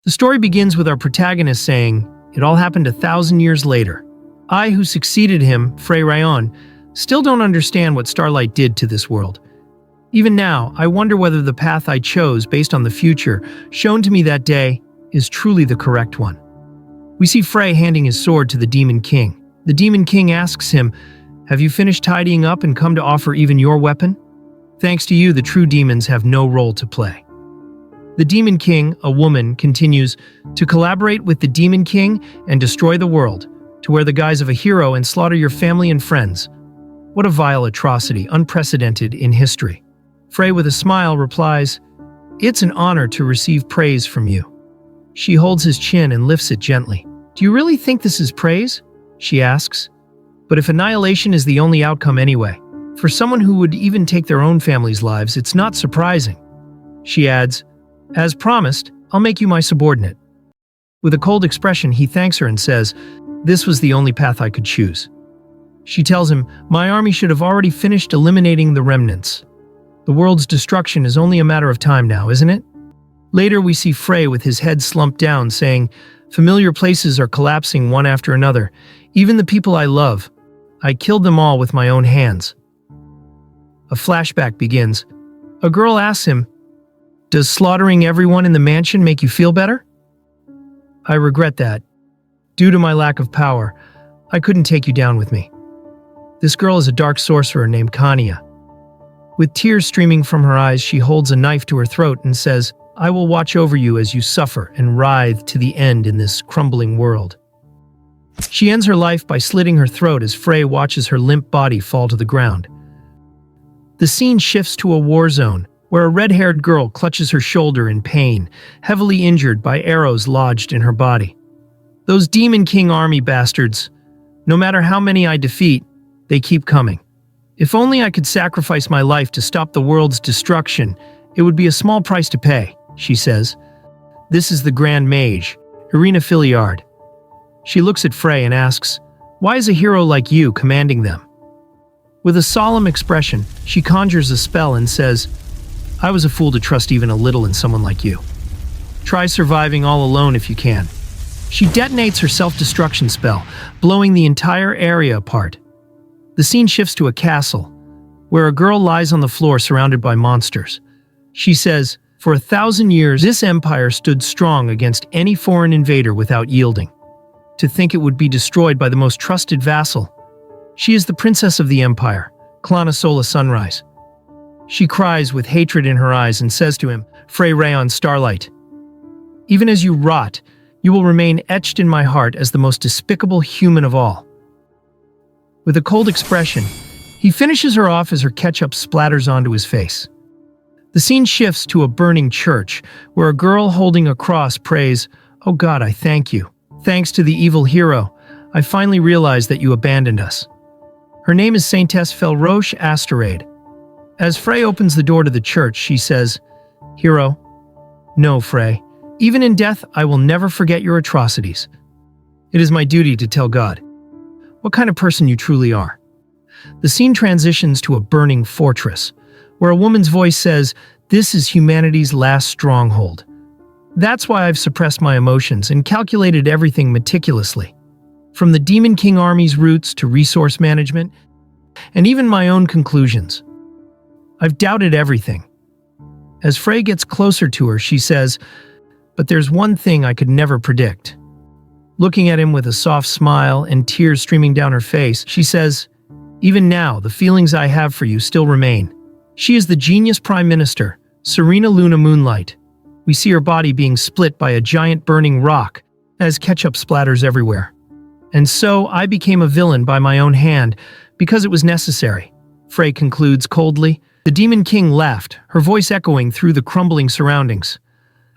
The story begins with our protagonist saying, "It all happened 1,000 years later. I, who succeeded him, Frey Rayon, still don't understand what Starlight did to this world. Even now, I wonder whether the path I chose based on the future shown to me that day is truly the correct one." We see Frey handing his sword to the Demon King. The Demon King asks him, "Have you finished tidying up and come to offer even your weapon? Thanks to you, the true demons have no role to play." The Demon King, a woman, continues to collaborate with the Demon King and destroy the world, to wear the guise of a hero and slaughter your family and friends. What a vile atrocity, unprecedented in history. Frey, with a smile, replies, "It's an honor to receive praise from you." She holds his chin and lifts it gently. "Do you really think this is praise?" she asks. "But if annihilation is the only outcome anyway, for someone who would even take their own family's lives, it's not surprising." She adds, "As promised, I'll make you my subordinate." With a cold expression, he thanks her and says, "This was the only path I could choose." She tells him, "My army should have already finished eliminating the remnants. The world's destruction is only a matter of time now, isn't it?" Later, we see Frey with his head slumped down, saying, "Familiar places are collapsing one after another. Even the people I love. I killed them all with my own hands." A flashback begins. A girl asks him, "Does slaughtering everyone in the mansion make you feel better?" "I regret that. Due to my lack of power, I couldn't take you down with me." This girl is a dark sorcerer named Kanya. With tears streaming from her eyes, she holds a knife to her throat and says, "I will watch over you as you suffer and writhe to the end in this crumbling world." She ends her life by slitting her throat as Frey watches her limp body fall to the ground. The scene shifts to a war zone, where a red-haired girl clutches her shoulder in pain, heavily injured by arrows lodged in her body. Those Demon King army bastards. No matter how many I defeat, they keep coming. If only I could sacrifice my life to stop the world's destruction, it would be a small price to pay, she says. This is the Grand Mage, Irina Filiard. She looks at Frey and asks, "Why is a hero like you commanding them?" With a solemn expression, she conjures a spell and says, "I was a fool to trust even a little in someone like you. Try surviving all alone if you can." She detonates her self-destruction spell, blowing the entire area apart. The scene shifts to a castle, where a girl lies on the floor surrounded by monsters. She says, "For 1,000 years, this empire stood strong against any foreign invader without yielding. To think it would be destroyed by the most trusted vassal. She is the princess of the empire, Clanasola Sunrise." She cries with hatred in her eyes and says to him, "Frey Rayon Starlight, even as you rot, you will remain etched in my heart as the most despicable human of all." With a cold expression, he finishes her off as her ketchup splatters onto his face. The scene shifts to a burning church, where a girl holding a cross prays, "Oh God, I thank you. Thanks to the evil hero, I finally realized that you abandoned us." Her name is Saintess Felroche Asterade. As Frey opens the door to the church, she says, "Hero, no, Frey. Even in death, I will never forget your atrocities. It is my duty to tell God what kind of person you truly are." The scene transitions to a burning fortress, where a woman's voice says, "This is humanity's last stronghold. That's why I've suppressed my emotions and calculated everything meticulously. From the Demon King army's roots to resource management, and even my own conclusions. I've doubted everything." As Frey gets closer to her, she says, "But there's one thing I could never predict." Looking at him with a soft smile and tears streaming down her face, she says, "Even now, the feelings I have for you still remain." She is the genius Prime Minister, Serena Luna Moonlight. We see her body being split by a giant burning rock as ketchup splatters everywhere. "And so I became a villain by my own hand because it was necessary," Frey concludes coldly. The Demon King laughed, her voice echoing through the crumbling surroundings.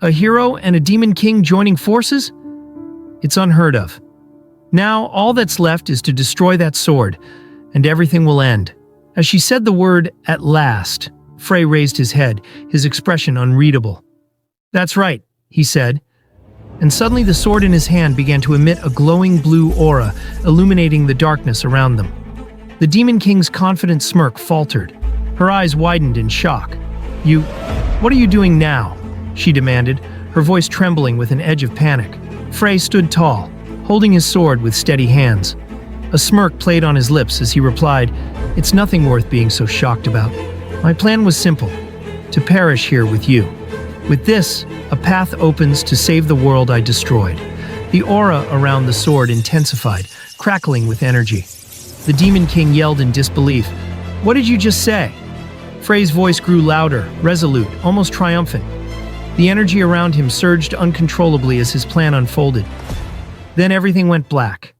"A hero and a Demon King joining forces? It's unheard of. Now all that's left is to destroy that sword, and everything will end." As she said the word, "at last," Frey raised his head, his expression unreadable. "That's right," he said, and suddenly the sword in his hand began to emit a glowing blue aura, illuminating the darkness around them. The Demon King's confident smirk faltered. Her eyes widened in shock. What are you doing now?" she demanded, her voice trembling with an edge of panic. Frey stood tall, holding his sword with steady hands. A smirk played on his lips as he replied, "It's nothing worth being so shocked about. My plan was simple, to perish here with you. With this, a path opens to save the world I destroyed." The aura around the sword intensified, crackling with energy. The Demon King yelled in disbelief. "What did you just say?" Frey's voice grew louder, resolute, almost triumphant. The energy around him surged uncontrollably as his plan unfolded. Then everything went black.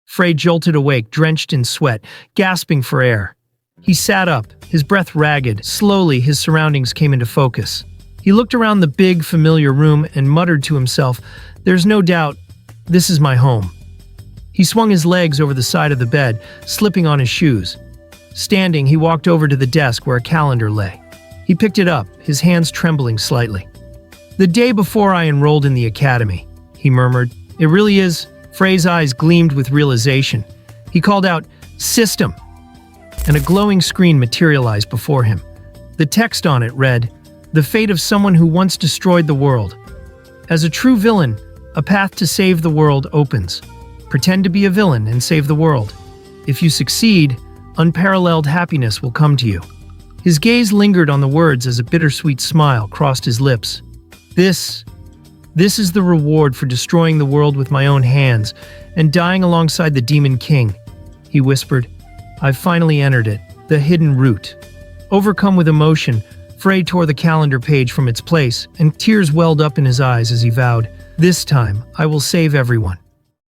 Frey jolted awake, drenched in sweat, gasping for air. He sat up, his breath ragged. Slowly, his surroundings came into focus. He looked around the big, familiar room and muttered to himself, "There's no doubt, this is my home." He swung his legs over the side of the bed, slipping on his shoes. Standing, he walked over to the desk where a calendar lay. He picked it up, his hands trembling slightly. "The day before I enrolled in the academy," he murmured. "It really is." Frey's eyes gleamed with realization. He called out, "System!" and a glowing screen materialized before him. The text on it read, "The fate of someone who once destroyed the world. As a true villain, a path to save the world opens. Pretend to be a villain and save the world. If you succeed, unparalleled happiness will come to you." His gaze lingered on the words as a bittersweet smile crossed his lips. This is the reward for destroying the world with my own hands and dying alongside the Demon King," he whispered. "I've finally entered it, the hidden route." Overcome with emotion, Frey tore the calendar page from its place, and tears welled up in his eyes as he vowed, "This time, I will save everyone."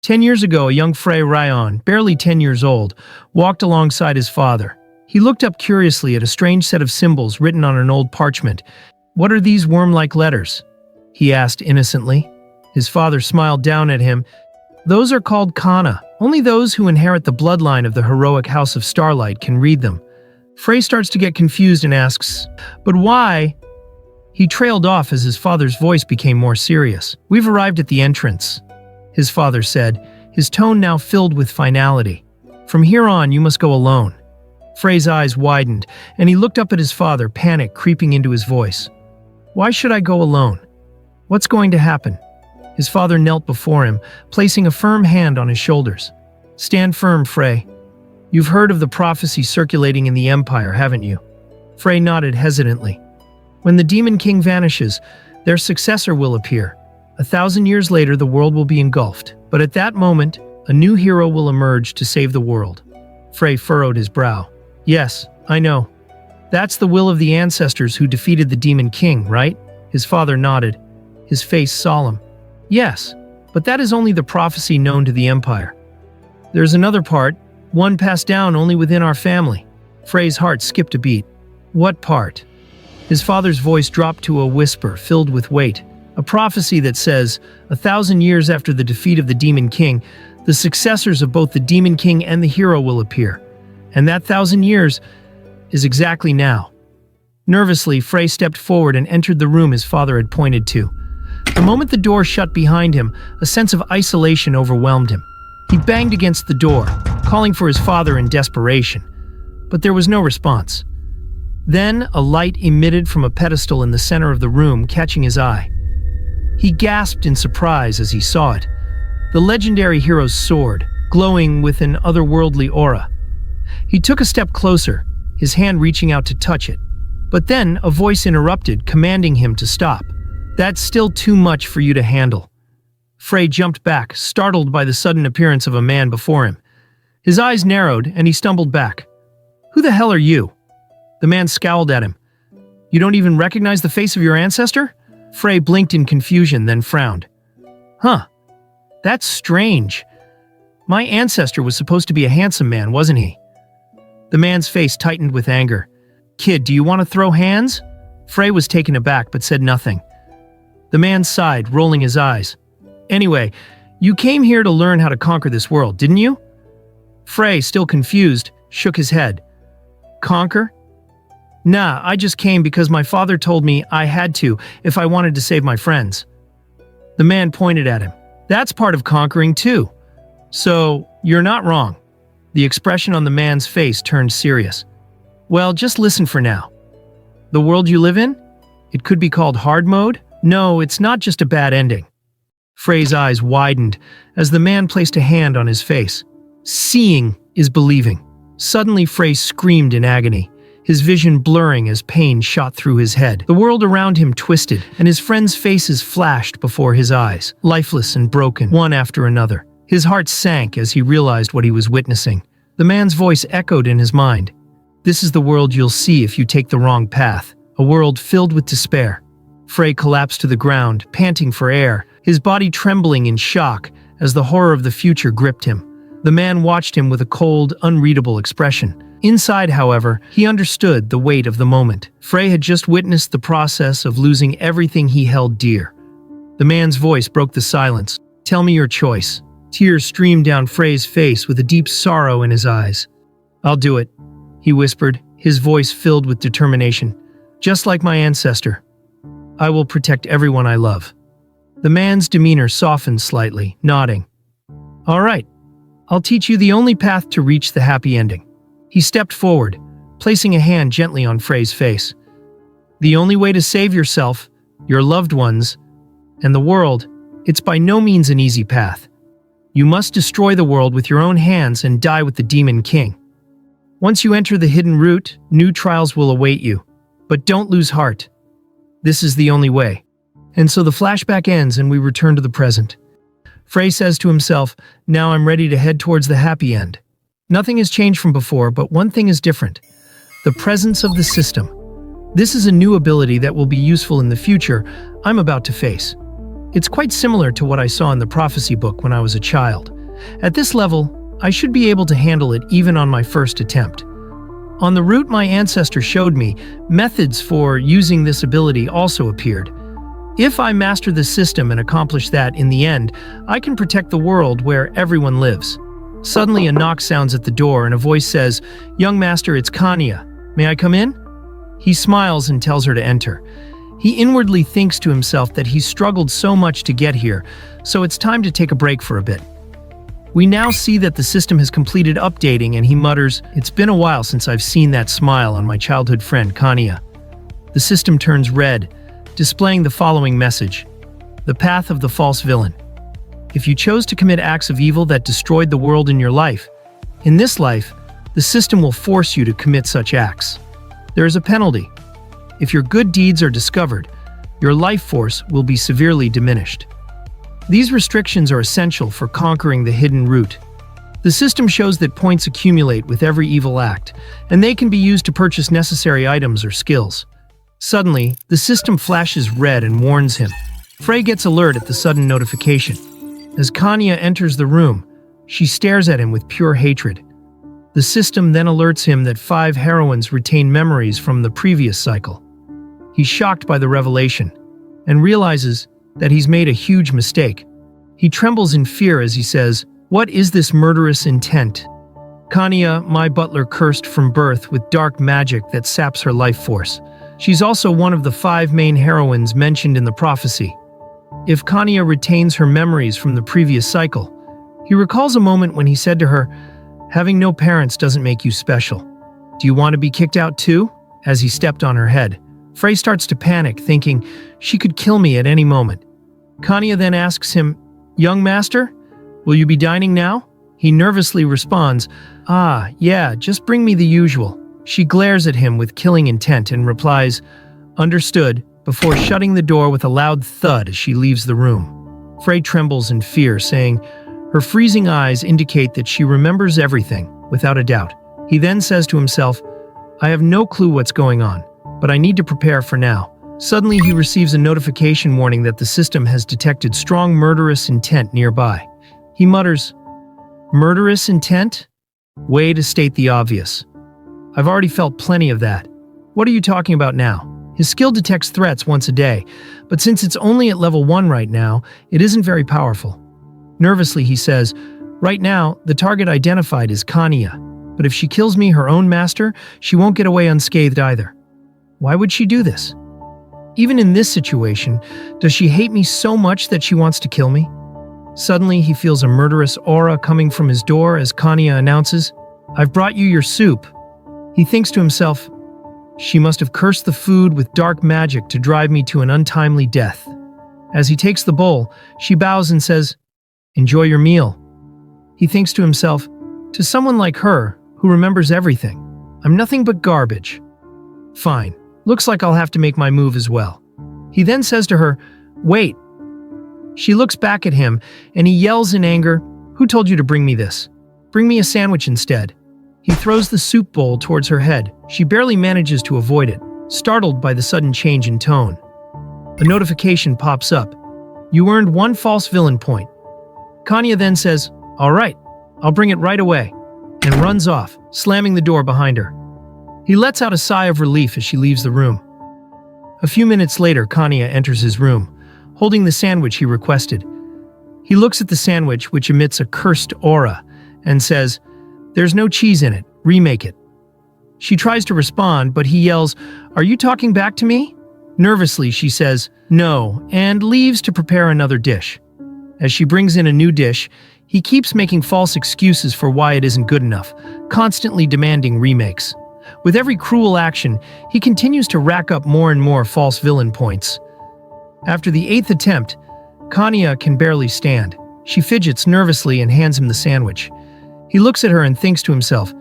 10 years ago, a young Frey Ryan, barely 10 years old, walked alongside his father. He looked up curiously at a strange set of symbols written on an old parchment. "What are these worm-like letters?" he asked innocently. His father smiled down at him. "Those are called kana. Only those who inherit the bloodline of the heroic House of Starlight can read them." Frey starts to get confused and asks, "But why?" He trailed off as his father's voice became more serious. "We've arrived at the entrance," his father said, his tone now filled with finality. "From here on, you must go alone." Frey's eyes widened, and he looked up at his father, panic creeping into his voice. "Why should I go alone? What's going to happen?" His father knelt before him, placing a firm hand on his shoulders. "Stand firm, Frey. You've heard of the prophecy circulating in the Empire, haven't you?" Frey nodded hesitantly. "When the Demon King vanishes, their successor will appear. 1,000 years later, the world will be engulfed. But at that moment, a new hero will emerge to save the world." Frey furrowed his brow. "Yes, I know. That's the will of the ancestors who defeated the Demon King, right?" His father nodded, his face solemn. "Yes, but that is only the prophecy known to the Empire. There's another part, one passed down only within our family." Frey's heart skipped a beat. "What part?" His father's voice dropped to a whisper filled with weight. "A prophecy that says, 1,000 years after the defeat of the Demon King, the successors of both the Demon King and the hero will appear. And that 1,000 years is exactly now." Nervously, Frey stepped forward and entered the room his father had pointed to. The moment the door shut behind him, a sense of isolation overwhelmed him. He banged against the door, calling for his father in desperation. But there was no response. Then, a light emitted from a pedestal in the center of the room, catching his eye. He gasped in surprise as he saw it. The legendary hero's sword, glowing with an otherworldly aura. He took a step closer, his hand reaching out to touch it. But then, a voice interrupted, commanding him to stop. "That's still too much for you to handle." Frey jumped back, startled by the sudden appearance of a man before him. His eyes narrowed, and he stumbled back. "Who the hell are you?" The man scowled at him. "You don't even recognize the face of your ancestor?" Frey blinked in confusion, then frowned. "Huh. That's strange. My ancestor was supposed to be a handsome man, wasn't he?" The man's face tightened with anger. "Kid, do you want to throw hands?" Frey was taken aback but said nothing. The man sighed, rolling his eyes. "Anyway, you came here to learn how to conquer this world, didn't you?" Frey, still confused, shook his head. "Conquer? Nah, I just came because my father told me I had to if I wanted to save my friends." The man pointed at him. "That's part of conquering too. So, you're not wrong." The expression on the man's face turned serious. "Well, just listen for now. The world you live in? It could be called hard mode, No, it's not just a bad ending. Frey's eyes widened as the man placed a hand on his face. Seeing is believing. Suddenly, Frey screamed in agony, his vision blurring as pain shot through his head. The world around him twisted, and his friends' faces flashed before his eyes, lifeless and broken, one after another. His heart sank as he realized what he was witnessing. The man's voice echoed in his mind. This is the world you'll see if you take the wrong path, a world filled with despair. Frey collapsed to the ground, panting for air, his body trembling in shock as the horror of the future gripped him. The man watched him with a cold, unreadable expression. Inside, however, he understood the weight of the moment. Frey had just witnessed the process of losing everything he held dear. The man's voice broke the silence. "Tell me your choice." Tears streamed down Frey's face with a deep sorrow in his eyes. "I'll do it," he whispered, his voice filled with determination. "Just like my ancestor. I will protect everyone I love." The man's demeanor softened slightly, nodding. "All right, I'll teach you the only path to reach the happy ending." He stepped forward, placing a hand gently on Frey's face. "The only way to save yourself, your loved ones, and the world, it's by no means an easy path. You must destroy the world with your own hands and die with the Demon King. Once you enter the hidden route, new trials will await you. But don't lose heart. This is the only way." And so the flashback ends and we return to the present. Frey says to himself, "Now I'm ready to head towards the happy end." Nothing has changed from before, but one thing is different. The presence of the system. This is a new ability that will be useful in the future I'm about to face. It's quite similar to what I saw in the prophecy book when I was a child. At this level, I should be able to handle it even on my first attempt. On the route my ancestor showed me, methods for using this ability also appeared. If I master the system and accomplish that in the end, I can protect the world where everyone lives. Suddenly a knock sounds at the door and a voice says, "Young master, it's Kanya. May I come in?" He smiles and tells her to enter. He inwardly thinks to himself that he's struggled so much to get here, so it's time to take a break for a bit. We now see that the system has completed updating and he mutters, "It's been a while since I've seen that smile on my childhood friend Kanya." The system turns red, displaying the following message: "The path of the false villain. If you chose to commit acts of evil that destroyed the world in your life, in this life, the system will force you to commit such acts. There is a penalty. If your good deeds are discovered, your life force will be severely diminished. These restrictions are essential for conquering the hidden route. The system shows that points accumulate with every evil act, and they can be used to purchase necessary items or skills." Suddenly, the system flashes red and warns him. Frey gets alert at the sudden notification. As Kanya enters the room, she stares at him with pure hatred. The system then alerts him that 5 heroines retain memories from the previous cycle. He's shocked by the revelation and realizes that he's made a huge mistake. He trembles in fear as he says, "What is this murderous intent? Kanya, my butler, cursed from birth with dark magic that saps her life force. She's also one of the 5 main heroines mentioned in the prophecy. If Kanya retains her memories from the previous cycle, he recalls a moment when he said to her, 'Having no parents doesn't make you special. Do you want to be kicked out too?' As he stepped on her head. Frey starts to panic, thinking, she could kill me at any moment. Kanya then asks him, 'Young master, will you be dining now?' He nervously responds, 'Ah, yeah, just bring me the usual.' She glares at him with killing intent and replies, 'Understood,' before shutting the door with a loud thud as she leaves the room. Frey trembles in fear, saying, her freezing eyes indicate that she remembers everything, without a doubt. He then says to himself, 'I have no clue what's going on, but I need to prepare for now.' Suddenly he receives a notification warning that the system has detected strong murderous intent nearby. He mutters, 'Murderous intent? Way to state the obvious. I've already felt plenty of that. What are you talking about now?' His skill detects threats once a day, but since it's only at level 1 right now, it isn't very powerful. Nervously he says, 'Right now, the target identified is Kanya, but if she kills me, her own master, she won't get away unscathed either. Why would she do this? Even in this situation, does she hate me so much that she wants to kill me?' Suddenly he feels a murderous aura coming from his door as Kanya announces, 'I've brought you your soup.' He thinks to himself, 'She must have cursed the food with dark magic to drive me to an untimely death.' As he takes the bowl, she bows and says, "Enjoy your meal." He thinks to himself, "To someone like her, who remembers everything, I'm nothing but garbage. Fine, looks like I'll have to make my move as well." He then says to her, "Wait." She looks back at him, and he yells in anger, "Who told you to bring me this? Bring me a sandwich instead." He throws the soup bowl towards her head. She barely manages to avoid it, startled by the sudden change in tone. A notification pops up. "You earned 1 false villain point." Kanya then says, "All right, I'll bring it right away," and runs off, slamming the door behind her. He lets out a sigh of relief as she leaves the room. A few minutes later, Kanya enters his room, holding the sandwich he requested. He looks at the sandwich, which emits a cursed aura, and says, "There's no cheese in it, remake it." She tries to respond, but he yells, "Are you talking back to me?" Nervously, she says, "No," and leaves to prepare another dish. As she brings in a new dish, he keeps making false excuses for why it isn't good enough, constantly demanding remakes. With every cruel action, he continues to rack up more and more false villain points. After the 8th attempt, Kanya can barely stand. She fidgets nervously and hands him the sandwich. He looks at her and thinks to himself,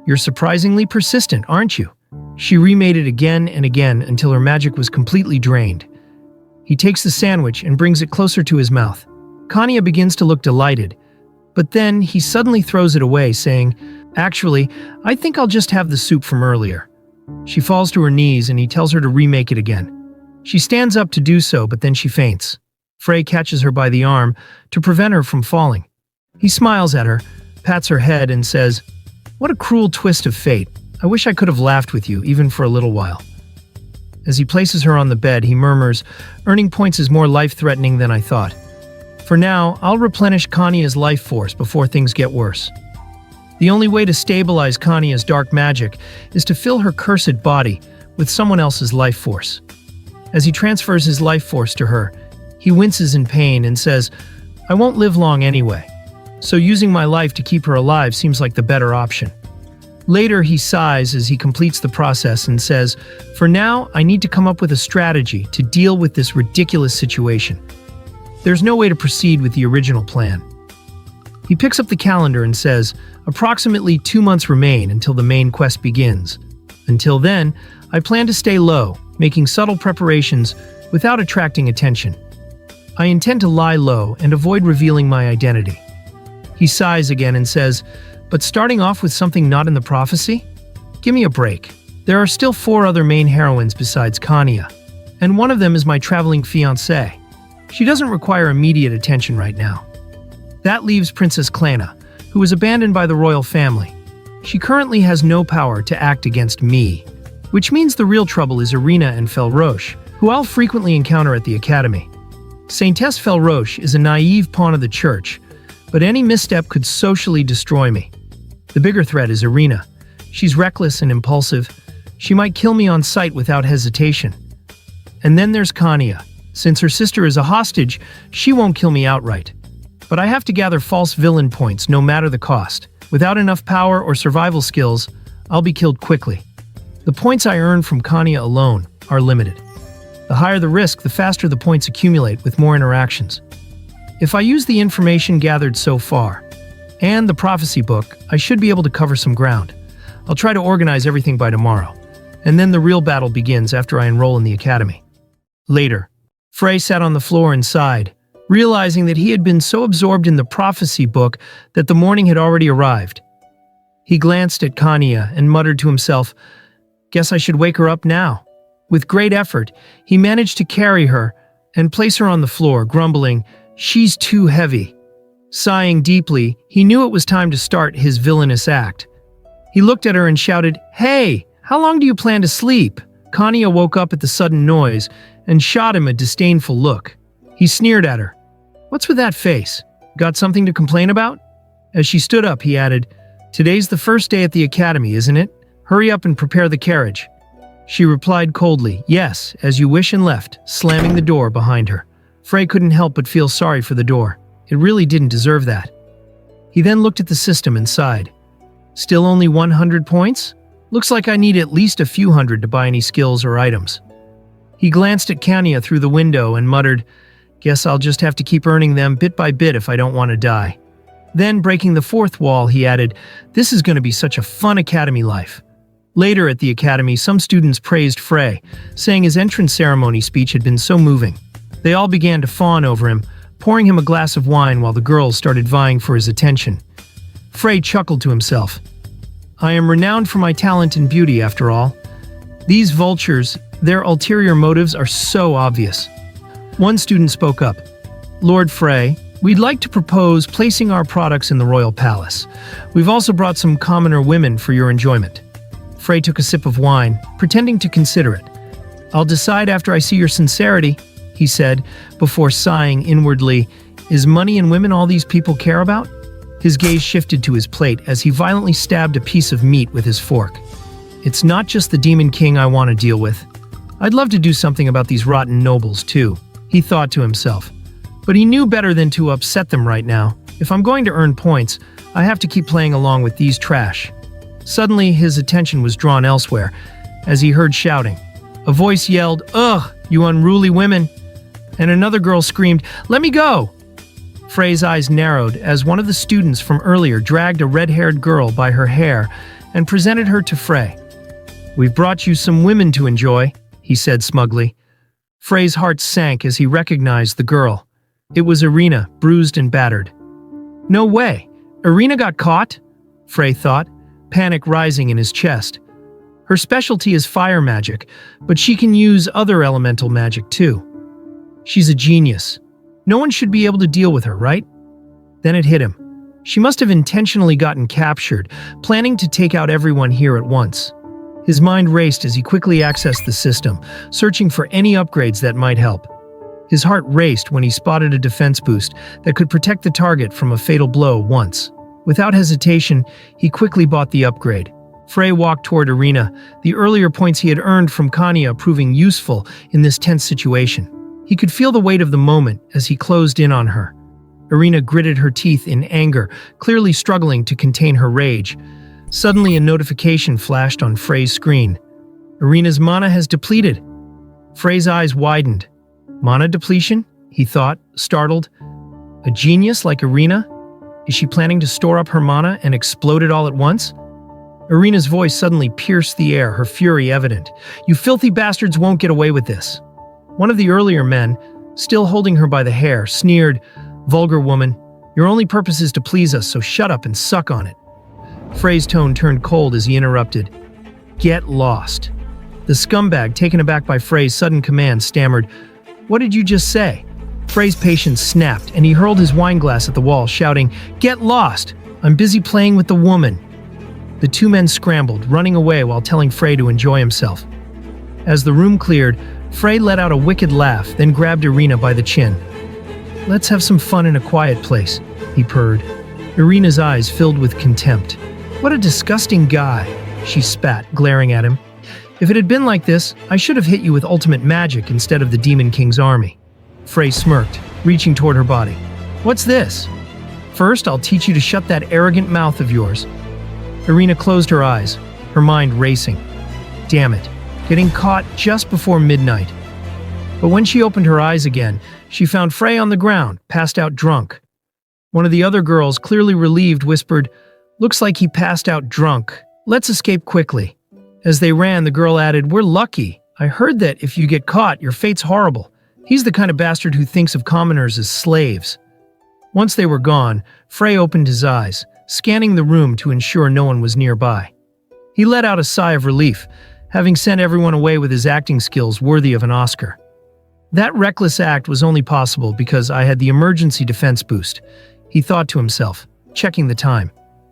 "You're surprisingly persistent, aren't you?" She remade it again and again until her magic was completely drained. He takes the sandwich and brings it closer to his mouth. Kanya begins to look delighted, but then he suddenly throws it away, saying, "Actually, I think I'll just have the soup from earlier." She falls to her knees and he tells her to remake it again. She stands up to do so, but then she faints. Frey catches her by the arm to prevent her from falling. He smiles at her, pats her head, and says, "What a cruel twist of fate. I wish I could have laughed with you, even for a little while." As he places her on the bed, he murmurs, "Earning points is more life-threatening than I thought. For now, I'll replenish Kanya's life force before things get worse." The only way to stabilize Kanya's dark magic is to fill her cursed body with someone else's life force. As he transfers his life force to her, he winces in pain and says, "I won't live long anyway, so using my life to keep her alive seems like the better option." Later, he sighs as he completes the process and says, "For now, I need to come up with a strategy to deal with this ridiculous situation. There's no way to proceed with the original plan." He picks up the calendar and says, "Approximately 2 months remain until the main quest begins. Until then, I plan to stay low, making subtle preparations without attracting attention. I intend to lie low and avoid revealing my identity." He sighs again and says, "But starting off with something not in the prophecy? Give me a break. There are still 4 other main heroines besides Kanya, and one of them is my traveling fiancée. She doesn't require immediate attention right now. That leaves Princess Klana, who was abandoned by the royal family. She currently has no power to act against me, which means the real trouble is Irina and Felroche, who I'll frequently encounter at the academy. Saintess Felroche is a naive pawn of the church, but any misstep could socially destroy me. The bigger threat is Irina. She's reckless and impulsive. She might kill me on sight without hesitation. And then there's Kanya. Since her sister is a hostage, she won't kill me outright. But I have to gather false villain points no matter the cost. Without enough power or survival skills, I'll be killed quickly. The points I earn from Kanya alone are limited. The higher the risk, the faster the points accumulate with more interactions. If I use the information gathered so far, and the prophecy book, I should be able to cover some ground. I'll try to organize everything by tomorrow, and then the real battle begins after I enroll in the academy." Later, Frey sat on the floor and sighed, realizing that he had been so absorbed in the prophecy book that the morning had already arrived. He glanced at Kanya and muttered to himself, "Guess I should wake her up now." With great effort, he managed to carry her and place her on the floor, grumbling, "She's too heavy." Sighing deeply, he knew it was time to start his villainous act. He looked at her and shouted, "Hey, how long do you plan to sleep?" Kanya woke up at the sudden noise and shot him a disdainful look. He sneered at her. "What's with that face? Got something to complain about?" As she stood up, he added, "Today's the first day at the academy, isn't it? Hurry up and prepare the carriage." She replied coldly, "Yes, as you wish," and left, slamming the door behind her. Frey couldn't help but feel sorry for the door. It really didn't deserve that. He then looked at the system and sighed. "Still only 100 points? Looks like I need at least a few hundred to buy any skills or items." He glanced at Kanya through the window and muttered, Guess I'll just have to keep earning them bit by bit if I don't want to die. Then, breaking the fourth wall, he added, "This is going to be such a fun academy life." Later at the academy, some students praised Frey, saying his entrance ceremony speech had been so moving. They all began to fawn over him, pouring him a glass of wine while the girls started vying for his attention. Frey chuckled to himself. "I am renowned for my talent and beauty, after all. These vultures, their ulterior motives are so obvious." One student spoke up. "Lord Frey, we'd like to propose placing our products in the royal palace. We've also brought some commoner women for your enjoyment." Frey took a sip of wine, pretending to consider it. "I'll decide after I see your sincerity," he said, before sighing inwardly. "Is money and women all these people care about?" His gaze shifted to his plate as he violently stabbed a piece of meat with his fork. "It's not just the Demon King I want to deal with. I'd love to do something about these rotten nobles, too," he thought to himself. But he knew better than to upset them right now. If I'm going to earn points, I have to keep playing along with these trash. Suddenly, his attention was drawn elsewhere, as he heard shouting. A voice yelled, "Ugh, you unruly women!" And another girl screamed, "Let me go!" Frey's eyes narrowed as one of the students from earlier dragged a red-haired girl by her hair and presented her to Frey. "We've brought you some women to enjoy," he said smugly. Frey's heart sank as he recognized the girl. It was Irina, bruised and battered. "No way! Irina got caught?" Frey thought, panic rising in his chest. Her specialty is fire magic, but she can use other elemental magic too. She's a genius. No one should be able to deal with her, right? Then it hit him. She must have intentionally gotten captured, planning to take out everyone here at once. His mind raced as he quickly accessed the system, searching for any upgrades that might help. His heart raced when he spotted a defense boost that could protect the target from a fatal blow once. Without hesitation, he quickly bought the upgrade. Frey walked toward Irina, the earlier points he had earned from Kanya proving useful in this tense situation. He could feel the weight of the moment as he closed in on her. Irina gritted her teeth in anger, clearly struggling to contain her rage. Suddenly, a notification flashed on Frey's screen. Irina's mana has depleted. Frey's eyes widened. Mana depletion? He thought, startled. A genius like Irina? Is she planning to store up her mana and explode it all at once? Irina's voice suddenly pierced the air, her fury evident. "You filthy bastards won't get away with this." One of the earlier men, still holding her by the hair, sneered, "Vulgar woman, your only purpose is to please us, so shut up and suck on it." Frey's tone turned cold as he interrupted. "Get lost." The scumbag, taken aback by Frey's sudden command, stammered, "What did you just say?" Frey's patience snapped, and he hurled his wine glass at the wall, shouting, "Get lost! I'm busy playing with the woman." The two men scrambled, running away while telling Frey to enjoy himself. As the room cleared, Frey let out a wicked laugh, then grabbed Irina by the chin. "Let's have some fun in a quiet place," he purred. Irina's eyes filled with contempt. "What a disgusting guy," she spat, glaring at him. "If it had been like this, I should have hit you with ultimate magic instead of the Demon King's army." Frey smirked, reaching toward her body. "What's this?" "First, I'll teach you to shut that arrogant mouth of yours." Irina closed her eyes, her mind racing. Damn it, getting caught just before midnight. But when she opened her eyes again, she found Frey on the ground, passed out drunk. One of the other girls, clearly relieved, whispered, "Looks like he passed out drunk. Let's escape quickly." As they ran, the girl added, "We're lucky. I heard that if you get caught, your fate's horrible. He's the kind of bastard who thinks of commoners as slaves." Once they were gone, Frey opened his eyes, scanning the room to ensure no one was nearby. He let out a sigh of relief, having sent everyone away with his acting skills worthy of an Oscar. That reckless act was only possible because I had the emergency defense boost, he thought to himself, checking the time.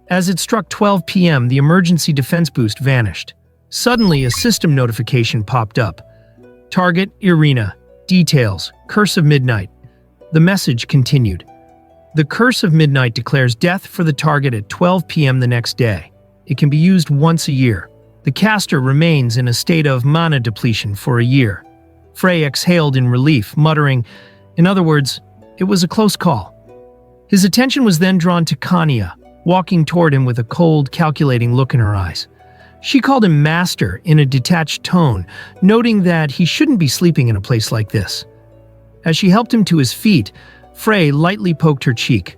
As it struck 12 p.m., the emergency defense boost vanished. Suddenly, a system notification popped up. Target, Irina. Details, Curse of Midnight. The message continued. The Curse of Midnight declares death for the target at 12 p.m. the next day. It can be used once a year. The caster remains in a state of mana depletion for a year. Frey exhaled in relief, muttering, in other words, it was a close call. His attention was then drawn to Kanya, walking toward him with a cold, calculating look in her eyes. She called him master in a detached tone, noting that he shouldn't be sleeping in a place like this. As she helped him to his feet, Frey lightly poked her cheek.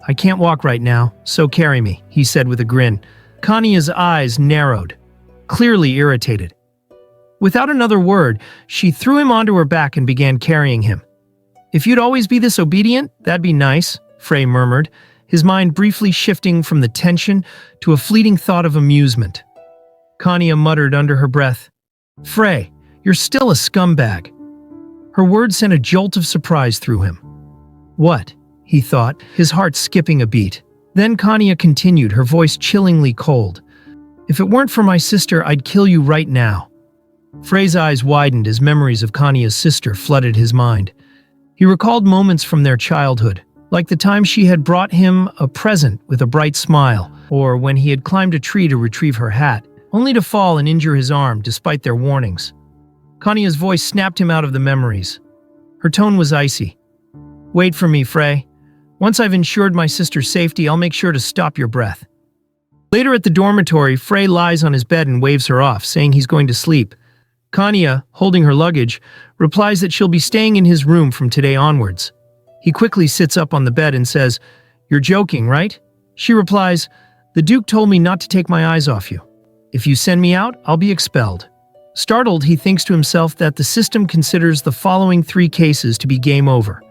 "I can't walk right now, so carry me," he said with a grin. Kania's eyes narrowed, clearly irritated. Without another word, she threw him onto her back and began carrying him. "If you'd always be this obedient, that'd be nice," Frey murmured, his mind briefly shifting from the tension to a fleeting thought of amusement. Kania muttered under her breath, "Frey, you're still a scumbag." Her words sent a jolt of surprise through him. "What?" he thought, his heart skipping a beat. Then Kania continued, her voice chillingly cold. "If it weren't for my sister, I'd kill you right now." Frey's eyes widened as memories of Kania's sister flooded his mind. He recalled moments from their childhood, like the time she had brought him a present with a bright smile, or when he had climbed a tree to retrieve her hat, only to fall and injure his arm despite their warnings. Kania's voice snapped him out of the memories. Her tone was icy. "Wait for me, Frey. Once I've ensured my sister's safety, I'll make sure to stop your breath." Later at the dormitory, Frey lies on his bed and waves her off, saying he's going to sleep. Kania, holding her luggage, replies that she'll be staying in his room from today onwards. He quickly sits up on the bed and says, "You're joking, right?" She replies, "The Duke told me not to take my eyes off you. If you send me out, I'll be expelled." Startled, he thinks to himself that the system considers the following 3 cases to be game over.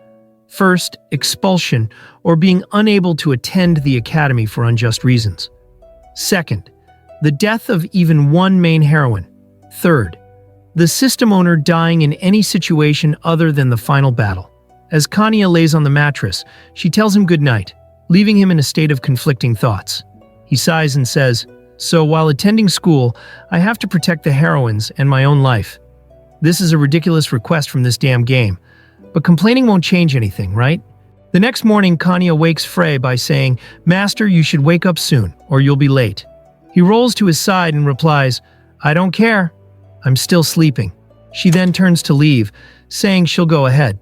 First, expulsion, or being unable to attend the academy for unjust reasons. Second, the death of even one main heroine. Third, the system owner dying in any situation other than the final battle. As Kania lays on the mattress, she tells him goodnight, leaving him in a state of conflicting thoughts. He sighs and says, "So while attending school, I have to protect the heroines and my own life. This is a ridiculous request from this damn game. But complaining won't change anything, right?" The next morning, Kania wakes Frey by saying, "Master, you should wake up soon, or you'll be late." He rolls to his side and replies, "I don't care. I'm still sleeping." She then turns to leave, saying she'll go ahead.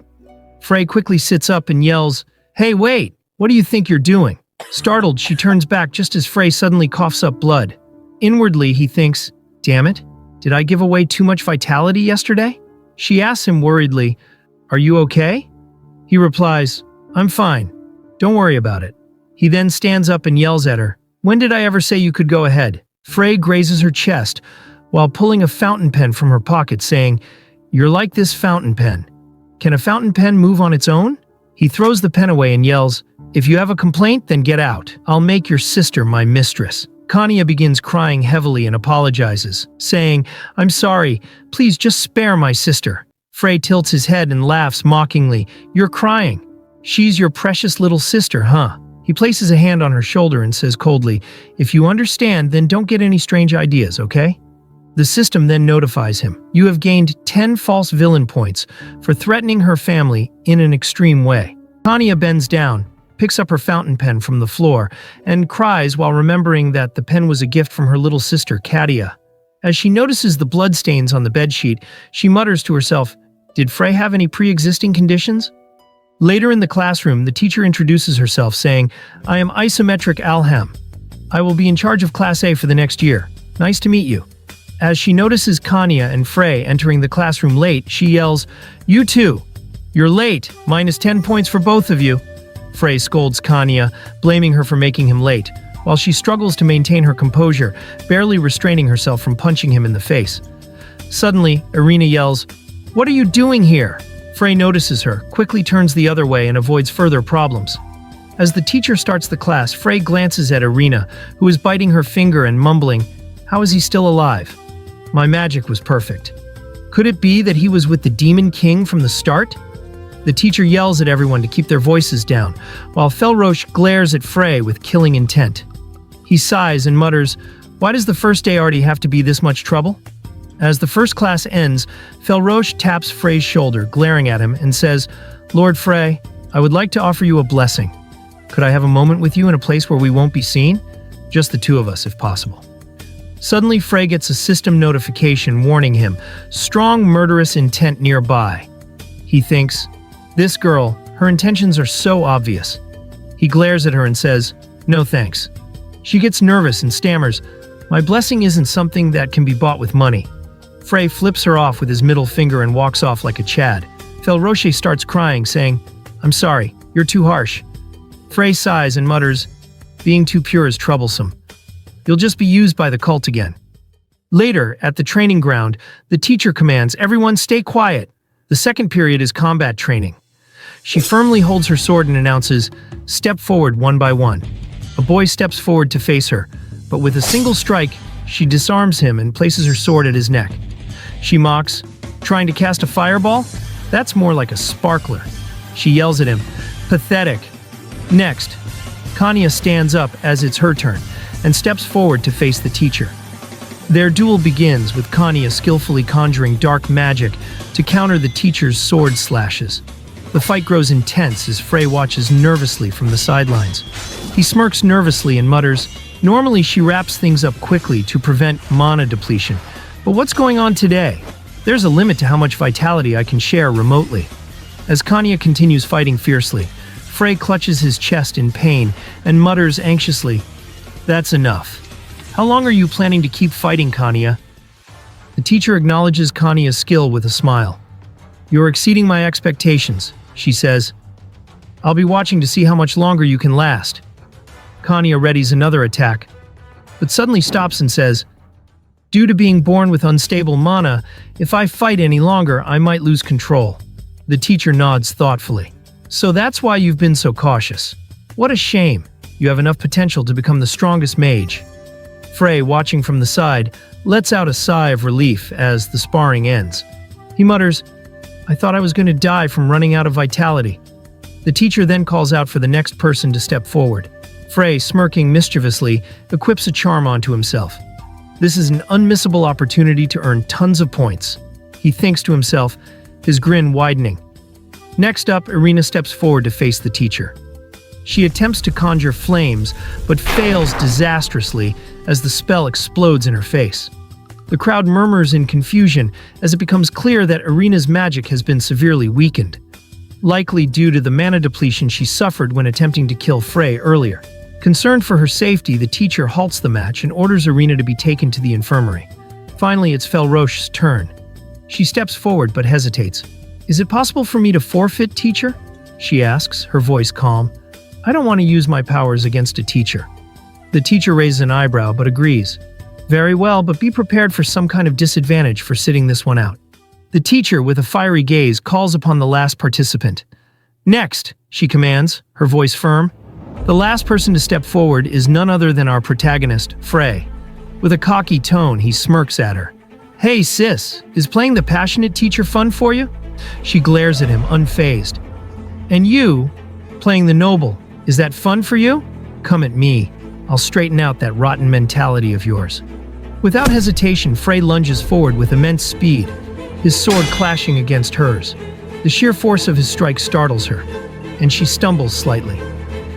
Frey quickly sits up and yells, "Hey, wait! What do you think you're doing?" Startled, she turns back just as Frey suddenly coughs up blood. Inwardly, he thinks, "Damn it, did I give away too much vitality yesterday?" She asks him worriedly, "Are you okay?" He replies, "I'm fine. Don't worry about it." He then stands up and yells at her, "When did I ever say you could go ahead?" Frey grazes her chest while pulling a fountain pen from her pocket, saying, "You're like this fountain pen. Can a fountain pen move on its own?" He throws the pen away and yells, "If you have a complaint, then get out. I'll make your sister my mistress." Kania begins crying heavily and apologizes, saying, "I'm sorry. Please just spare my sister." Frey tilts his head and laughs mockingly. "You're crying. She's your precious little sister, huh?" He places a hand on her shoulder and says coldly, "If you understand, then don't get any strange ideas, okay?" The system then notifies him, "You have gained 10 false villain points for threatening her family in an extreme way." Kania bends down, picks up her fountain pen from the floor, and cries while remembering that the pen was a gift from her little sister, Katia. As she notices the bloodstains on the bedsheet, she mutters to herself, "Did Frey have any pre-existing conditions?" Later in the classroom, the teacher introduces herself, saying, "I am Isometric Alham. I will be in charge of Class A for the next year. Nice to meet you." As she notices Kania and Frey entering the classroom late, she yells, "You too! You're late, minus 10 points for both of you." Frey scolds Kania, blaming her for making him late, while she struggles to maintain her composure, barely restraining herself from punching him in the face. Suddenly, Irina yells, "What are you doing here?" Frey notices her, quickly turns the other way and avoids further problems. As the teacher starts the class, Frey glances at Irina, who is biting her finger and mumbling, "How is he still alive? My magic was perfect. Could it be that he was with the Demon King from the start?" The teacher yells at everyone to keep their voices down, while Felroche glares at Frey with killing intent. He sighs and mutters, "Why does the first day already have to be this much trouble?" As the first class ends, Felroche taps Frey's shoulder, glaring at him, and says, "Lord Frey, I would like to offer you a blessing. Could I have a moment with you in a place where we won't be seen? Just the two of us, if possible." Suddenly, Frey gets a system notification warning him, strong murderous intent nearby. He thinks, "This girl, her intentions are so obvious." He glares at her and says, "No thanks." She gets nervous and stammers, "My blessing isn't something that can be bought with money." Frey flips her off with his middle finger and walks off like a Chad, Felroche starts crying, saying, "I'm sorry, you're too harsh." Frey sighs and mutters, "Being too pure is troublesome. You'll just be used by the cult again." Later, at the training ground, the teacher commands everyone stay quiet. The second period is combat training. She firmly holds her sword and announces, "Step forward one by one." A boy steps forward to face her, but with a single strike, she disarms him and places her sword at his neck. She mocks, "Trying to cast a fireball? That's more like a sparkler." She yells at him, "Pathetic." Next, Kanya stands up as it's her turn and steps forward to face the teacher. Their duel begins with Kanya skillfully conjuring dark magic to counter the teacher's sword slashes. The fight grows intense as Frey watches nervously from the sidelines. He smirks nervously and mutters, "Normally she wraps things up quickly to prevent mana depletion, but what's going on today? There's a limit to how much vitality I can share remotely." As Kanya continues fighting fiercely, Frey clutches his chest in pain and mutters anxiously, "That's enough. How long are you planning to keep fighting, Kanya?" The teacher acknowledges Kanya's skill with a smile. "You're exceeding my expectations," she says. "I'll be watching to see how much longer you can last." Kanya readies another attack, but suddenly stops and says, "Due to being born with unstable mana, if I fight any longer, I might lose control." The teacher nods thoughtfully. "So that's why you've been so cautious. What a shame. You have enough potential to become the strongest mage." Frey, watching from the side, lets out a sigh of relief as the sparring ends. He mutters, "I thought I was going to die from running out of vitality." The teacher then calls out for the next person to step forward. Frey, smirking mischievously, equips a charm onto himself. This is an unmissable opportunity to earn tons of points. He thinks to himself, his grin widening. Next up, Irina steps forward to face the teacher. She attempts to conjure flames, but fails disastrously as the spell explodes in her face. The crowd murmurs in confusion as it becomes clear that Irina's magic has been severely weakened, likely due to the mana depletion she suffered when attempting to kill Frey earlier. Concerned for her safety, the teacher halts the match and orders Irina to be taken to the infirmary. Finally, it's Felroche's turn. She steps forward but hesitates. "Is it possible for me to forfeit, teacher?" she asks, her voice calm. "I don't want to use my powers against a teacher." The teacher raises an eyebrow but agrees. "Very well, but be prepared for some kind of disadvantage for sitting this one out." The teacher, with a fiery gaze, calls upon the last participant. "Next," she commands, her voice firm. The last person to step forward is none other than our protagonist, Frey. With a cocky tone, he smirks at her. "Hey sis, is playing the passionate teacher fun for you?" She glares at him, unfazed. "And you, playing the noble, is that fun for you? Come at me. I'll straighten out that rotten mentality of yours." Without hesitation, Frey lunges forward with immense speed, his sword clashing against hers. The sheer force of his strike startles her, and she stumbles slightly.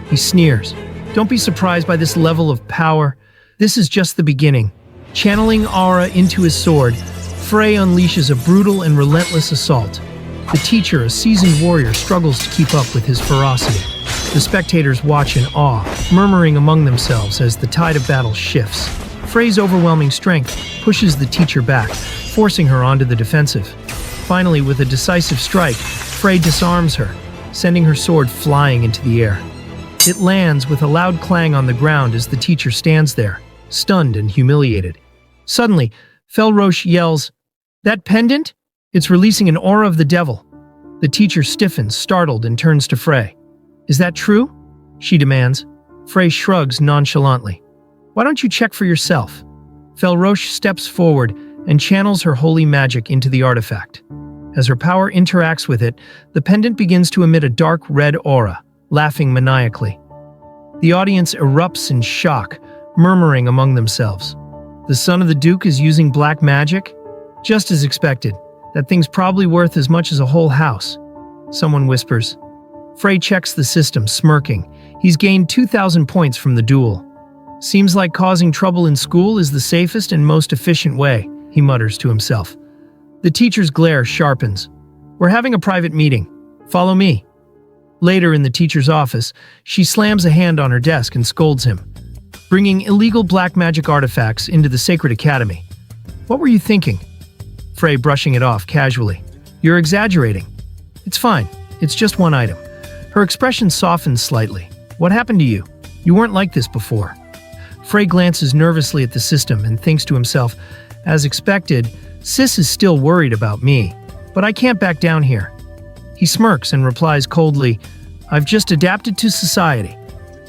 He sneers. "Don't be surprised by this level of power. This is just the beginning." Channeling aura into his sword, Frey unleashes a brutal and relentless assault. The teacher, a seasoned warrior, struggles to keep up with his ferocity. The spectators watch in awe, murmuring among themselves as the tide of battle shifts. Frey's overwhelming strength pushes the teacher back, forcing her onto the defensive. Finally, with a decisive strike, Frey disarms her, sending her sword flying into the air. It lands with a loud clang on the ground as the teacher stands there, stunned and humiliated. Suddenly, Felroche yells, "That pendant? It's releasing an aura of the devil." The teacher stiffens, startled, and turns to Frey. "Is that true?" she demands. Frey shrugs nonchalantly. "Why don't you check for yourself?" Felroche steps forward and channels her holy magic into the artifact. As her power interacts with it, the pendant begins to emit a dark red aura, laughing maniacally. The audience erupts in shock, murmuring among themselves. "The son of the Duke is using black magic?" "Just as expected. That thing's probably worth as much as a whole house," someone whispers. Frey checks the system, smirking. He's gained 2,000 points from the duel. "Seems like causing trouble in school is the safest and most efficient way," he mutters to himself. The teacher's glare sharpens. "We're having a private meeting. Follow me." Later in the teacher's office, she slams a hand on her desk and scolds him. "Bringing illegal black magic artifacts into the Sacred Academy. What were you thinking?" Frey brushing it off casually. "You're exaggerating." It's fine. It's just one item. Her expression softens slightly. What happened to you? You weren't like this before. Frey glances nervously at the system and thinks to himself, as expected, Sis is still worried about me, but I can't back down here. He smirks and replies coldly, I've just adapted to society.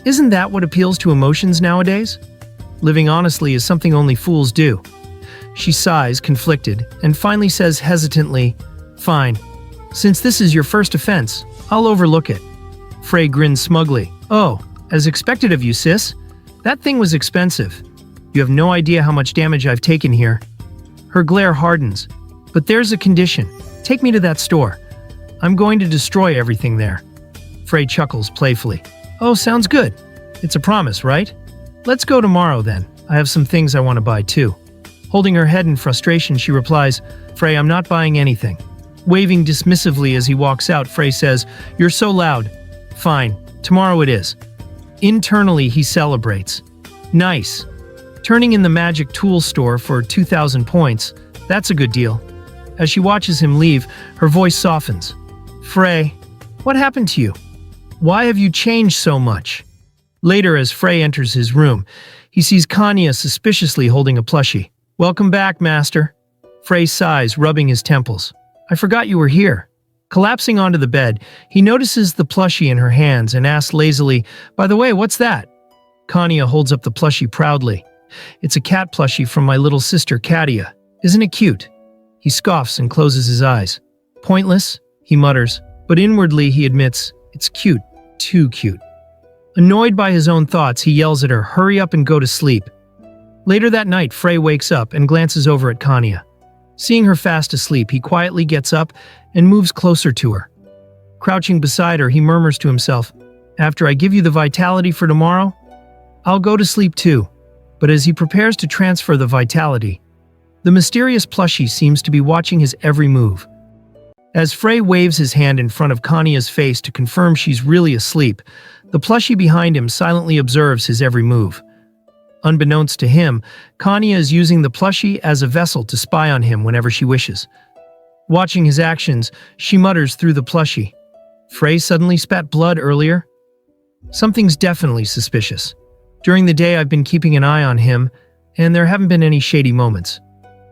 Isn't that what appeals to emotions nowadays? Living honestly is something only fools do. She sighs, conflicted, and finally says hesitantly, Fine. Since this is your first offense, I'll overlook it. Frey grins smugly. Oh, as expected of you, sis. That thing was expensive. You have no idea how much damage I've taken here. Her glare hardens. But there's a condition. Take me to that store. I'm going to destroy everything there. Frey chuckles playfully. Oh, sounds good. It's a promise, right? Let's go tomorrow then. I have some things I want to buy too. Holding her head in frustration, she replies, Frey, I'm not buying anything. Waving dismissively as he walks out, Frey says, You're so loud. Fine, tomorrow it is. Internally, he celebrates. Nice. Turning in the magic tool store for 2,000 points. That's a good deal. As she watches him leave, her voice softens. Frey, what happened to you? Why have you changed so much? Later, as Frey enters his room, he sees Kanya suspiciously holding a plushie. Welcome back, master. Frey sighs, rubbing his temples. I forgot you were here. Collapsing onto the bed, he notices the plushie in her hands and asks lazily, By the way, what's that? Kanya holds up the plushie proudly. It's a cat plushie from my little sister Katia. Isn't it cute? He scoffs and closes his eyes. Pointless, he mutters, but inwardly he admits, it's cute, too cute. Annoyed by his own thoughts, he yells at her, Hurry up and go to sleep. Later that night, Frey wakes up and glances over at Kanya. Seeing her fast asleep, he quietly gets up and moves closer to her. Crouching beside her, he murmurs to himself, After I give you the vitality for tomorrow, I'll go to sleep too. But as he prepares to transfer the vitality, the mysterious plushie seems to be watching his every move. As Frey waves his hand in front of Kanya's face to confirm she's really asleep, the plushie behind him silently observes his every move. Unbeknownst to him, Kanya is using the plushie as a vessel to spy on him whenever she wishes. Watching his actions, she mutters through the plushie, Frey suddenly spat blood earlier? Something's definitely suspicious. During the day I've been keeping an eye on him, and there haven't been any shady moments.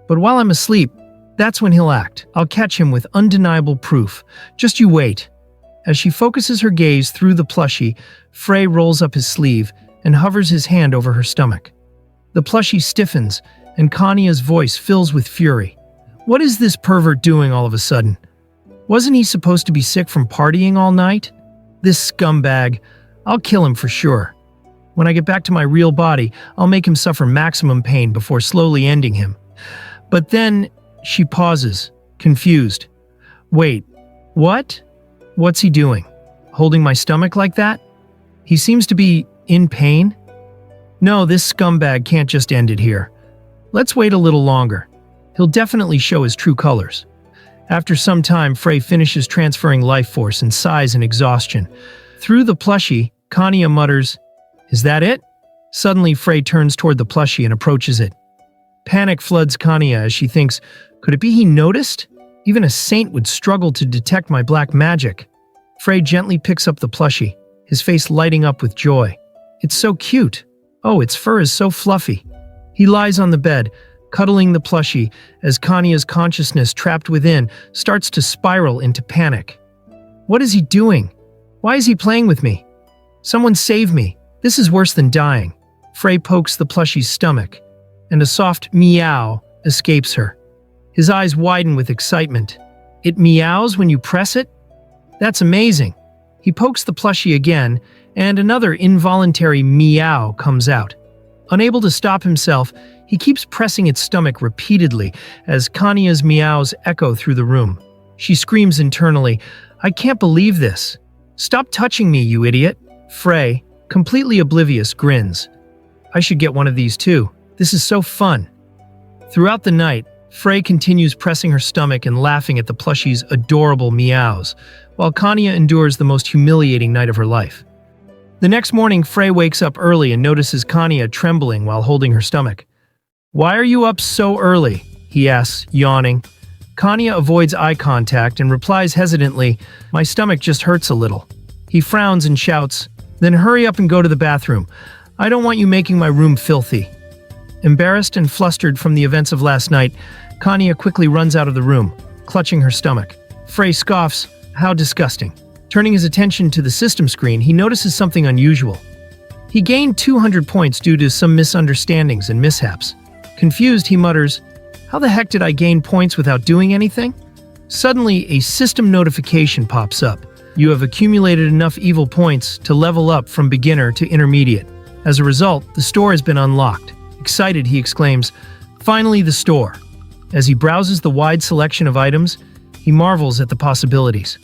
But while I'm asleep, that's when he'll act. I'll catch him with undeniable proof. Just you wait. As she focuses her gaze through the plushie, Frey rolls up his sleeve and hovers his hand over her stomach. The plushie stiffens, and Kanya's voice fills with fury. What is this pervert doing all of a sudden? Wasn't he supposed to be sick from partying all night? This scumbag. I'll kill him for sure. When I get back to my real body, I'll make him suffer maximum pain before slowly ending him. But then, she pauses, confused. Wait, what? What's he doing? Holding my stomach like that? He seems to be in pain? No, this scumbag can't just end it here. Let's wait a little longer. He'll definitely show his true colors. After some time, Frey finishes transferring life force and sighs in exhaustion. Through the plushie, Kanya mutters, Is that it? Suddenly, Frey turns toward the plushie and approaches it. Panic floods Kanya as she thinks, could it be he noticed? Even a saint would struggle to detect my black magic. Frey gently picks up the plushie, his face lighting up with joy. It's so cute. Oh, its fur is so fluffy. He lies on the bed, cuddling the plushie, as Kanya's consciousness trapped within starts to spiral into panic. What is he doing? Why is he playing with me? Someone save me. This is worse than dying. Frey pokes the plushie's stomach, and a soft meow escapes her. His eyes widen with excitement. It meows when you press it? That's amazing. He pokes the plushie again, and another involuntary meow comes out. Unable to stop himself, he keeps pressing its stomach repeatedly as Kanya's meows echo through the room. She screams internally, I can't believe this. Stop touching me, you idiot. Frey, completely oblivious, grins. I should get one of these too. This is so fun. Throughout the night, Frey continues pressing her stomach and laughing at the plushie's adorable meows, while Kanya endures the most humiliating night of her life. The next morning, Frey wakes up early and notices Kanya trembling while holding her stomach. Why are you up so early? He asks, yawning. Kanya avoids eye contact and replies hesitantly, "My stomach just hurts a little." He frowns and shouts, "Then hurry up and go to the bathroom. I don't want you making my room filthy." Embarrassed and flustered from the events of last night, Kanya quickly runs out of the room, clutching her stomach. Frey scoffs, "How disgusting." Turning his attention to the system screen, he notices something unusual. He gained 200 points due to some misunderstandings and mishaps. Confused, he mutters, "How the heck did I gain points without doing anything?" Suddenly, a system notification pops up. You have accumulated enough evil points to level up from beginner to intermediate. As a result, the store has been unlocked. Excited, he exclaims, "Finally, the store." As he browses the wide selection of items, he marvels at the possibilities.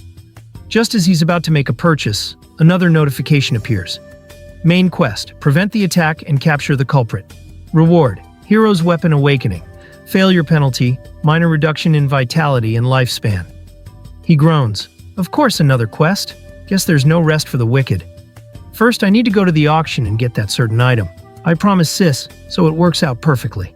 Just as he's about to make a purchase, another notification appears. Main quest: prevent the attack and capture the culprit. Reward: Hero's Weapon Awakening. Failure penalty: minor reduction in vitality and lifespan. He groans. Of course, another quest. Guess there's no rest for the wicked. First, I need to go to the auction and get that certain item. I promised Sis, so it works out perfectly.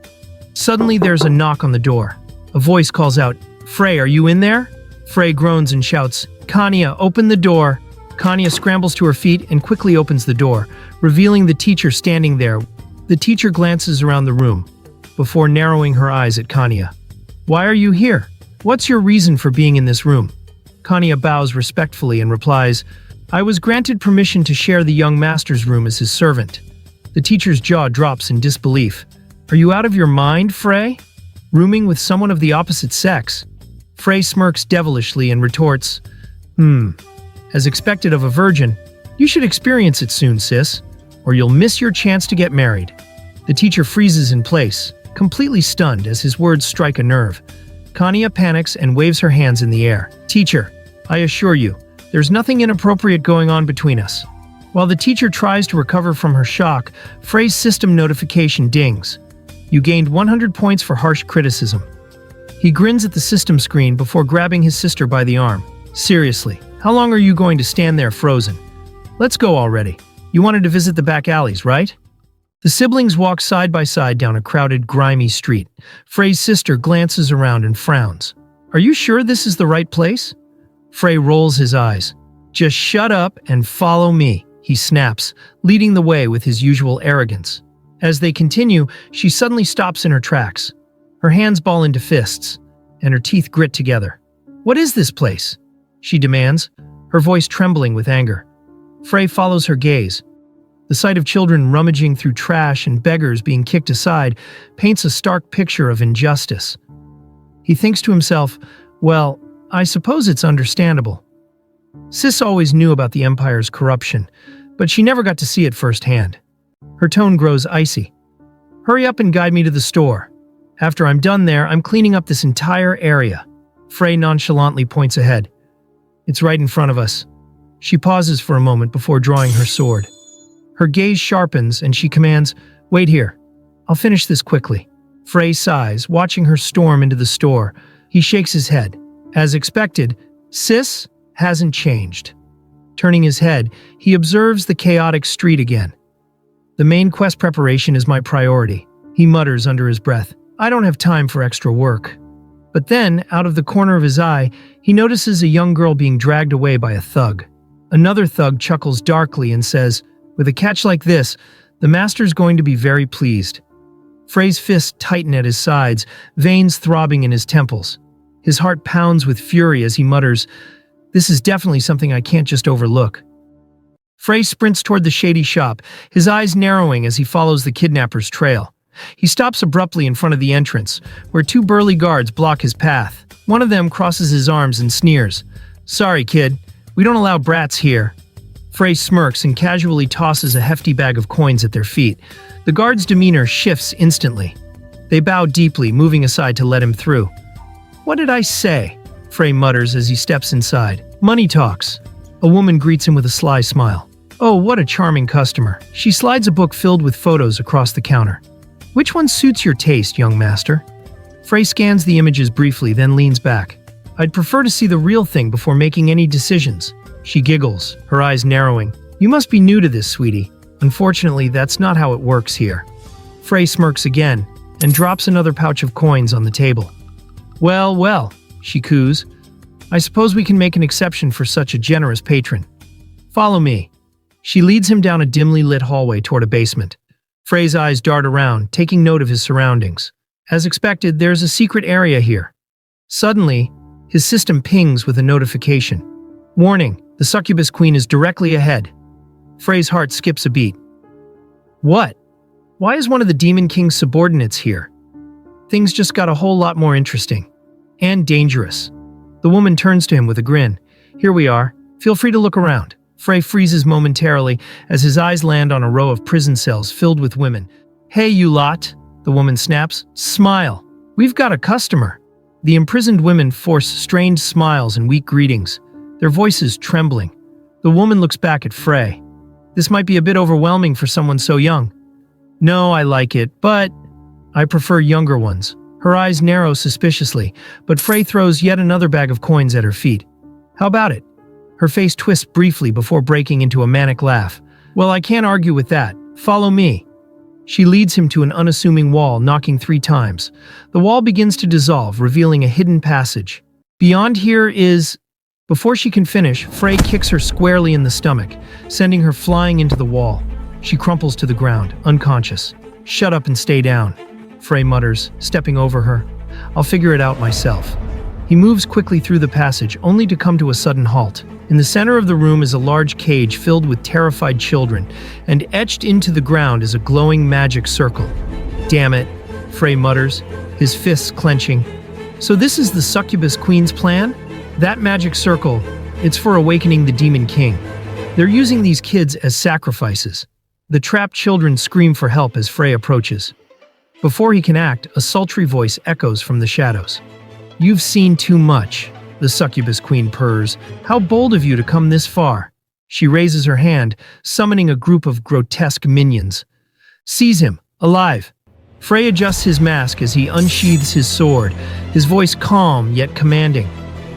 Suddenly, there's a knock on the door. A voice calls out, "Frey, are you in there?" Frey groans and shouts, "Kanya, open the door." Kanya scrambles to her feet and quickly opens the door, revealing the teacher standing there. The teacher glances around the room, before narrowing her eyes at Kanya. "Why are you here? What's your reason for being in this room?" Kanya bows respectfully and replies, "I was granted permission to share the young master's room as his servant." The teacher's jaw drops in disbelief. "Are you out of your mind, Frey? Rooming with someone of the opposite sex?" Frey smirks devilishly and retorts, As expected of a virgin, you should experience it soon, sis, or you'll miss your chance to get married." The teacher freezes in place, completely stunned as his words strike a nerve. Kanya panics and waves her hands in the air. "Teacher, I assure you, there's nothing inappropriate going on between us." While the teacher tries to recover from her shock, Frey's system notification dings. You gained 100 points for harsh criticism. He grins at the system screen before grabbing his sister by the arm. "Seriously, how long are you going to stand there frozen? Let's go already. You wanted to visit the back alleys, right?" The siblings walk side by side down a crowded, grimy street. Frey's sister glances around and frowns. "Are you sure this is the right place?" Frey rolls his eyes. "Just shut up and follow me," he snaps, leading the way with his usual arrogance. As they continue, she suddenly stops in her tracks. Her hands ball into fists, and her teeth grit together. "What is this place?" she demands, her voice trembling with anger. Frey follows her gaze. The sight of children rummaging through trash and beggars being kicked aside paints a stark picture of injustice. He thinks to himself, well, I suppose it's understandable. Sis always knew about the Empire's corruption, but she never got to see it firsthand. Her tone grows icy. "Hurry up and guide me to the store. After I'm done there, I'm cleaning up this entire area." Frey nonchalantly points ahead. "It's right in front of us." She pauses for a moment before drawing her sword. Her gaze sharpens and she commands, "Wait here. I'll finish this quickly." Frey sighs, watching her storm into the store. He shakes his head. As expected, Sis hasn't changed. Turning his head, he observes the chaotic street again. "The main quest preparation is my priority," he mutters under his breath. "I don't have time for extra work." But then, out of the corner of his eye, he notices a young girl being dragged away by a thug. Another thug chuckles darkly and says, "With a catch like this, the master's going to be very pleased." Frey's fists tighten at his sides, veins throbbing in his temples. His heart pounds with fury as he mutters, "This is definitely something I can't just overlook." Frey sprints toward the shady shop, his eyes narrowing as he follows the kidnapper's trail. He stops abruptly in front of the entrance, where two burly guards block his path. One of them crosses his arms and sneers. "Sorry, kid. We don't allow brats here." Frey smirks and casually tosses a hefty bag of coins at their feet. The guard's demeanor shifts instantly. They bow deeply, moving aside to let him through. "What did I say?" Frey mutters as he steps inside. "Money talks." A woman greets him with a sly smile. "Oh, what a charming customer." She slides a book filled with photos across the counter. "Which one suits your taste, young master?" Frey scans the images briefly, then leans back. "I'd prefer to see the real thing before making any decisions." She giggles, her eyes narrowing. "You must be new to this, sweetie. Unfortunately, that's not how it works here." Frey smirks again, and drops another pouch of coins on the table. Well, she coos. I suppose we can make an exception for such a generous patron. Follow me. She leads him down a dimly lit hallway toward a basement. Frey's eyes dart around, taking note of his surroundings. As expected, there's a secret area here. Suddenly, his system pings with a notification. Warning, the succubus queen is directly ahead. Frey's heart skips a beat. What? Why is one of the Demon King's subordinates here? Things just got a whole lot more interesting. And dangerous. The woman turns to him with a grin. Here we are. Feel free to look around. Frey freezes momentarily as his eyes land on a row of prison cells filled with women. Hey, you lot, the woman snaps. Smile. We've got a customer. The imprisoned women force strained smiles and weak greetings, their voices trembling. The woman looks back at Frey. This might be a bit overwhelming for someone so young. No, I like it, but I prefer younger ones. Her eyes narrow suspiciously, but Frey throws yet another bag of coins at her feet. How about it? Her face twists briefly before breaking into a manic laugh. Well, I can't argue with that. Follow me. She leads him to an unassuming wall, knocking 3 times. The wall begins to dissolve, revealing a hidden passage. Beyond here is... Before she can finish, Frey kicks her squarely in the stomach, sending her flying into the wall. She crumples to the ground, unconscious. Shut up and stay down, Frey mutters, stepping over her. I'll figure it out myself. He moves quickly through the passage, only to come to a sudden halt. In the center of the room is a large cage filled with terrified children, and etched into the ground is a glowing magic circle. Damn it, Frey mutters, his fists clenching. So this is the succubus queen's plan? That magic circle, it's for awakening the Demon King. They're using these kids as sacrifices. The trapped children scream for help as Frey approaches. Before he can act, a sultry voice echoes from the shadows. You've seen too much, the succubus queen purrs. How bold of you to come this far. She raises her hand, summoning a group of grotesque minions. Seize him, alive. Frey adjusts his mask as he unsheathes his sword, his voice calm yet commanding.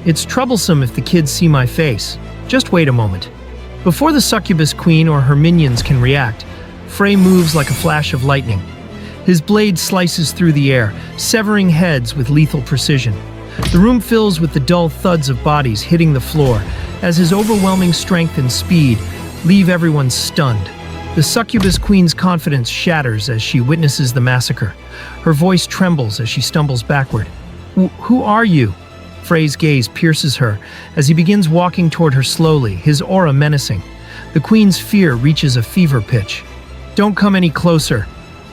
It's troublesome if the kids see my face. Just wait a moment. Before the succubus queen or her minions can react, Frey moves like a flash of lightning. His blade slices through the air, severing heads with lethal precision. The room fills with the dull thuds of bodies hitting the floor, as his overwhelming strength and speed leave everyone stunned. The succubus queen's confidence shatters as she witnesses the massacre. Her voice trembles as she stumbles backward. Who are you? Frey's gaze pierces her as he begins walking toward her slowly, his aura menacing. The queen's fear reaches a fever pitch. Don't come any closer,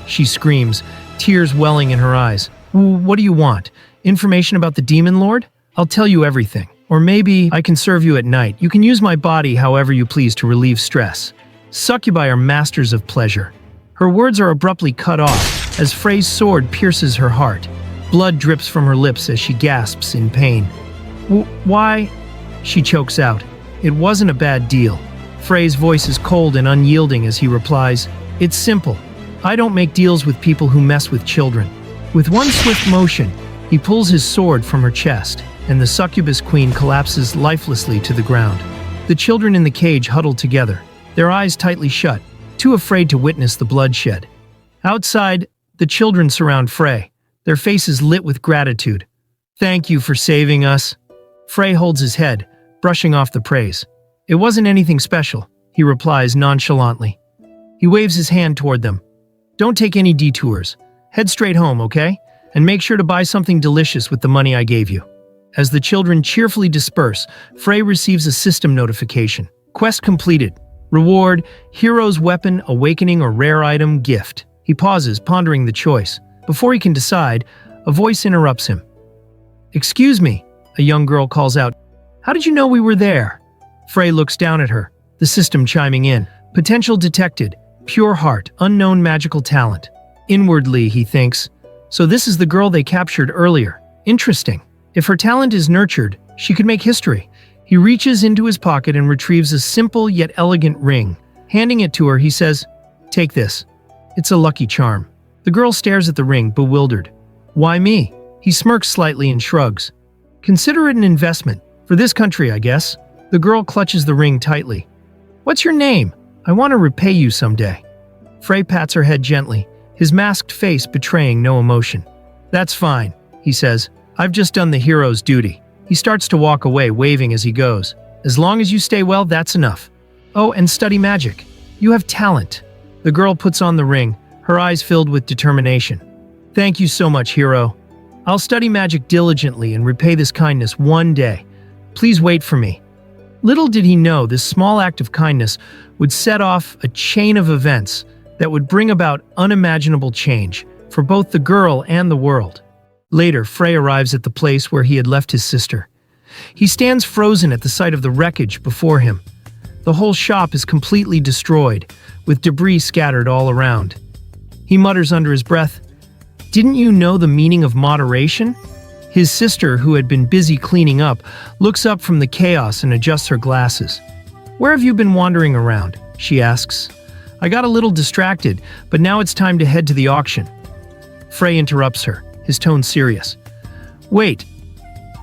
she screams, tears welling in her eyes. What do you want? Information about the Demon Lord? I'll tell you everything. Or maybe I can serve you at night. You can use my body however you please to relieve stress. Succubi are masters of pleasure. Her words are abruptly cut off as Frey's sword pierces her heart. Blood drips from her lips as she gasps in pain. Why? She chokes out. It wasn't a bad deal. Frey's voice is cold and unyielding as he replies, It's simple. I don't make deals with people who mess with children. With one swift motion, he pulls his sword from her chest, and the succubus queen collapses lifelessly to the ground. The children in the cage huddle together, their eyes tightly shut, too afraid to witness the bloodshed. Outside, the children surround Frey, their faces lit with gratitude. Thank you for saving us. Frey holds his head, brushing off the praise. It wasn't anything special, he replies nonchalantly. He waves his hand toward them. Don't take any detours. Head straight home, okay? And make sure to buy something delicious with the money I gave you. As the children cheerfully disperse, Frey receives a system notification. Quest completed. Reward, hero's weapon, awakening, or rare item, gift. He pauses, pondering the choice. Before he can decide, a voice interrupts him. Excuse me, a young girl calls out. How did you know we were there? Frey looks down at her, the system chiming in. Potential detected. Pure heart, unknown magical talent. Inwardly, he thinks. So this is the girl they captured earlier. Interesting. If her talent is nurtured, she could make history. He reaches into his pocket and retrieves a simple yet elegant ring. Handing it to her, he says, Take this. It's a lucky charm. The girl stares at the ring, bewildered. Why me? He smirks slightly and shrugs. Consider it an investment. For this country, I guess. The girl clutches the ring tightly. What's your name? I want to repay you someday. Frey pats her head gently, his masked face betraying no emotion. That's fine, he says. I've just done the hero's duty. He starts to walk away, waving as he goes. As long as you stay well, that's enough. Oh, and study magic. You have talent. The girl puts on the ring, her eyes filled with determination. Thank you so much, hero. I'll study magic diligently and repay this kindness one day. Please wait for me. Little did he know this small act of kindness would set off a chain of events that would bring about unimaginable change for both the girl and the world. Later, Frey arrives at the place where he had left his sister. He stands frozen at the sight of the wreckage before him. The whole shop is completely destroyed, with debris scattered all around. He mutters under his breath, "Didn't you know the meaning of moderation?" His sister, who had been busy cleaning up, looks up from the chaos and adjusts her glasses. "Where have you been wandering around?" she asks. "I got a little distracted, but now it's time to head to the auction." Frey interrupts her, his tone serious. "Wait,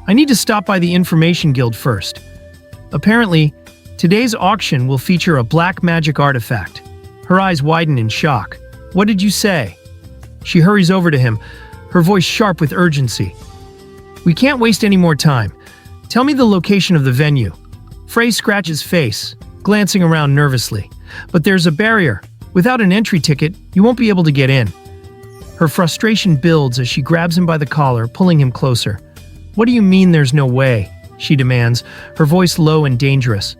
I need to stop by the Information Guild first. Apparently, today's auction will feature a black magic artifact." Her eyes widen in shock. "What did you say?" She hurries over to him, her voice sharp with urgency. "We can't waste any more time. Tell me the location of the venue." Frey scratches face, glancing around nervously. "But there's a barrier. Without an entry ticket, you won't be able to get in." Her frustration builds as she grabs him by the collar, pulling him closer. "What do you mean there's no way?" she demands, her voice low and dangerous.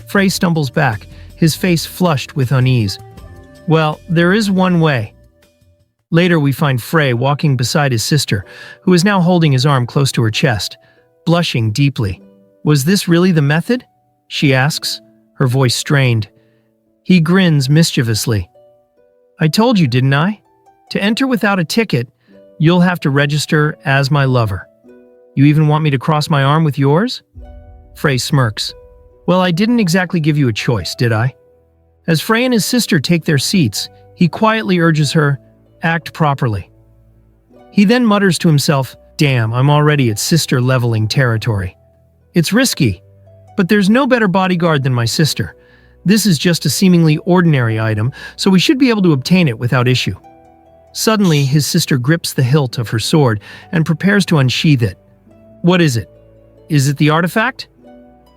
Frey stumbles back, his face flushed with unease. "Well, there is one way." Later, we find Frey walking beside his sister, who is now holding his arm close to her chest, blushing deeply. "Was this really the method?" she asks, her voice strained. He grins mischievously. "I told you, didn't I? To enter without a ticket, you'll have to register as my lover. You even want me to cross my arm with yours?" Frey smirks. "Well, I didn't exactly give you a choice, did I?" As Frey and his sister take their seats, he quietly urges her, "Act properly." He then mutters to himself, "Damn, I'm already at sister-leveling territory. It's risky, but there's no better bodyguard than my sister. This is just a seemingly ordinary item, so we should be able to obtain it without issue." Suddenly, his sister grips the hilt of her sword and prepares to unsheath it. "What is it? Is it the artifact?"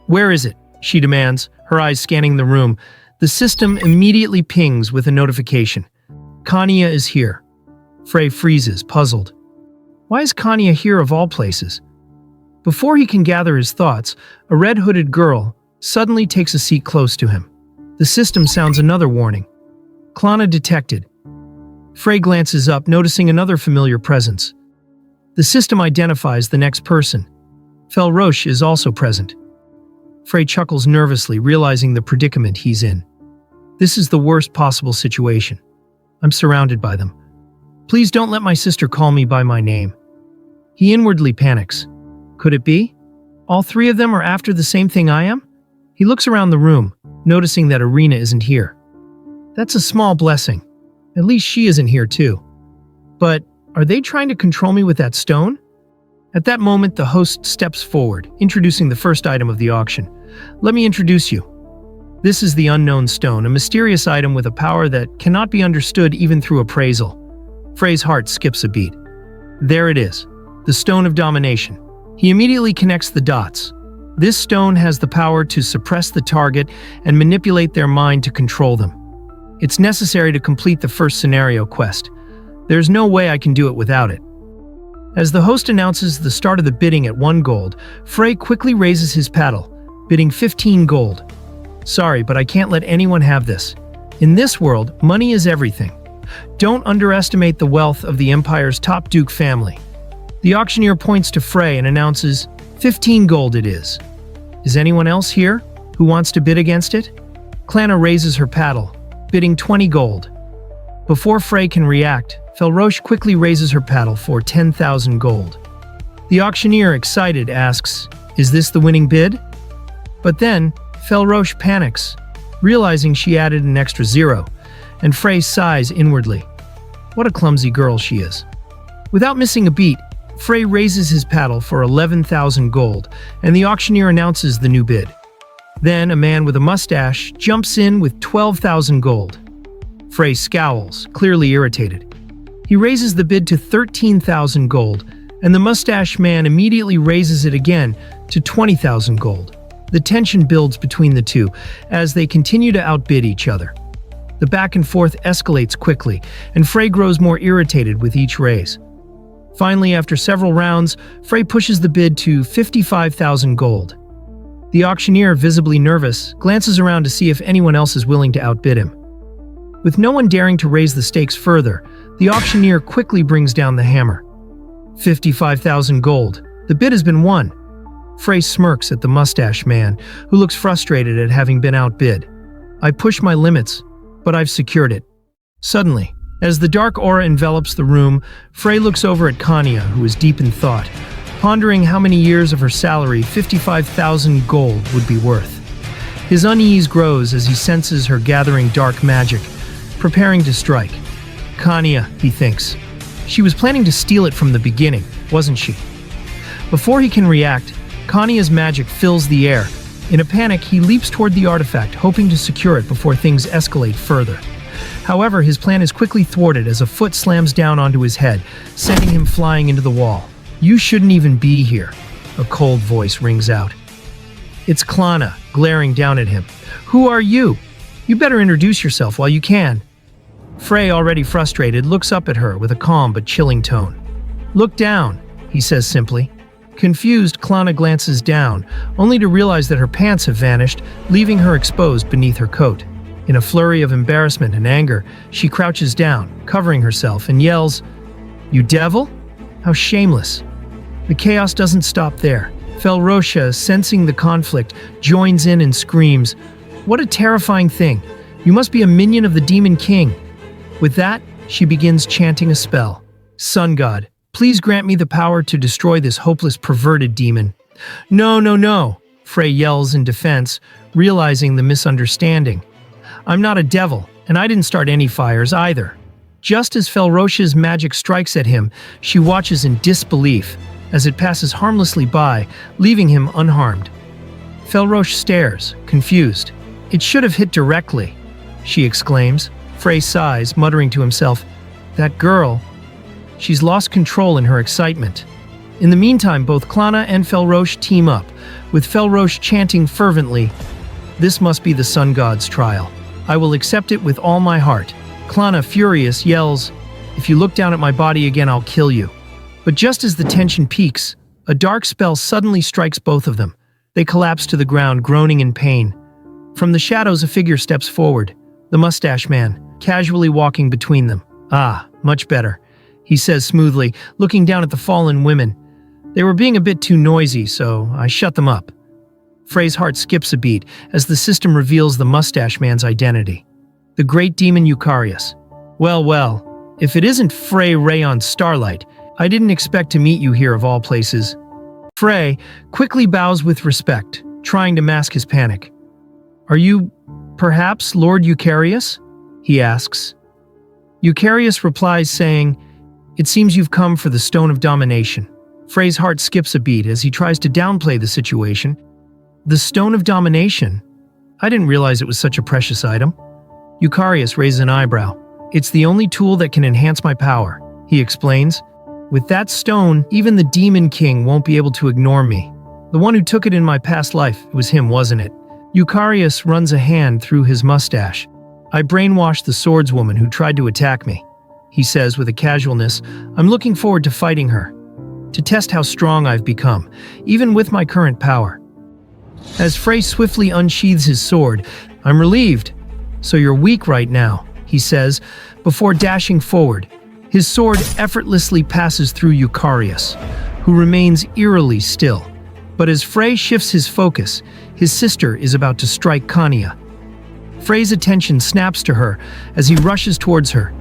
"Where is it?" she demands, her eyes scanning the room. The system immediately pings with a notification. "Kanya is here." Frey freezes, puzzled. Why is Kanya here of all places? Before he can gather his thoughts, a red-hooded girl suddenly takes a seat close to him. The system sounds another warning. "Klana detected." Frey glances up, noticing another familiar presence. The system identifies the next person. Felroche is also present. Frey chuckles nervously, realizing the predicament he's in. This is the worst possible situation. I'm surrounded by them. Please don't let my sister call me by my name. He inwardly panics. Could it be? All three of them are after the same thing I am? He looks around the room, noticing that Irina isn't here. That's a small blessing. At least she isn't here too. But are they trying to control me with that stone? At that moment, the host steps forward, introducing the first item of the auction. Let me introduce you. This is the Unknown Stone, a mysterious item with a power that cannot be understood even through appraisal. Frey's heart skips a beat. There it is, the Stone of Domination. He immediately connects the dots. This stone has the power to suppress the target and manipulate their mind to control them. It's necessary to complete the first scenario quest. There's no way I can do it without it. As the host announces the start of the bidding at 1 gold, Frey quickly raises his paddle, bidding 15 gold. Sorry, but I can't let anyone have this. In this world, money is everything. Don't underestimate the wealth of the Empire's top Duke family. The auctioneer points to Frey and announces, 15 gold it is. Is anyone else here who wants to bid against it? Klana raises her paddle, bidding 20 gold. Before Frey can react, Felroche quickly raises her paddle for 10,000 gold. The auctioneer, excited, asks, is this the winning bid? But then, Felroche panics, realizing she added an extra 0, and Frey sighs inwardly. What a clumsy girl she is. Without missing a beat, Frey raises his paddle for 11,000 gold, and the auctioneer announces the new bid. Then, a man with a mustache jumps in with 12,000 gold. Frey scowls, clearly irritated. He raises the bid to 13,000 gold, and the mustache man immediately raises it again to 20,000 gold. The tension builds between the two as they continue to outbid each other. The back and forth escalates quickly, and Frey grows more irritated with each raise. Finally, after several rounds, Frey pushes the bid to 55,000 gold. The auctioneer, visibly nervous, glances around to see if anyone else is willing to outbid him. With no one daring to raise the stakes further, the auctioneer quickly brings down the hammer. 55,000 gold. The bid has been won. Frey smirks at the mustache man, who looks frustrated at having been outbid. I push my limits, but I've secured it. Suddenly, as the dark aura envelops the room, Frey looks over at Kanya, who is deep in thought, pondering how many years of her salary 55,000 gold would be worth. His unease grows as he senses her gathering dark magic, preparing to strike. Kanya, he thinks. She was planning to steal it from the beginning, wasn't she? Before he can react, Kanya's magic fills the air. In a panic, he leaps toward the artifact, hoping to secure it before things escalate further. However, his plan is quickly thwarted as a foot slams down onto his head, sending him flying into the wall. You shouldn't even be here, a cold voice rings out. It's Klana, glaring down at him. Who are you? You better introduce yourself while you can. Frey, already frustrated, looks up at her with a calm but chilling tone. Look down, he says simply. Confused, Klana glances down, only to realize that her pants have vanished, leaving her exposed beneath her coat. In a flurry of embarrassment and anger, she crouches down, covering herself, and yells, "You devil? How shameless." The chaos doesn't stop there. Felrosha, sensing the conflict, joins in and screams, "What a terrifying thing! You must be a minion of the Demon King." With that, she begins chanting a spell. Sun God, please grant me the power to destroy this hopeless, perverted demon. No, no, no, Frey yells in defense, realizing the misunderstanding. I'm not a devil, and I didn't start any fires either. Just as Felrosha's magic strikes at him, she watches in disbelief as it passes harmlessly by, leaving him unharmed. Felrosh stares, confused. It should have hit directly, she exclaims. Frey sighs, muttering to himself, that girl. She's lost control in her excitement. In the meantime, both Klana and Felrosh team up, with Felrosh chanting fervently, "This must be the sun god's trial. I will accept it with all my heart." Klana, furious, yells, "If you look down at my body again, I'll kill you." But just as the tension peaks, a dark spell suddenly strikes both of them. They collapse to the ground, groaning in pain. From the shadows, a figure steps forward, the mustache man, casually walking between them. "Ah, much better," he says smoothly, looking down at the fallen women. "They were being a bit too noisy, so I shut them up." Frey's heart skips a beat as the system reveals the mustache man's identity. The great demon Eucharius. Well, well, if it isn't Frey Rayon Starlight, I didn't expect to meet you here of all places. Frey quickly bows with respect, trying to mask his panic. "Are you, perhaps, Lord Eucharius?" he asks. Eucharius replies saying, "It seems you've come for the Stone of Domination." Frey's heart skips a beat as he tries to downplay the situation. The Stone of Domination? I didn't realize it was such a precious item. Eucharius raises an eyebrow. "It's the only tool that can enhance my power," he explains. "With that stone, even the Demon King won't be able to ignore me. The one who took it in my past life, it was him, wasn't it?" Eucharius runs a hand through his mustache. "I brainwashed the swordswoman who tried to attack me," he says with a casualness. "I'm looking forward to fighting her, to test how strong I've become, even with my current power." As Frey swiftly unsheathes his sword, "I'm relieved. So you're weak right now," he says, before dashing forward. His sword effortlessly passes through Eucharius, who remains eerily still. But as Frey shifts his focus, his sister is about to strike Kanya. Frey's attention snaps to her as he rushes towards her,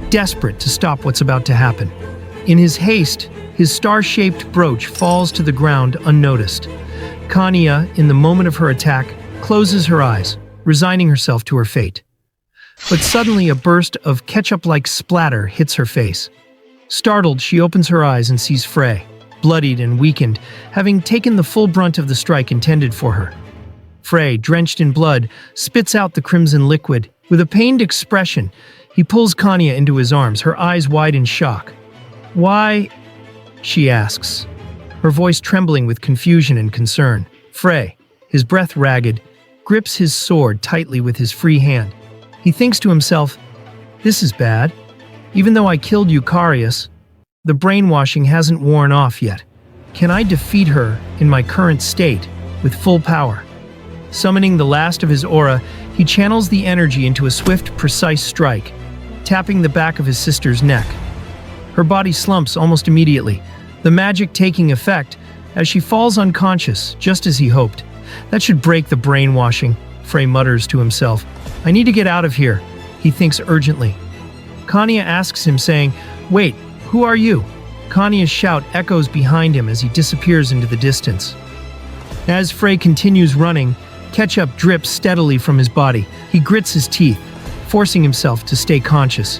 desperate to stop what's about to happen. In his haste, his star-shaped brooch falls to the ground unnoticed. Kanya, in the moment of her attack, closes her eyes, resigning herself to her fate. But suddenly a burst of ketchup-like splatter hits her face. Startled, she opens her eyes and sees Frey, bloodied and weakened, having taken the full brunt of the strike intended for her. Frey, drenched in blood, spits out the crimson liquid. With a pained expression, he pulls Kanya into his arms, her eyes wide in shock. "Why? she asks, her voice trembling with confusion and concern. Frey, his breath ragged, grips his sword tightly with his free hand. He thinks to himself, "This is bad. Even though I killed Eucharius, the brainwashing hasn't worn off yet. Can I defeat her in my current state with full power?" Summoning the last of his aura, he channels the energy into a swift, precise strike, tapping the back of his sister's neck. Her body slumps almost immediately, the magic taking effect as she falls unconscious, just as he hoped. That should break the brainwashing, Frey mutters to himself. I need to get out of here, he thinks urgently. Kanya asks him, saying, Wait, who are you? Kanya's shout echoes behind him as he disappears into the distance. As Frey continues running, ketchup drips steadily from his body. He grits his teeth, forcing himself to stay conscious.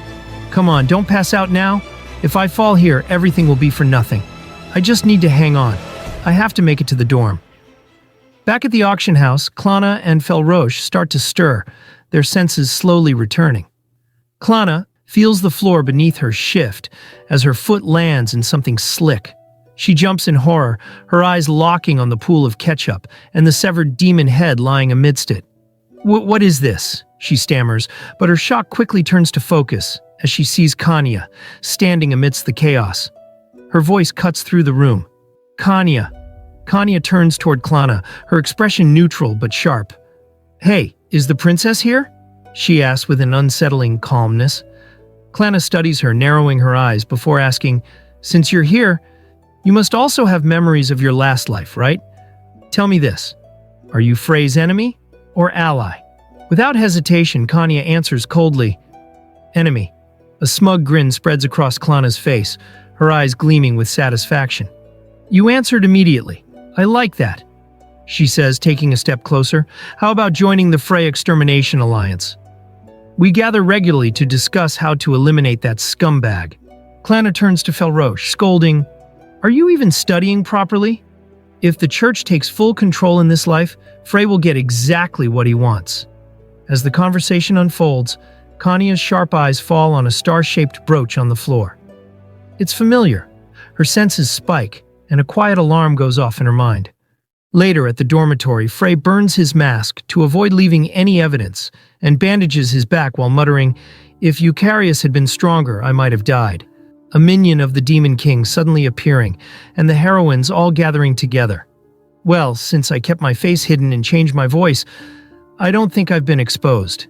Come on, don't pass out now. If I fall here, everything will be for nothing. I just need to hang on. I have to make it to the dorm. Back at the auction house, Klana and Felroche start to stir, their senses slowly returning. Klana feels the floor beneath her shift as her foot lands in something slick. She jumps in horror, her eyes locking on the pool of ketchup and the severed demon head lying amidst it. What is this? She stammers, but her shock quickly turns to focus as she sees Kanya standing amidst the chaos. Her voice cuts through the room. Kanya. Kanya turns toward Klana, her expression neutral but sharp. Hey, is the princess here? She asks with an unsettling calmness. Klana studies her, narrowing her eyes before asking, Since you're here, you must also have memories of your last life, right? Tell me this. Are you Frey's enemy or ally? Without hesitation, Kanya answers coldly, Enemy. A smug grin spreads across Klana's face, her eyes gleaming with satisfaction. You answered immediately. I like that, she says, taking a step closer. How about joining the Frey Extermination Alliance? We gather regularly to discuss how to eliminate that scumbag. Klana turns to Felroche, scolding, Are you even studying properly? If the church takes full control in this life, Frey will get exactly what he wants. As the conversation unfolds, Kanya's sharp eyes fall on a star-shaped brooch on the floor. It's familiar. Her senses spike, and a quiet alarm goes off in her mind. Later at the dormitory, Frey burns his mask to avoid leaving any evidence and bandages his back while muttering, If Eucharius had been stronger, I might have died. A minion of the Demon King suddenly appearing, and the heroines all gathering together. Well, since I kept my face hidden and changed my voice, I don't think I've been exposed.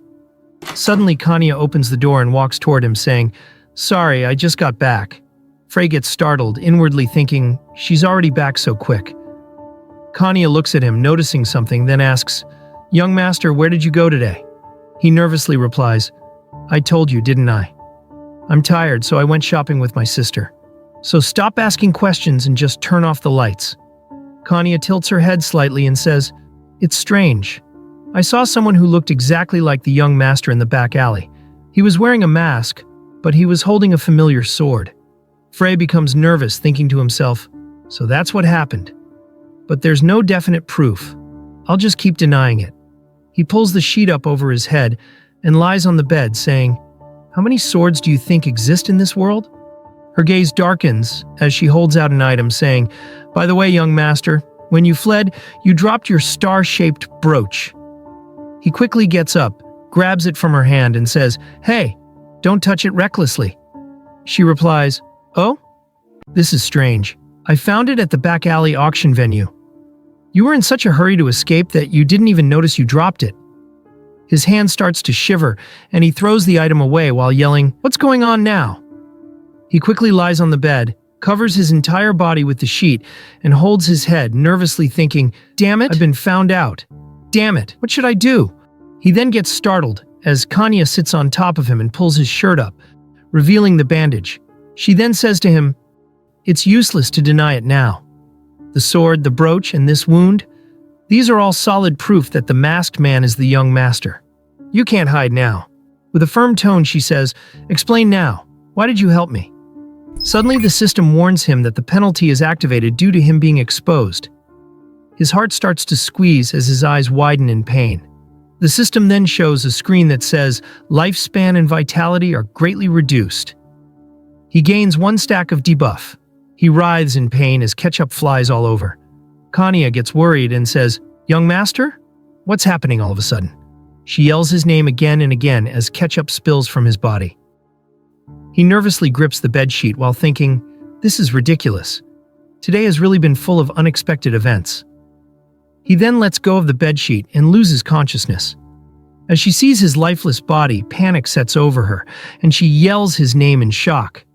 Suddenly, Kanya opens the door and walks toward him, saying, Sorry, I just got back. Frey gets startled, inwardly thinking, She's already back so quick. Kanya looks at him, noticing something, then asks, Young master, where did you go today? He nervously replies, I told you, didn't I? I'm tired, so I went shopping with my sister. So stop asking questions and just turn off the lights. Kanya tilts her head slightly and says, It's strange. I saw someone who looked exactly like the young master in the back alley. He was wearing a mask, but he was holding a familiar sword. Frey becomes nervous, thinking to himself, So that's what happened. But there's no definite proof. I'll just keep denying it. He pulls the sheet up over his head and lies on the bed, saying, How many swords do you think exist in this world? Her gaze darkens as she holds out an item, saying, By the way, young master, when you fled, you dropped your star-shaped brooch. He quickly gets up, grabs it from her hand, and says, Hey, don't touch it recklessly. She replies, Oh? This is strange. I found it at the back alley auction venue. You were in such a hurry to escape that you didn't even notice you dropped it. His hand starts to shiver, and he throws the item away while yelling, What's going on now? He quickly lies on the bed, covers his entire body with the sheet, and holds his head, nervously thinking, Damn it, I've been found out. Damn it, what should I do? He then gets startled as Kanya sits on top of him and pulls his shirt up, revealing the bandage. She then says to him, It's useless to deny it now. The sword, the brooch, and this wound, these are all solid proof that the masked man is the young master. You can't hide now. With a firm tone, she says, Explain now. Why did you help me? Suddenly, the system warns him that the penalty is activated due to him being exposed. His heart starts to squeeze as his eyes widen in pain. The system then shows a screen that says, Lifespan and vitality are greatly reduced. He gains 1 stack of debuff. He writhes in pain as ketchup flies all over. Kanya gets worried and says, "Young master? What's happening all of a sudden?" She yells his name again and again as ketchup spills from his body. He nervously grips the bedsheet while thinking, "This is ridiculous. Today has really been full of unexpected events." He then lets go of the bedsheet and loses consciousness. As she sees his lifeless body, panic sets over her, and she yells his name in shock.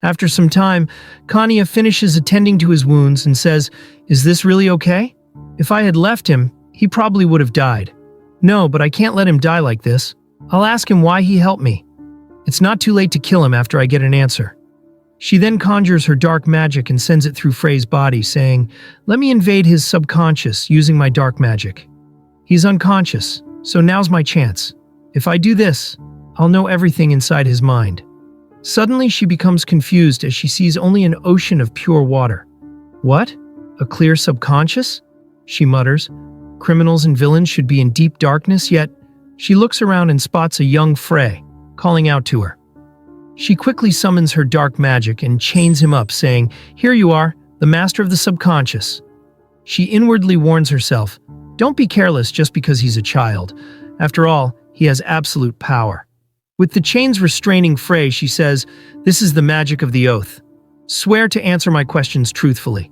After some time, Kanya finishes attending to his wounds and says, "Is this really okay? If I had left him, he probably would have died. No, but I can't let him die like this. I'll ask him why he helped me. It's not too late to kill him after I get an answer." She then conjures her dark magic and sends it through Frey's body, saying, "Let me invade his subconscious using my dark magic. He's unconscious, so now's my chance. If I do this, I'll know everything inside his mind." Suddenly, she becomes confused as she sees only an ocean of pure water. "What? A clear subconscious?" she mutters. "Criminals and villains should be in deep darkness, yet..." She looks around and spots a young Frey, calling out to her. She quickly summons her dark magic and chains him up, saying, "Here you are, the master of the subconscious." She inwardly warns herself, "Don't be careless just because he's a child. After all, he has absolute power." With the chains restraining Frey, she says, "This is the magic of the oath. Swear to answer my questions truthfully."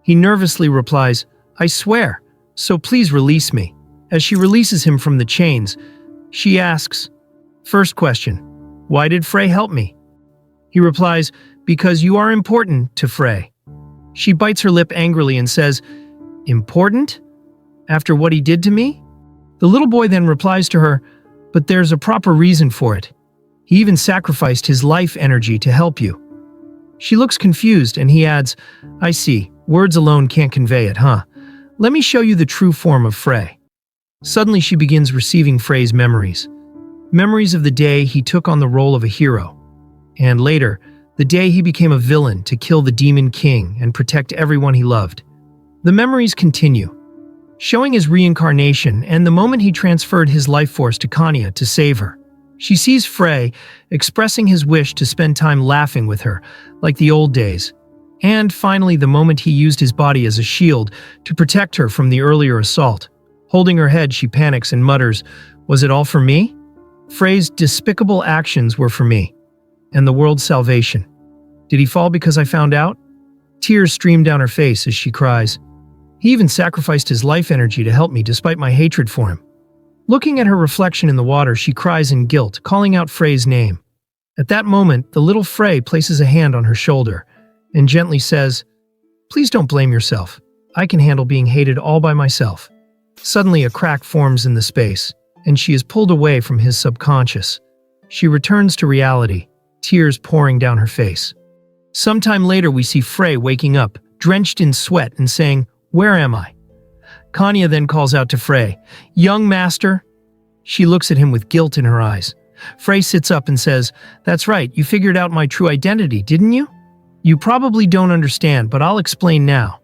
He nervously replies, "I swear, so please release me." As she releases him from the chains, she asks, "First question, why did Frey help me?" He replies, "Because you are important to Frey." She bites her lip angrily and says, "Important? After what he did to me?" The little boy then replies to her, "But there's a proper reason for it. He even sacrificed his life energy to help you." She looks confused and he adds, "I see, words alone can't convey it, huh? Let me show you the true form of Frey." Suddenly she begins receiving Frey's memories. Memories of the day he took on the role of a hero. And later, the day he became a villain to kill the Demon King and protect everyone he loved. The memories continue, showing his reincarnation and the moment he transferred his life force to Kanya to save her. She sees Frey expressing his wish to spend time laughing with her, like the old days. And finally, the moment he used his body as a shield to protect her from the earlier assault. Holding her head, she panics and mutters, "Was it all for me?" Frey's despicable actions were for me, and the world's salvation. Did he fall because I found out? Tears stream down her face as she cries. He even sacrificed his life energy to help me despite my hatred for him. Looking at her reflection in the water, she cries in guilt, calling out Frey's name. At that moment, the little Frey places a hand on her shoulder and gently says, "Please don't blame yourself. I can handle being hated all by myself." Suddenly, a crack forms in the space, and she is pulled away from his subconscious. She returns to reality, tears pouring down her face. Sometime later, we see Frey waking up, drenched in sweat, and saying, "Where am I?" Kanya then calls out to Frey, "Young master." She looks at him with guilt in her eyes. Frey sits up and says, "That's right, you figured out my true identity, didn't you? You probably don't understand, but I'll explain now.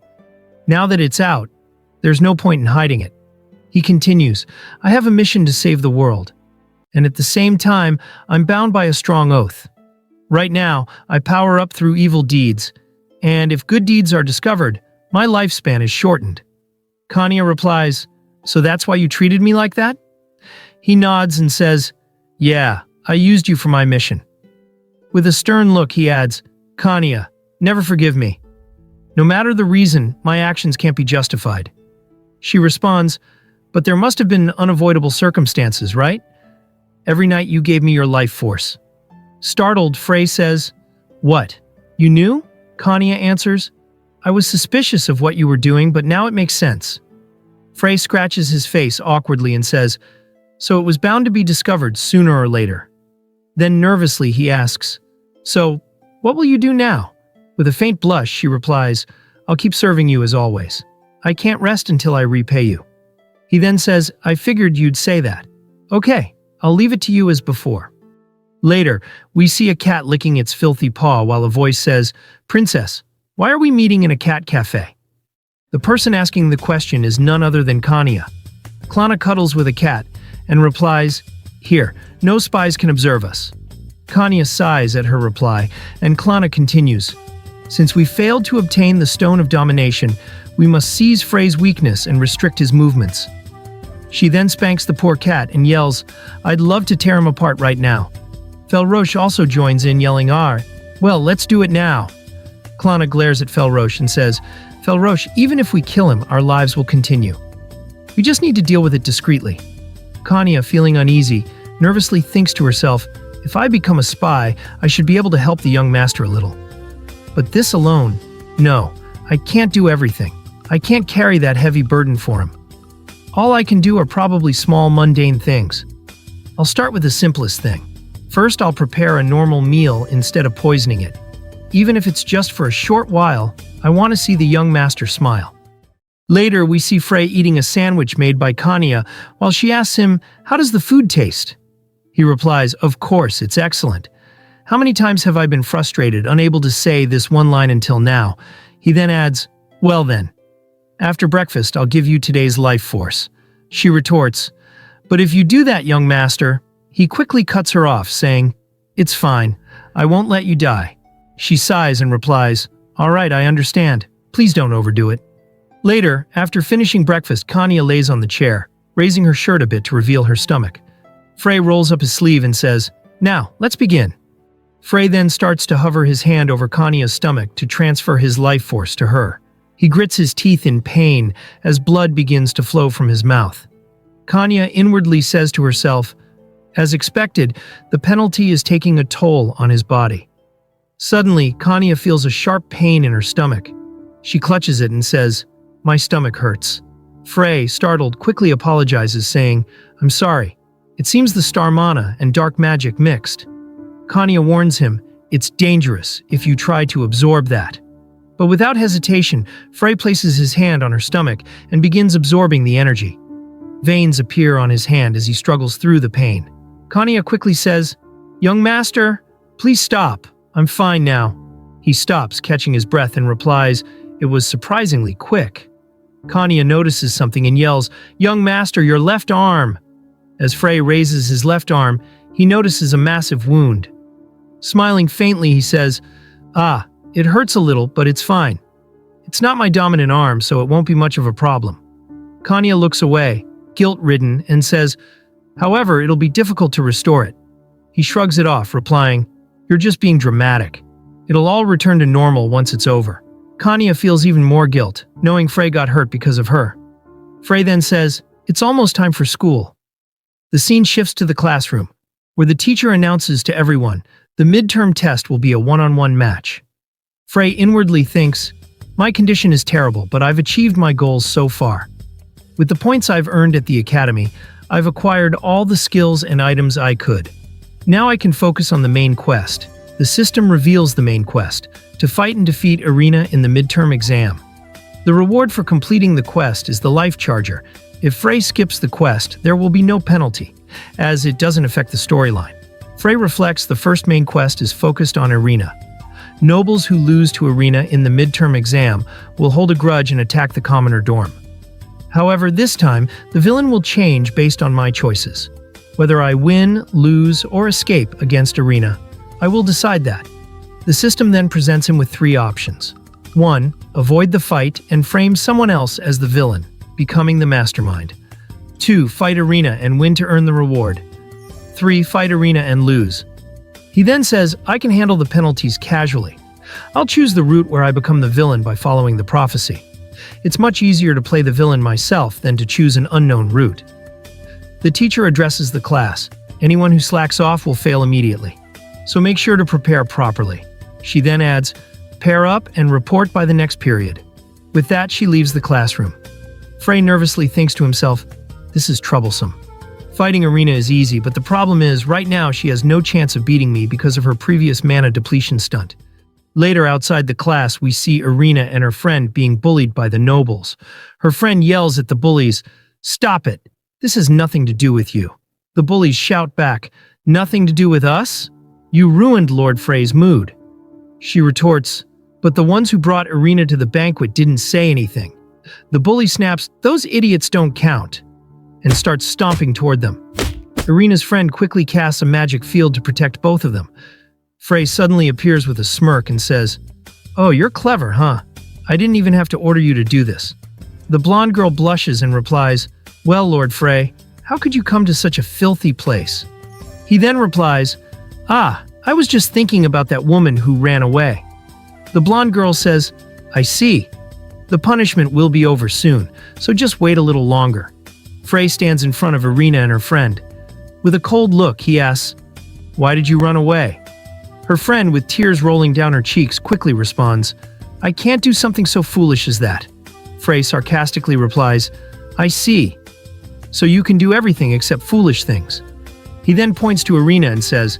Now that it's out, there's no point in hiding it." He continues, "I have a mission to save the world, and at the same time, I'm bound by a strong oath. Right now, I power up through evil deeds, and if good deeds are discovered, my lifespan is shortened." Kanya replies, "So that's why you treated me like that?" He nods and says, "Yeah, I used you for my mission." With a stern look, he adds, "Kanya, never forgive me. No matter the reason, my actions can't be justified." She responds, "But there must have been unavoidable circumstances, right? Every night you gave me your life force." Startled, Frey says, "What? You knew?" Kanya answers, "I was suspicious of what you were doing, but now it makes sense." Frey scratches his face awkwardly and says, "So it was bound to be discovered sooner or later." Then nervously he asks, "So, what will you do now?" With a faint blush, she replies, "I'll keep serving you as always. I can't rest until I repay you." He then says, "I figured you'd say that. Okay, I'll leave it to you as before." Later, we see a cat licking its filthy paw while a voice says, "Princess, why are we meeting in a cat cafe?" The person asking the question is none other than Kanya. Klana cuddles with a cat and replies, "Here, no spies can observe us." Kanya sighs at her reply, and Klana continues, Since we failed to obtain the Stone of Domination, we must seize Frey's weakness and restrict his movements. She then spanks the poor cat and yells, "I'd love to tear him apart right now." Felroche also joins in, yelling, "Ah, well, let's do it now." Klana glares at Felroche and says, "Felroche, even if we kill him, our lives will continue. We just need to deal with it discreetly." Kanya, feeling uneasy, nervously thinks to herself, "If I become a spy, I should be able to help the young master a little. But this alone, no, I can't do everything. I can't carry that heavy burden for him. All I can do are probably small, mundane things. I'll start with the simplest thing. First, I'll prepare a normal meal instead of poisoning it. Even if it's just for a short while, I want to see the young master smile." Later, we see Frey eating a sandwich made by Kanya while she asks him, "How does the food taste?" He replies, "Of course, it's excellent. How many times have I been frustrated, unable to say this one line until now?" He then adds, "Well then, after breakfast, I'll give you today's life force." She retorts, "But if you do that, young master..." He quickly cuts her off, saying, "It's fine. I won't let you die." She sighs and replies, "All right, I understand. Please don't overdo it." Later, after finishing breakfast, Kanya lays on the chair, raising her shirt a bit to reveal her stomach. Frey rolls up his sleeve and says, "Now, let's begin." Frey then starts to hover his hand over Kanya's stomach to transfer his life force to her. He grits his teeth in pain as blood begins to flow from his mouth. Kanya inwardly says to herself, as expected, the penalty is taking a toll on his body. Suddenly, Kanya feels a sharp pain in her stomach. She clutches it and says, "My stomach hurts." Frey, startled, quickly apologizes, saying, "I'm sorry. It seems the star mana and dark magic mixed." Kanya warns him, "It's dangerous if you try to absorb that." But without hesitation, Frey places his hand on her stomach and begins absorbing the energy. Veins appear on his hand as he struggles through the pain. Kanya quickly says, "Young master, please stop. I'm fine now." He stops, catching his breath, and replies, "It was surprisingly quick." Kanya notices something and yells, "Young master, your left arm!" As Frey raises his left arm, he notices a massive wound. Smiling faintly, he says, "Ah, it hurts a little, but it's fine. It's not my dominant arm, so it won't be much of a problem." Kanya looks away, guilt-ridden, and says, "However, it'll be difficult to restore it." He shrugs it off, replying, "You're just being dramatic. It'll all return to normal once it's over." Kanya feels even more guilt, knowing Frey got hurt because of her. Frey then says, "It's almost time for school." The scene shifts to the classroom, where the teacher announces to everyone, the midterm test will be a one-on-one match. Frey inwardly thinks, "My condition is terrible, but I've achieved my goals so far. With the points I've earned at the academy, I've acquired all the skills and items I could. Now I can focus on the main quest." The system reveals the main quest, to fight and defeat Arena in the midterm exam. The reward for completing the quest is the life charger. If Frey skips the quest, there will be no penalty, as it doesn't affect the storyline. Frey reflects the first main quest is focused on Arena. Nobles who lose to Arena in the midterm exam will hold a grudge and attack the commoner dorm. However, this time, the villain will change based on my choices. Whether I win, lose, or escape against Arena, I will decide that. The system then presents him with three options. 1. Avoid the fight and frame someone else as the villain, becoming the mastermind. 2. Fight Arena and win to earn the reward. 3. Fight Arena and lose. He then says, "I can handle the penalties casually. I'll choose the route where I become the villain by following the prophecy. It's much easier to play the villain myself than to choose an unknown route." The teacher addresses the class. Anyone who slacks off will fail immediately, so make sure to prepare properly. She then adds, "Pair up and report by the next period." With that, she leaves the classroom. Frey nervously thinks to himself, "This is troublesome. Fighting Arena is easy, but the problem is, right now she has no chance of beating me because of her previous mana depletion stunt." Later, outside the class, we see Arena and her friend being bullied by the nobles. Her friend yells at the bullies, "Stop it! This has nothing to do with you." The bullies shout back, "Nothing to do with us? You ruined Lord Frey's mood." She retorts, "But the ones who brought Arena to the banquet didn't say anything." The bully snaps, "Those idiots don't count," and starts stomping toward them. Arena's friend quickly casts a magic field to protect both of them. Frey suddenly appears with a smirk and says, Oh, you're clever, huh? I didn't even have to order you to do this. The blonde girl blushes and replies, well, Lord Frey, how could you come to such a filthy place? He then replies, I was just thinking about that woman who ran away. The blonde girl says, I see. The punishment will be over soon, so just wait a little longer. Frey stands in front of Irina and her friend. With a cold look, he asks, why did you run away? Her friend, with tears rolling down her cheeks, quickly responds, I can't do something so foolish as that. Frey sarcastically replies, I see. So you can do everything except foolish things. He then points to Irina and says,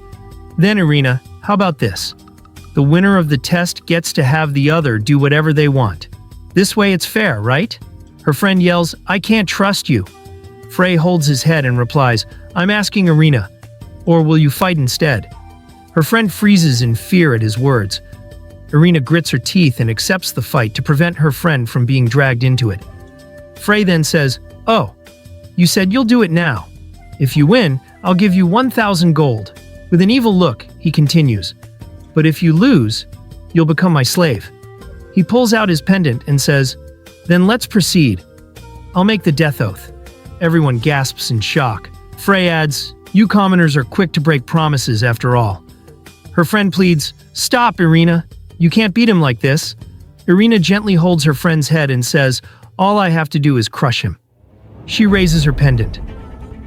then Irina, how about this? The winner of the test gets to have the other do whatever they want. This way it's fair, right? Her friend yells, I can't trust you. Frey holds his head and replies, I'm asking Irina, or will you fight instead? Her friend freezes in fear at his words. Irina grits her teeth and accepts the fight to prevent her friend from being dragged into it. Frey then says, oh, you said you'll do it now. If you win, I'll give you 1,000 gold. With an evil look, he continues, but if you lose, you'll become my slave. He pulls out his pendant and says, then let's proceed. I'll make the death oath. Everyone gasps in shock. Frey adds, you commoners are quick to break promises after all. Her friend pleads, stop, Irina. You can't beat him like this. Irina gently holds her friend's head and says, all I have to do is crush him. She raises her pendant.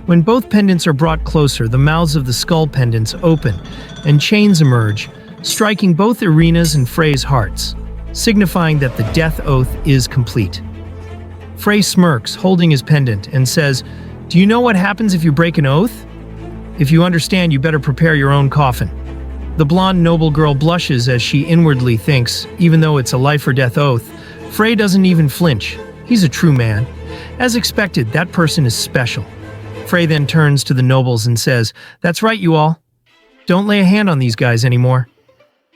When both pendants are brought closer, the mouths of the skull pendants open, and chains emerge, striking both Irina's and Frey's hearts, signifying that the death oath is complete. Frey smirks, holding his pendant, and says, do you know what happens if you break an oath? If you understand, you better prepare your own coffin. The blonde noble girl blushes as she inwardly thinks, even though it's a life-or-death oath, Frey doesn't even flinch. He's a true man. As expected, that person is special. Frey then turns to the nobles and says, that's right, you all. Don't lay a hand on these guys anymore.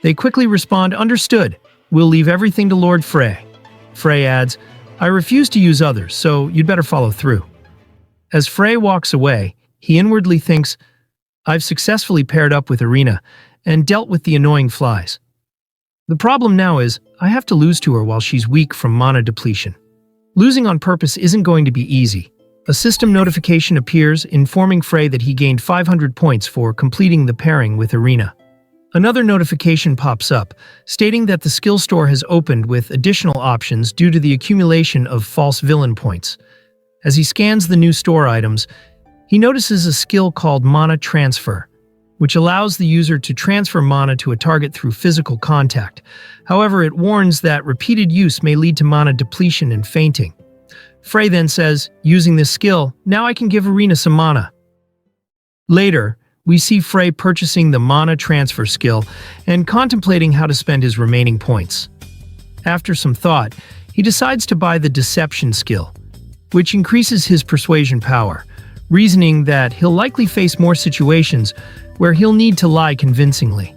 They quickly respond, understood. We'll leave everything to Lord Frey. Frey adds, I refuse to use others, so you'd better follow through. As Frey walks away, he inwardly thinks, I've successfully paired up with Irina and dealt with the annoying flies. The problem now is, I have to lose to her while she's weak from mana depletion. Losing on purpose isn't going to be easy. A system notification appears informing Frey that he gained 500 points for completing the pairing with Irina. Another notification pops up, stating that the skill store has opened with additional options due to the accumulation of false villain points. As he scans the new store items, he notices a skill called Mana Transfer, which allows the user to transfer mana to a target through physical contact. However, it warns that repeated use may lead to mana depletion and fainting. Frey then says, using this skill, now I can give Irina some mana. Later, we see Frey purchasing the Mana Transfer skill and contemplating how to spend his remaining points. After some thought, he decides to buy the Deception skill, which increases his persuasion power, reasoning that he'll likely face more situations where he'll need to lie convincingly.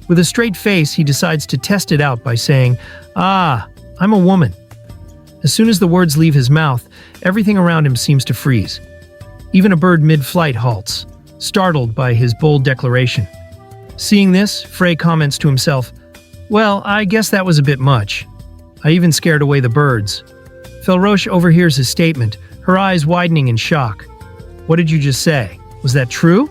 With a straight face, he decides to test it out by saying, I'm a woman. As soon as the words leave his mouth, everything around him seems to freeze. Even a bird mid-flight halts, startled by his bold declaration. Seeing this, Frey comments to himself, well, I guess that was a bit much. I even scared away the birds. Felroche overhears his statement, her eyes widening in shock. What did you just say? Was that true?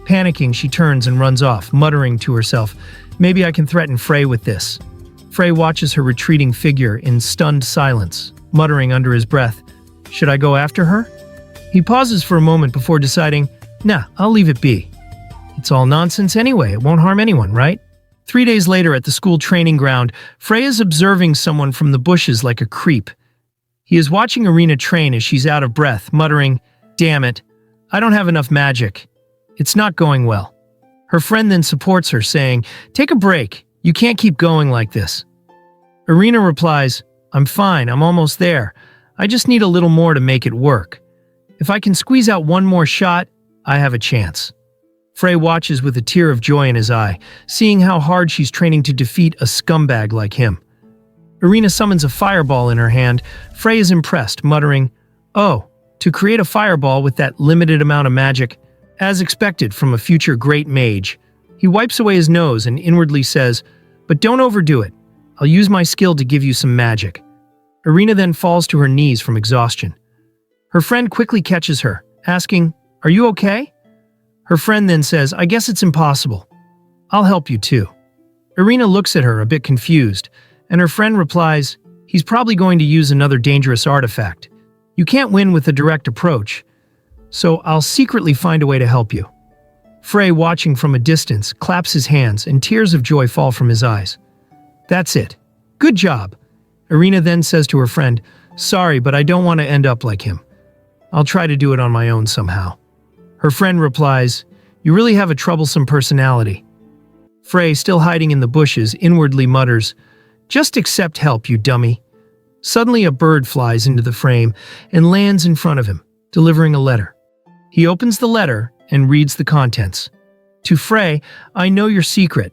Panicking, she turns and runs off, muttering to herself, maybe I can threaten Frey with this. Frey watches her retreating figure in stunned silence, muttering under his breath, should I go after her? He pauses for a moment before deciding, nah, I'll leave it be. It's all nonsense anyway, it won't harm anyone, right? 3 days later at the school training ground, Frey is observing someone from the bushes like a creep. He is watching Irina train as she's out of breath, muttering, damn it, I don't have enough magic. It's not going well. Her friend then supports her, saying, take a break, you can't keep going like this. Irina replies, I'm fine, I'm almost there. I just need a little more to make it work. If I can squeeze out one more shot, I have a chance. Frey watches with a tear of joy in his eye, seeing how hard she's training to defeat a scumbag like him. Irina summons a fireball in her hand. Frey is impressed, muttering, oh, to create a fireball with that limited amount of magic, as expected from a future great mage. He wipes away his nose and inwardly says, but don't overdo it. I'll use my skill to give you some magic. Irina then falls to her knees from exhaustion. Her friend quickly catches her, asking, "Are you okay?" Her friend then says, "I guess it's impossible. I'll help you too." Irina looks at her a bit confused, and her friend replies, "He's probably going to use another dangerous artifact. You can't win with a direct approach, so I'll secretly find a way to help you." Frey, watching from a distance, claps his hands and tears of joy fall from his eyes. "That's it. Good job." Irina then says to her friend, "Sorry, but I don't want to end up like him. I'll try to do it on my own somehow." Her friend replies, "You really have a troublesome personality." Frey, still hiding in the bushes, inwardly mutters, "Just accept help, you dummy." Suddenly a bird flies into the frame and lands in front of him, delivering a letter. He opens the letter and reads the contents. To Frey, "I know your secret.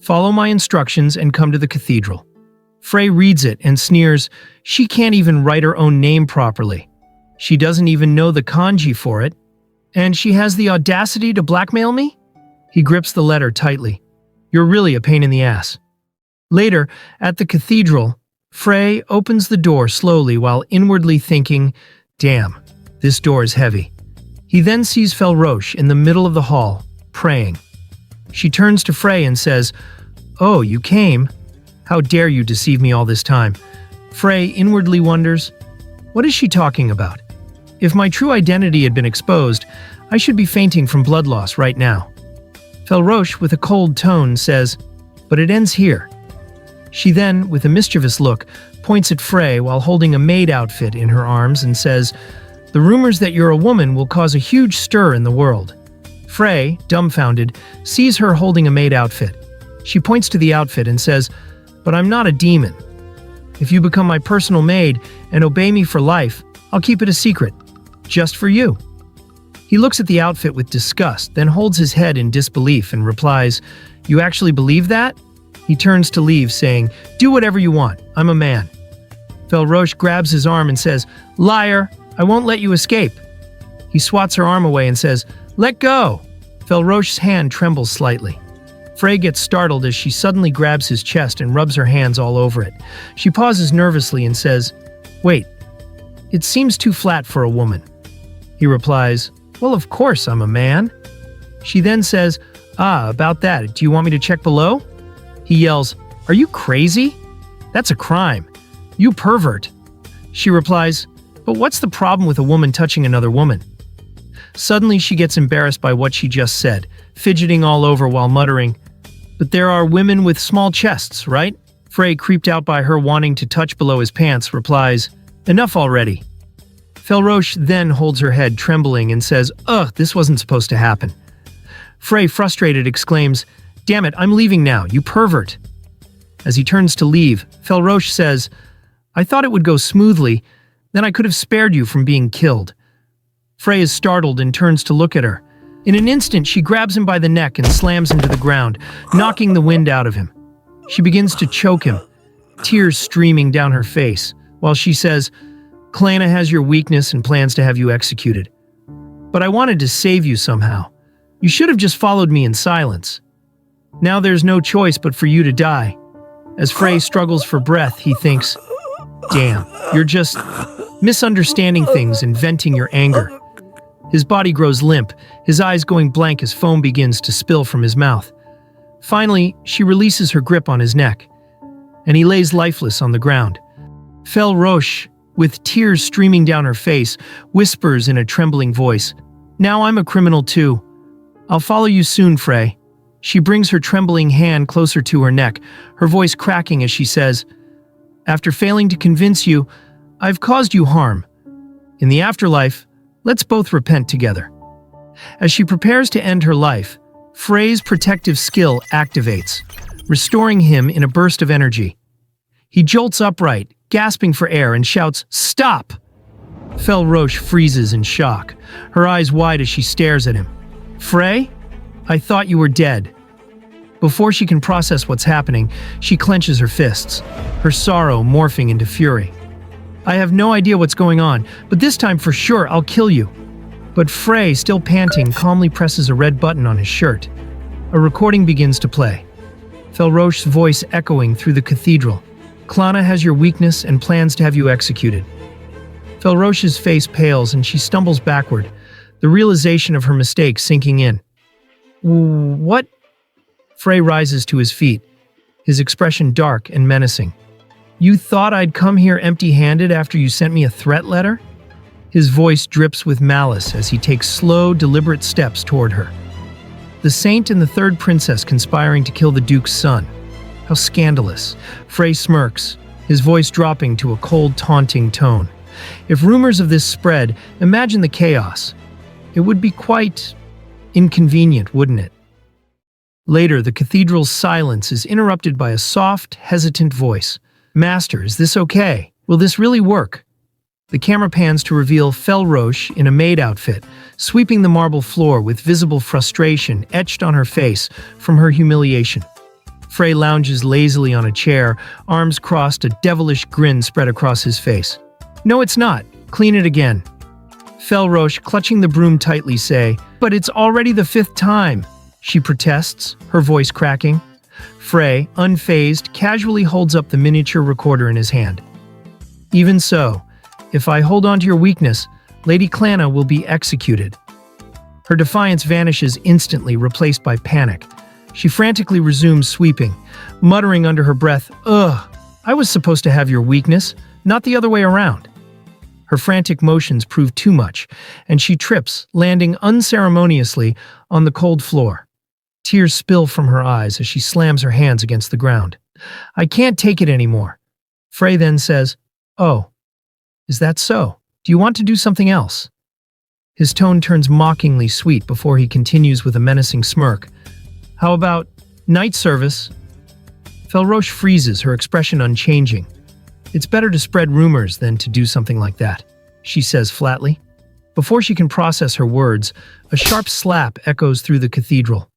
Follow my instructions and come to the cathedral." Frey reads it and sneers, "She can't even write her own name properly. She doesn't even know the kanji for it. And she has the audacity to blackmail me?" He grips the letter tightly. "You're really a pain in the ass." Later, at the cathedral, Frey opens the door slowly while inwardly thinking, "Damn, this door is heavy." He then sees Felroche in the middle of the hall, praying. She turns to Frey and says, "Oh, you came? How dare you deceive me all this time?" Frey inwardly wonders, what is she talking about? If my true identity had been exposed, I should be fainting from blood loss right now. Felroche, with a cold tone, says, "But it ends here." She then, with a mischievous look, points at Frey while holding a maid outfit in her arms and says, "The rumors that you're a woman will cause a huge stir in the world." Frey, dumbfounded, sees her holding a maid outfit. She points to the outfit and says, "But I'm not a demon. If you become my personal maid and obey me for life, I'll keep it a secret, just for you." He looks at the outfit with disgust, then holds his head in disbelief and replies, "You actually believe that?" He turns to leave, saying, "Do whatever you want. I'm a man." Felroche grabs his arm and says, "Liar! I won't let you escape." He swats her arm away and says, "Let go!" Felroche's hand trembles slightly. Frey gets startled as she suddenly grabs his chest and rubs her hands all over it. She pauses nervously and says, "Wait, it seems too flat for a woman." He replies, "Well, of course I'm a man." She then says, "About that, do you want me to check below?" He yells, "Are you crazy? That's a crime. You pervert." She replies, "But what's the problem with a woman touching another woman?" Suddenly she gets embarrassed by what she just said, fidgeting all over while muttering, "But there are women with small chests, right?" Frey, creeped out by her wanting to touch below his pants, replies, "Enough already." Felroche then holds her head trembling and says, "Ugh, this wasn't supposed to happen." Frey, frustrated, exclaims, "Damn it, I'm leaving now, you pervert." As he turns to leave, Felroche says, "I thought it would go smoothly, then I could have spared you from being killed." Frey is startled and turns to look at her. In an instant, she grabs him by the neck and slams him to the ground, knocking the wind out of him. She begins to choke him, tears streaming down her face, while she says, "Klana has your weakness and plans to have you executed. But I wanted to save you somehow. You should have just followed me in silence. Now there's no choice but for you to die." As Frey struggles for breath, he thinks, "Damn, you're just misunderstanding things and venting your anger." His body grows limp, his eyes going blank as foam begins to spill from his mouth. Finally, she releases her grip on his neck, and he lays lifeless on the ground. Felroche, with tears streaming down her face, whispers in a trembling voice, "Now I'm a criminal too. I'll follow you soon, Frey." She brings her trembling hand closer to her neck, her voice cracking as she says, "After failing to convince you, I've caused you harm. In the afterlife, let's both repent together." As she prepares to end her life, Frey's protective skill activates, restoring him in a burst of energy. He jolts upright, gasping for air, and shouts, "Stop!" Felroche freezes in shock, her eyes wide as she stares at him. "Frey? I thought you were dead." Before she can process what's happening, she clenches her fists, her sorrow morphing into fury. "I have no idea what's going on, but this time for sure I'll kill you." But Frey, still panting, calmly presses a red button on his shirt. A recording begins to play. Felroche's voice echoing through the cathedral. Klana has your weakness and plans to have you executed. Felroche's face pales and she stumbles backward, the realization of her mistake sinking in. What? Frey rises to his feet, his expression dark and menacing. You thought I'd come here empty-handed after you sent me a threat letter? His voice drips with malice as he takes slow, deliberate steps toward her. The saint and the third princess conspiring to kill the duke's son. How scandalous. Frey smirks, his voice dropping to a cold, taunting tone. If rumors of this spread, imagine the chaos. It would be quite inconvenient, wouldn't it? Later, the cathedral's silence is interrupted by a soft, hesitant voice. Master, is this okay? Will this really work? The camera pans to reveal Felroche in a maid outfit, sweeping the marble floor with visible frustration etched on her face from her humiliation. Frey lounges lazily on a chair, arms crossed, a devilish grin spread across his face. No, it's not. Clean it again. Felroche, clutching the broom tightly, say, But it's already the 5th time, she protests, her voice cracking. Frey, unfazed, casually holds up the miniature recorder in his hand. Even so, if I hold on to your weakness, Lady Klana will be executed. Her defiance vanishes instantly, replaced by panic. She frantically resumes sweeping, muttering under her breath, Ugh, I was supposed to have your weakness, not the other way around. Her frantic motions prove too much, and she trips, landing unceremoniously on the cold floor. Tears spill from her eyes as she slams her hands against the ground. I can't take it anymore. Frey then says, Oh, is that so? Do you want to do something else? His tone turns mockingly sweet before he continues with a menacing smirk. How about night service? Felroche freezes, her expression unchanging. It's better to spread rumors than to do something like that, she says flatly. Before she can process her words, a sharp slap echoes through the cathedral.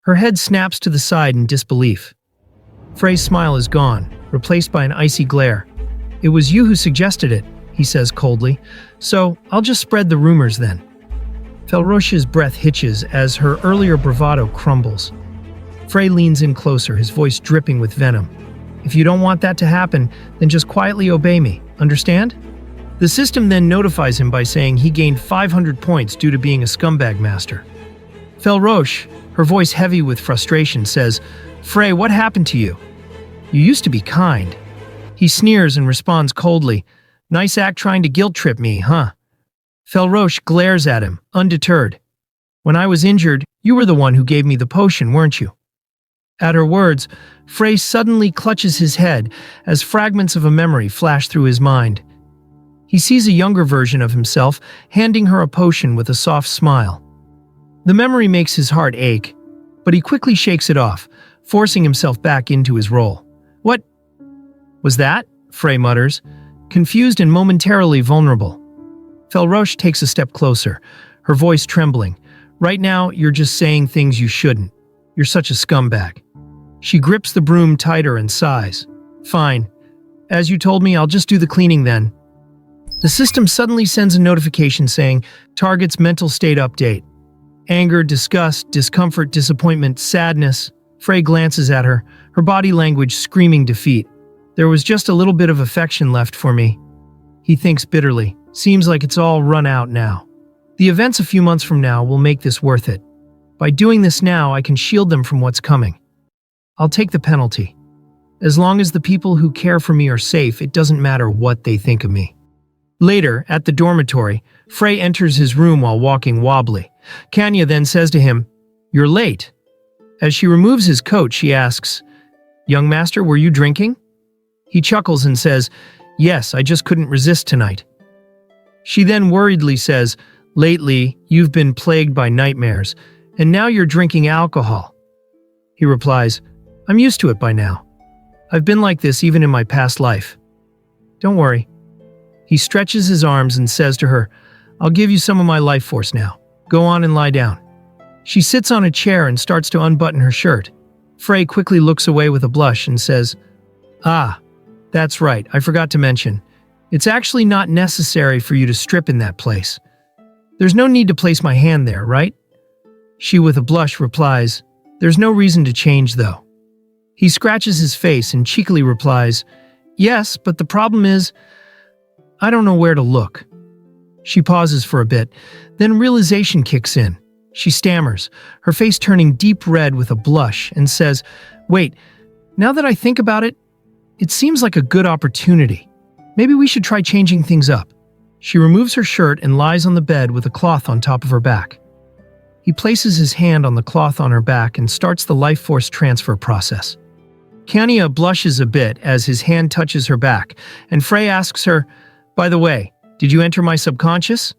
Her head snaps to the side in disbelief. Frey's smile is gone, replaced by an icy glare. It was you who suggested it, he says coldly, so I'll just spread the rumors then. Felroche's breath hitches as her earlier bravado crumbles. Frey leans in closer, his voice dripping with venom. If you don't want that to happen, then just quietly obey me, understand? The system then notifies him by saying he gained 500 points due to being a scumbag master. Felroche, her voice heavy with frustration, says, Frey, what happened to you? You used to be kind. He sneers and responds coldly, Nice act trying to guilt-trip me, huh? Felroche glares at him, undeterred. When I was injured, you were the one who gave me the potion, weren't you? At her words, Frey suddenly clutches his head as fragments of a memory flash through his mind. He sees a younger version of himself handing her a potion with a soft smile. The memory makes his heart ache, but he quickly shakes it off, forcing himself back into his role. What was that? Frey mutters, confused and momentarily vulnerable. Felroche takes a step closer, her voice trembling. Right now, you're just saying things you shouldn't. You're such a scumbag. She grips the broom tighter and sighs. Fine. As you told me, I'll just do the cleaning then. The system suddenly sends a notification saying, Target's mental state update. Anger, disgust, discomfort, disappointment, sadness. Frey glances at her, her body language screaming defeat. There was just a little bit of affection left for me. He thinks bitterly. Seems like it's all run out now. The events a few months from now will make this worth it. By doing this now, I can shield them from what's coming. I'll take the penalty. As long as the people who care for me are safe, it doesn't matter what they think of me. Later, at the dormitory, Frey enters his room while walking wobbly. Kanya then says to him, You're late. As she removes his coat, she asks, Young master, were you drinking? He chuckles and says, Yes, I just couldn't resist tonight. She then worriedly says, Lately, you've been plagued by nightmares, and now you're drinking alcohol. He replies, I'm used to it by now. I've been like this even in my past life. Don't worry. He stretches his arms and says to her, I'll give you some of my life force now. Go on and lie down. She sits on a chair and starts to unbutton her shirt. Frey quickly looks away with a blush and says, Ah, that's right, I forgot to mention. It's actually not necessary for you to strip in that place. There's no need to place my hand there, right? She with a blush replies, There's no reason to change though. He scratches his face and cheekily replies, "Yes, but the problem is, I don't know where to look." She pauses for a bit, then realization kicks in. She stammers, her face turning deep red with a blush, and says, "Wait, now that I think about it, it seems like a good opportunity. Maybe we should try changing things up." She removes her shirt and lies on the bed with a cloth on top of her back. He places his hand on the cloth on her back and starts the life force transfer process. Kanya blushes a bit as his hand touches her back, and Frey asks her, "By the way, did you enter my subconscious?"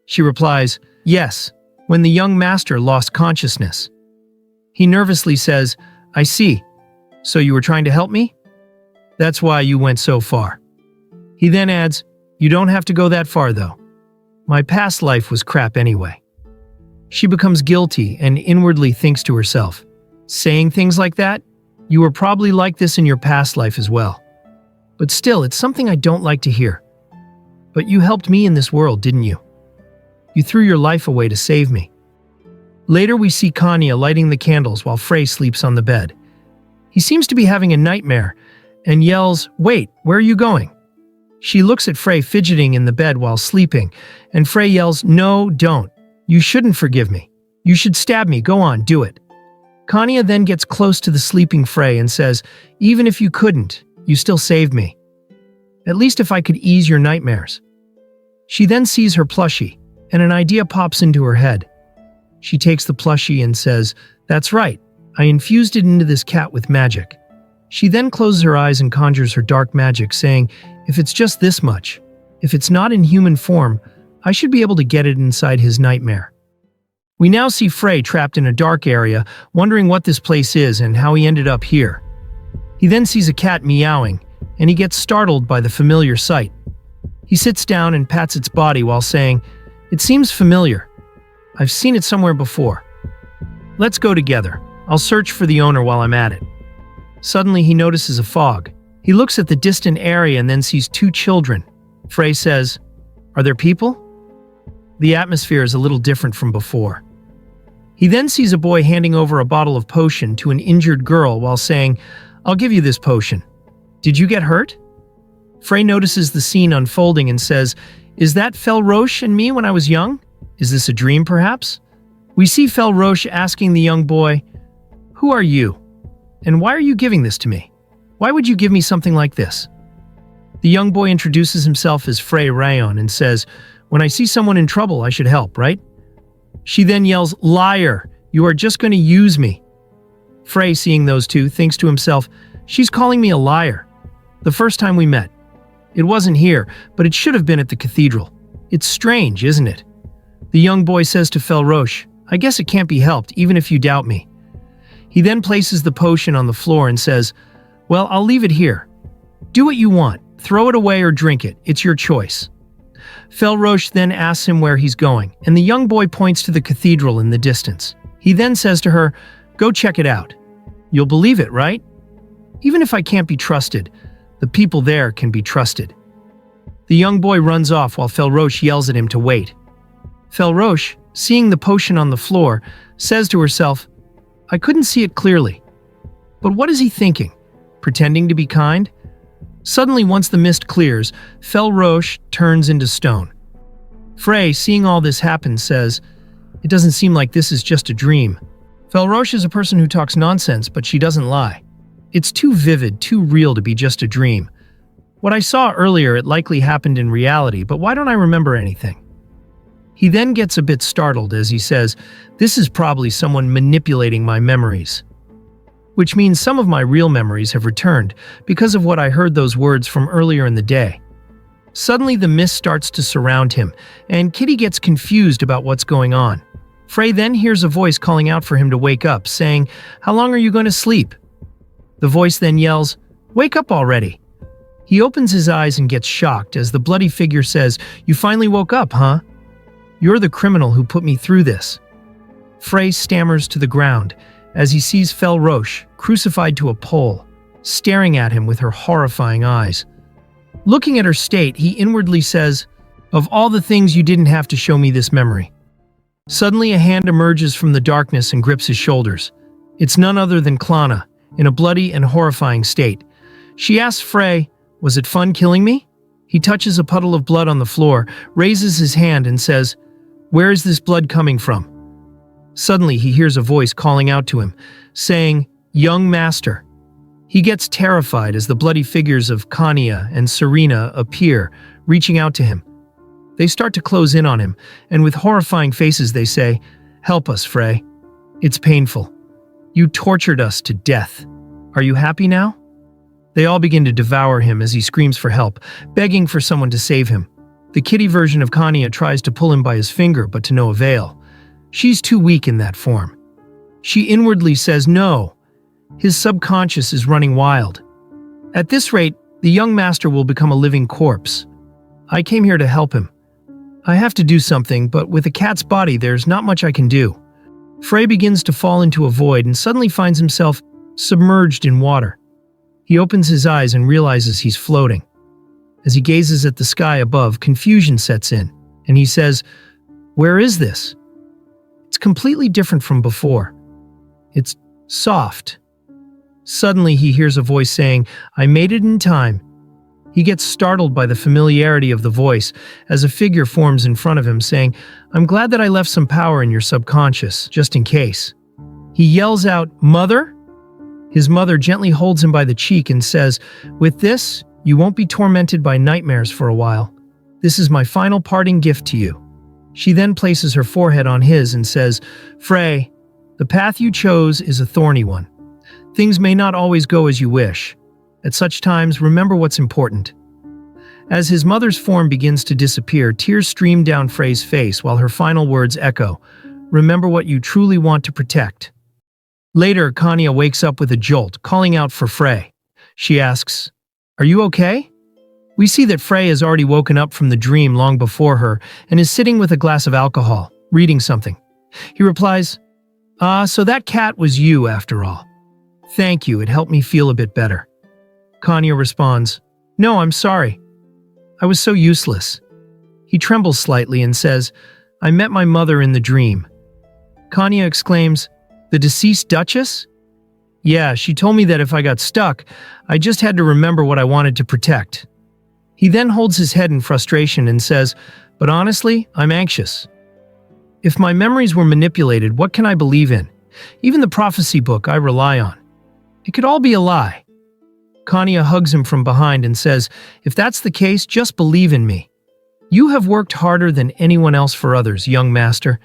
She replies, "Yes, when the young master lost consciousness." He nervously says, "I see. So you were trying to help me? That's why you went so far." He then adds, "You don't have to go that far though. My past life was crap anyway." She becomes guilty and inwardly thinks to herself, "Saying things like that? You were probably like this in your past life as well. But still, it's something I don't like to hear. But you helped me in this world, didn't you? You threw your life away to save me." Later we see Kanya lighting the candles while Frey sleeps on the bed. He seems to be having a nightmare and yells, "Wait, where are you going?" She looks at Frey fidgeting in the bed while sleeping, and Frey yells, "No, don't. You shouldn't forgive me. You should stab me. Go on, do it." Kanya then gets close to the sleeping Frey and says, "Even if you couldn't, you still saved me. At least if I could ease your nightmares." She then sees her plushie, and an idea pops into her head. She takes the plushie and says, "That's right, I infused it into this cat with magic." She then closes her eyes and conjures her dark magic, saying, "If it's just this much, if it's not in human form, I should be able to get it inside his nightmare." We now see Frey trapped in a dark area, wondering what this place is and how he ended up here. He then sees a cat meowing, and he gets startled by the familiar sight. He sits down and pats its body while saying, "It seems familiar. I've seen it somewhere before. Let's go together. I'll search for the owner while I'm at it." Suddenly he notices a fog. He looks at the distant area and then sees two children. Frey says, "Are there people?" The atmosphere is a little different from before. He then sees a boy handing over a bottle of potion to an injured girl while saying, "I'll give you this potion. Did you get hurt?" Frey notices the scene unfolding and says, "Is that Felroche and me when I was young? Is this a dream, perhaps?" We see Felroche asking the young boy, "Who are you? And why are you giving this to me? Why would you give me something like this?" The young boy introduces himself as Frey Rayon and says, "When I see someone in trouble, I should help, right?" She then yells, "Liar! You are just going to use me." Frey, seeing those two, thinks to himself, "She's calling me a liar. The first time we met. It wasn't here, but it should have been at the cathedral. It's strange, isn't it?" The young boy says to Felroche, "I guess it can't be helped, even if you doubt me." He then places the potion on the floor and says, "Well, I'll leave it here. Do what you want. Throw it away or drink it. It's your choice." Felroche then asks him where he's going, and the young boy points to the cathedral in the distance. He then says to her, "Go check it out. You'll believe it, right? Even if I can't be trusted, the people there can be trusted." The young boy runs off while Felroche yells at him to wait. Felroche, seeing the potion on the floor, says to herself, "I couldn't see it clearly. But what is he thinking? Pretending to be kind?" Suddenly, once the mist clears, Felroche turns into stone. Frey, seeing all this happen, says, "It doesn't seem like this is just a dream." Felroche is a person who talks nonsense, but she doesn't lie. It's too vivid, too real to be just a dream. What I saw earlier, it likely happened in reality, but why don't I remember anything? He then gets a bit startled as he says, "This is probably someone manipulating my memories." Which means some of my real memories have returned because of what I heard those words from earlier in the day. Suddenly the mist starts to surround him, and Kitty gets confused about what's going on. Frey then hears a voice calling out for him to wake up, saying, "How long are you going to sleep?" The voice then yells, "Wake up already." He opens his eyes and gets shocked as the bloody figure says, "You finally woke up, huh? You're the criminal who put me through this." Frey stammers to the ground as he sees Felroche crucified to a pole, staring at him with her horrifying eyes. Looking at her state, he inwardly says, "Of all the things, you didn't have to show me this memory." Suddenly a hand emerges from the darkness and grips his shoulders. It's none other than Klana, in a bloody and horrifying state. She asks Frey, "Was it fun killing me?" He touches a puddle of blood on the floor, raises his hand and says, "Where is this blood coming from?" Suddenly he hears a voice calling out to him, saying, "Young master." He gets terrified as the bloody figures of Kanya and Serena appear, reaching out to him. They start to close in on him, and with horrifying faces they say, "Help us, Frey. It's painful. You tortured us to death. Are you happy now?" They all begin to devour him as he screams for help, begging for someone to save him. The kitty version of Kanya tries to pull him by his finger, but to no avail. She's too weak in that form. She inwardly says no. His subconscious is running wild. At this rate, the young master will become a living corpse. I came here to help him. I have to do something, but with a cat's body, there's not much I can do. Frey begins to fall into a void and suddenly finds himself submerged in water. He opens his eyes and realizes he's floating. As he gazes at the sky above, confusion sets in, and he says, "Where is this?" It's completely different from before. It's soft. Suddenly he hears a voice saying, "I made it in time." He gets startled by the familiarity of the voice as a figure forms in front of him saying, "I'm glad that I left some power in your subconscious, just in case." He yells out, "Mother?" His mother gently holds him by the cheek and says, "With this, you won't be tormented by nightmares for a while. This is my final parting gift to you." She then places her forehead on his and says, "Frey, the path you chose is a thorny one. Things may not always go as you wish. At such times, remember what's important." As his mother's form begins to disappear, tears stream down Frey's face while her final words echo, "Remember what you truly want to protect." Later, Kanya wakes up with a jolt, calling out for Frey. She asks, "Are you okay?" We see that Frey has already woken up from the dream long before her and is sitting with a glass of alcohol, reading something. He replies, So that cat was you after all. Thank you, it helped me feel a bit better." Kanya responds, "No, I'm sorry. I was so useless." He trembles slightly and says, "I met my mother in the dream." Kanya exclaims, "The deceased Duchess?" "Yeah, she told me that if I got stuck, I just had to remember what I wanted to protect." He then holds his head in frustration and says, "But honestly, I'm anxious. If my memories were manipulated, what can I believe in? Even the prophecy book I rely on. It could all be a lie." Kanya hugs him from behind and says, "If that's the case, just believe in me. You have worked harder than anyone else for others, young master.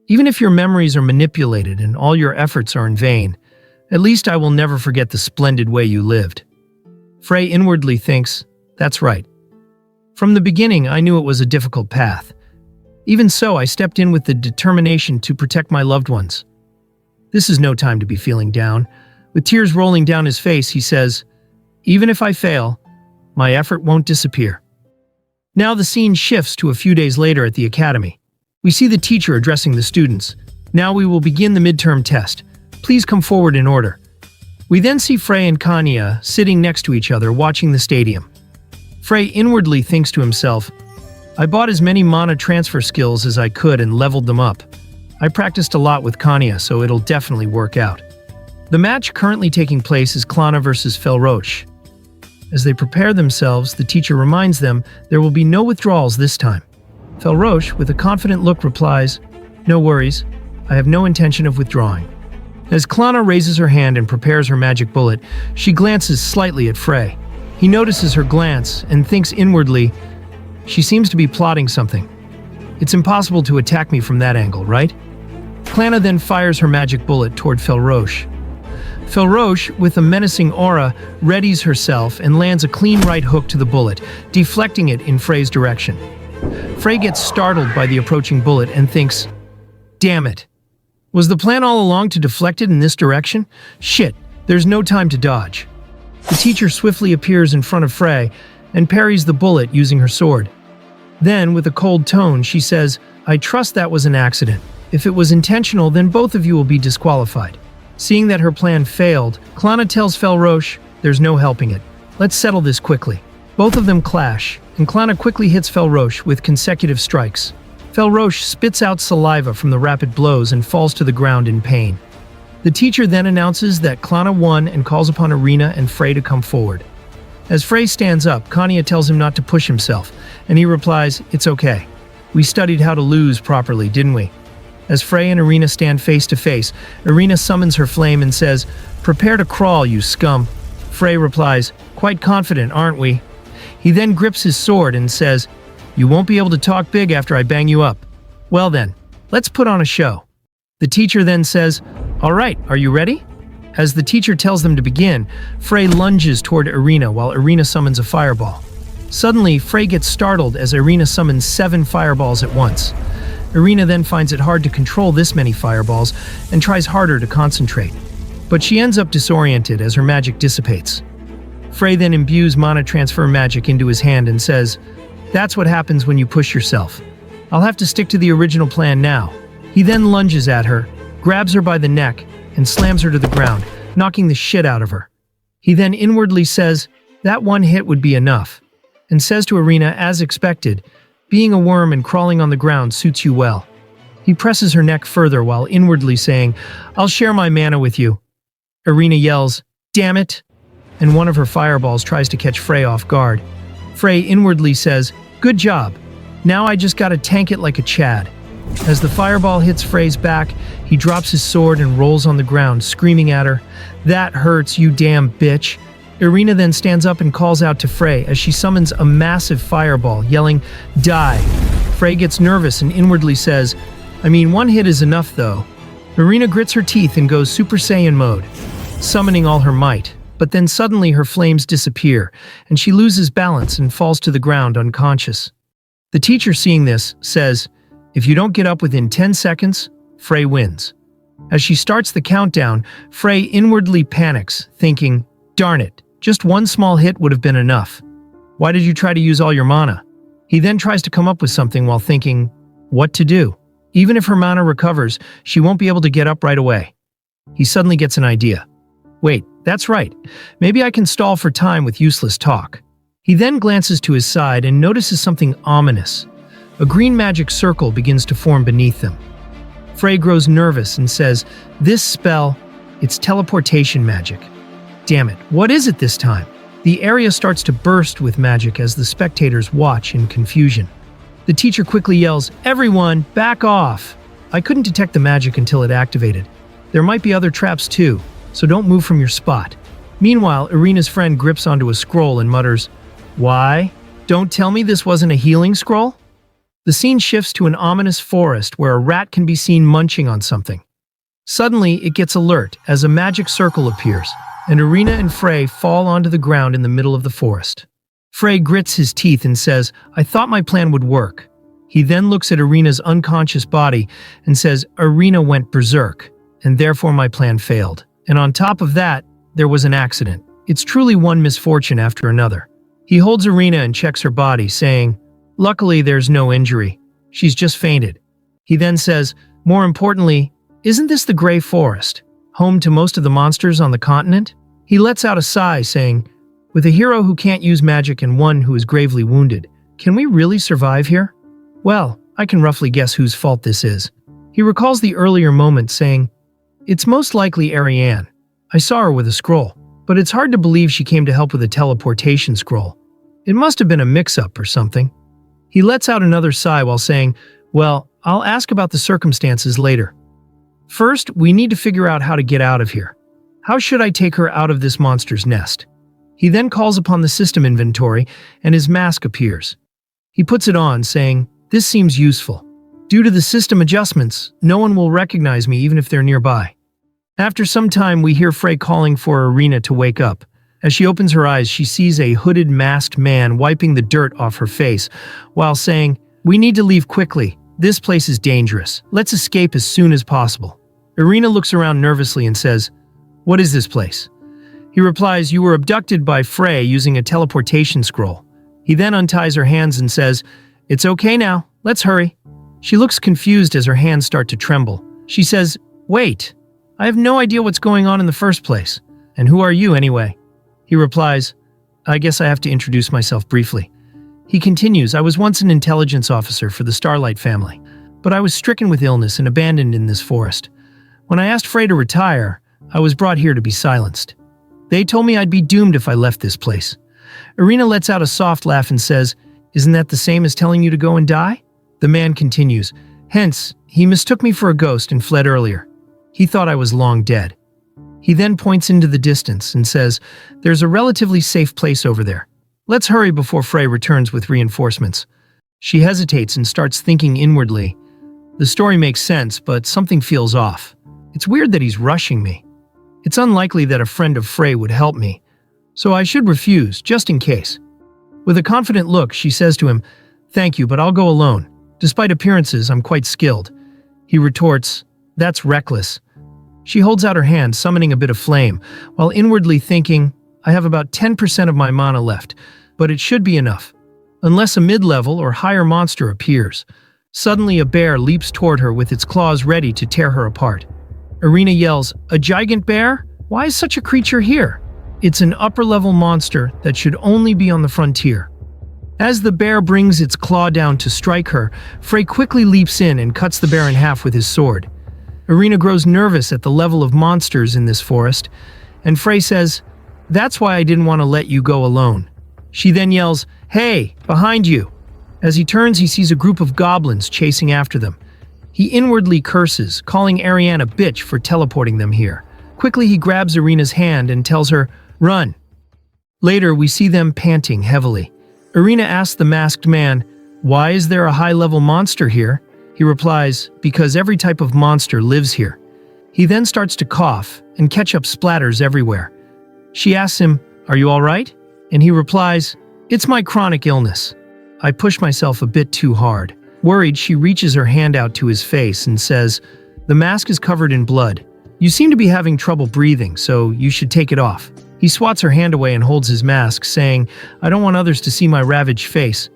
Even if your memories are manipulated and all your efforts are in vain, at least I will never forget the splendid way you lived." Frey inwardly thinks, "That's right. From the beginning, I knew it was a difficult path. Even so, I stepped in with the determination to protect my loved ones." This is no time to be feeling down. With tears rolling down his face, he says, "Even if I fail, my effort won't disappear." Now the scene shifts to a few days later at the academy. We see the teacher addressing the students. "Now we will begin the midterm test. Please come forward in order." We then see Frey and Kanya sitting next to each other watching the stadium. Frey inwardly thinks to himself, "I bought as many mana transfer skills as I could and leveled them up. I practiced a lot with Kanya, so it'll definitely work out." The match currently taking place is Klana versus Felroche. As they prepare themselves, the teacher reminds them there will be no withdrawals this time. Felroche, with a confident look, replies, "No worries, I have no intention of withdrawing." As Klana raises her hand and prepares her magic bullet, she glances slightly at Frey. He notices her glance and thinks inwardly, "She seems to be plotting something. It's impossible to attack me from that angle, right?" Klana then fires her magic bullet toward Felroche. Felroche, with a menacing aura, readies herself and lands a clean right hook to the bullet, deflecting it in Frey's direction. Frey gets startled by the approaching bullet and thinks, "Damn it. Was the plan all along to deflect it in this direction? Shit, there's no time to dodge." The teacher swiftly appears in front of Frey and parries the bullet using her sword. Then, with a cold tone, she says, "I trust that was an accident. If it was intentional, then both of you will be disqualified." Seeing that her plan failed, Klana tells Felroche, "There's no helping it. Let's settle this quickly." Both of them clash, and Klana quickly hits Felroche with consecutive strikes. Felroche spits out saliva from the rapid blows and falls to the ground in pain. The teacher then announces that Klana won and calls upon Irina and Frey to come forward. As Frey stands up, Kanya tells him not to push himself, and he replies, "It's okay. We studied how to lose properly, didn't we?" As Frey and Irina stand face to face, Irina summons her flame and says, "Prepare to crawl, you scum." Frey replies, "Quite confident, aren't we?" He then grips his sword and says, "You won't be able to talk big after I bang you up. Well then, let's put on a show." The teacher then says, "All right, are you ready?" As the teacher tells them to begin, Frey lunges toward Irina while Irina summons a fireball. Suddenly, Frey gets startled as Irina summons 7 fireballs at once. Irina then finds it hard to control this many fireballs and tries harder to concentrate. But she ends up disoriented as her magic dissipates. Frey then imbues mana transfer magic into his hand and says, "That's what happens when you push yourself. I'll have to stick to the original plan now." He then lunges at her, grabs her by the neck, and slams her to the ground, knocking the shit out of her. He then inwardly says, "That one hit would be enough," and says to Irina, as expected, "Being a worm and crawling on the ground suits you well." He presses her neck further while inwardly saying, "I'll share my mana with you." Irina yells, "Damn it!" and one of her fireballs tries to catch Frey off guard. Frey inwardly says, "Good job. Now I just gotta tank it like a Chad." As the fireball hits Frey's back, he drops his sword and rolls on the ground, screaming at her, "That hurts, you damn bitch." Irina then stands up and calls out to Frey as she summons a massive fireball, yelling, "Die." Frey gets nervous and inwardly says, "I mean, one hit is enough though." Irina grits her teeth and goes Super Saiyan mode, summoning all her might, but then suddenly her flames disappear, and she loses balance and falls to the ground unconscious. The teacher, seeing this, says, "If you don't get up within 10 seconds, Frey wins." As she starts the countdown, Frey inwardly panics, thinking, "Darn it, just one small hit would have been enough. Why did you try to use all your mana?" He then tries to come up with something while thinking, what to do. Even if her mana recovers, she won't be able to get up right away. He suddenly gets an idea. Wait, that's right. Maybe I can stall for time with useless talk. He then glances to his side and notices something ominous. A green magic circle begins to form beneath them. Frey grows nervous and says, "This spell, it's teleportation magic." Damn it, what is it this time? The area starts to burst with magic as the spectators watch in confusion. The teacher quickly yells, "Everyone, back off!" I couldn't detect the magic until it activated. There might be other traps too, so don't move from your spot. Meanwhile, Irina's friend grips onto a scroll and mutters, "Why? Don't tell me this wasn't a healing scroll?" The scene shifts to an ominous forest where a rat can be seen munching on something. Suddenly, it gets alert as a magic circle appears, and Irina and Frey fall onto the ground in the middle of the forest. Frey grits his teeth and says, "I thought my plan would work." He then looks at Irina's unconscious body and says, "Irina went berserk, and therefore my plan failed. And on top of that, there was an accident. It's truly one misfortune after another." He holds Irina and checks her body, saying, "Luckily, there's no injury. She's just fainted." He then says, "More importantly, isn't this the Grey Forest, home to most of the monsters on the continent?" He lets out a sigh, saying, "With a hero who can't use magic and one who is gravely wounded, can we really survive here? Well, I can roughly guess whose fault this is." He recalls the earlier moment, saying, "It's most likely Ariane. I saw her with a scroll, but it's hard to believe she came to help with a teleportation scroll. It must have been a mix-up or something." He lets out another sigh while saying, "Well, I'll ask about the circumstances later. First, we need to figure out how to get out of here. How should I take her out of this monster's nest?" He then calls upon the system inventory, and his mask appears. He puts it on, saying, "This seems useful. Due to the system adjustments, no one will recognize me even if they're nearby." After some time, we hear Frey calling for Irina to wake up. As she opens her eyes, she sees a hooded, masked man wiping the dirt off her face, while saying, "We need to leave quickly. This place is dangerous. Let's escape as soon as possible." Irina looks around nervously and says, "What is this place?" He replies, "You were abducted by Frey using a teleportation scroll." He then unties her hands and says, "It's okay now, let's hurry." She looks confused as her hands start to tremble. She says, "Wait, I have no idea what's going on in the first place. And who are you anyway?" He replies, "I guess I have to introduce myself briefly." He continues, "I was once an intelligence officer for the Starlight family, but I was stricken with illness and abandoned in this forest. When I asked Frey to retire, I was brought here to be silenced. They told me I'd be doomed if I left this place. Irina lets out a soft laugh and says, "Isn't that the same as telling you to go and die?" The man continues, "Hence, he mistook me for a ghost and fled earlier. He thought I was long dead." He then points into the distance and says, "There's a relatively safe place over there. Let's hurry before Frey returns with reinforcements." She hesitates and starts thinking inwardly. The story makes sense, but something feels off. It's weird that he's rushing me. It's unlikely that a friend of Frey would help me, so I should refuse, just in case. With a confident look, she says to him, "Thank you, but I'll go alone. Despite appearances, I'm quite skilled." He retorts, "That's reckless." She holds out her hand, summoning a bit of flame, while inwardly thinking, "I have about 10% of my mana left, but it should be enough. Unless a mid-level or higher monster appears." Suddenly a bear leaps toward her with its claws ready to tear her apart. Irina yells, "A gigant bear? Why is such a creature here?" It's an upper-level monster that should only be on the frontier. As the bear brings its claw down to strike her, Frey quickly leaps in and cuts the bear in half with his sword. Irina grows nervous at the level of monsters in this forest, and Frey says, "That's why I didn't want to let you go alone." She then yells, "Hey, behind you!" As he turns, he sees a group of goblins chasing after them. He inwardly curses, calling Ariane a bitch for teleporting them here. Quickly, he grabs Irina's hand and tells her, "Run." Later, we see them panting heavily. Irina asks the masked man, "Why is there a high-level monster here?" He replies, "Because every type of monster lives here." He then starts to cough, and ketchup splatters everywhere. She asks him, "Are you all right?" And he replies, "It's my chronic illness. I push myself a bit too hard." Worried, she reaches her hand out to his face and says, "The mask is covered in blood. You seem to be having trouble breathing, so you should take it off." He swats her hand away and holds his mask, saying, "I don't want others to see my ravaged face."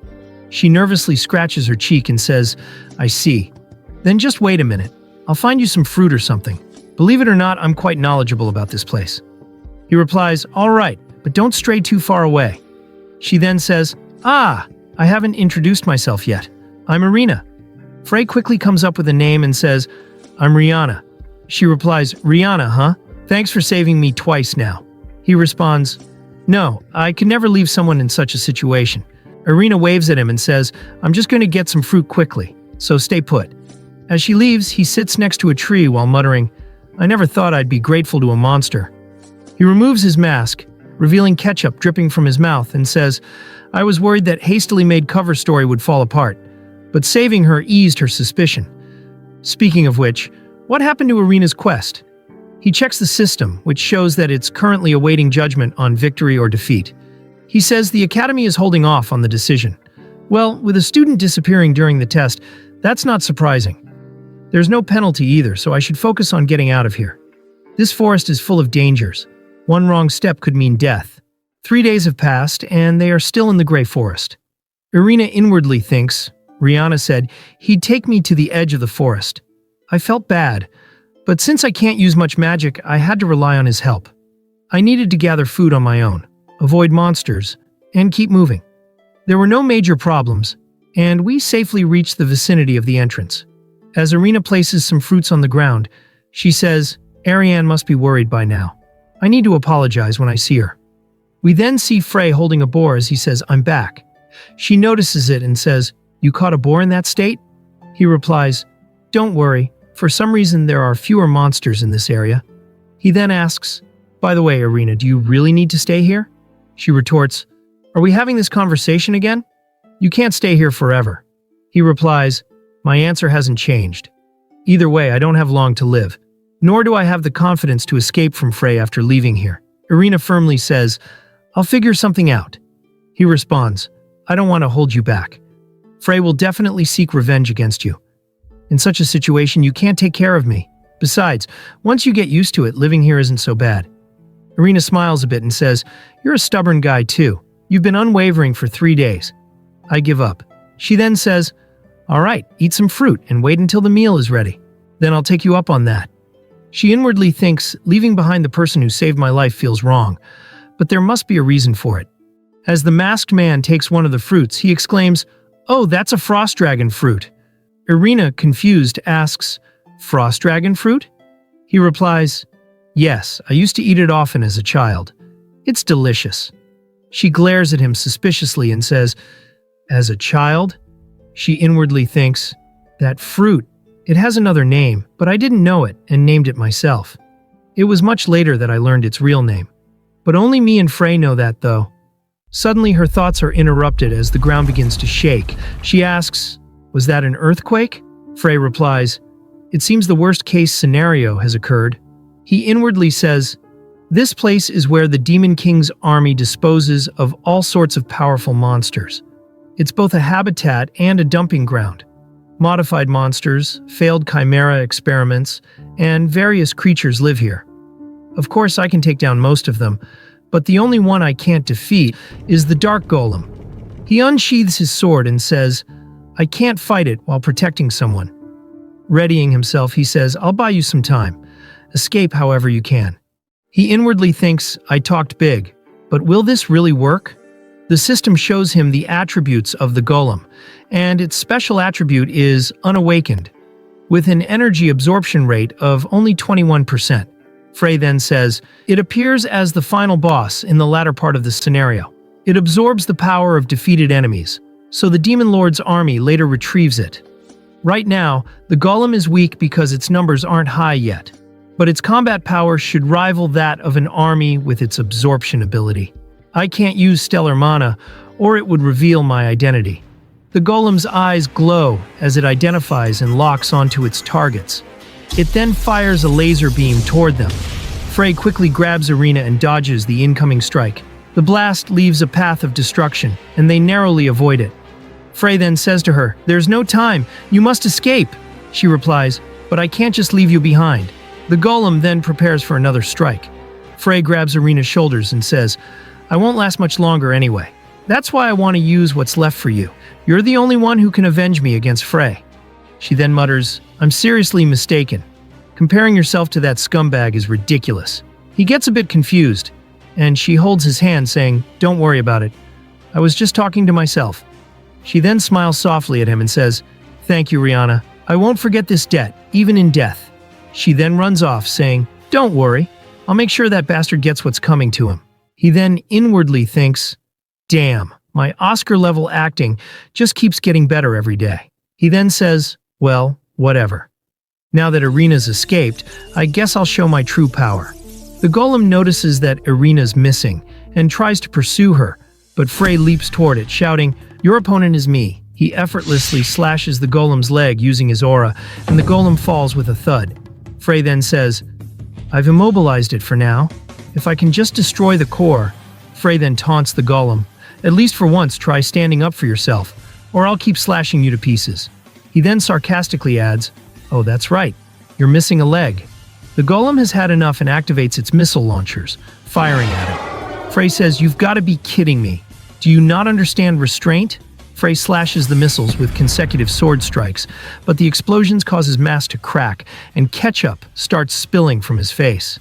She nervously scratches her cheek and says, "I see. Then just wait a minute. I'll find you some fruit or something. Believe it or not, I'm quite knowledgeable about this place." He replies, "All right, but don't stray too far away." She then says, "Ah, I haven't introduced myself yet. I'm Irina." Frey quickly comes up with a name and says, "I'm Rihanna." She replies, "Rihanna, huh? Thanks for saving me twice now." He responds, "No, I could never leave someone in such a situation." Irina waves at him and says, "I'm just going to get some fruit quickly, so stay put." As she leaves, he sits next to a tree while muttering, "I never thought I'd be grateful to a monster." He removes his mask, revealing ketchup dripping from his mouth, and says, "I was worried that hastily made cover story would fall apart, but saving her eased her suspicion." Speaking of which, what happened to Irina's quest? He checks the system, which shows that it's currently awaiting judgment on victory or defeat. He says the Academy is holding off on the decision. Well, with a student disappearing during the test, that's not surprising. There's no penalty either, so I should focus on getting out of here. This forest is full of dangers. One wrong step could mean death. 3 days have passed, and they are still in the Grey Forest. Irina inwardly thinks, Rihanna said, he'd take me to the edge of the forest. I felt bad, but since I can't use much magic, I had to rely on his help. I needed to gather food on my own, avoid monsters, and keep moving. There were no major problems, and we safely reached the vicinity of the entrance. As Irina places some fruits on the ground, she says, Ariane must be worried by now. I need to apologize when I see her. We then see Frey holding a boar as he says, I'm back. She notices it and says, You caught a boar in that state? He replies, Don't worry, for some reason there are fewer monsters in this area. He then asks, By the way, Irina, do you really need to stay here? She retorts, Are we having this conversation again? You can't stay here forever. He replies, My answer hasn't changed. Either way, I don't have long to live, nor do I have the confidence to escape from Frey after leaving here. Irina firmly says, I'll figure something out. He responds, I don't want to hold you back. Frey will definitely seek revenge against you. In such a situation, you can't take care of me. Besides, once you get used to it, living here isn't so bad. Irina smiles a bit and says, You're a stubborn guy too. You've been unwavering for 3 days. I give up. She then says, All right, eat some fruit and wait until the meal is ready. Then I'll take you up on that. She inwardly thinks, leaving behind the person who saved my life feels wrong, but there must be a reason for it. As the masked man takes one of the fruits, he exclaims, Oh, that's a frost dragon fruit. Irina, confused, asks, Frost dragon fruit? He replies, "Yes, I used to eat it often as a child. It's delicious." She glares at him suspiciously and says, "As a child?" She inwardly thinks, "That fruit, it has another name, but I didn't know it and named it myself. It was much later that I learned its real name. But only me and Frey know that, though." Suddenly, her thoughts are interrupted as the ground begins to shake. She asks, "Was that an earthquake?" Frey replies, "It seems the worst-case scenario has occurred." He inwardly says, "This place is where the Demon King's army disposes of all sorts of powerful monsters. It's both a habitat and a dumping ground. Modified monsters, failed chimera experiments, and various creatures live here. Of course, I can take down most of them, but the only one I can't defeat is the Dark Golem." He unsheathes his sword and says, "I can't fight it while protecting someone." Readying himself, he says, "I'll buy you some time. Escape however you can." He inwardly thinks, "I talked big, but will this really work?" The system shows him the attributes of the golem, and its special attribute is unawakened, with an energy absorption rate of only 21%. Frey then says, "It appears as the final boss in the latter part of the scenario. It absorbs the power of defeated enemies, so the Demon Lord's army later retrieves it. Right now, the golem is weak because its numbers aren't high yet, but its combat power should rival that of an army with its absorption ability. I can't use stellar mana, or it would reveal my identity." The golem's eyes glow as it identifies and locks onto its targets. It then fires a laser beam toward them. Frey quickly grabs Arena and dodges the incoming strike. The blast leaves a path of destruction, and they narrowly avoid it. Frey then says to her, "There's no time, you must escape." She replies, "But I can't just leave you behind." The golem then prepares for another strike. Frey grabs Arena's shoulders and says, "I won't last much longer anyway. That's why I want to use what's left for you. You're the only one who can avenge me against Frey." She then mutters, "I'm seriously mistaken. Comparing yourself to that scumbag is ridiculous." He gets a bit confused, and she holds his hand saying, "Don't worry about it. I was just talking to myself." She then smiles softly at him and says, "Thank you, Rihanna. I won't forget this debt, even in death." She then runs off, saying, "Don't worry. I'll make sure that bastard gets what's coming to him." He then inwardly thinks, "Damn, my Oscar-level acting just keeps getting better every day." He then says, "Well, whatever. Now that Arena's escaped, I guess I'll show my true power." The golem notices that Arena's missing and tries to pursue her, but Frey leaps toward it, shouting, "Your opponent is me." He effortlessly slashes the golem's leg using his aura, and the golem falls with a thud. Frey then says, "I've immobilized it for now. If I can just destroy the core." Frey then taunts the golem, "At least for once try standing up for yourself, or I'll keep slashing you to pieces." He then sarcastically adds, "Oh, that's right. You're missing a leg." The golem has had enough and activates its missile launchers, firing at it. Frey says, "You've got to be kidding me. Do you not understand restraint?" Frey slashes the missiles with consecutive sword strikes, but the explosions cause his mask to crack, and ketchup starts spilling from his face.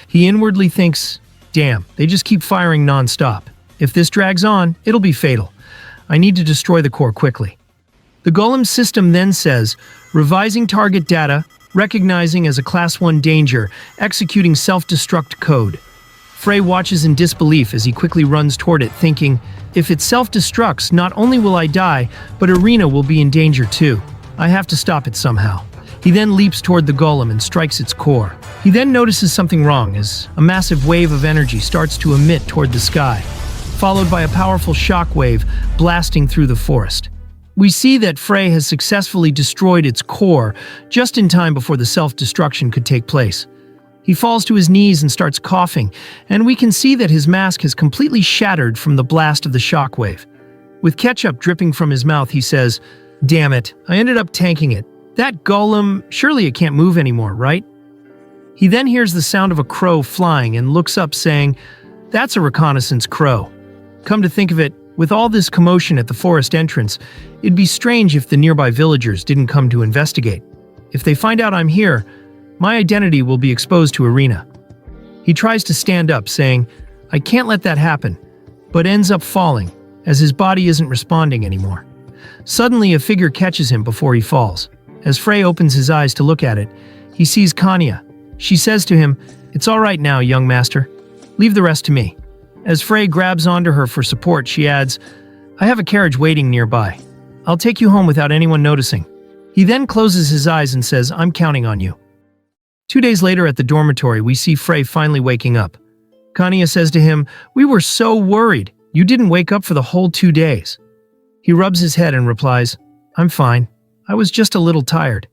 He inwardly thinks, "Damn, they just keep firing non-stop. If this drags on, it'll be fatal. I need to destroy the core quickly." The golem system then says, "Revising target data, recognizing as a Class 1 danger, executing self-destruct code." Frey watches in disbelief as he quickly runs toward it, thinking, "If it self-destructs, not only will I die, but Arena will be in danger too. I have to stop it somehow." He then leaps toward the golem and strikes its core. He then notices something wrong as a massive wave of energy starts to emit toward the sky, followed by a powerful shock wave blasting through the forest. We see that Frey has successfully destroyed its core just in time before the self-destruction could take place. He falls to his knees and starts coughing, and we can see that his mask has completely shattered from the blast of the shockwave. With ketchup dripping from his mouth, he says, "Damn it, I ended up tanking it. That golem, surely it can't move anymore, right?" He then hears the sound of a crow flying and looks up saying, "That's a reconnaissance crow." Come to think of it, with all this commotion at the forest entrance, it'd be strange if the nearby villagers didn't come to investigate. If they find out I'm here, my identity will be exposed to Arena. He tries to stand up, saying, "I can't let that happen," but ends up falling, as his body isn't responding anymore. Suddenly, a figure catches him before he falls. As Frey opens his eyes to look at it, he sees Kanya, She says to him, "It's all right now, young master. Leave the rest to me." As Frey grabs onto her for support, she adds, "I have a carriage waiting nearby. I'll take you home without anyone noticing." He then closes his eyes and says, "I'm counting on you." 2 days later at the dormitory, we see Frey finally waking up. Kanya says to him, "We were so worried. You didn't wake up for the whole 2 days." He rubs his head and replies, "I'm fine. I was just a little tired.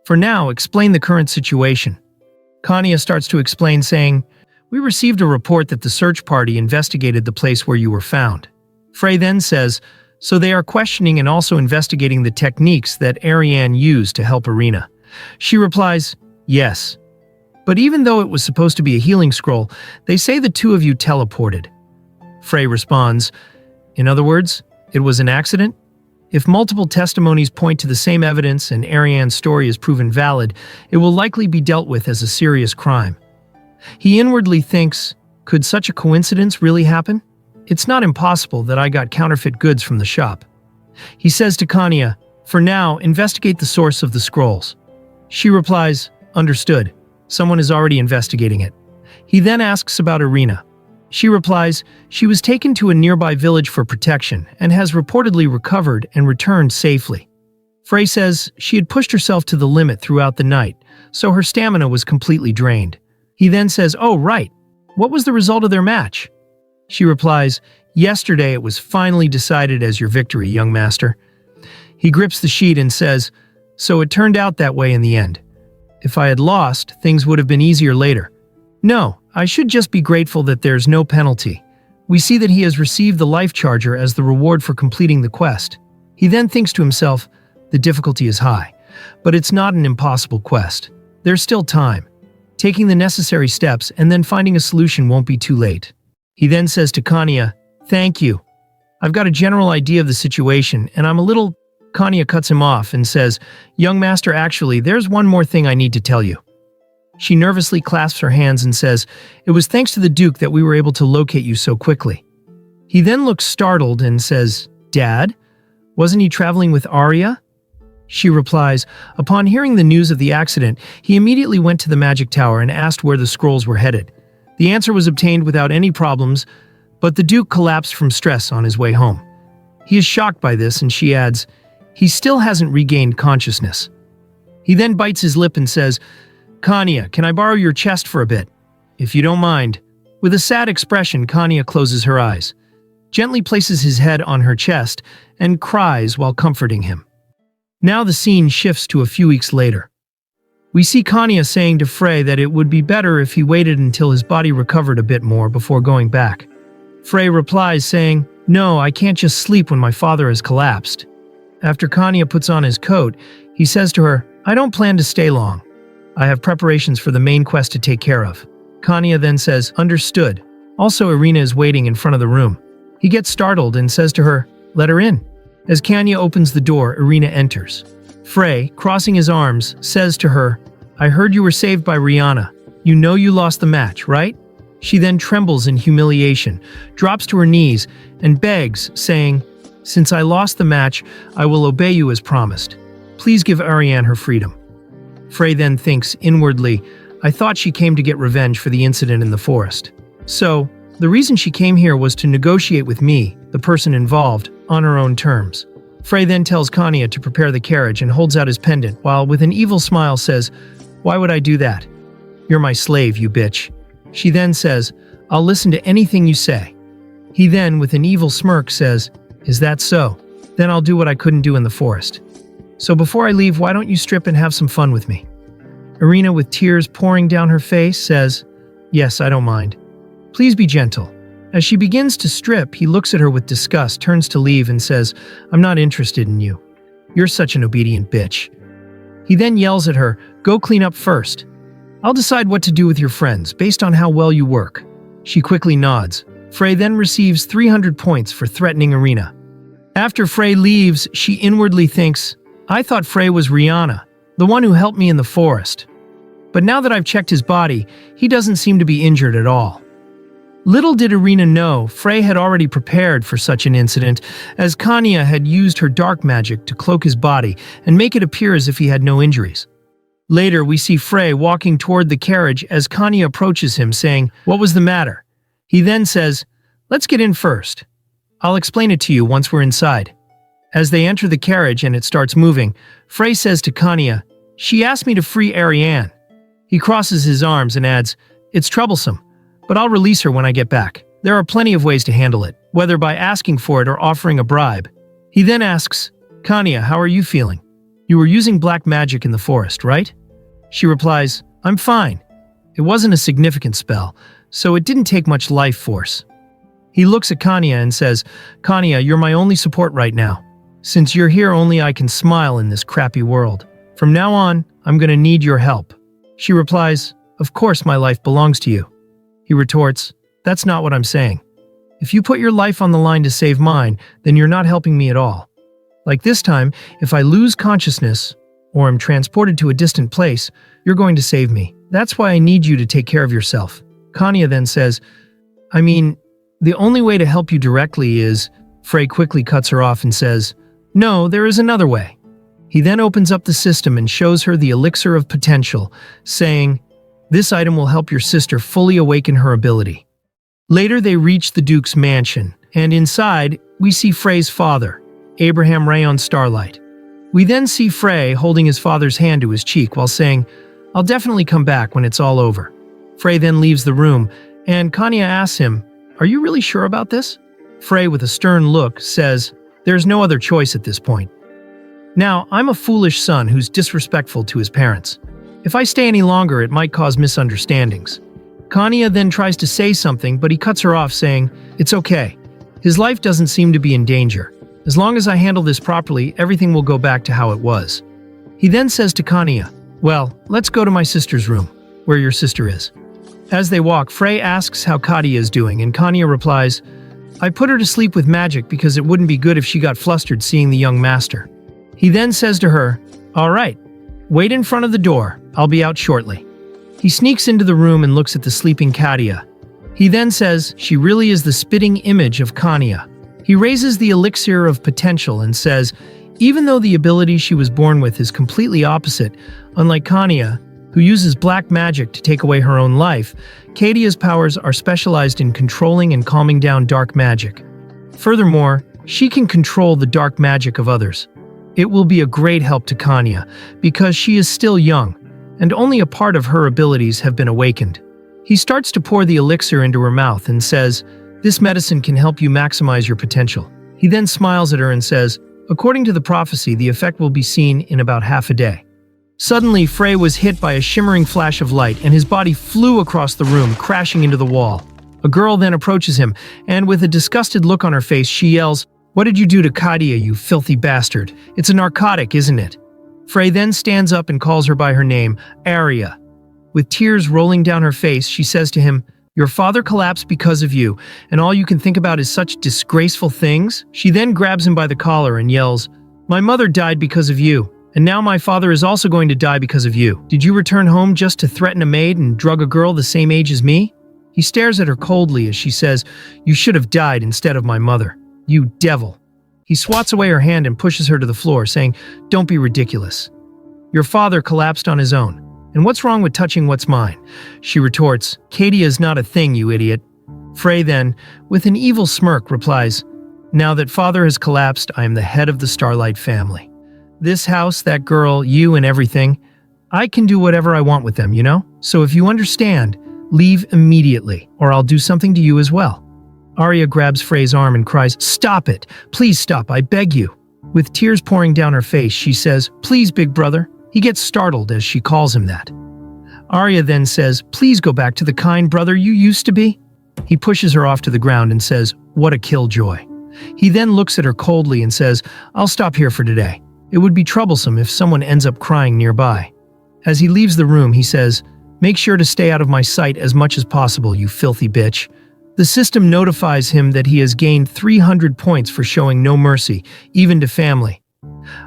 For now, explain the current situation." Kanya starts to explain, saying, "We received a report that the search party investigated the place where you were found." Frey then says, "So they are questioning and also investigating the techniques that Ariane used to help Irina." She replies, "Yes. But even though it was supposed to be a healing scroll, they say the two of you teleported." Frey responds, "In other words, it was an accident? If multiple testimonies point to the same evidence and Ariane's story is proven valid, it will likely be dealt with as a serious crime." He inwardly thinks, could such a coincidence really happen? It's not impossible that I got counterfeit goods from the shop. He says to Kanya, "For now, investigate the source of the scrolls." She replies, "Understood. Someone is already investigating it." He then asks about Irina. She replies, "She was taken to a nearby village for protection and has reportedly recovered and returned safely." Frey says she had pushed herself to the limit throughout the night, so her stamina was completely drained. He then says, "Oh, right. What was the result of their match?" She replies, "Yesterday it was finally decided as your victory, young master." He grips the sheet and says, "So it turned out that way in the end. If I had lost, things would have been easier later. No, I should just be grateful that there's no penalty." We see that he has received the life charger as the reward for completing the quest. He then thinks to himself, the difficulty is high, but it's not an impossible quest. There's still time. Taking the necessary steps and then finding a solution won't be too late. He then says to Kanya, "Thank you. I've got a general idea of the situation, and I'm a little—" Kanya cuts him off and says, "Young master, actually, there's one more thing I need to tell you." She nervously clasps her hands and says, "It was thanks to the Duke that we were able to locate you so quickly." He then looks startled and says, "Dad? Wasn't he traveling with Arya?" She replies, "Upon hearing the news of the accident, he immediately went to the magic tower and asked where the scrolls were headed. The answer was obtained without any problems, but the Duke collapsed from stress on his way home. He is shocked by this, and she adds, he still hasn't regained consciousness." He then bites his lip and says, "Kanya, can I borrow your chest for a bit? If you don't mind." With a sad expression, Kanya closes her eyes, gently places his head on her chest, and cries while comforting him. Now the scene shifts to a few weeks later. We see Kanya saying to Frey that it would be better if he waited until his body recovered a bit more before going back. Frey replies saying, "No, I can't just sleep when my father has collapsed." After Kanya puts on his coat, he says to her, "I don't plan to stay long. I have preparations for the main quest to take care of." Kanya then says, "Understood." Also, Irina is waiting in front of the room. He gets startled and says to her, "Let her in." As Kanya opens the door, Irina enters. Frey, crossing his arms, says to her, "I heard you were saved by Rihanna. You know you lost the match, right?" She then trembles in humiliation, drops to her knees, and begs, saying, "Since I lost the match, I will obey you as promised. Please give Ariane her freedom." Frey then thinks inwardly, "I thought she came to get revenge for the incident in the forest. So, the reason she came here was to negotiate with me, the person involved, on her own terms." Frey then tells Kanya to prepare the carriage and holds out his pendant, while with an evil smile says, "Why would I do that? You're my slave, you bitch." She then says, "I'll listen to anything you say." He then, with an evil smirk, says, "Is that so? Then I'll do what I couldn't do in the forest. So before I leave, why don't you strip and have some fun with me?" Irina, with tears pouring down her face, says, "Yes, I don't mind. Please be gentle." As she begins to strip, he looks at her with disgust, turns to leave, and says, "I'm not interested in you. You're such an obedient bitch." He then yells at her, "Go clean up first. I'll decide what to do with your friends based on how well you work." She quickly nods. Frey then receives 300 points for threatening Irina. After Frey leaves, she inwardly thinks, "I thought Frey was Rihanna, the one who helped me in the forest. But now that I've checked his body, he doesn't seem to be injured at all." Little did Irina know, Frey had already prepared for such an incident, as Kanya had used her dark magic to cloak his body and make it appear as if he had no injuries. Later, we see Frey walking toward the carriage as Kanye approaches him, saying, "What was the matter?" He then says, "Let's get in first. I'll explain it to you once we're inside." As they enter the carriage and it starts moving, Frey says to Kanye, "She asked me to free Ariane." He crosses his arms and adds, "It's troublesome, but I'll release her when I get back. There are plenty of ways to handle it, whether by asking for it or offering a bribe." He then asks, "Kanye, how are you feeling? You were using black magic in the forest, right?" She replies, "I'm fine. It wasn't a significant spell, so it didn't take much life force." He looks at Kanye and says, "Kanye, you're my only support right now. Since you're here, only I can smile in this crappy world. From now on, I'm gonna need your help." She replies, "Of course my life belongs to you." He retorts, "That's not what I'm saying. If you put your life on the line to save mine, then you're not helping me at all. Like this time, if I lose consciousness, or am transported to a distant place, you're going to save me. That's why I need you to take care of yourself." Kanye then says, "I mean, the only way to help you directly is..." Frey quickly cuts her off and says, "No, there is another way." He then opens up the system and shows her the elixir of potential, saying, "This item will help your sister fully awaken her ability." Later they reach the Duke's mansion, and inside, we see Frey's father, Abraham Rayon Starlight. We then see Frey holding his father's hand to his cheek while saying, "I'll definitely come back when it's all over." Frey then leaves the room, and Kanye asks him, "Are you really sure about this?" Frey, with a stern look, says, "There's no other choice at this point. Now, I'm a foolish son who's disrespectful to his parents. If I stay any longer, it might cause misunderstandings." Kanye then tries to say something, but he cuts her off, saying, "It's okay. His life doesn't seem to be in danger. As long as I handle this properly, everything will go back to how it was." He then says to Kanye, "Well, let's go to my sister's room, where your sister is." As they walk, Frey asks how Kanye is doing, and Kanye replies, "I put her to sleep with magic because it wouldn't be good if she got flustered seeing the young master." He then says to her, "All right, wait in front of the door. I'll be out shortly." He sneaks into the room and looks at the sleeping Katia. He then says, "She really is the spitting image of Kanye." He raises the elixir of potential and says, even though the ability she was born with is completely opposite, unlike Kanye, who uses black magic to take away her own life, Katia's powers are specialized in controlling and calming down dark magic. Furthermore, she can control the dark magic of others. It will be a great help to Kanye, because she is still young, and only a part of her abilities have been awakened. He starts to pour the elixir into her mouth and says, "This medicine can help you maximize your potential." He then smiles at her and says, "According to the prophecy, the effect will be seen in about half a day." Suddenly, Frey was hit by a shimmering flash of light and his body flew across the room, crashing into the wall. A girl then approaches him, and with a disgusted look on her face, she yells, "What did you do to Katia, you filthy bastard? It's a narcotic, isn't it?" Frey then stands up and calls her by her name, Arya. With tears rolling down her face, she says to him, "Your father collapsed because of you, and all you can think about is such disgraceful things?" She then grabs him by the collar and yells, "My mother died because of you, and now my father is also going to die because of you. Did you return home just to threaten a maid and drug a girl the same age as me?" He stares at her coldly as she says, "You should have died instead of my mother. You devil." He swats away her hand and pushes her to the floor, saying, "Don't be ridiculous. Your father collapsed on his own. And what's wrong with touching what's mine?" She retorts, "Katia is not a thing, you idiot." Frey then, with an evil smirk, replies, "Now that father has collapsed, I am the head of the Starlight family. This house, that girl, you and everything, I can do whatever I want with them, you know? So if you understand, leave immediately, or I'll do something to you as well." Arya grabs Frey's arm and cries, "Stop it! Please stop, I beg you." With tears pouring down her face, she says, "Please, big brother." He gets startled as she calls him that. Arya then says, "Please go back to the kind brother you used to be." He pushes her off to the ground and says, "What a killjoy." He then looks at her coldly and says, "I'll stop here for today. It would be troublesome if someone ends up crying nearby." As he leaves the room, he says, "Make sure to stay out of my sight as much as possible, you filthy bitch." The system notifies him that he has gained 300 points for showing no mercy, even to family.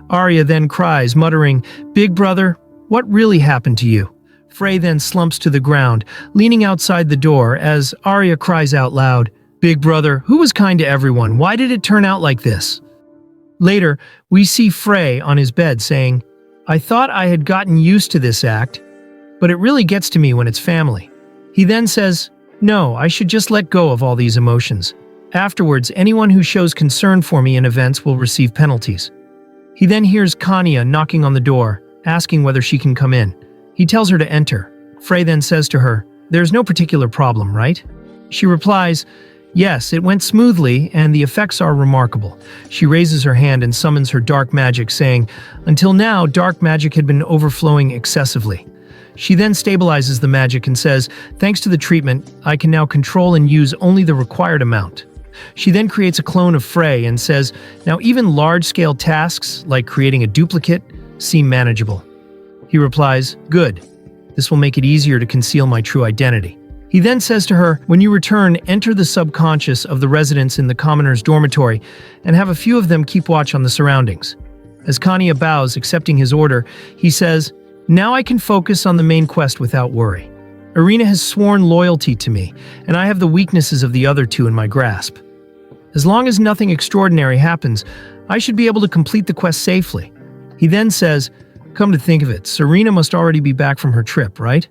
Arya then cries, muttering, "Big brother, what really happened to you?" Frey then slumps to the ground, leaning outside the door as Arya cries out loud, "Big brother, who was kind to everyone? Why did it turn out like this?" Later, we see Frey on his bed saying, I thought I had gotten used to this act, but it really gets to me when it's family. He then says, no, I should just let go of all these emotions. Afterwards, anyone who shows concern for me in events will receive penalties. He then hears Kanya knocking on the door, asking whether she can come in. He tells her to enter. Frey then says to her, there's no particular problem, right? She replies, yes, it went smoothly and the effects are remarkable. She raises her hand and summons her dark magic, saying, until now, dark magic had been overflowing excessively. She then stabilizes the magic and says, thanks to the treatment, I can now control and use only the required amount. She then creates a clone of Frey and says, now even large-scale tasks, like creating a duplicate, seem manageable. He replies, good. This will make it easier to conceal my true identity. He then says to her, when you return, enter the subconscious of the residents in the commoner's dormitory and have a few of them keep watch on the surroundings. As Kanya bows, accepting his order, he says, now I can focus on the main quest without worry. Irina has sworn loyalty to me, and I have the weaknesses of the other two in my grasp. As long as nothing extraordinary happens, I should be able to complete the quest safely. He then says, come to think of it, Serena must already be back from her trip, right?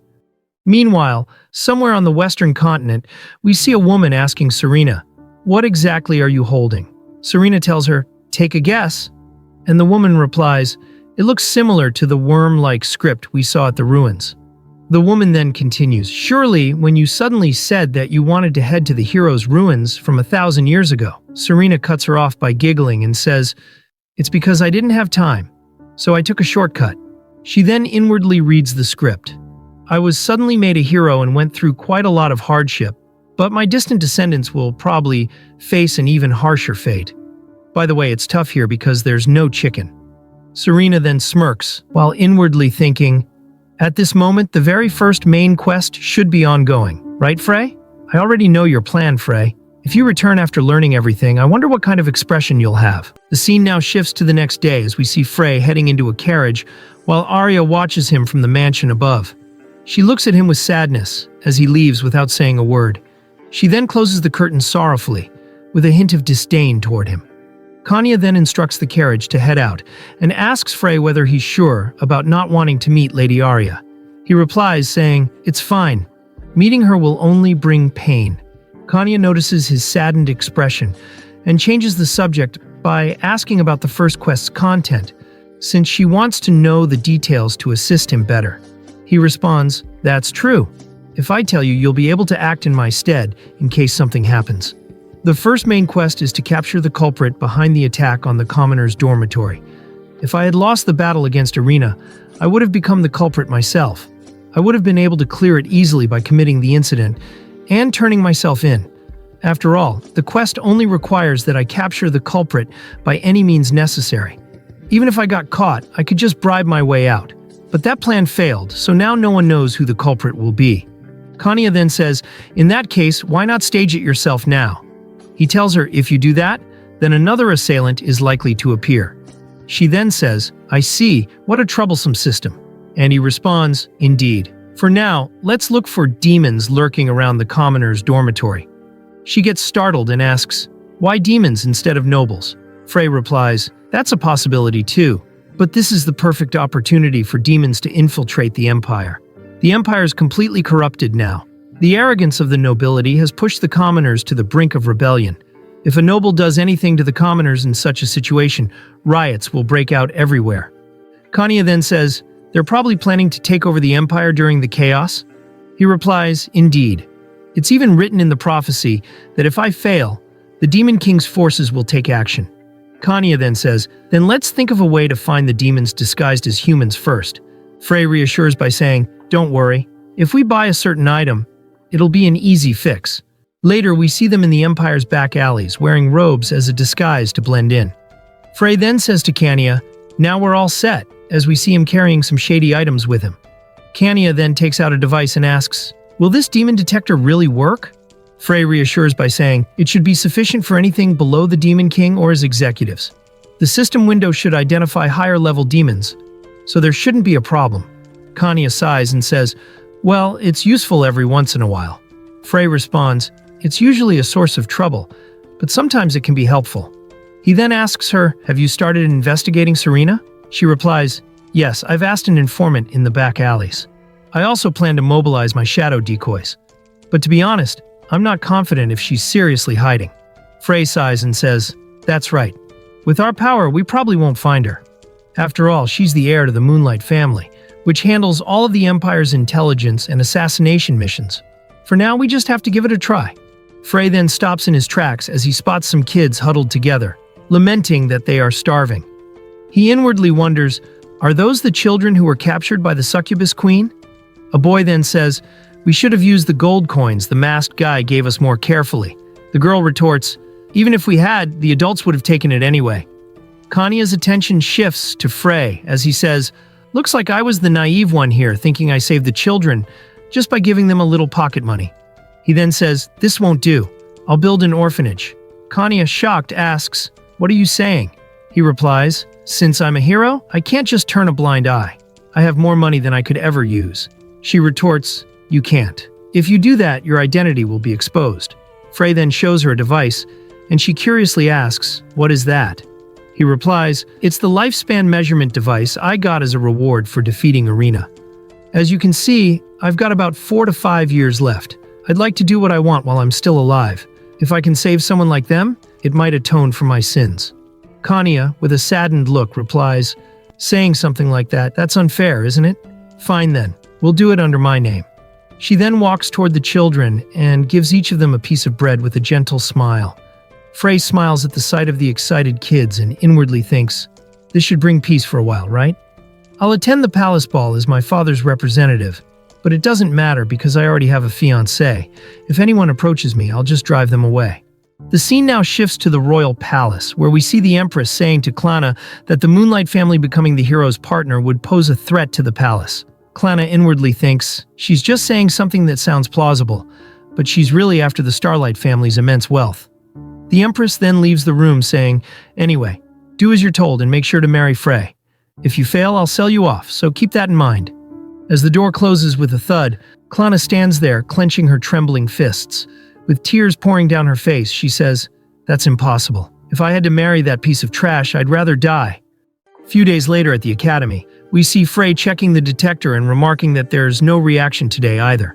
Meanwhile, somewhere on the western continent, we see a woman asking Serena, what exactly are you holding? Serena tells her, take a guess. And the woman replies, it looks similar to the worm-like script we saw at the ruins. The woman then continues, surely when you suddenly said that you wanted to head to the hero's ruins from 1,000 years ago. Serena cuts her off by giggling and says, it's because I didn't have time, so I took a shortcut. She then inwardly reads the script. I was suddenly made a hero and went through quite a lot of hardship, but my distant descendants will probably face an even harsher fate. By the way, it's tough here because there's no chicken. Serena then smirks, while inwardly thinking, at this moment, the very first main quest should be ongoing, right, Frey? I already know your plan, Frey. If you return after learning everything, I wonder what kind of expression you'll have. The scene now shifts to the next day as we see Frey heading into a carriage, while Arya watches him from the mansion above. She looks at him with sadness as he leaves without saying a word. She then closes the curtain sorrowfully, with a hint of disdain toward him. Kanya then instructs the carriage to head out and asks Frey whether he's sure about not wanting to meet Lady Arya. He replies saying, it's fine. Meeting her will only bring pain. Kanya notices his saddened expression and changes the subject by asking about the first quest's content, since she wants to know the details to assist him better. He responds, that's true. If I tell you, you'll be able to act in my stead in case something happens. The first main quest is to capture the culprit behind the attack on the commoner's dormitory. If I had lost the battle against Irina, I would have become the culprit myself. I would have been able to clear it easily by committing the incident and turning myself in. After all, the quest only requires that I capture the culprit by any means necessary. Even if I got caught, I could just bribe my way out. But that plan failed, so now no one knows who the culprit will be. Kanya then says, in that case, why not stage it yourself now? He tells her, if you do that, then another assailant is likely to appear. She then says, I see, what a troublesome system. And he responds, indeed. For now, let's look for demons lurking around the commoner's dormitory. She gets startled and asks, why demons instead of nobles? Frey replies, that's a possibility too, but this is the perfect opportunity for demons to infiltrate the empire. The empire is completely corrupted now. The arrogance of the nobility has pushed the commoners to the brink of rebellion. If a noble does anything to the commoners in such a situation, riots will break out everywhere. Kanya then says, they're probably planning to take over the empire during the chaos? He replies, indeed. It's even written in the prophecy that if I fail, the Demon King's forces will take action. Kanya then says, then let's think of a way to find the demons disguised as humans first. Frey reassures by saying, don't worry. If we buy a certain item, it'll be an easy fix. Later, we see them in the Empire's back alleys, wearing robes as a disguise to blend in. Frey then says to Kanya, now we're all set, as we see him carrying some shady items with him. Kanya then takes out a device and asks, will this demon detector really work? Frey reassures by saying, it should be sufficient for anything below the Demon King or his executives. The system window should identify higher-level demons, so there shouldn't be a problem. Kanya sighs and says, well, it's useful every once in a while. Frey responds, it's usually a source of trouble, but sometimes it can be helpful. He then asks her, have you started investigating Serena? She replies, Yes, I've asked an informant in the back alleys. I also plan to mobilize my shadow decoys. But to be honest, I'm not confident if she's seriously hiding. Frey sighs and says, "That's right. With our power, we probably won't find her. After all, she's the heir to the Moonlight family, which handles all of the Empire's intelligence and assassination missions. For now, we just have to give it a try." Frey then stops in his tracks as he spots some kids huddled together, lamenting that they are starving. He inwardly wonders, are those the children who were captured by the succubus queen? A boy then says, "We should have used the gold coins the masked guy gave us more carefully." The girl retorts, "Even if we had, the adults would have taken it anyway." Kanya's attention shifts to Frey as he says, "Looks like I was the naive one here, thinking I saved the children just by giving them a little pocket money." He then says, "This won't do. I'll build an orphanage." Kanya, shocked, asks, "What are you saying?" He replies, "Since I'm a hero, I can't just turn a blind eye. I have more money than I could ever use." She retorts, "You can't. If you do that, your identity will be exposed." Frey then shows her a device, and she curiously asks, "What is that?" He replies, "It's the lifespan measurement device I got as a reward for defeating Arena. As you can see, I've got about 4 to 5 years left. I'd like to do what I want while I'm still alive. If I can save someone like them, it might atone for my sins." Kanya, with a saddened look, replies, "Saying something like that, that's unfair, isn't it? Fine then, we'll do it under my name." She then walks toward the children and gives each of them a piece of bread with a gentle smile. Frey smiles at the sight of the excited kids and inwardly thinks, "This should bring peace for a while, right? I'll attend the palace ball as my father's representative, but it doesn't matter because I already have a fiancé. If anyone approaches me, I'll just drive them away." The scene now shifts to the royal palace, where we see the Empress saying to Klana that the Moonlight family becoming the hero's partner would pose a threat to the palace. Klana inwardly thinks she's just saying something that sounds plausible, but she's really after the Starlight family's immense wealth. The Empress then leaves the room saying, "Anyway, do as you're told and make sure to marry Frey. If you fail, I'll sell you off, so keep that in mind." As the door closes with a thud, Klana stands there, clenching her trembling fists. With tears pouring down her face, she says, "That's impossible. If I had to marry that piece of trash, I'd rather die." A few days later at the academy, we see Frey checking the detector and remarking that there's no reaction today either.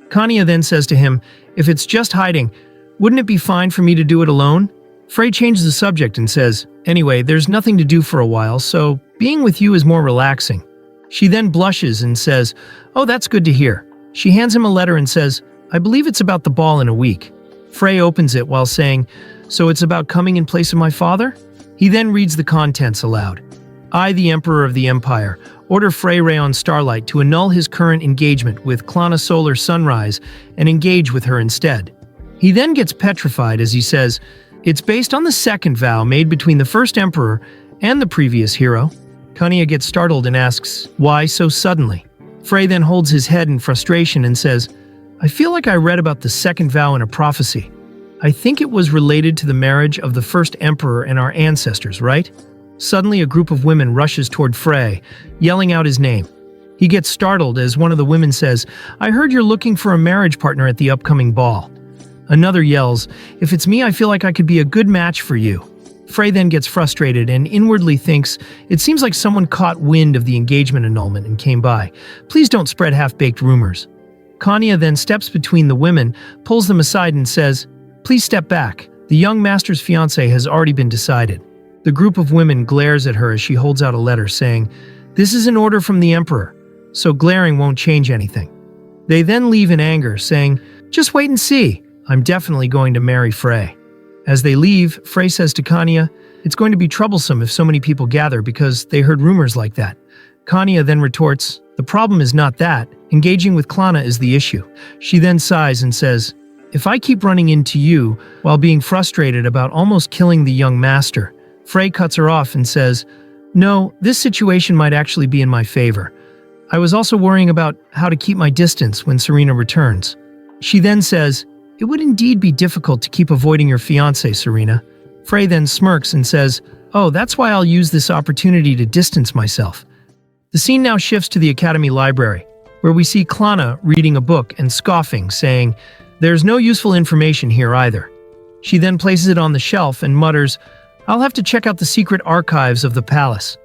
Kanya then says to him, "If it's just hiding, wouldn't it be fine for me to do it alone?" Frey changes the subject and says, "Anyway, there's nothing to do for a while, so being with you is more relaxing." She then blushes and says, "Oh, that's good to hear." She hands him a letter and says, "I believe it's about the ball in a week." Frey opens it while saying, "So it's about coming in place of my father?" He then reads the contents aloud. "I, the Emperor of the Empire, order Frey Rayon Starlight to annul his current engagement with Klana Solar Sunrise and engage with her instead." He then gets petrified as he says, "It's based on the second vow made between the first Emperor and the previous hero." Kanya gets startled and asks, "Why so suddenly?" Frey then holds his head in frustration and says, "I feel like I read about the second vow in a prophecy. I think it was related to the marriage of the first emperor and our ancestors, right?" Suddenly, a group of women rushes toward Frey, yelling out his name. He gets startled as one of the women says, "I heard you're looking for a marriage partner at the upcoming ball." Another yells, "If it's me, I feel like I could be a good match for you." Frey then gets frustrated and inwardly thinks, "It seems like someone caught wind of the engagement annulment and came by. Please don't spread half-baked rumors." Kanya then steps between the women, pulls them aside and says, "Please step back. The young master's fiancé has already been decided." The group of women glares at her as she holds out a letter saying, "This is an order from the Emperor, so glaring won't change anything." They then leave in anger, saying, "Just wait and see. I'm definitely going to marry Frey." As they leave, Frey says to Kanya, "It's going to be troublesome if so many people gather because they heard rumors like that." Kanya then retorts, "The problem is not that. Engaging with Klana is the issue." She then sighs and says, "If I keep running into you while being frustrated about almost killing the young master." Frey cuts her off and says, "No, this situation might actually be in my favor. I was also worrying about how to keep my distance when Serena returns." She then says, "It would indeed be difficult to keep avoiding your fiancé, Serena." Frey then smirks and says, "Oh, that's why I'll use this opportunity to distance myself." The scene now shifts to the Academy Library, where we see Klana reading a book and scoffing, saying, "There's no useful information here either." She then places it on the shelf and mutters, "I'll have to check out the secret archives of the palace."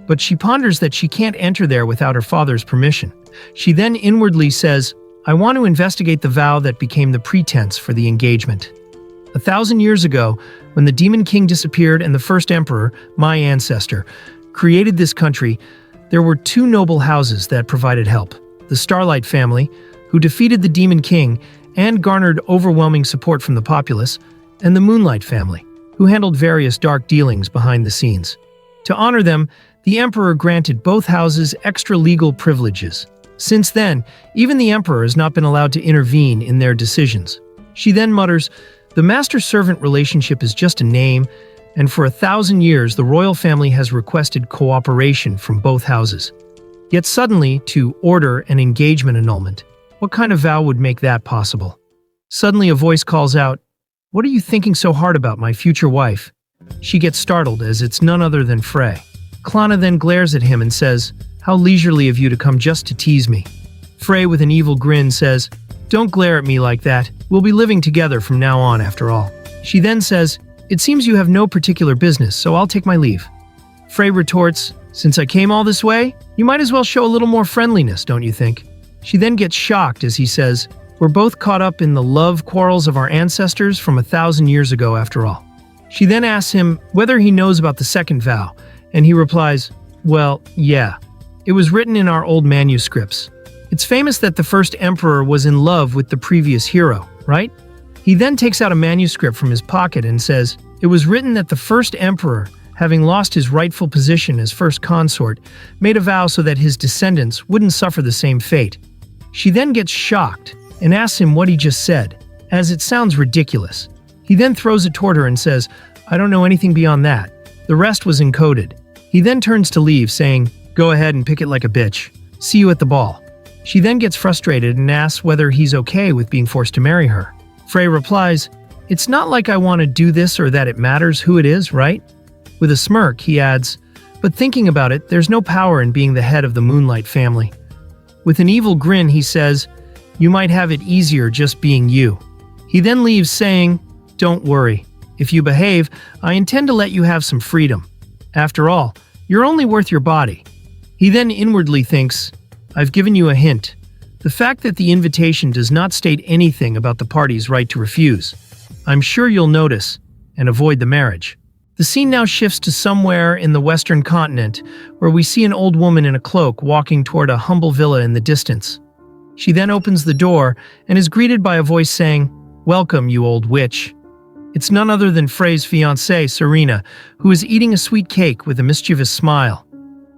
but she ponders that she can't enter there without her father's permission. She then inwardly says, I want to investigate the vow that became the pretense for the engagement. 1,000 years ago, when the Demon King disappeared and the first emperor, my ancestor, created this country, there were two noble houses that provided help. The Starlight family, who defeated the Demon King and garnered overwhelming support from the populace, and the Moonlight family, who handled various dark dealings behind the scenes. To honor them, the emperor granted both houses extra legal privileges. Since then, even the emperor has not been allowed to intervene in their decisions. She then mutters, the master-servant relationship is just a name, and for 1,000 years the royal family has requested cooperation from both houses. Yet suddenly, to order an engagement annulment, what kind of vow would make that possible? Suddenly a voice calls out, what are you thinking so hard about, my future wife? She gets startled as it's none other than Frey. Klana then glares at him and says, how leisurely of you to come just to tease me. Frey, with an evil grin, says, don't glare at me like that. We'll be living together from now on, after all. She then says, it seems you have no particular business, so I'll take my leave. Frey retorts, since I came all this way, you might as well show a little more friendliness, don't you think? She then gets shocked as he says, we're both caught up in the love quarrels of our ancestors from 1,000 years ago, after all. She then asks him whether he knows about the second vow, and he replies, well, yeah. It was written in our old manuscripts. It's famous that the first emperor was in love with the previous hero, right? He then takes out a manuscript from his pocket and says, it was written that the first emperor, having lost his rightful position as first consort, made a vow so that his descendants wouldn't suffer the same fate. She then gets shocked and asks him what he just said, as it sounds ridiculous. He then throws it toward her and says, I don't know anything beyond that. The rest was encoded. He then turns to leave, saying, go ahead and pick it like a bitch. See you at the ball. She then gets frustrated and asks whether he's okay with being forced to marry her. Frey replies, it's not like I want to do this or that it matters who it is, right? With a smirk, he adds, but thinking about it, there's no power in being the head of the Moonlight family. With an evil grin, he says, you might have it easier just being you. He then leaves saying, don't worry. If you behave, I intend to let you have some freedom. After all, you're only worth your body. He then inwardly thinks, I've given you a hint. The fact that the invitation does not state anything about the party's right to refuse. I'm sure you'll notice and avoid the marriage. The scene now shifts to somewhere in the Western continent, where we see an old woman in a cloak walking toward a humble villa in the distance. She then opens the door and is greeted by a voice saying, welcome, you old witch. It's none other than Frey's fiancée, Serena, who is eating a sweet cake with a mischievous smile.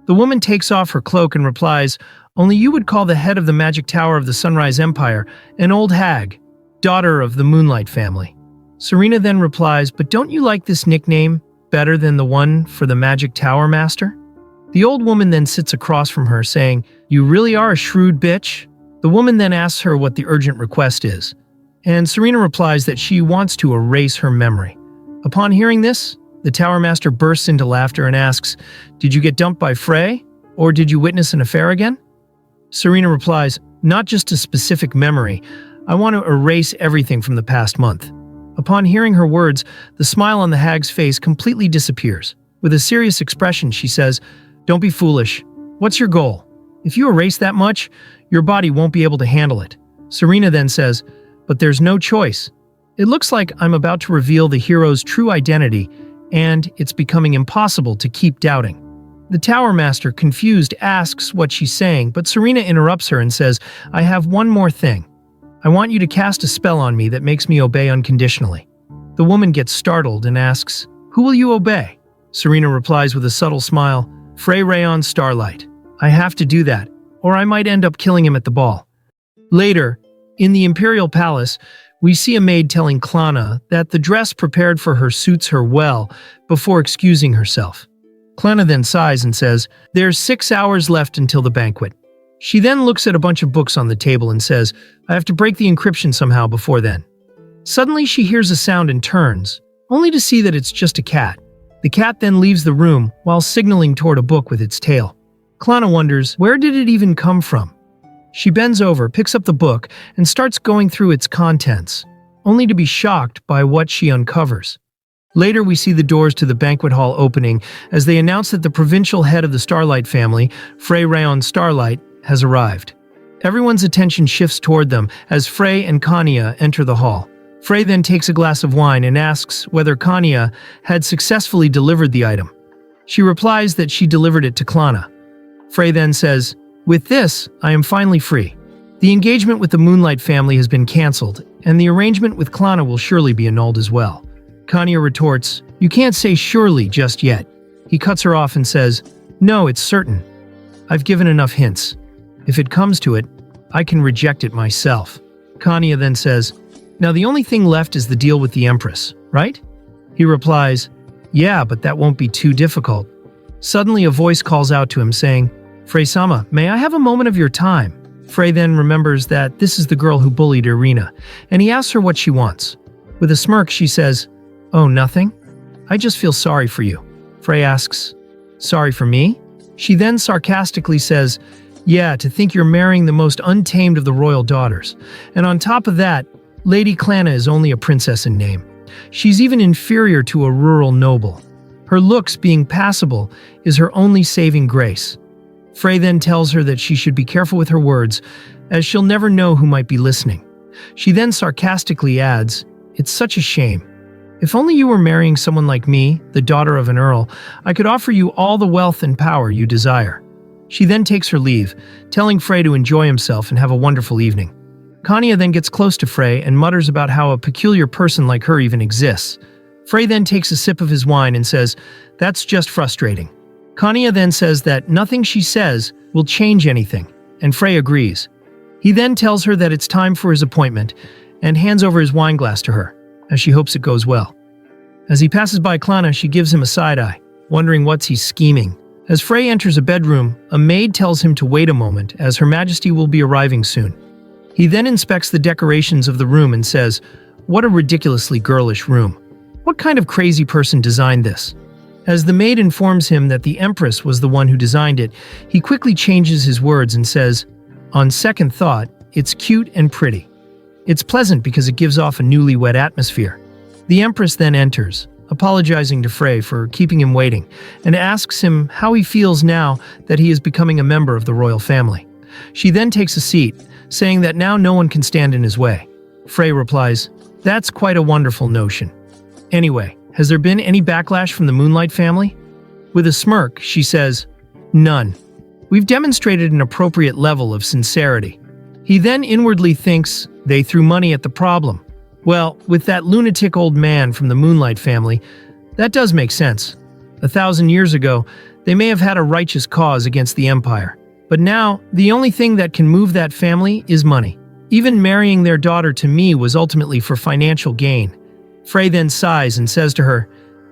The woman takes off her cloak and replies, only you would call the head of the magic tower of the Sunrise Empire an old hag, daughter of the Moonlight family. Serena then replies, but don't you like this nickname better than the one for the magic tower master? The old woman then sits across from her, saying, you really are a shrewd bitch? The woman then asks her what the urgent request is, and Serena replies that she wants to erase her memory. Upon hearing this, the Tower Master bursts into laughter and asks, did you get dumped by Frey, or did you witness an affair again? Serena replies, not just a specific memory, I want to erase everything from the past month. Upon hearing her words, the smile on the hag's face completely disappears. With a serious expression, she says, don't be foolish. What's your goal? If you erase that much, your body won't be able to handle it. Serena then says, but there's no choice. It looks like I'm about to reveal the hero's true identity, and it's becoming impossible to keep doubting. The Tower Master, confused, asks what she's saying, but Serena interrupts her and says, I have one more thing. I want you to cast a spell on me that makes me obey unconditionally. The woman gets startled and asks, who will you obey? Serena replies with a subtle smile, Frey Rayon Starlight. I have to do that, or I might end up killing him at the ball. Later, in the Imperial Palace, we see a maid telling Klana that the dress prepared for her suits her well before excusing herself. Klana then sighs and says, there's 6 hours left until the banquet. She then looks at a bunch of books on the table and says, I have to break the encryption somehow before then. Suddenly she hears a sound and turns, only to see that it's just a cat. The cat then leaves the room while signaling toward a book with its tail. Klana wonders, where did it even come from? She bends over, picks up the book, and starts going through its contents, only to be shocked by what she uncovers. Later, we see the doors to the banquet hall opening as they announce that the provincial head of the Starlight family, Frey Rayon Starlight, has arrived. Everyone's attention shifts toward them as Frey and Kanya enter the hall. Frey then takes a glass of wine and asks whether Kanya had successfully delivered the item. She replies that she delivered it to Klana. Frey then says, "With this, I am finally free. The engagement with the Moonlight family has been cancelled, and the arrangement with Klana will surely be annulled as well." Kanya retorts, "You can't say surely just yet." He cuts her off and says, "No, it's certain. I've given enough hints. If it comes to it, I can reject it myself." Kanya then says, "Now the only thing left is the deal with the Empress, right?" He replies, "Yeah, but that won't be too difficult." Suddenly a voice calls out to him saying, "Frey-sama, may I have a moment of your time?" Frey then remembers that this is the girl who bullied Irina, and he asks her what she wants. With a smirk, she says, "Oh, nothing? I just feel sorry for you." Frey asks, "Sorry for me?" She then sarcastically says, "Yeah, to think you're marrying the most untamed of the royal daughters. And on top of that, Lady Klana is only a princess in name. She's even inferior to a rural noble. Her looks being passable is her only saving grace." Frey then tells her that she should be careful with her words, as she'll never know who might be listening. She then sarcastically adds, "It's such a shame. If only you were marrying someone like me, the daughter of an earl, I could offer you all the wealth and power you desire." She then takes her leave, telling Frey to enjoy himself and have a wonderful evening. Kanya then gets close to Frey and mutters about how a peculiar person like her even exists. Frey then takes a sip of his wine and says, "That's just frustrating." Kanya then says that nothing she says will change anything, and Frey agrees. He then tells her that it's time for his appointment and hands over his wine glass to her, as she hopes it goes well. As he passes by Klana, she gives him a side-eye, wondering what's he scheming. As Frey enters a bedroom, a maid tells him to wait a moment, as Her Majesty will be arriving soon. He then inspects the decorations of the room and says, "What a ridiculously girlish room. What kind of crazy person designed this?" As the maid informs him that the Empress was the one who designed it, he quickly changes his words and says, "On second thought, it's cute and pretty. It's pleasant because it gives off a newlywed atmosphere." The Empress then enters, apologizing to Frey for keeping him waiting, and asks him how he feels now that he is becoming a member of the royal family. She then takes a seat, saying that now no one can stand in his way. Frey replies, "That's quite a wonderful notion. Anyway, has there been any backlash from the Moonlight family?" With a smirk, she says, "None. We've demonstrated an appropriate level of sincerity." He then inwardly thinks they threw money at the problem. Well, with that lunatic old man from the Moonlight family, that does make sense. 1,000 years ago, they may have had a righteous cause against the Empire. But now, the only thing that can move that family is money. Even marrying their daughter to me was ultimately for financial gain. Frey then sighs and says to her,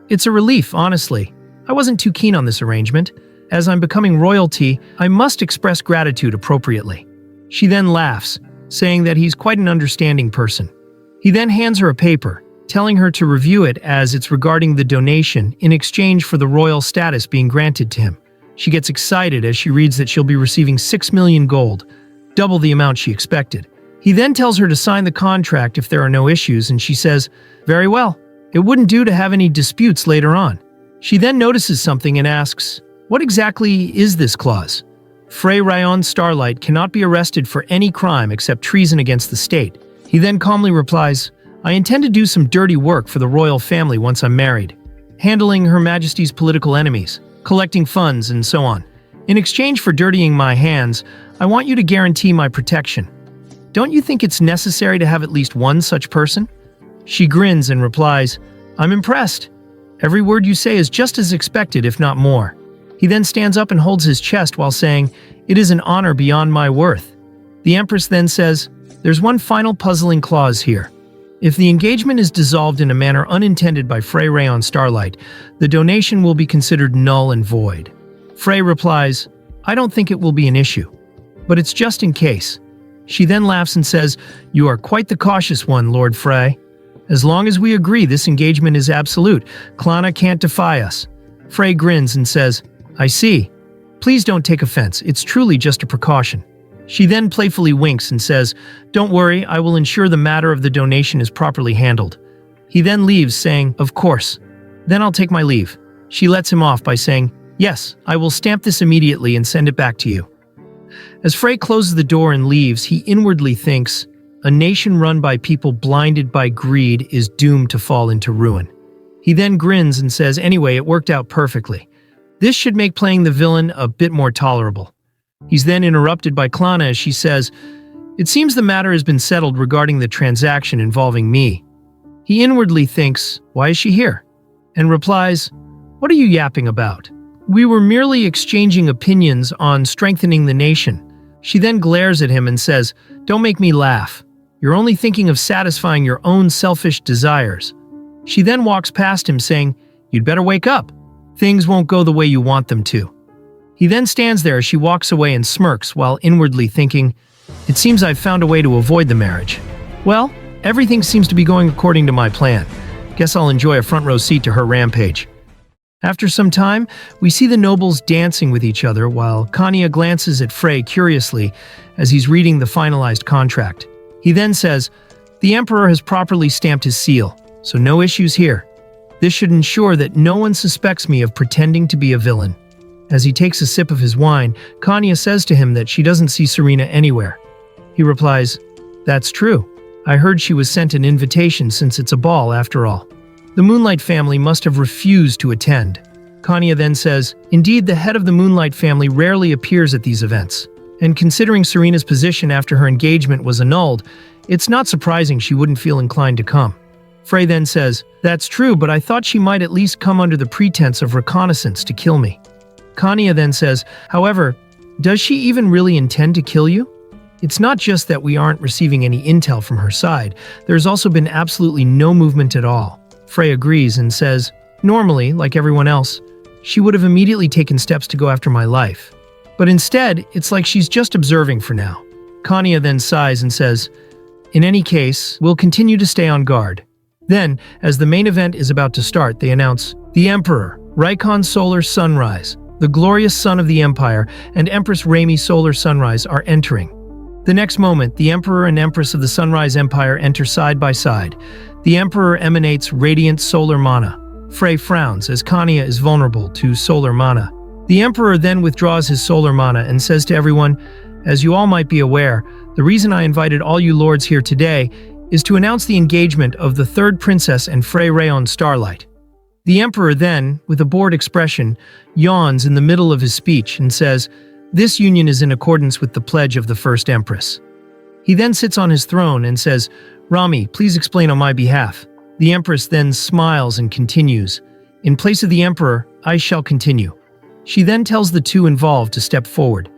"It's a relief, honestly. I wasn't too keen on this arrangement. As I'm becoming royalty, I must express gratitude appropriately." She then laughs, saying that he's quite an understanding person. He then hands her a paper, telling her to review it as it's regarding the donation in exchange for the royal status being granted to him. She gets excited as she reads that she'll be receiving 6 million gold, double the amount she expected. He then tells her to sign the contract if there are no issues, and she says, "Very well. It wouldn't do to have any disputes later on." She then notices something and asks, "What exactly is this clause?" Frey Rayon Starlight cannot be arrested for any crime except treason against the state. He then calmly replies, "I intend to do some dirty work for the royal family once I'm married, handling Her Majesty's political enemies, collecting funds, and so on. In exchange for dirtying my hands, I want you to guarantee my protection. Don't you think it's necessary to have at least one such person?" She grins and replies, "I'm impressed. Every word you say is just as expected, if not more." He then stands up and holds his chest while saying, "It is an honor beyond my worth." The Empress then says, "There's one final puzzling clause here. If the engagement is dissolved in a manner unintended by Frey Rayon Starlight, the donation will be considered null and void." Frey replies, "I don't think it will be an issue, but it's just in case." She then laughs and says, "You are quite the cautious one, Lord Frey. As long as we agree this engagement is absolute, Klana can't defy us." Frey grins and says, "I see. Please don't take offense, it's truly just a precaution." She then playfully winks and says, "Don't worry, I will ensure the matter of the donation is properly handled." He then leaves, saying, "Of course, Then I'll take my leave." She lets him off by saying, "Yes, I will stamp this immediately and send it back to you." As Frey closes the door and leaves, he inwardly thinks, a nation run by people blinded by greed is doomed to fall into ruin. He then grins and says, "Anyway, it worked out perfectly. This should make playing the villain a bit more tolerable." He's then interrupted by Klana as she says, "It seems the matter has been settled regarding the transaction involving me." He inwardly thinks, "Why is she here?" and replies, "What are you yapping about? We were merely exchanging opinions on strengthening the nation." She then glares at him and says, "Don't make me laugh. You're only thinking of satisfying your own selfish desires." She then walks past him saying, "You'd better wake up. Things won't go the way you want them to." He then stands there as she walks away and smirks while inwardly thinking, "It seems I've found a way to avoid the marriage. Well, everything seems to be going according to my plan. Guess I'll enjoy a front row seat to her rampage." After some time, we see the nobles dancing with each other while Kanya glances at Frey curiously as he's reading the finalized contract. He then says, "The Emperor has properly stamped his seal, so no issues here. This should ensure that no one suspects me of pretending to be a villain." As he takes a sip of his wine, Kanya says to him that she doesn't see Serena anywhere. He replies, "That's true. I heard she was sent an invitation since it's a ball after all. The Moonlight family must have refused to attend." Kanya then says, "Indeed, the head of the Moonlight family rarely appears at these events. And considering Serena's position after her engagement was annulled, it's not surprising she wouldn't feel inclined to come." Frey then says, "That's true, but I thought she might at least come under the pretense of reconnaissance to kill me." Kanya then says, "However, does she even really intend to kill you? It's not just that we aren't receiving any intel from her side. There's also been absolutely no movement at all." Frey agrees and says, "Normally, like everyone else, she would have immediately taken steps to go after my life. But instead, it's like she's just observing for now." Kanya then sighs and says, "In any case, we'll continue to stay on guard." Then, as the main event is about to start, they announce, "The Emperor, Raikon Solar Sunrise, the glorious son of the Empire, and Empress Raimi Solar Sunrise are entering." The next moment, the Emperor and Empress of the Sunrise Empire enter side by side. The Emperor emanates radiant solar mana. Frey frowns as Kanya is vulnerable to solar mana. The Emperor then withdraws his solar mana and says to everyone, "As you all might be aware, the reason I invited all you lords here today is to announce the engagement of the third princess and Frey Rayon Starlight." The Emperor then, with a bored expression, yawns in the middle of his speech and says, "This union is in accordance with the pledge of the first Empress." He then sits on his throne and says, "Rami, please explain on my behalf." The Empress then smiles and continues, "In place of the Emperor, I shall continue." She then tells the two involved to step forward,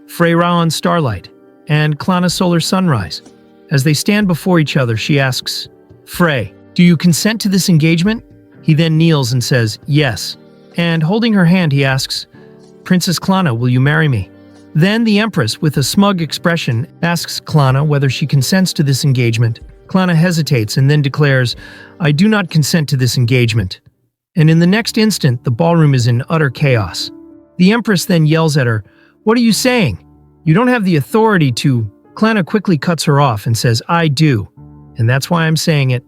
Frey Rayon Starlight and Klana Solar Sunrise. As they stand before each other, she asks, "Frey, do you consent to this engagement?" He then kneels and says, "Yes." And holding her hand, he asks, "Princess Klana, will you marry me?" Then the Empress, with a smug expression, asks Klana whether she consents to this engagement. Klana hesitates and then declares, "I do not consent to this engagement." And in the next instant, the ballroom is in utter chaos. The Empress then yells at her, "What are you saying? You don't have the authority to..." Klana quickly cuts her off and says, "I do, and that's why I'm saying it."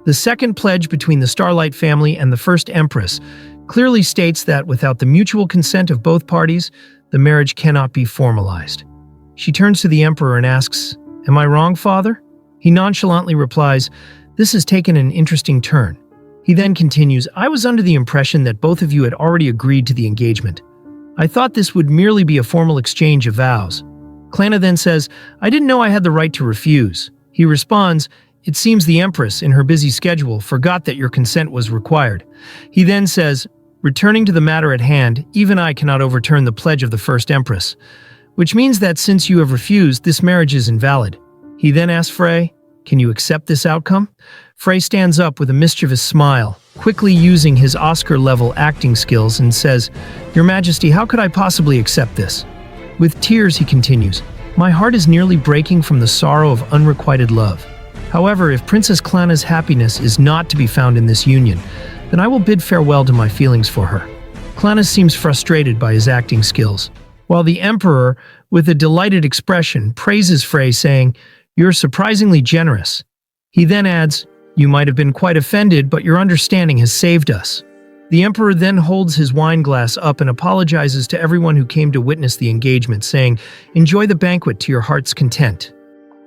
The second pledge between the Starlight family and the first Empress clearly states that without the mutual consent of both parties, the marriage cannot be formalized. She turns to the Emperor and asks, "Am I wrong, Father?" He nonchalantly replies, "This has taken an interesting turn." He then continues, "I was under the impression that both of you had already agreed to the engagement. I thought this would merely be a formal exchange of vows." Klana then says, "I didn't know I had the right to refuse." He responds, "It seems the Empress, in her busy schedule, forgot that your consent was required." He then says, "Returning to the matter at hand, even I cannot overturn the pledge of the first Empress, which means that since you have refused, this marriage is invalid." He then asks Frey, "Can you accept this outcome?" Frey stands up with a mischievous smile, quickly using his Oscar-level acting skills and says, "Your Majesty, how could I possibly accept this?" With tears, he continues, "My heart is nearly breaking from the sorrow of unrequited love. However, if Princess Klana's happiness is not to be found in this union, then I will bid farewell to my feelings for her." Klana seems frustrated by his acting skills, while the Emperor, with a delighted expression, praises Frey, saying, "You're surprisingly generous." He then adds, "You might have been quite offended, but your understanding has saved us." The emperor then holds his wine glass up and apologizes to everyone who came to witness the engagement, saying, "Enjoy the banquet to your heart's content."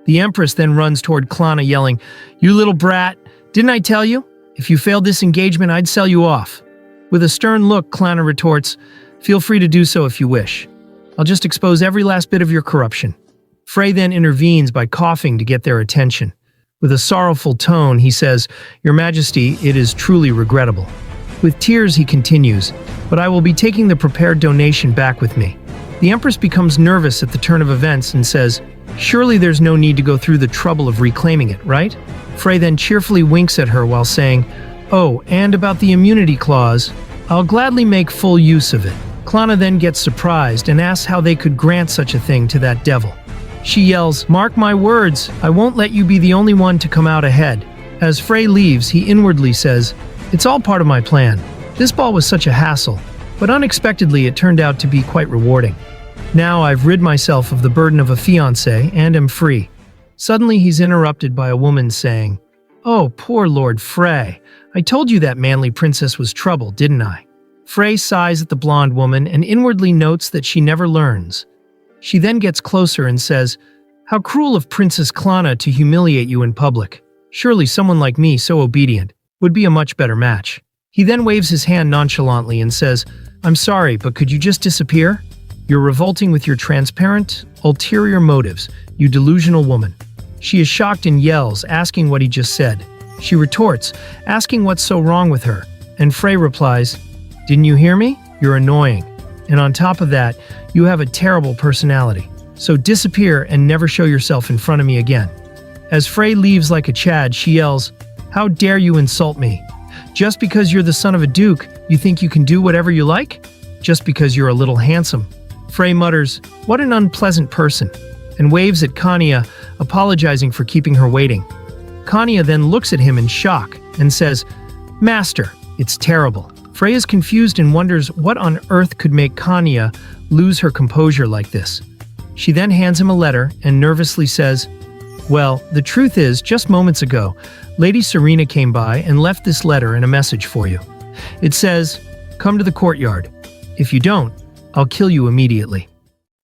The empress then runs toward Klana yelling, "You little brat, didn't I tell you? If you failed this engagement, I'd sell you off." With a stern look, Klana retorts, "Feel free to do so if you wish. I'll just expose every last bit of your corruption." Frey then intervenes by coughing to get their attention. With a sorrowful tone, he says, "Your Majesty, it is truly regrettable." With tears, he continues, "But I will be taking the prepared donation back with me." The Empress becomes nervous at the turn of events and says, "Surely there's no need to go through the trouble of reclaiming it, right?" Frey then cheerfully winks at her while saying, "Oh, and about the immunity clause, I'll gladly make full use of it." Klana then gets surprised and asks how they could grant such a thing to that devil. She yells, "Mark my words, I won't let you be the only one to come out ahead." As Frey leaves, he inwardly says, "It's all part of my plan. This ball was such a hassle, but unexpectedly it turned out to be quite rewarding. Now I've rid myself of the burden of a fiancé and am free." Suddenly he's interrupted by a woman saying, "Oh, poor Lord Frey. I told you that manly princess was trouble, didn't I?" Frey sighs at the blonde woman and inwardly notes that she never learns. She then gets closer and says, "How cruel of Princess Klana to humiliate you in public. Surely someone like me, so obedient, would be a much better match." He then waves his hand nonchalantly and says, "I'm sorry, but could you just disappear? You're revolting with your transparent, ulterior motives, you delusional woman." She is shocked and yells, asking what he just said. She retorts, asking what's so wrong with her, and Frey replies, "Didn't you hear me? You're annoying. And on top of that, you have a terrible personality. So disappear and never show yourself in front of me again." As Frey leaves like a Chad, she yells, "How dare you insult me? Just because you're the son of a duke, you think you can do whatever you like? Just because you're a little handsome." Frey mutters, "What an unpleasant person," and waves at Kanya, apologizing for keeping her waiting. Kanya then looks at him in shock and says, "Master, it's terrible." Frey is confused and wonders what on earth could make Kanya lose her composure like this. She then hands him a letter and nervously says, "Well, the truth is, just moments ago, Lady Serena came by and left this letter and a message for you. It says, 'Come to the courtyard. If you don't, I'll kill you immediately.'"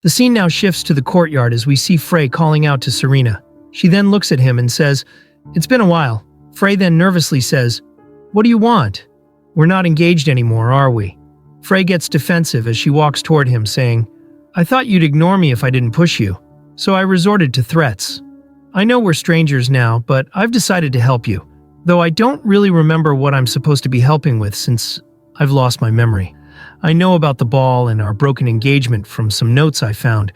The scene now shifts to the courtyard as we see Frey calling out to Serena. She then looks at him and says, "It's been a while." Frey then nervously says, "What do you want? We're not engaged anymore, are we?" Frey gets defensive as she walks toward him, saying, "I thought you'd ignore me if I didn't push you, so I resorted to threats. I know we're strangers now, but I've decided to help you, though I don't really remember what I'm supposed to be helping with since I've lost my memory. I know about the ball and our broken engagement from some notes I found.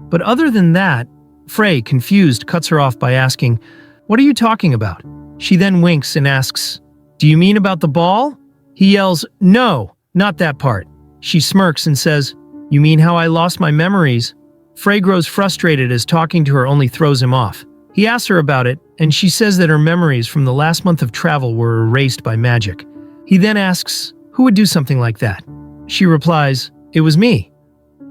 But other than that," Frey, confused, cuts her off by asking, "What are you talking about?" She then winks and asks, "Do you mean about the ball?" He yells, "No, not that part." She smirks and says, "You mean how I lost my memories?" Frey grows frustrated as talking to her only throws him off. He asks her about it, and she says that her memories from the last month of travel were erased by magic. He then asks, "Who would do something like that?" She replies, "It was me.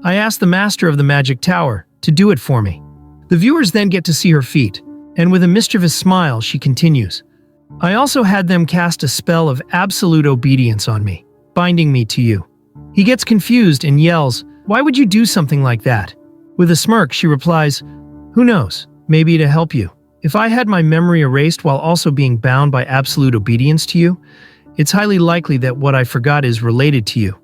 I asked the master of the magic tower to do it for me." The viewers then get to see her feat, and with a mischievous smile, she continues, "I also had them cast a spell of absolute obedience on me, binding me to you." He gets confused and yells, "Why would you do something like that?" With a smirk, she replies, "Who knows? Maybe to help you. If I had my memory erased while also being bound by absolute obedience to you, it's highly likely that what I forgot is related to you."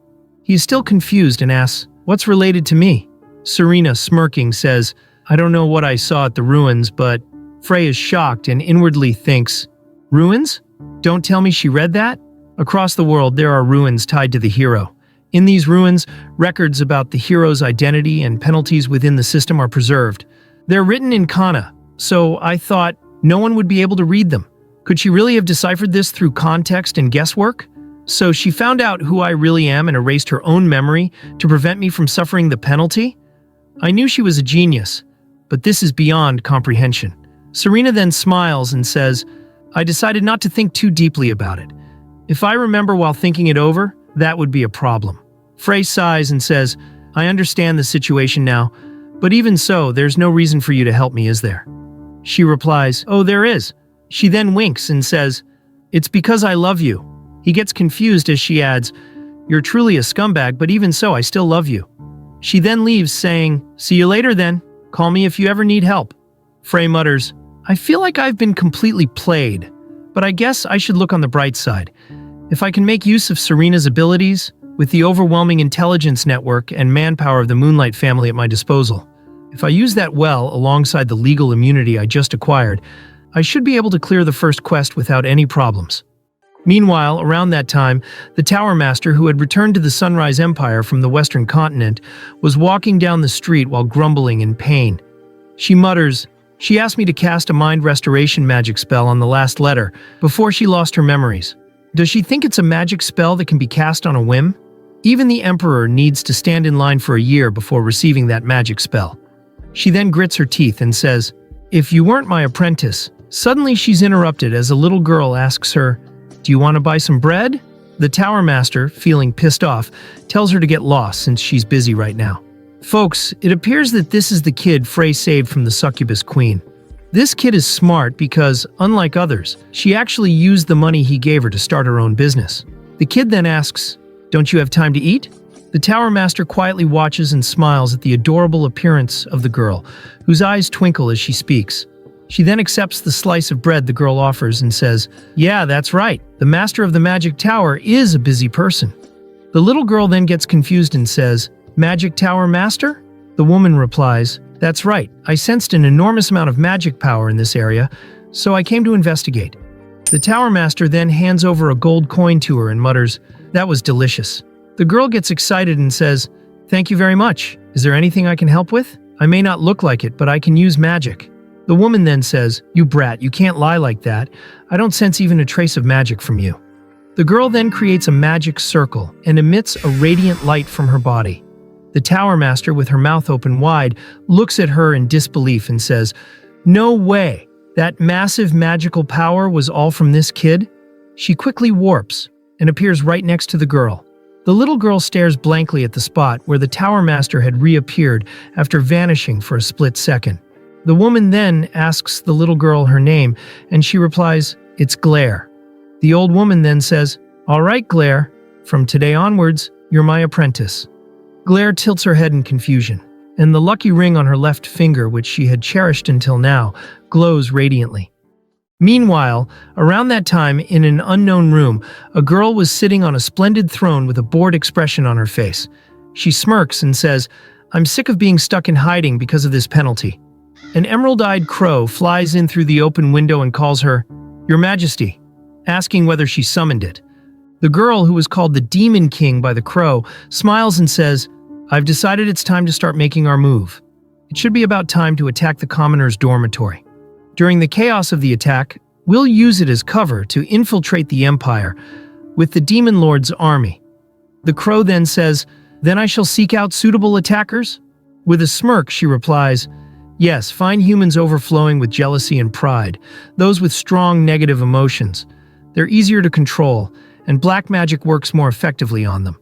He is still confused and asks, "What's related to me?" Serena, smirking, says, "I don't know what I saw at the ruins, but..." Frey is shocked and inwardly thinks, "Ruins? Don't tell me she read that?" Across the world, there are ruins tied to the hero. In these ruins, records about the hero's identity and penalties within the system are preserved. They're written in kana, so I thought no one would be able to read them. Could she really have deciphered this through context and guesswork? So she found out who I really am and erased her own memory to prevent me from suffering the penalty? I knew she was a genius, but this is beyond comprehension. Serena then smiles and says, "I decided not to think too deeply about it. If I remember while thinking it over, that would be a problem." Frey sighs and says, "I understand the situation now, but even so, there's no reason for you to help me, is there?" She replies, "Oh, there is." She then winks and says, "It's because I love you. He gets confused as she adds, "You're truly a scumbag, but even so, I still love you." She then leaves, saying, "See you later then. Call me if you ever need help." Frey mutters, "I feel like I've been completely played, but I guess I should look on the bright side. If I can make use of Serena's abilities, with the overwhelming intelligence network and manpower of the Moonlight family at my disposal, if I use that well alongside the legal immunity I just acquired, I should be able to clear the first quest without any problems." Meanwhile, around that time, the Tower Master, who had returned to the Sunrise Empire from the Western continent, was walking down the street while grumbling in pain. She mutters, "She asked me to cast a mind restoration magic spell on the last letter before she lost her memories. Does she think it's a magic spell that can be cast on a whim? Even the Emperor needs to stand in line for a year before receiving that magic spell." She then grits her teeth and says, "If you weren't my apprentice." Suddenly she's interrupted as a little girl asks her, "Do you want to buy some bread?" The Tower Master, feeling pissed off, tells her to get lost since she's busy right now. Folks, it appears that this is the kid Frey saved from the succubus queen. This kid is smart because, unlike others, she actually used the money he gave her to start her own business. The kid then asks, "Don't you have time to eat?" The Tower Master quietly watches and smiles at the adorable appearance of the girl, whose eyes twinkle as she speaks. She then accepts the slice of bread the girl offers and says, "Yeah, that's right. The master of the magic tower is a busy person." The little girl then gets confused and says, "Magic Tower Master?" The woman replies, "That's right. I sensed an enormous amount of magic power in this area, so I came to investigate." The Tower Master then hands over a gold coin to her and mutters, "That was delicious." The girl gets excited and says, "Thank you very much. Is there anything I can help with? I may not look like it, but I can use magic." The woman then says, "You brat, you can't lie like that. I don't sense even a trace of magic from you." The girl then creates a magic circle and emits a radiant light from her body. The Tower Master, with her mouth open wide, looks at her in disbelief and says, "No way! That massive magical power was all from this kid?" She quickly warps and appears right next to the girl. The little girl stares blankly at the spot where the Tower Master had reappeared after vanishing for a split second. The woman then asks the little girl her name, and she replies, "It's Glare." The old woman then says, "All right, Glare, from today onwards, you're my apprentice." Glare tilts her head in confusion, and the lucky ring on her left finger, which she had cherished until now, glows radiantly. Meanwhile, around that time, in an unknown room, a girl was sitting on a splendid throne with a bored expression on her face. She smirks and says, "I'm sick of being stuck in hiding because of this penalty." An emerald-eyed crow flies in through the open window and calls her, "Your Majesty," asking whether she summoned it. The girl, who was called the Demon King by the crow, smiles and says, "I've decided it's time to start making our move. It should be about time to attack the commoner's dormitory. During the chaos of the attack, we'll use it as cover to infiltrate the Empire with the Demon Lord's army." The crow then says, "Then I shall seek out suitable attackers?" With a smirk, she replies, "Yes, find humans overflowing with jealousy and pride, those with strong negative emotions. They're easier to control, and black magic works more effectively on them."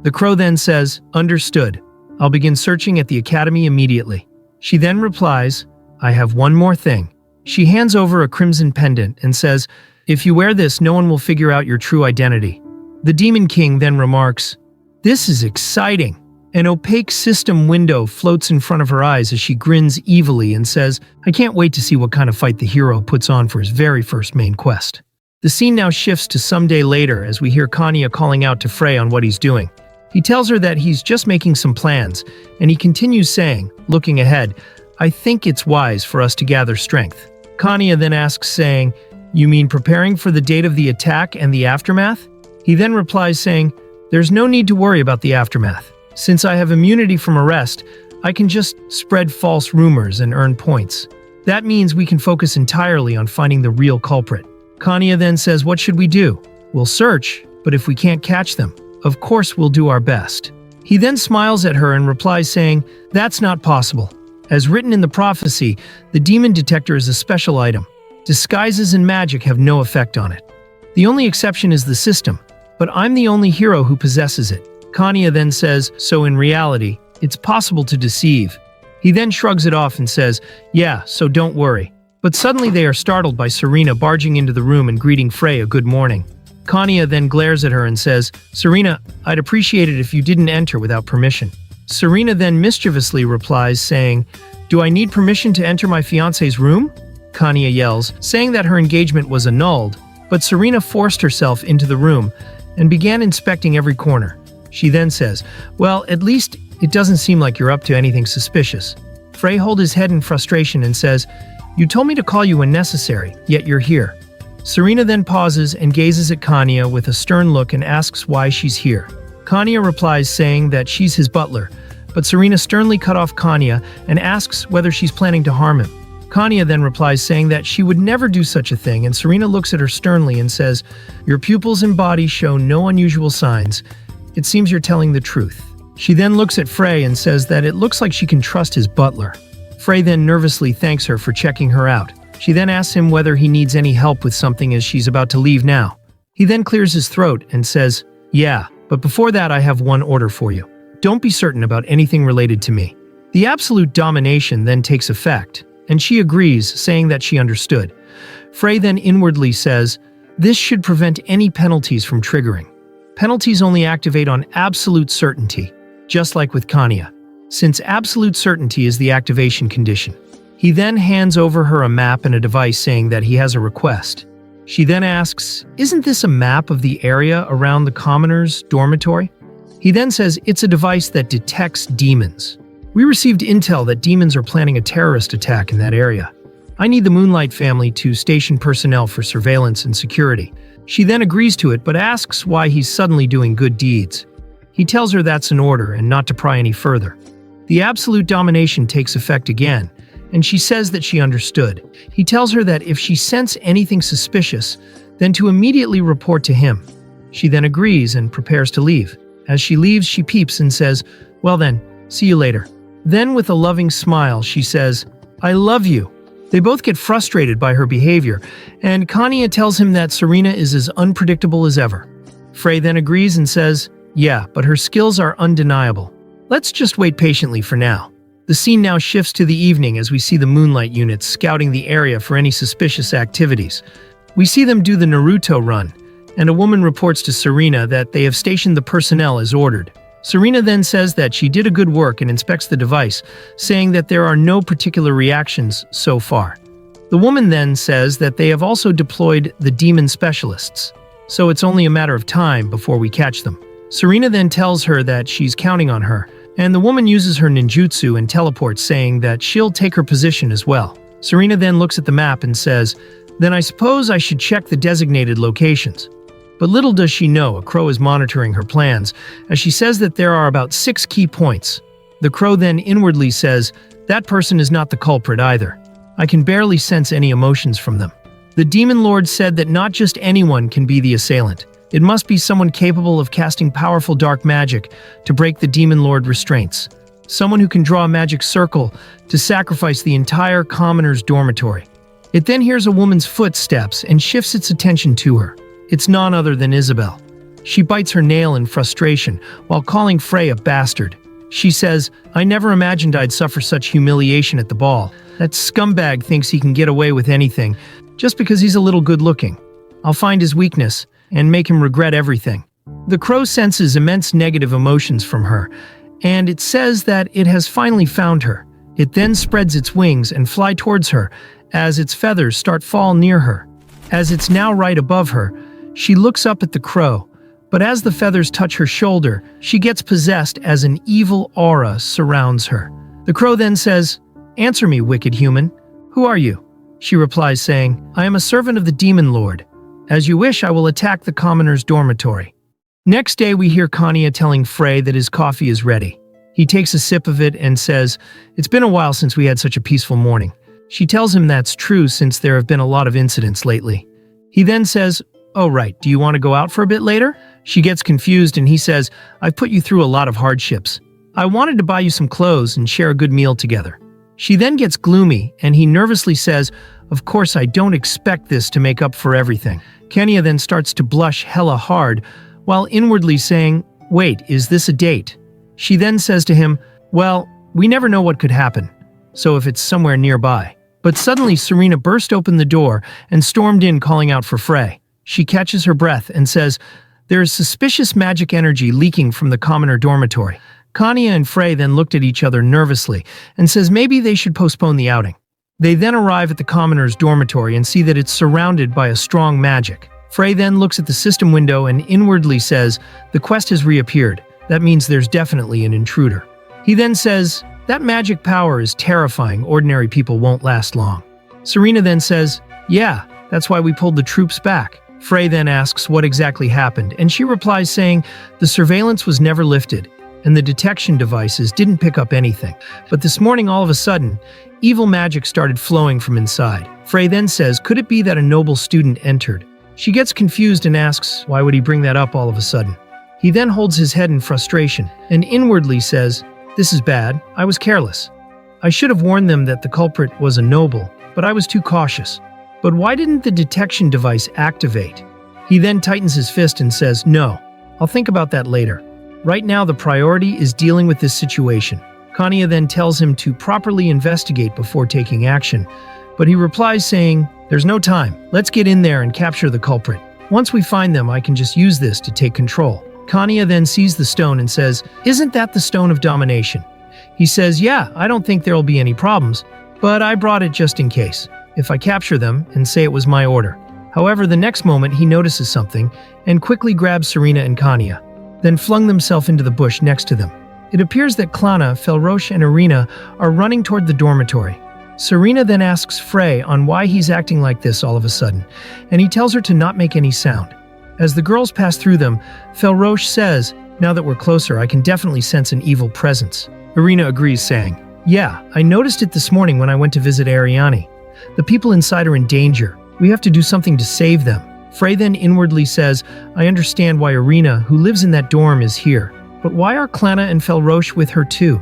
The crow then says, "Understood. I'll begin searching at the academy immediately." She then replies, "I have one more thing." She hands over a crimson pendant and says, "If you wear this, no one will figure out your true identity." The Demon King then remarks, "This is exciting." An opaque system window floats in front of her eyes as she grins evilly and says, "I can't wait to see what kind of fight the hero puts on for his very first main quest." The scene now shifts to some day later as we hear Kanya calling out to Frey on what he's doing. He tells her that he's just making some plans, and he continues saying, looking ahead, "I think it's wise for us to gather strength." Kanya then asks, saying, "You mean preparing for the date of the attack and the aftermath?" He then replies saying, "There's no need to worry about the aftermath. Since I have immunity from arrest, I can just spread false rumors and earn points. That means we can focus entirely on finding the real culprit." Kanya then says, "What should we do?" "We'll search, but if we can't catch them, of course we'll do our best." He then smiles at her and replies saying, "That's not possible. As written in the prophecy, the demon detector is a special item. Disguises and magic have no effect on it. The only exception is the system, but I'm the only hero who possesses it." Kanya then says, "So in reality, it's possible to deceive." He then shrugs it off and says, "Yeah, so don't worry." But suddenly they are startled by Serena barging into the room and greeting Frey a good morning. Kanya then glares at her and says, "Serena, I'd appreciate it if you didn't enter without permission." Serena then mischievously replies, saying, "Do I need permission to enter my fiancé's room?" Kanya yells, saying that her engagement was annulled, but Serena forced herself into the room and began inspecting every corner. She then says, "Well, at least it doesn't seem like you're up to anything suspicious." Frey holds his head in frustration and says, "You told me to call you when necessary, yet you're here." Serena then pauses and gazes at Kanya with a stern look and asks why she's here. Kanya replies saying that she's his butler, but Serena sternly cut off Kanya and asks whether she's planning to harm him. Kanya then replies saying that she would never do such a thing, and Serena looks at her sternly and says, "Your pupils and body show no unusual signs. It seems you're telling the truth." She then looks at Frey and says that it looks like she can trust his butler. Frey then nervously thanks her for checking her out. She then asks him whether he needs any help with something as she's about to leave now. He then clears his throat and says, "Yeah, but before that I have one order for you. Don't be certain about anything related to me." The absolute domination then takes effect, and she agrees, saying that she understood. Frey then inwardly says, "This should prevent any penalties from triggering. Penalties only activate on absolute certainty, just like with Kanya, since absolute certainty is the activation condition." He then hands over her a map and a device saying that he has a request. She then asks, "Isn't this a map of the area around the commoner's dormitory?" He then says it's a device that detects demons. "We received intel that demons are planning a terrorist attack in that area. I need the Moonlight family to station personnel for surveillance and security." She then agrees to it but asks why he's suddenly doing good deeds. He tells her that's an order and not to pry any further. The absolute domination takes effect again, and she says that she understood. He tells her that if she senses anything suspicious, then to immediately report to him. She then agrees and prepares to leave. As she leaves, she peeps and says, "Well then, see you later." Then with a loving smile, she says, "I love you." They both get frustrated by her behavior, and Kanya tells him that Serena is as unpredictable as ever. Frey then agrees and says, "Yeah, but her skills are undeniable. Let's just wait patiently for now." The scene now shifts to the evening as we see the Moonlight units scouting the area for any suspicious activities. We see them do the Naruto run, and a woman reports to Serena that they have stationed the personnel as ordered. Serena then says that she did a good work and inspects the device, saying that there are no particular reactions so far. The woman then says that they have also deployed the demon specialists, so it's only a matter of time before we catch them. Serena then tells her that she's counting on her, and the woman uses her ninjutsu and teleports, saying that she'll take her position as well. Serena then looks at the map and says, "Then I suppose I should check the designated locations." But little does she know, a crow is monitoring her plans, as she says that there are about 6 key points. The crow then inwardly says, "That person is not the culprit either. I can barely sense any emotions from them." The Demon Lord said that not just anyone can be the assailant. It must be someone capable of casting powerful dark magic to break the Demon Lord restraints. Someone who can draw a magic circle to sacrifice the entire commoner's dormitory. It then hears a woman's footsteps and shifts its attention to her. It's none other than Isabel. She bites her nail in frustration while calling Frey a bastard. She says, "I never imagined I'd suffer such humiliation at the ball. That scumbag thinks he can get away with anything just because he's a little good-looking. I'll find his weakness and make him regret everything." The crow senses immense negative emotions from her, and it says that it has finally found her. It then spreads its wings and fly towards her as its feathers start fall near her. As it's now right above her, she looks up at the crow, but as the feathers touch her shoulder, she gets possessed as an evil aura surrounds her. The crow then says, "Answer me, wicked human. Who are you?" She replies saying, "I am a servant of the Demon Lord. As you wish, I will attack the commoner's dormitory." Next day, we hear Kanya telling Frey that his coffee is ready. He takes a sip of it and says, "It's been a while since we had such a peaceful morning." She tells him that's true since there have been a lot of incidents lately. He then says, "Oh right, do you want to go out for a bit later?" She gets confused and he says, "I've put you through a lot of hardships. I wanted to buy you some clothes and share a good meal together." She then gets gloomy and he nervously says, "Of course I don't expect this to make up for everything." Kenya then starts to blush hella hard, while inwardly saying, "Wait, is this a date?" She then says to him, "Well, we never know what could happen, so if it's somewhere nearby." But suddenly Serena burst open the door and stormed in calling out for Frey. She catches her breath and says, "There is suspicious magic energy leaking from the commoner dormitory." Kanya and Frey then looked at each other nervously and says maybe they should postpone the outing. They then arrive at the commoner's dormitory and see that it's surrounded by a strong magic. Frey then looks at the system window and inwardly says, "The quest has reappeared. That means there's definitely an intruder." He then says, "That magic power is terrifying. Ordinary people won't last long." Serena then says, "Yeah, that's why we pulled the troops back." Frey then asks what exactly happened, and she replies saying, "The surveillance was never lifted, and the detection devices didn't pick up anything. But this morning, all of a sudden, evil magic started flowing from inside." Frey then says, "Could it be that a noble student entered?" She gets confused and asks, why would he bring that up all of a sudden? He then holds his head in frustration and inwardly says, "This is bad. I was careless. I should have warned them that the culprit was a noble, but I was too cautious. But why didn't the detection device activate?" He then tightens his fist and says, "No, I'll think about that later. Right now the priority is dealing with this situation." Kanya then tells him to properly investigate before taking action, but he replies saying, "There's no time. Let's get in there and capture the culprit. Once we find them, I can just use this to take control." Kanya then sees the stone and says, "Isn't that the stone of domination?" He says, "Yeah, I don't think there'll be any problems, but I brought it just in case. If I capture them and say it was my order." However, the next moment he notices something and quickly grabs Serena and Kanya, then flung themselves into the bush next to them. It appears that Klana, Felrosh, and Irina are running toward the dormitory. Serena then asks Frey on why he's acting like this all of a sudden, and he tells her to not make any sound. As the girls pass through them, Felrosh says, "Now that we're closer, I can definitely sense an evil presence." Irina agrees, saying, "Yeah, I noticed it this morning when I went to visit Ariani. The people inside are in danger. We have to do something to save them." Frey then inwardly says, "I understand why Irina, who lives in that dorm, is here. But why are Klana and Felrosh with her too?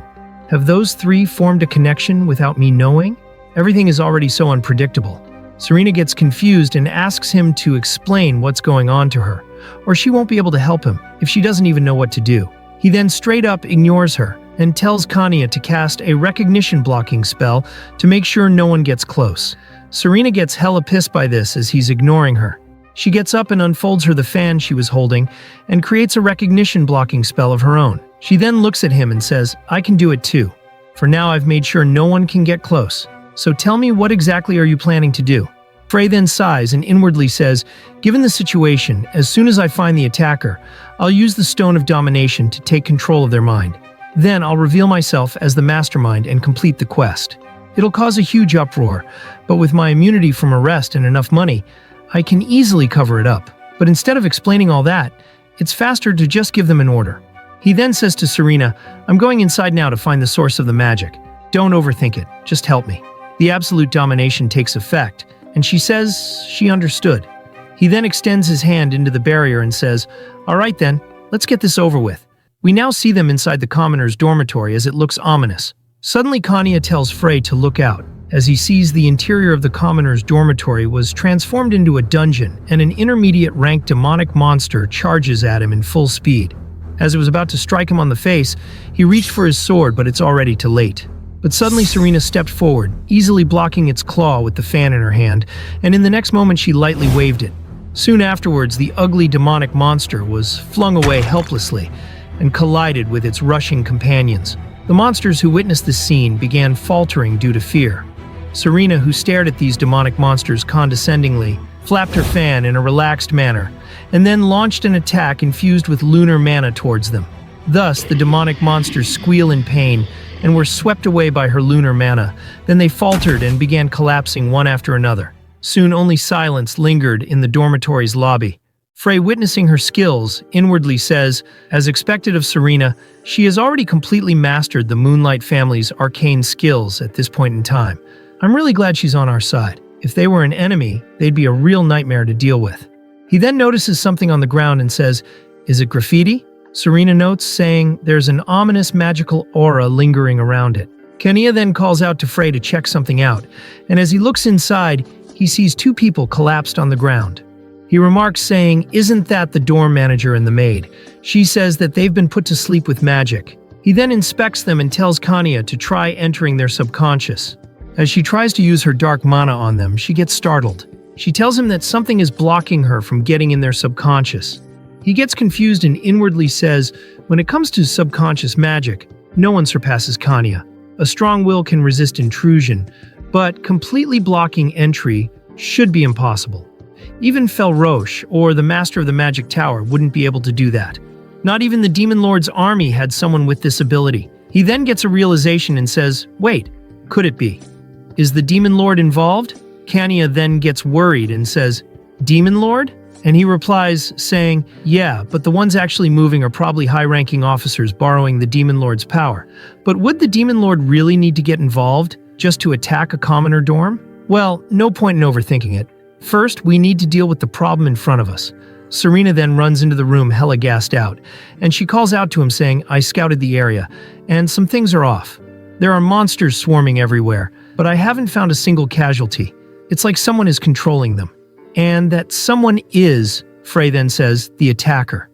Have those three formed a connection without me knowing? Everything is already so unpredictable." Serena gets confused and asks him to explain what's going on to her, or she won't be able to help him if she doesn't even know what to do. He then straight up ignores her and tells Kanya to cast a recognition blocking spell to make sure no one gets close. Serena gets hella pissed by this as he's ignoring her. She gets up and unfolds her the fan she was holding and creates a recognition blocking spell of her own. She then looks at him and says, "I can do it too. For now I've made sure no one can get close. So tell me, what exactly are you planning to do?" Frey then sighs and inwardly says, "Given the situation, as soon as I find the attacker, I'll use the Stone of Domination to take control of their mind. Then I'll reveal myself as the mastermind and complete the quest. It'll cause a huge uproar, but with my immunity from arrest and enough money, I can easily cover it up. But instead of explaining all that, it's faster to just give them an order." He then says to Serena, "I'm going inside now to find the source of the magic. Don't overthink it, just help me." The absolute domination takes effect, and she says she understood. He then extends his hand into the barrier and says, "All right then, let's get this over with." We now see them inside the commoner's dormitory as it looks ominous. Suddenly Kanya tells Frey to look out, as he sees the interior of the commoner's dormitory was transformed into a dungeon and an intermediate-ranked demonic monster charges at him in full speed. As it was about to strike him on the face, he reached for his sword, but it's already too late. But suddenly Serena stepped forward, easily blocking its claw with the fan in her hand, and in the next moment she lightly waved it. Soon afterwards, the ugly demonic monster was flung away helplessly and collided with its rushing companions. The monsters who witnessed this scene began faltering due to fear. Serena, who stared at these demonic monsters condescendingly, flapped her fan in a relaxed manner, and then launched an attack infused with lunar mana towards them. Thus, the demonic monsters squeal in pain and were swept away by her lunar mana. Then they faltered and began collapsing one after another. Soon only silence lingered in the dormitory's lobby. Frey, witnessing her skills, inwardly says, as expected of Serena, she has already completely mastered the Moonlight family's arcane skills at this point in time. I'm really glad she's on our side. If they were an enemy, they'd be a real nightmare to deal with. He then notices something on the ground and says, "Is it graffiti?" Serena notes, saying there's an ominous magical aura lingering around it. Kenya then calls out to Frey to check something out, and as he looks inside, he sees two people collapsed on the ground. He remarks, saying, "Isn't that the dorm manager and the maid?" She says that they've been put to sleep with magic. He then inspects them and tells Kanya to try entering their subconscious. As she tries to use her dark mana on them, she gets startled. She tells him that something is blocking her from getting in their subconscious. He gets confused and inwardly says, when it comes to subconscious magic, no one surpasses Kanya. A strong will can resist intrusion, but completely blocking entry should be impossible. Even Felroche, or the Master of the Magic Tower, wouldn't be able to do that. Not even the Demon Lord's army had someone with this ability. He then gets a realization and says, wait, could it be? Is the Demon Lord involved? Kanya then gets worried and says, Demon Lord? And he replies, saying, yeah, but the ones actually moving are probably high-ranking officers borrowing the Demon Lord's power. But would the Demon Lord really need to get involved just to attack a commoner dorm? Well, no point in overthinking it. First, we need to deal with the problem in front of us. Serena then runs into the room hella gassed out, and she calls out to him saying, I scouted the area, and some things are off. There are monsters swarming everywhere, but I haven't found a single casualty. It's like someone is controlling them. And that someone is, Frey then says, the attacker.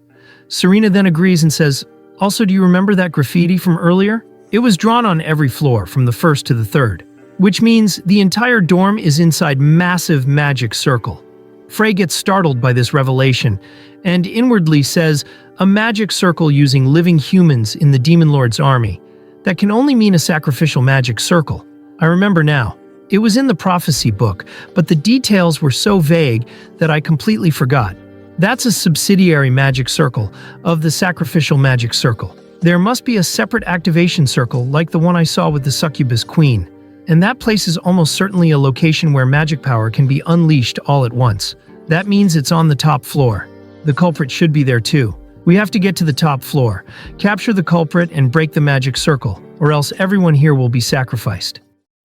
Serena then agrees and says, also, do you remember that graffiti from earlier? It was drawn on every floor, from the first to the third, which means the entire dorm is inside massive magic circle. Frey gets startled by this revelation, and inwardly says, a magic circle using living humans in the Demon Lord's army. That can only mean a sacrificial magic circle. I remember now. It was in the prophecy book, but the details were so vague that I completely forgot. That's a subsidiary magic circle of the sacrificial magic circle. There must be a separate activation circle like the one I saw with the succubus queen. And that place is almost certainly a location where magic power can be unleashed all at once. That means it's on the top floor. The culprit should be there too. We have to get to the top floor, capture the culprit and break the magic circle, or else everyone here will be sacrificed.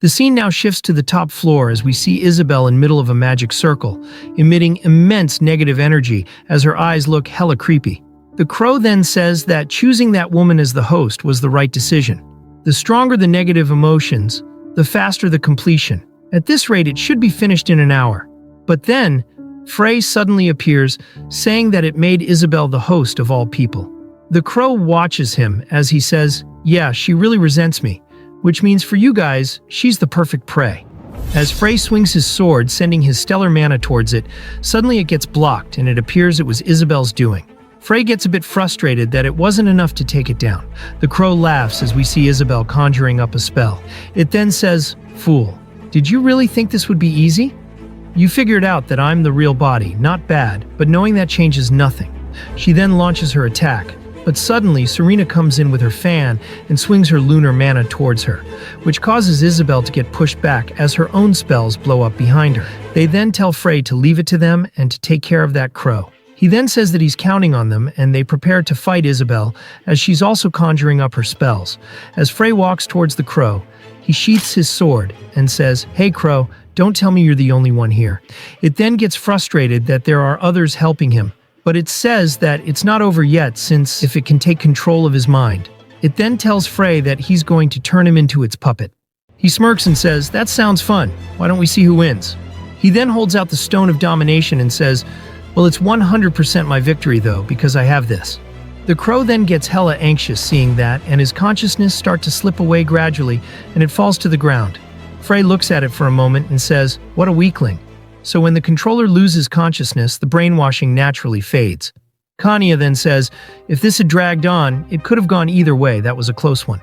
The scene now shifts to the top floor as we see Isabel in middle of a magic circle, emitting immense negative energy as her eyes look hella creepy. The crow then says that choosing that woman as the host was the right decision. The stronger the negative emotions, the faster the completion. At this rate, it should be finished in an hour. But then, Frey suddenly appears, saying that it made Isabel the host of all people. The crow watches him as he says, yeah, she really resents me. Which means for you guys, she's the perfect prey. As Frey swings his sword, sending his stellar mana towards it, suddenly it gets blocked and it appears it was Isabel's doing. Frey gets a bit frustrated that it wasn't enough to take it down. The crow laughs as we see Isabel conjuring up a spell. It then says, fool, did you really think this would be easy? You figured out that I'm the real body, not bad, but knowing that changes nothing. She then launches her attack. But suddenly, Serena comes in with her fan and swings her lunar mana towards her, which causes Isabel to get pushed back as her own spells blow up behind her. They then tell Frey to leave it to them and to take care of that crow. He then says that he's counting on them, and they prepare to fight Isabel as she's also conjuring up her spells. As Frey walks towards the crow, he sheaths his sword and says, hey crow, don't tell me you're the only one here. It then gets frustrated that there are others helping him. But it says that it's not over yet since if it can take control of his mind. It then tells Frey that he's going to turn him into its puppet. He smirks and says, that sounds fun. Why don't we see who wins? He then holds out the Stone of Domination and says, well, it's 100% my victory though, because I have this. The crow then gets hella anxious seeing that, and his consciousness starts to slip away gradually, and it falls to the ground. Frey looks at it for a moment and says, what a weakling. So when the controller loses consciousness, the brainwashing naturally fades. Kanya then says, if this had dragged on, it could have gone either way, that was a close one.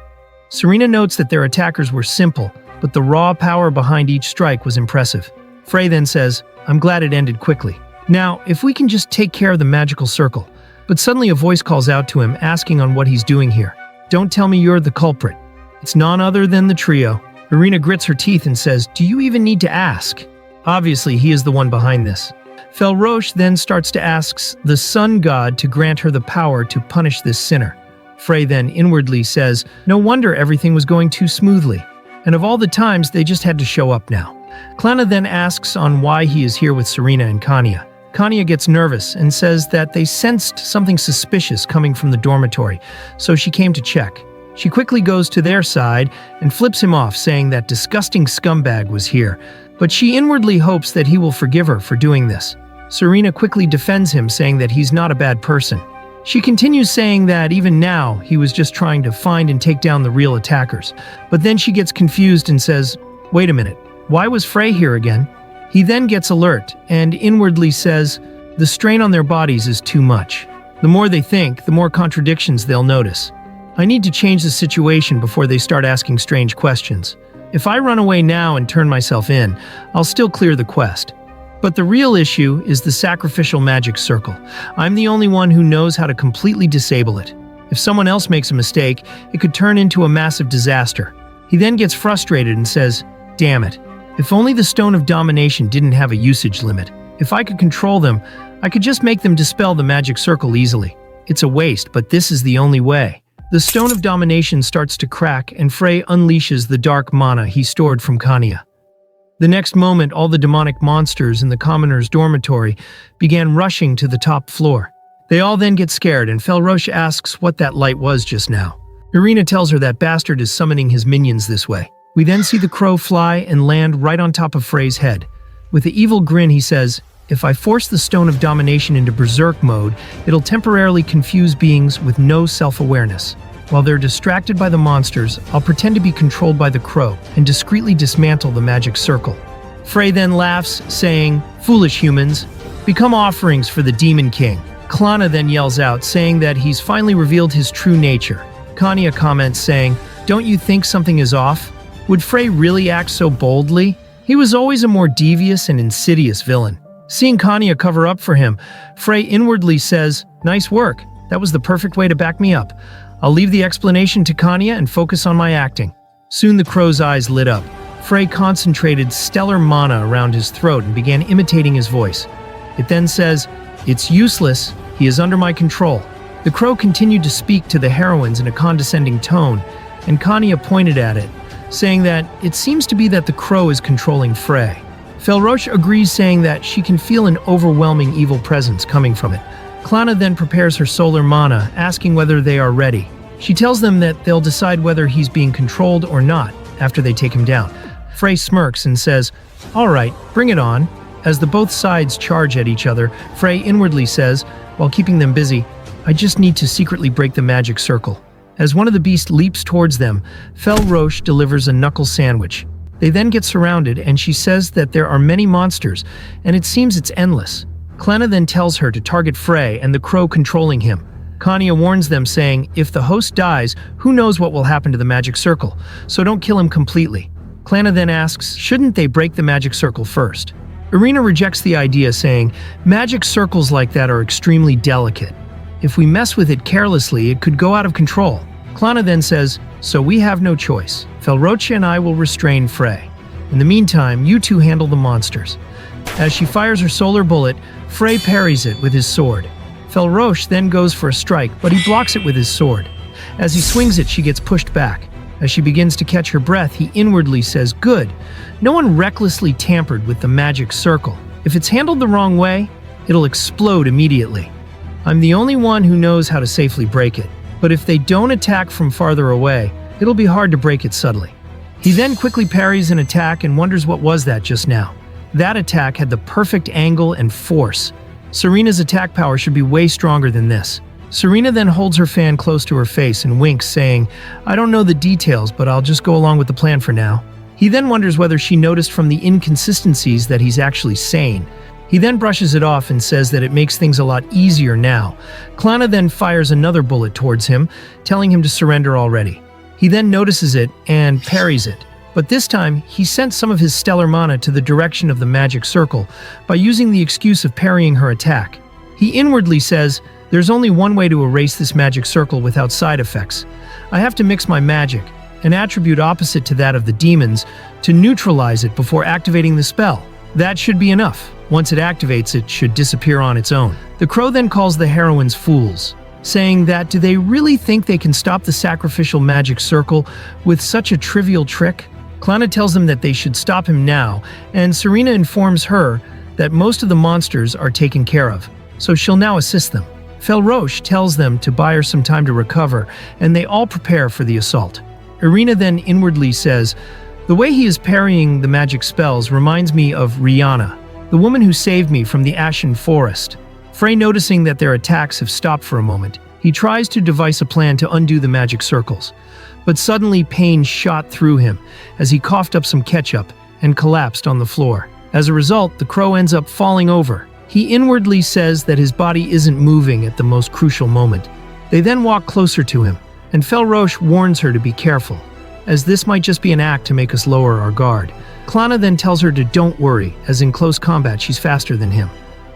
Serena notes that their attackers were simple, but the raw power behind each strike was impressive. Frey then says, I'm glad it ended quickly. Now, if we can just take care of the magical circle. But suddenly a voice calls out to him, asking on what he's doing here. Don't tell me you're the culprit. It's none other than the trio. Irina grits her teeth and says, do you even need to ask? Obviously, he is the one behind this. Felroche then starts to ask the sun god to grant her the power to punish this sinner. Frey then inwardly says, no wonder everything was going too smoothly. And of all the times, they just had to show up now. Klana then asks on why he is here with Serena and Kanya. Kanya gets nervous and says that they sensed something suspicious coming from the dormitory, so she came to check. She quickly goes to their side and flips him off, saying that disgusting scumbag was here, but she inwardly hopes that he will forgive her for doing this. Serena quickly defends him, saying that he's not a bad person. She continues saying that even now, he was just trying to find and take down the real attackers. But then she gets confused and says, wait a minute, why was Frey here again? He then gets alert and inwardly says, the strain on their bodies is too much. The more they think, the more contradictions they'll notice. I need to change the situation before they start asking strange questions. If I run away now and turn myself in, I'll still clear the quest. But the real issue is the sacrificial magic circle. I'm the only one who knows how to completely disable it. If someone else makes a mistake, it could turn into a massive disaster. He then gets frustrated and says, damn it. If only the Stone of Domination didn't have a usage limit. If I could control them, I could just make them dispel the magic circle easily. It's a waste, but this is the only way. The Stone of Domination starts to crack and Frey unleashes the dark mana he stored from Kanya. The next moment, all the demonic monsters in the commoner's dormitory began rushing to the top floor. They all then get scared and Felroche asks what that light was just now. Irina tells her that Bastard is summoning his minions this way. We then see the crow fly and land right on top of Frey's head. With an evil grin he says, if I force the Stone of Domination into berserk mode, it'll temporarily confuse beings with no self-awareness. While they're distracted by the monsters, I'll pretend to be controlled by the crow and discreetly dismantle the magic circle. Frey then laughs, saying, foolish humans, become offerings for the Demon King. Klana then yells out, saying that he's finally revealed his true nature. Kanya comments saying, don't you think something is off? Would Frey really act so boldly? He was always a more devious and insidious villain. Seeing Kanya cover up for him, Frey inwardly says, nice work, that was the perfect way to back me up. I'll leave the explanation to Kanya and focus on my acting. Soon the crow's eyes lit up. Frey concentrated stellar mana around his throat and began imitating his voice. It then says, it's useless, he is under my control. The crow continued to speak to the heroines in a condescending tone, and Kanya pointed at it, saying that it seems to be that the crow is controlling Frey. Felroche agrees, saying that she can feel an overwhelming evil presence coming from it. Klana then prepares her solar mana, asking whether they are ready. She tells them that they'll decide whether he's being controlled or not after they take him down. Frey smirks and says, all right, bring it on. As the both sides charge at each other, Frey inwardly says, while keeping them busy, I just need to secretly break the magic circle. As one of the beasts leaps towards them, Felroche delivers a knuckle sandwich. They then get surrounded and she says that there are many monsters and it seems it's endless. Klana then tells her to target Frey and the crow controlling him. Kanya warns them, saying, if the host dies, who knows what will happen to the magic circle, so don't kill him completely. Klana then asks, shouldn't they break the magic circle first? Irina rejects the idea, saying, magic circles like that are extremely delicate. If we mess with it carelessly, it could go out of control. Klana then says, so we have no choice. Felroche and I will restrain Frey. In the meantime, you two handle the monsters. As she fires her solar bullet, Frey parries it with his sword. Felroche then goes for a strike, but he blocks it with his sword. As he swings it, she gets pushed back. As she begins to catch her breath, he inwardly says, good. No one recklessly tampered with the magic circle. If it's handled the wrong way, it'll explode immediately. I'm the only one who knows how to safely break it. But if they don't attack from farther away, it'll be hard to break it subtly. He then quickly parries an attack and wonders what was that just now. That attack had the perfect angle and force. Serena's attack power should be way stronger than this. Serena then holds her fan close to her face and winks, saying, I don't know the details, but I'll just go along with the plan for now. He then wonders whether she noticed from the inconsistencies that he's actually sane. He then brushes it off and says that it makes things a lot easier now. Klana then fires another bullet towards him, telling him to surrender already. He then notices it and parries it. But this time, he sent some of his stellar mana to the direction of the magic circle by using the excuse of parrying her attack. He inwardly says, there's only one way to erase this magic circle without side effects. I have to mix my magic, an attribute opposite to that of the demons, to neutralize it before activating the spell. That should be enough. Once it activates, it should disappear on its own. The crow then calls the heroines fools, saying that do they really think they can stop the sacrificial magic circle with such a trivial trick? Klana tells them that they should stop him now, and Serena informs her that most of the monsters are taken care of, so she'll now assist them. Felroche tells them to buy her some time to recover, and they all prepare for the assault. Irina then inwardly says, the way he is parrying the magic spells reminds me of Rihanna, the woman who saved me from the Ashen Forest. Frey, noticing that their attacks have stopped for a moment, he tries to devise a plan to undo the magic circles. But suddenly pain shot through him as he coughed up some ketchup and collapsed on the floor. As a result, the crow ends up falling over. He inwardly says that his body isn't moving at the most crucial moment. They then walk closer to him, and Felroche warns her to be careful, as this might just be an act to make us lower our guard. Klana then tells her to don't worry, as in close combat she's faster than him.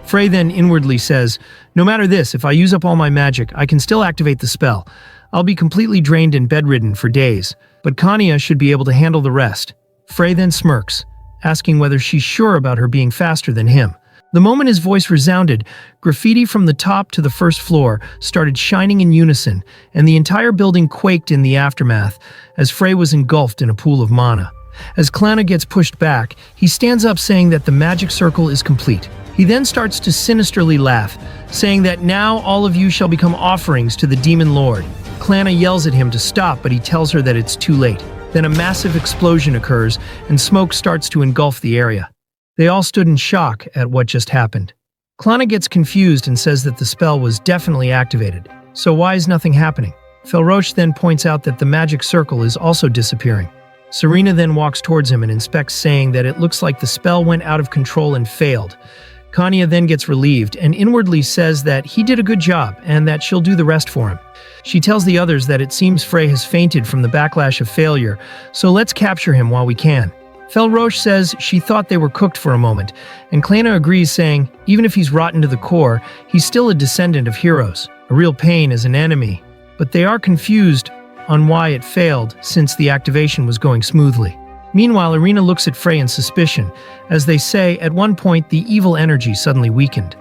Frey then inwardly says, no matter this, if I use up all my magic, I can still activate the spell. I'll be completely drained and bedridden for days, but Kanya should be able to handle the rest. Frey then smirks, asking whether she's sure about her being faster than him. The moment his voice resounded, graffiti from the top to the first floor started shining in unison, and the entire building quaked in the aftermath as Frey was engulfed in a pool of mana. As Klana gets pushed back, he stands up saying that the magic circle is complete. He then starts to sinisterly laugh, saying that now all of you shall become offerings to the Demon Lord. Klana yells at him to stop, but he tells her that it's too late. Then a massive explosion occurs, and smoke starts to engulf the area. They all stood in shock at what just happened. Klana gets confused and says that the spell was definitely activated. So why is nothing happening? Felroche then points out that the magic circle is also disappearing. Serena then walks towards him and inspects, saying that it looks like the spell went out of control and failed. Kanya then gets relieved and inwardly says that he did a good job and that she'll do the rest for him. She tells the others that it seems Frey has fainted from the backlash of failure, so let's capture him while we can. Felroche says she thought they were cooked for a moment, and Klana agrees, saying even if he's rotten to the core, he's still a descendant of heroes, a real pain as an enemy. But they are confused on why it failed since the activation was going smoothly. Meanwhile, Irina looks at Frey in suspicion, as they say at one point the evil energy suddenly weakened.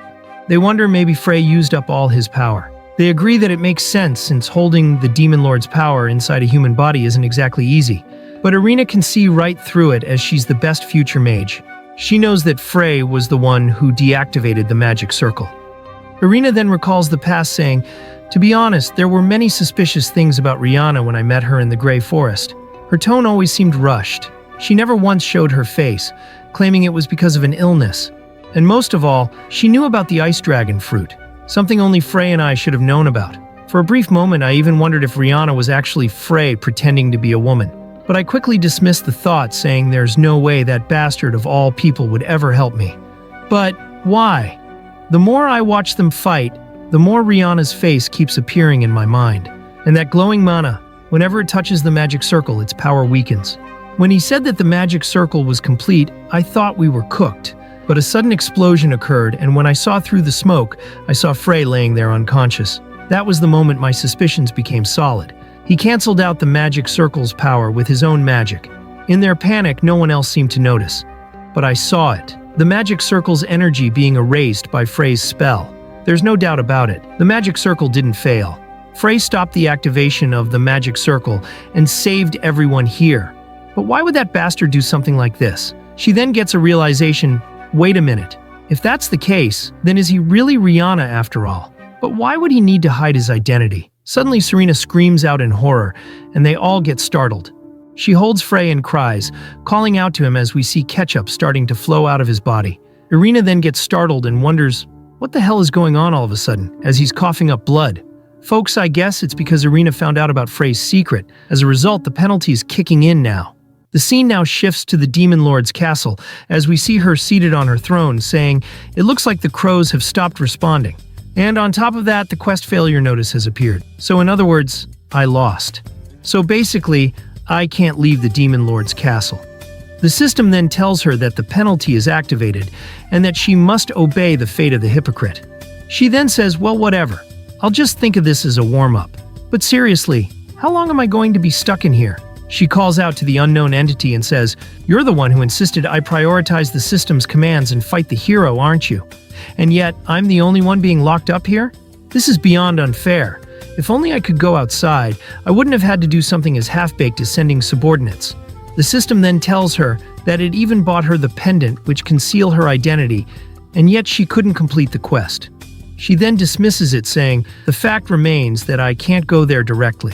They wonder maybe Frey used up all his power. They agree that it makes sense since holding the Demon Lord's power inside a human body isn't exactly easy. But Irina can see right through it as she's the best future mage. She knows that Frey was the one who deactivated the magic circle. Irina then recalls the past, saying, to be honest, there were many suspicious things about Rihanna when I met her in the Grey Forest. Her tone always seemed rushed. She never once showed her face, claiming it was because of an illness. And most of all, she knew about the ice dragon fruit, something only Frey and I should have known about. For a brief moment, I even wondered if Rihanna was actually Frey pretending to be a woman. But I quickly dismissed the thought, saying there's no way that bastard of all people would ever help me. But why? The more I watch them fight, the more Rihanna's face keeps appearing in my mind. And that glowing mana, whenever it touches the magic circle, its power weakens. When he said that the magic circle was complete, I thought we were cooked. But a sudden explosion occurred, and when I saw through the smoke, I saw Frey laying there unconscious. That was the moment my suspicions became solid. He cancelled out the magic circle's power with his own magic. In their panic, no one else seemed to notice. But I saw it. The magic circle's energy being erased by Frey's spell. There's no doubt about it. The magic circle didn't fail. Frey stopped the activation of the magic circle and saved everyone here. But why would that bastard do something like this? She then gets a realization, wait a minute. If that's the case, then is he really Rihanna after all? But why would he need to hide his identity? Suddenly Serena screams out in horror, and they all get startled. She holds Frey and cries, calling out to him as we see ketchup starting to flow out of his body. Irina then gets startled and wonders, what the hell is going on all of a sudden, as he's coughing up blood? Folks, I guess it's because Irina found out about Frey's secret. As a result, the penalty is kicking in now. The scene now shifts to the Demon Lord's castle, as we see her seated on her throne, saying, it looks like the crows have stopped responding. And on top of that, the quest failure notice has appeared. So in other words, I lost. So basically, I can't leave the Demon Lord's castle. The system then tells her that the penalty is activated and that she must obey the fate of the hypocrite. She then says, well, whatever. I'll just think of this as a warm-up. But seriously, how long am I going to be stuck in here? She calls out to the unknown entity and says, you're the one who insisted I prioritize the system's commands and fight the hero, aren't you? And yet, I'm the only one being locked up here? This is beyond unfair. If only I could go outside, I wouldn't have had to do something as half-baked as sending subordinates. The system then tells her that it even bought her the pendant which concealed her identity, and yet she couldn't complete the quest. She then dismisses it, saying, the fact remains that I can't go there directly.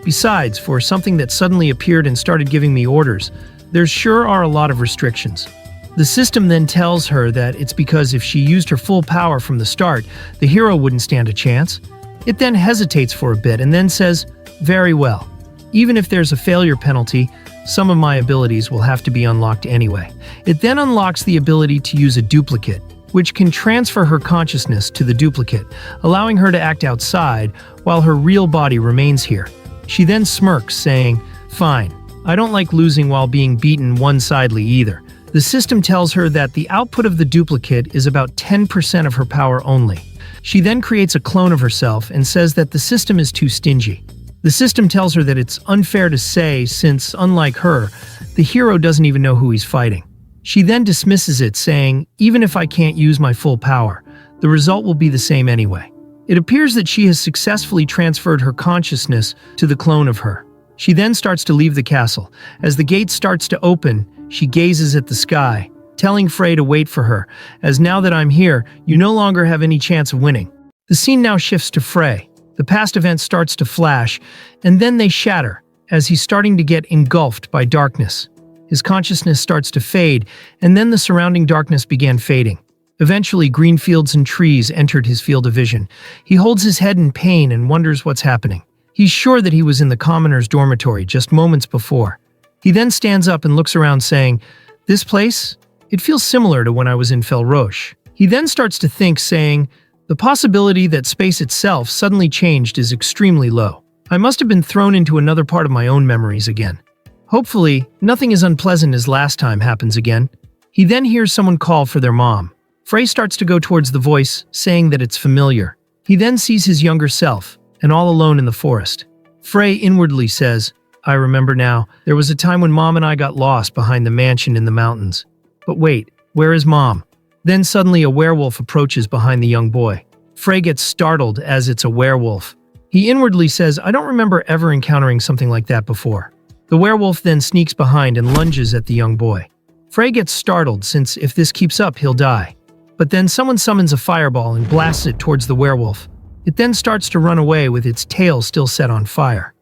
Besides, for something that suddenly appeared and started giving me orders, there sure are a lot of restrictions. The system then tells her that it's because if she used her full power from the start, the hero wouldn't stand a chance. It then hesitates for a bit and then says, very well. Even if there's a failure penalty, Some of my abilities will have to be unlocked anyway. It then unlocks the ability to use a duplicate, which can transfer her consciousness to the duplicate, allowing her to act outside while her real body remains here. She then smirks, saying, "Fine, I don't like losing while being beaten one-sidedly either." The system tells her that the output of the duplicate is about 10% of her power only. She then creates a clone of herself and says that the system is too stingy. The system tells her that it's unfair to say since, unlike her, the hero doesn't even know who he's fighting. She then dismisses it, saying, "Even if I can't use my full power, the result will be the same anyway." It appears that she has successfully transferred her consciousness to the clone of her. She then starts to leave the castle. As the gate starts to open, she gazes at the sky, telling Frey to wait for her, as now that I'm here, you no longer have any chance of winning. The scene now shifts to Frey. The past event starts to flash, and then they shatter, as he's starting to get engulfed by darkness. His consciousness starts to fade, and then the surrounding darkness began fading. Eventually, green fields and trees entered his field of vision. He holds his head in pain and wonders what's happening. He's sure that he was in the commoner's dormitory just moments before. He then stands up and looks around saying, "This place? It feels similar to when I was in Fel Roche." He then starts to think, saying, "The possibility that space itself suddenly changed is extremely low. I must have been thrown into another part of my own memories again. Hopefully, nothing as unpleasant as last time happens again." He then hears someone call for their mom. Frey starts to go towards the voice, saying that it's familiar. He then sees his younger self, and all alone in the forest. Frey inwardly says, "I remember now. There was a time when Mom and I got lost behind the mansion in the mountains. But wait, where is Mom?" Then suddenly a werewolf approaches behind the young boy. Frey gets startled as it's a werewolf. He inwardly says, "I don't remember ever encountering something like that before." The werewolf then sneaks behind and lunges at the young boy. Frey gets startled since if this keeps up, he'll die. But then someone summons a fireball and blasts it towards the werewolf. It then starts to run away with its tail still set on fire.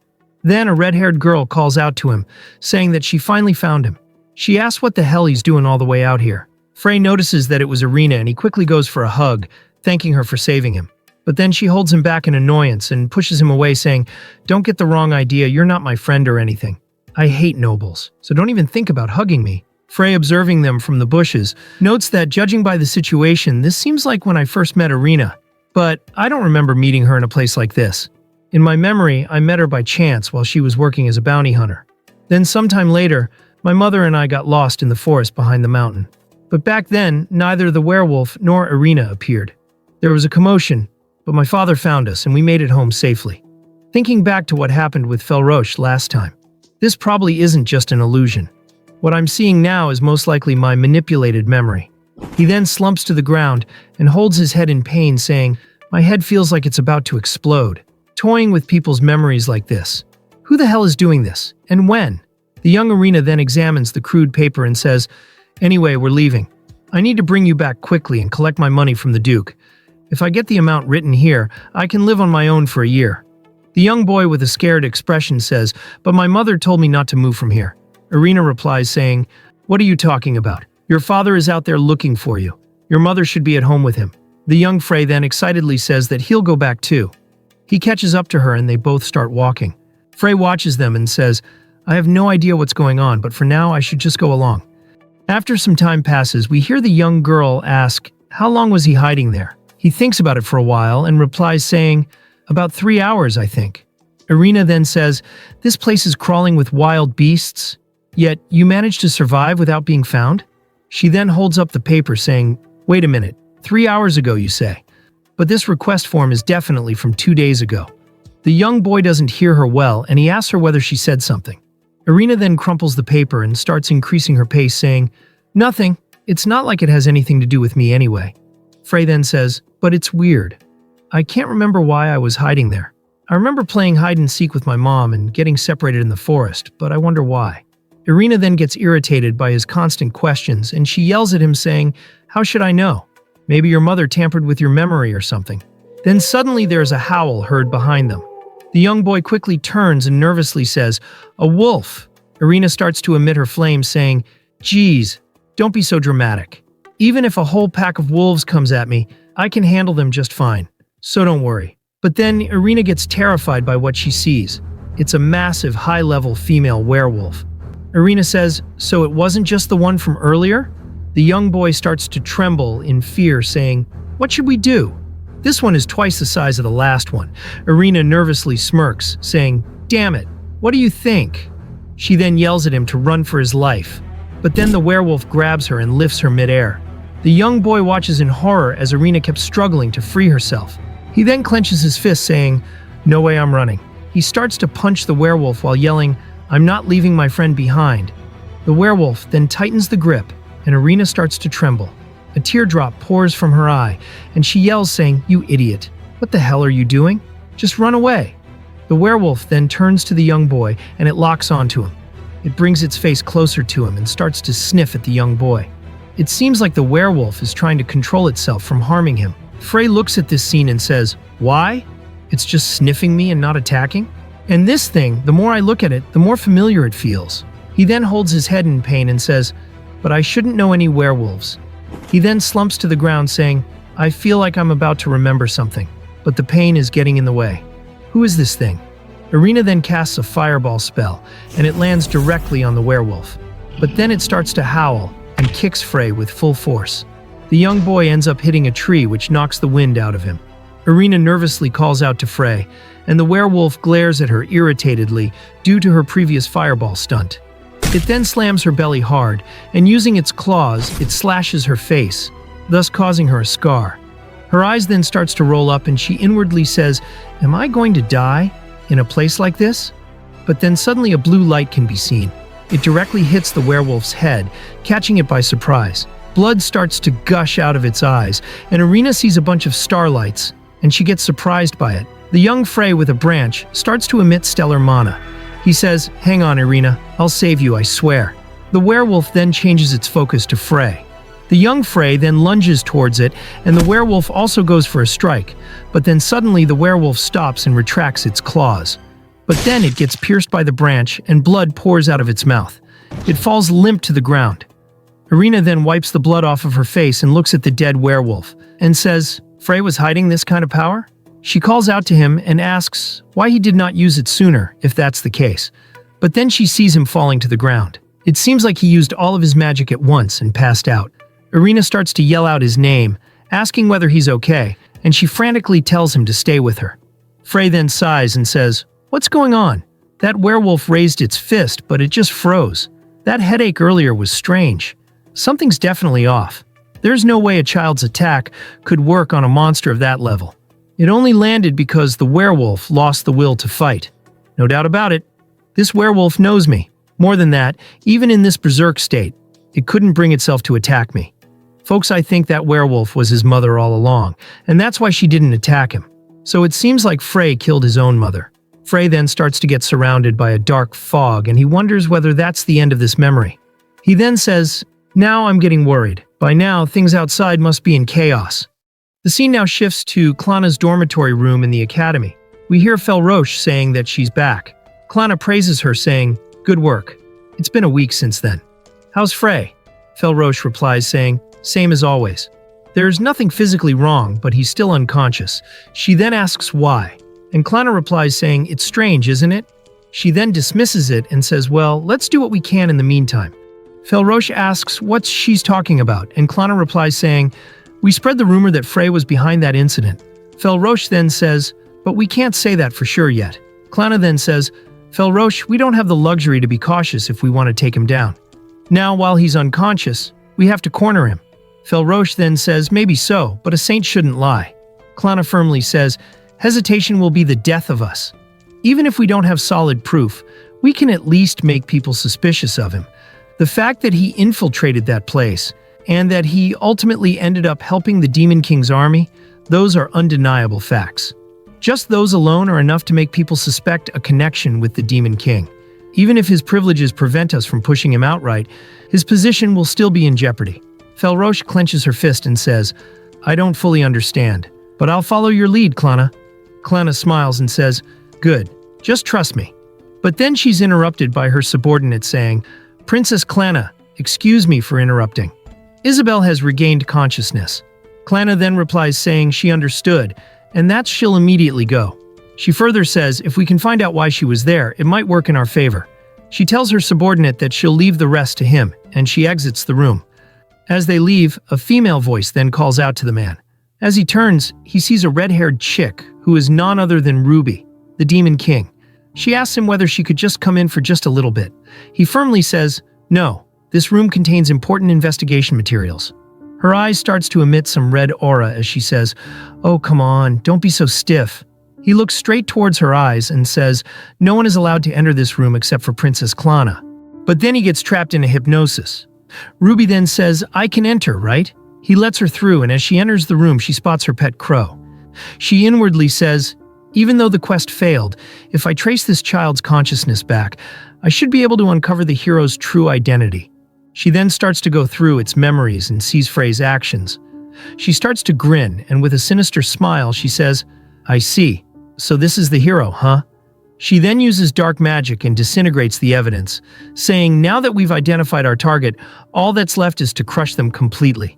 Then a red-haired girl calls out to him, saying that she finally found him. She asks what the hell he's doing all the way out here. Frey notices that it was Irina and he quickly goes for a hug, thanking her for saving him. But then she holds him back in annoyance and pushes him away, saying, "Don't get the wrong idea, you're not my friend or anything. I hate nobles, so don't even think about hugging me." Frey, observing them from the bushes, notes that judging by the situation, this seems like when I first met Irina. But I don't remember meeting her in a place like this. In my memory, I met her by chance while she was working as a bounty hunter. Then sometime later, my mother and I got lost in the forest behind the mountain. But back then, neither the werewolf nor Irina appeared. There was a commotion, but my father found us and we made it home safely. Thinking back to what happened with Fel Roche last time, this probably isn't just an illusion. What I'm seeing now is most likely my manipulated memory. He then slumps to the ground and holds his head in pain, saying, "My head feels like it's about to explode." Toying with people's memories like this. Who the hell is doing this? And when? The young Irina then examines the crude paper and says, "Anyway, we're leaving. I need to bring you back quickly and collect my money from the Duke. If I get the amount written here, I can live on my own for a year." The young boy with a scared expression says, "But my mother told me not to move from here." Irina replies saying, "What are you talking about? Your father is out there looking for you. Your mother should be at home with him." The young Frey then excitedly says that he'll go back too. He catches up to her and they both start walking. Frey watches them and says, "I have no idea what's going on, but for now I should just go along." After some time passes, we hear the young girl ask, "How long was he hiding there?" He thinks about it for a while and replies saying, "About 3 hours, I think." Irina then says, "This place is crawling with wild beasts, yet you managed to survive without being found?" She then holds up the paper saying, "Wait a minute, 3 hours ago you say? But this request form is definitely from 2 days ago." The young boy doesn't hear her well and he asks her whether she said something. Irina then crumples the paper and starts increasing her pace, saying, "Nothing, it's not like it has anything to do with me anyway." Frey then says, "But it's weird. I can't remember why I was hiding there. I remember playing hide and seek with my mom and getting separated in the forest, but I wonder why." Irina then gets irritated by his constant questions and she yells at him saying, "How should I know? Maybe your mother tampered with your memory or something." Then suddenly there is a howl heard behind them. The young boy quickly turns and nervously says, "A wolf." Irina starts to emit her flames, saying, "Geez, don't be so dramatic. Even if a whole pack of wolves comes at me, I can handle them just fine. So don't worry." But then Irina gets terrified by what she sees. It's a massive, high-level female werewolf. Irina says, "So it wasn't just the one from earlier?" The young boy starts to tremble in fear, saying, "What should we do? This one is twice the size of the last one." Irina nervously smirks, saying, "Damn it, what do you think?" She then yells at him to run for his life. But then the werewolf grabs her and lifts her midair. The young boy watches in horror as Irina kept struggling to free herself. He then clenches his fist, saying, "No way I'm running." He starts to punch the werewolf while yelling, "I'm not leaving my friend behind." The werewolf then tightens the grip, and Irina starts to tremble. A teardrop pours from her eye, and she yells, saying, "You idiot! What the hell are you doing? Just run away." The werewolf then turns to the young boy, and it locks onto him. It brings its face closer to him and starts to sniff at the young boy. It seems like the werewolf is trying to control itself from harming him. Frey looks at this scene and says, "Why? It's just sniffing me and not attacking?" And this thing, the more I look at it, the more familiar it feels. He then holds his head in pain and says, "But I shouldn't know any werewolves." He then slumps to the ground, saying, "I feel like I'm about to remember something, but the pain is getting in the way. Who is this thing?" Irina then casts a fireball spell, and it lands directly on the werewolf. But then it starts to howl and kicks Frey with full force. The young boy ends up hitting a tree, which knocks the wind out of him. Irina nervously calls out to Frey, and the werewolf glares at her irritatedly due to her previous fireball stunt. It then slams her belly hard, and using its claws, it slashes her face, thus causing her a scar. Her eyes then starts to roll up, and she inwardly says, "Am I going to die in a place like this?" But then suddenly a blue light can be seen. It directly hits the werewolf's head, catching it by surprise. Blood starts to gush out of its eyes, and Irina sees a bunch of starlights, and she gets surprised by it. The young Frey with a branch starts to emit stellar mana. He says, "Hang on, Irina, I'll save you, I swear." The werewolf then changes its focus to Frey. The young Frey then lunges towards it, and the werewolf also goes for a strike, but then suddenly the werewolf stops and retracts its claws. But then it gets pierced by the branch, and blood pours out of its mouth. It falls limp to the ground. Irina then wipes the blood off of her face and looks at the dead werewolf, and says, "Frey was hiding this kind of power?" She calls out to him and asks why he did not use it sooner, if that's the case. But then she sees him falling to the ground. It seems like he used all of his magic at once and passed out. Irina starts to yell out his name, asking whether he's okay, and she frantically tells him to stay with her. Frey then sighs and says, "What's going on? That werewolf raised its fist, but it just froze. That headache earlier was strange. Something's definitely off. There's no way a child's attack could work on a monster of that level. It only landed because the werewolf lost the will to fight. No doubt about it. This werewolf knows me. More than that, even in this berserk state, it couldn't bring itself to attack me. Folks, I think that werewolf was his mother all along, and that's why she didn't attack him. So it seems like Frey killed his own mother." Frey then starts to get surrounded by a dark fog, and he wonders whether that's the end of this memory. He then says, "Now I'm getting worried. By now, things outside must be in chaos." The scene now shifts to Klana's dormitory room in the academy. We hear Felroche saying that she's back. Klana praises her, saying, "Good work. It's been a week since then." "How's Frey?" Felroche replies, saying, "Same as always. There's nothing physically wrong, but he's still unconscious." She then asks why, and Klana replies, saying, "It's strange, isn't it?" She then dismisses it and says, "Well, let's do what we can in the meantime." Felroche asks what she's talking about, and Klana replies, saying, "We spread the rumor that Frey was behind that incident." Felroche then says, "But we can't say that for sure yet." Klana then says, "Felroche, we don't have the luxury to be cautious if we want to take him down. Now, while he's unconscious, we have to corner him." Felroche then says, "Maybe so, but a saint shouldn't lie." Klana firmly says, "Hesitation will be the death of us. Even if we don't have solid proof, we can at least make people suspicious of him. The fact that he infiltrated that place, and that he ultimately ended up helping the Demon King's army, those are undeniable facts. Just those alone are enough to make people suspect a connection with the Demon King. Even if his privileges prevent us from pushing him outright, his position will still be in jeopardy." Felroche clenches her fist and says, "I don't fully understand, but I'll follow your lead, Klana." Klana smiles and says, "Good, just trust me." But then she's interrupted by her subordinate saying, "Princess Klana, excuse me for interrupting. Isabel has regained consciousness." Klana then replies saying she understood, and that she'll immediately go. She further says if we can find out why she was there, it might work in our favor. She tells her subordinate that she'll leave the rest to him, and she exits the room. As they leave, a female voice then calls out to the man. As he turns, he sees a red-haired chick who is none other than Ruby, the Demon King. She asks him whether she could just come in for just a little bit. He firmly says, "No, this room contains important investigation materials." Her eyes starts to emit some red aura as she says, "Oh, come on, don't be so stiff." He looks straight towards her eyes and says, "No one is allowed to enter this room except for Princess Klana." But then he gets trapped in a hypnosis. Ruby then says, "I can enter, right?" He lets her through, and as she enters the room, she spots her pet crow. She inwardly says, "Even though the quest failed, if I trace this child's consciousness back, I should be able to uncover the hero's true identity." She then starts to go through its memories and sees Frey's actions. She starts to grin, and with a sinister smile, she says, "I see. So this is the hero, huh?" She then uses dark magic and disintegrates the evidence, saying, "Now that we've identified our target, all that's left is to crush them completely."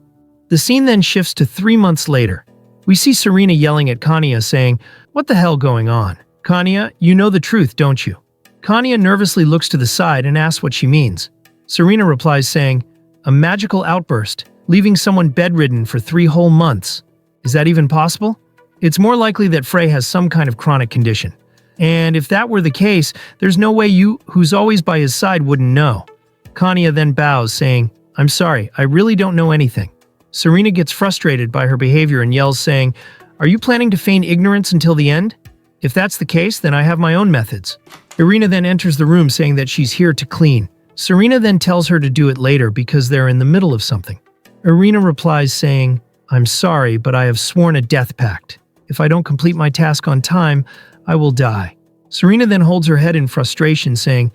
The scene then shifts to 3 months later. We see Serena yelling at Kanya saying, "What the hell going on? Kanya, you know the truth, don't you?" Kanya nervously looks to the side and asks what she means. Serena replies saying, "A magical outburst, leaving someone bedridden for 3 whole months. Is that even possible? It's more likely that Frey has some kind of chronic condition. And if that were the case, there's no way you, who's always by his side, wouldn't know." Kanya then bows, saying, "I'm sorry, I really don't know anything." Serena gets frustrated by her behavior and yells, saying, "Are you planning to feign ignorance until the end? If that's the case, then I have my own methods." Irina then enters the room saying that she's here to clean. Serena then tells her to do it later because they're in the middle of something. Irina replies saying, "I'm sorry, but I have sworn a death pact. If I don't complete my task on time, I will die." Serena then holds her head in frustration, saying,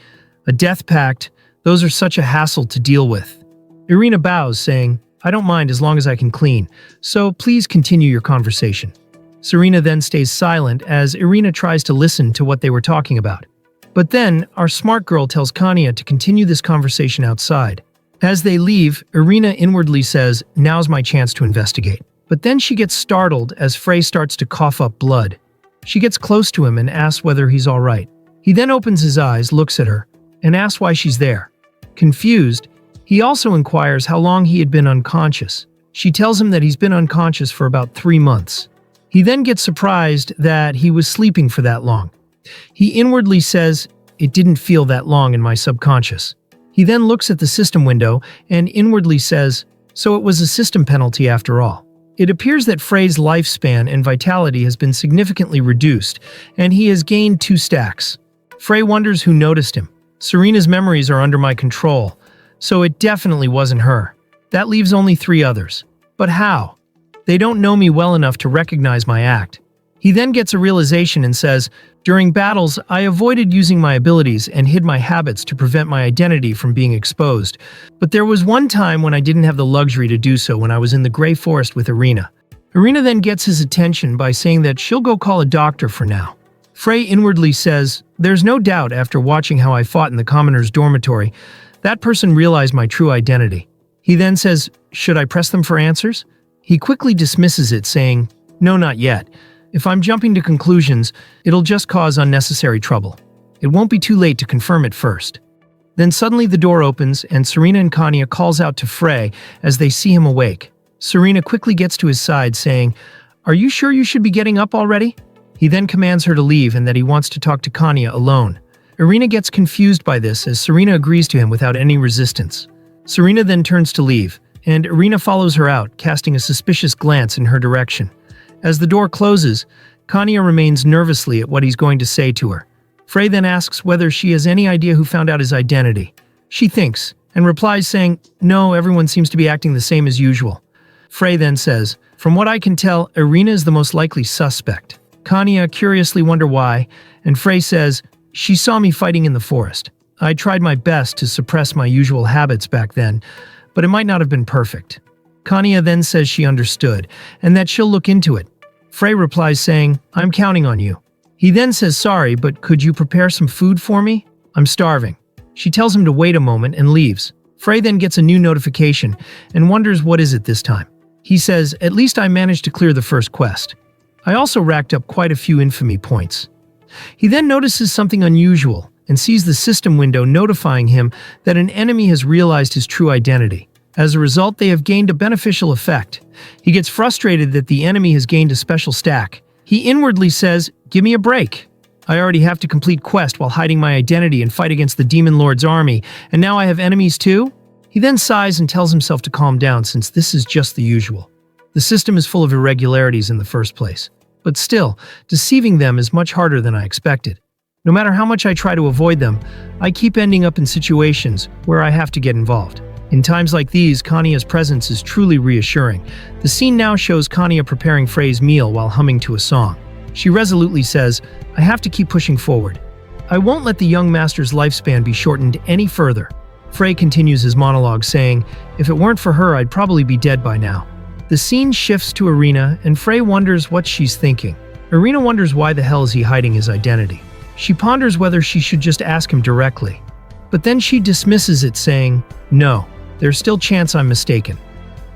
"A death pact? Those are such a hassle to deal with." Irina bows, saying, "I don't mind as long as I can clean, so please continue your conversation." Serena then stays silent as Irina tries to listen to what they were talking about. But then, our smart girl tells Kanya to continue this conversation outside. As they leave, Irina inwardly says, "Now's my chance to investigate." But then she gets startled as Frey starts to cough up blood. She gets close to him and asks whether he's all right. He then opens his eyes, looks at her, and asks why she's there. Confused, he also inquires how long he had been unconscious. She tells him that he's been unconscious for about 3 months. He then gets surprised that he was sleeping for that long. He inwardly says, "It didn't feel that long in my subconscious." He then looks at the system window and inwardly says, "So it was a system penalty after all." It appears that Frey's lifespan and vitality has been significantly reduced, and he has gained 2 stacks. Frey wonders who noticed him. Serena's memories are under my control, so it definitely wasn't her. That leaves only 3 others. But how? They don't know me well enough to recognize my act. He then gets a realization and says, "During battles, I avoided using my abilities and hid my habits to prevent my identity from being exposed. But there was one time when I didn't have the luxury to do so when I was in the Grey Forest with Irina." Irina then gets his attention by saying that she'll go call a doctor for now. Frey inwardly says, "There's no doubt after watching how I fought in the commoner's dormitory, that person realized my true identity." He then says, "Should I press them for answers?" He quickly dismisses it, saying, "No, not yet. If I'm jumping to conclusions, it'll just cause unnecessary trouble. It won't be too late to confirm it first." Then suddenly the door opens and Serena and Kanya calls out to Frey as they see him awake. Serena quickly gets to his side saying, "Are you sure you should be getting up already?" He then commands her to leave and that he wants to talk to Kanya alone. Irina gets confused by this as Serena agrees to him without any resistance. Serena then turns to leave, and Irina follows her out, casting a suspicious glance in her direction. As the door closes, Kanya remains nervously at what he's going to say to her. Frey then asks whether she has any idea who found out his identity. She thinks, and replies saying, "No, everyone seems to be acting the same as usual." Frey then says, "From what I can tell, Irina is the most likely suspect." Kanya curiously wonder why, and Frey says, "She saw me fighting in the forest. I tried my best to suppress my usual habits back then, but it might not have been perfect." Kanya then says she understood, and that she'll look into it. Frey replies saying, "I'm counting on you." He then says, "Sorry, but could you prepare some food for me? I'm starving." She tells him to wait a moment and leaves. Frey then gets a new notification and wonders what is it this time. He says, "At least I managed to clear the first quest. I also racked up quite a few infamy points." He then notices something unusual, and sees the system window notifying him that an enemy has realized his true identity. As a result, they have gained a beneficial effect. He gets frustrated that the enemy has gained a special stack. He inwardly says, "Give me a break. I already have to complete quest while hiding my identity and fight against the Demon Lord's army, and now I have enemies too?" He then sighs and tells himself to calm down since this is just the usual. The system is full of irregularities in the first place. But still, deceiving them is much harder than I expected. No matter how much I try to avoid them, I keep ending up in situations where I have to get involved. In times like these, Kania's presence is truly reassuring. The scene now shows Kania preparing Frey's meal while humming to a song. She resolutely says, "I have to keep pushing forward. I won't let the young master's lifespan be shortened any further." Frey continues his monologue saying, "If it weren't for her, I'd probably be dead by now." The scene shifts to Irina, and Frey wonders what she's thinking. Irina wonders why the hell is he hiding his identity. She ponders whether she should just ask him directly. But then she dismisses it, saying, "No, there's still chance I'm mistaken.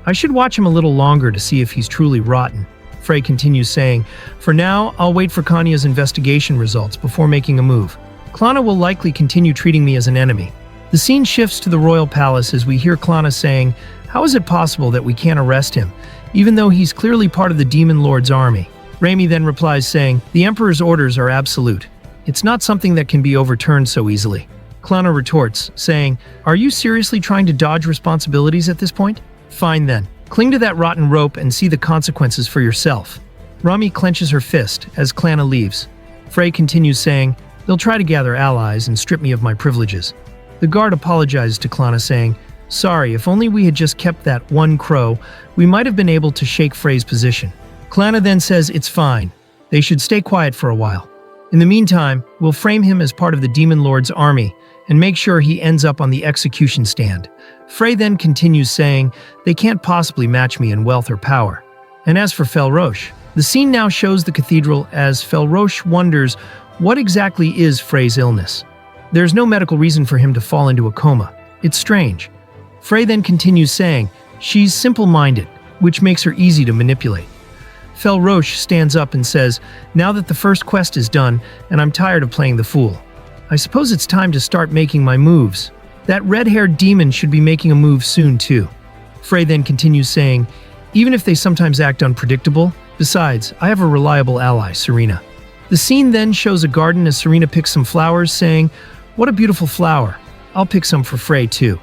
I should watch him a little longer to see if he's truly rotten." Frey continues saying, "For now, I'll wait for Kania's investigation results before making a move. Klana will likely continue treating me as an enemy." The scene shifts to the royal palace as we hear Klana saying, "How is it possible that we can't arrest him, even though he's clearly part of the Demon Lord's army?" Raimi then replies saying, "The Emperor's orders are absolute. It's not something that can be overturned so easily." Klana retorts, saying, "Are you seriously trying to dodge responsibilities at this point? Fine then. Cling to that rotten rope and see the consequences for yourself." Rami clenches her fist as Klana leaves. Frey continues saying, "They'll try to gather allies and strip me of my privileges." The guard apologizes to Klana saying, "Sorry, if only we had just kept that one crow, we might have been able to shake Frey's position." Klana then says it's fine. They should stay quiet for a while. In the meantime, we'll frame him as part of the Demon Lord's army and make sure he ends up on the execution stand. Frey then continues saying, "They can't possibly match me in wealth or power." And as for Felroche, the scene now shows the cathedral as Felroche wonders what exactly is Frey's illness. There's no medical reason for him to fall into a coma. It's strange. Frey then continues saying, "She's simple-minded, which makes her easy to manipulate." Felroche stands up and says, "Now that the first quest is done, and I'm tired of playing the fool, I suppose it's time to start making my moves. That red-haired demon should be making a move soon too." Frey then continues saying, "Even if they sometimes act unpredictable, besides, I have a reliable ally, Serena." The scene then shows a garden as Serena picks some flowers, saying, "What a beautiful flower. I'll pick some for Frey too."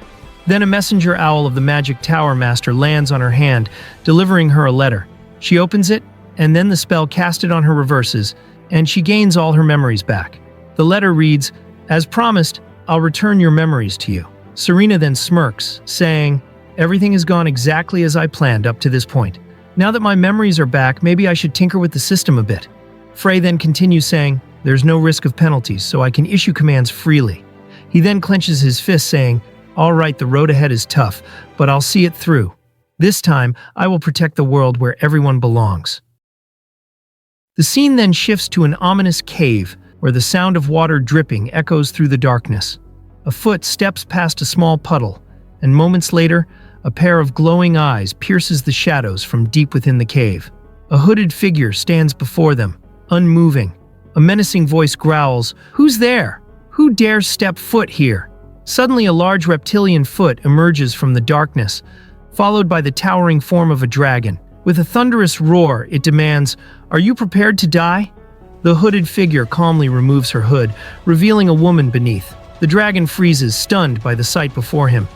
Then a messenger owl of the Magic Tower Master lands on her hand, delivering her a letter. She opens it, and then the spell casted on her reverses, and she gains all her memories back. The letter reads, "As promised, I'll return your memories to you." Serena then smirks, saying, "Everything has gone exactly as I planned up to this point. Now that my memories are back, maybe I should tinker with the system a bit." Frey then continues saying, "There's no risk of penalties, so I can issue commands freely." He then clenches his fist, saying, "All right, the road ahead is tough, but I'll see it through. This time, I will protect the world where everyone belongs." The scene then shifts to an ominous cave, where the sound of water dripping echoes through the darkness. A foot steps past a small puddle, and moments later, a pair of glowing eyes pierces the shadows from deep within the cave. A hooded figure stands before them, unmoving. A menacing voice growls, "Who's there? Who dares step foot here?" Suddenly, a large reptilian foot emerges from the darkness, followed by the towering form of a dragon. With a thunderous roar, it demands, "Are you prepared to die?" The hooded figure calmly removes her hood, revealing a woman beneath. The dragon freezes, stunned by the sight before him.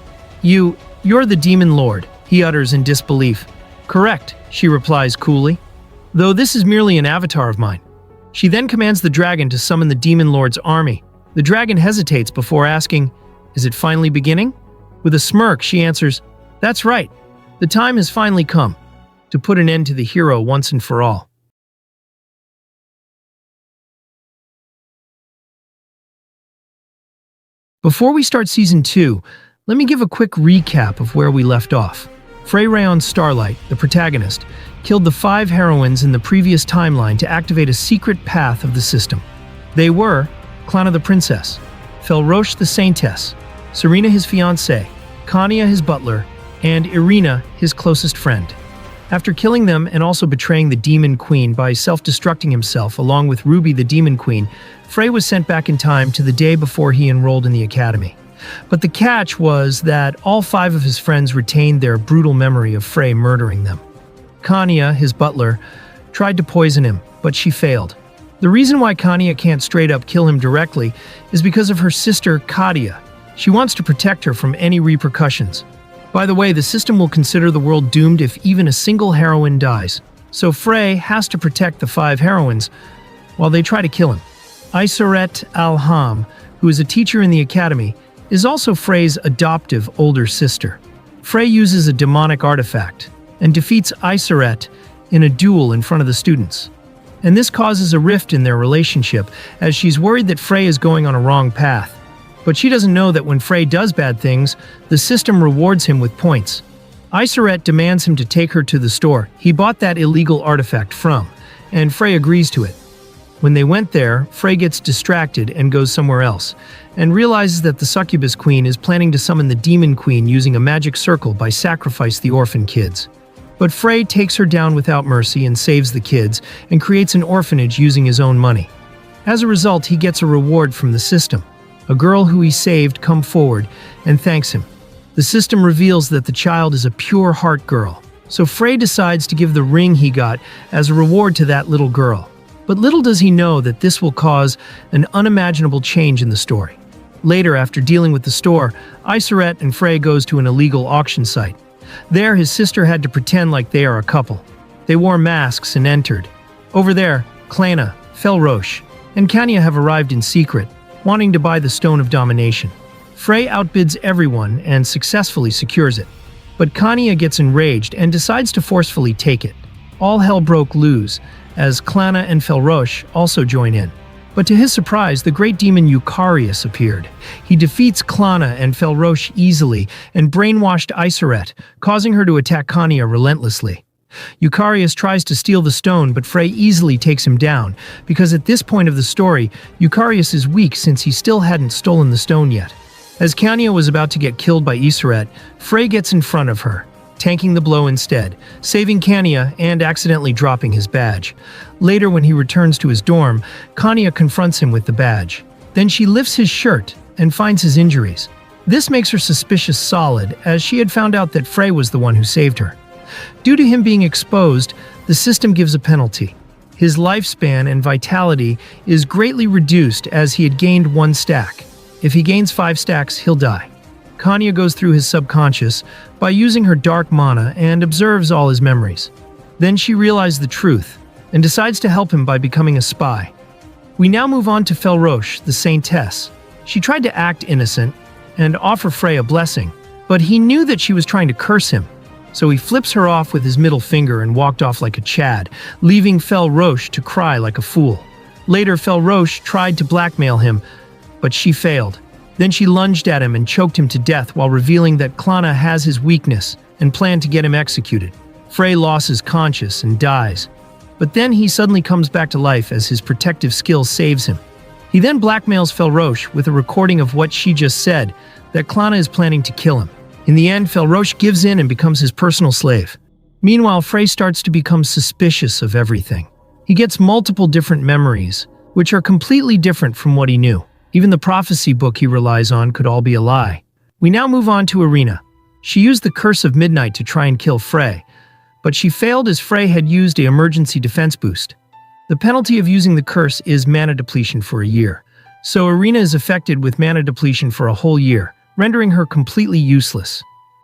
You're the Demon Lord," he utters in disbelief. "Correct," she replies coolly. "Though this is merely an avatar of mine." She then commands the dragon to summon the Demon Lord's army. The dragon hesitates before asking, "Is it finally beginning?" With a smirk, she answers, "That's right. The time has finally come to put an end to the hero once and for all." Before we start Season 2, let me give a quick recap of where we left off. Frey Rayon Starlight, the protagonist, killed the 5 heroines in the previous timeline to activate a secret path of the system. They were Klana the princess, Felroche the saintess, Serena his fiancée, Kania his butler, and Irina his closest friend. After killing them and also betraying the Demon Queen by self-destructing himself along with Ruby the Demon Queen, Frey was sent back in time to the day before he enrolled in the academy. But the catch was that all 5 of his friends retained their brutal memory of Frey murdering them. Kanya, his butler, tried to poison him, but she failed. The reason why Kanya can't straight up kill him directly is because of her sister, Kadia. She wants to protect her from any repercussions. By the way, the system will consider the world doomed if even a single heroine dies. So Frey has to protect the 5 heroines while they try to kill him. Iseret Alham, who is a teacher in the academy, is also Frey's adoptive older sister. Frey uses a demonic artifact and defeats Iseret in a duel in front of the students. And this causes a rift in their relationship as she's worried that Frey is going on a wrong path. But she doesn't know that when Frey does bad things, the system rewards him with points. Iseret demands him to take her to the store he bought that illegal artifact from, and Frey agrees to it. When they went there, Frey gets distracted and goes somewhere else, and realizes that the succubus queen is planning to summon the demon queen using a magic circle by sacrifice the orphan kids. But Frey takes her down without mercy and saves the kids, and creates an orphanage using his own money. As a result, he gets a reward from the system. A girl who he saved comes forward and thanks him. The system reveals that the child is a pure heart girl, so Frey decides to give the ring he got as a reward to that little girl. But little does he know that this will cause an unimaginable change in the story. Later, after dealing with the store, Iseret and Frey goes to an illegal auction site. There, his sister had to pretend like they are a couple. They wore masks and entered. Over there, Klana, Felroche, and Kanya have arrived in secret, wanting to buy the Stone of Domination. Frey outbids everyone and successfully secures it. But Kanya gets enraged and decides to forcefully take it. All hell broke loose, as Klana and Felroche also join in. But to his surprise, the great demon Eucharius appeared. He defeats Klana and Felroche easily and brainwashed Iseret, causing her to attack Kanya relentlessly. Eucharius tries to steal the stone, but Frey easily takes him down, because at this point of the story, Eucharius is weak since he still hadn't stolen the stone yet. As Kanya was about to get killed by Iseret, Frey gets in front of her, tanking the blow instead, saving Kanya and accidentally dropping his badge. Later, when he returns to his dorm, Kanya confronts him with the badge. Then she lifts his shirt and finds his injuries. This makes her suspicious solid, as she had found out that Frey was the one who saved her. Due to him being exposed, the system gives a penalty. His lifespan and vitality is greatly reduced as he had gained 1 stack. If he gains 5 stacks, he'll die. Kanya goes through his subconscious by using her dark mana and observes all his memories. Then she realizes the truth and decides to help him by becoming a spy. We now move on to Felroche, the saintess. She tried to act innocent and offer Frey a blessing, but he knew that she was trying to curse him. So he flips her off with his middle finger and walked off like a Chad, leaving Felroche to cry like a fool. Later, Felroche tried to blackmail him, but she failed. Then she lunged at him and choked him to death while revealing that Klana has his weakness and planned to get him executed. Frey loses conscience and dies. But then he suddenly comes back to life as his protective skill saves him. He then blackmails Felroche with a recording of what she just said, that Klana is planning to kill him. In the end, Felroche gives in and becomes his personal slave. Meanwhile, Frey starts to become suspicious of everything. He gets multiple different memories, which are completely different from what he knew. Even the prophecy book he relies on could all be a lie. We now move on to Irina. She used the Curse of Midnight to try and kill Frey, but she failed as Frey had used an emergency defense boost. The penalty of using the curse is mana depletion for a year, so Irina is affected with mana depletion for a whole year, rendering her completely useless.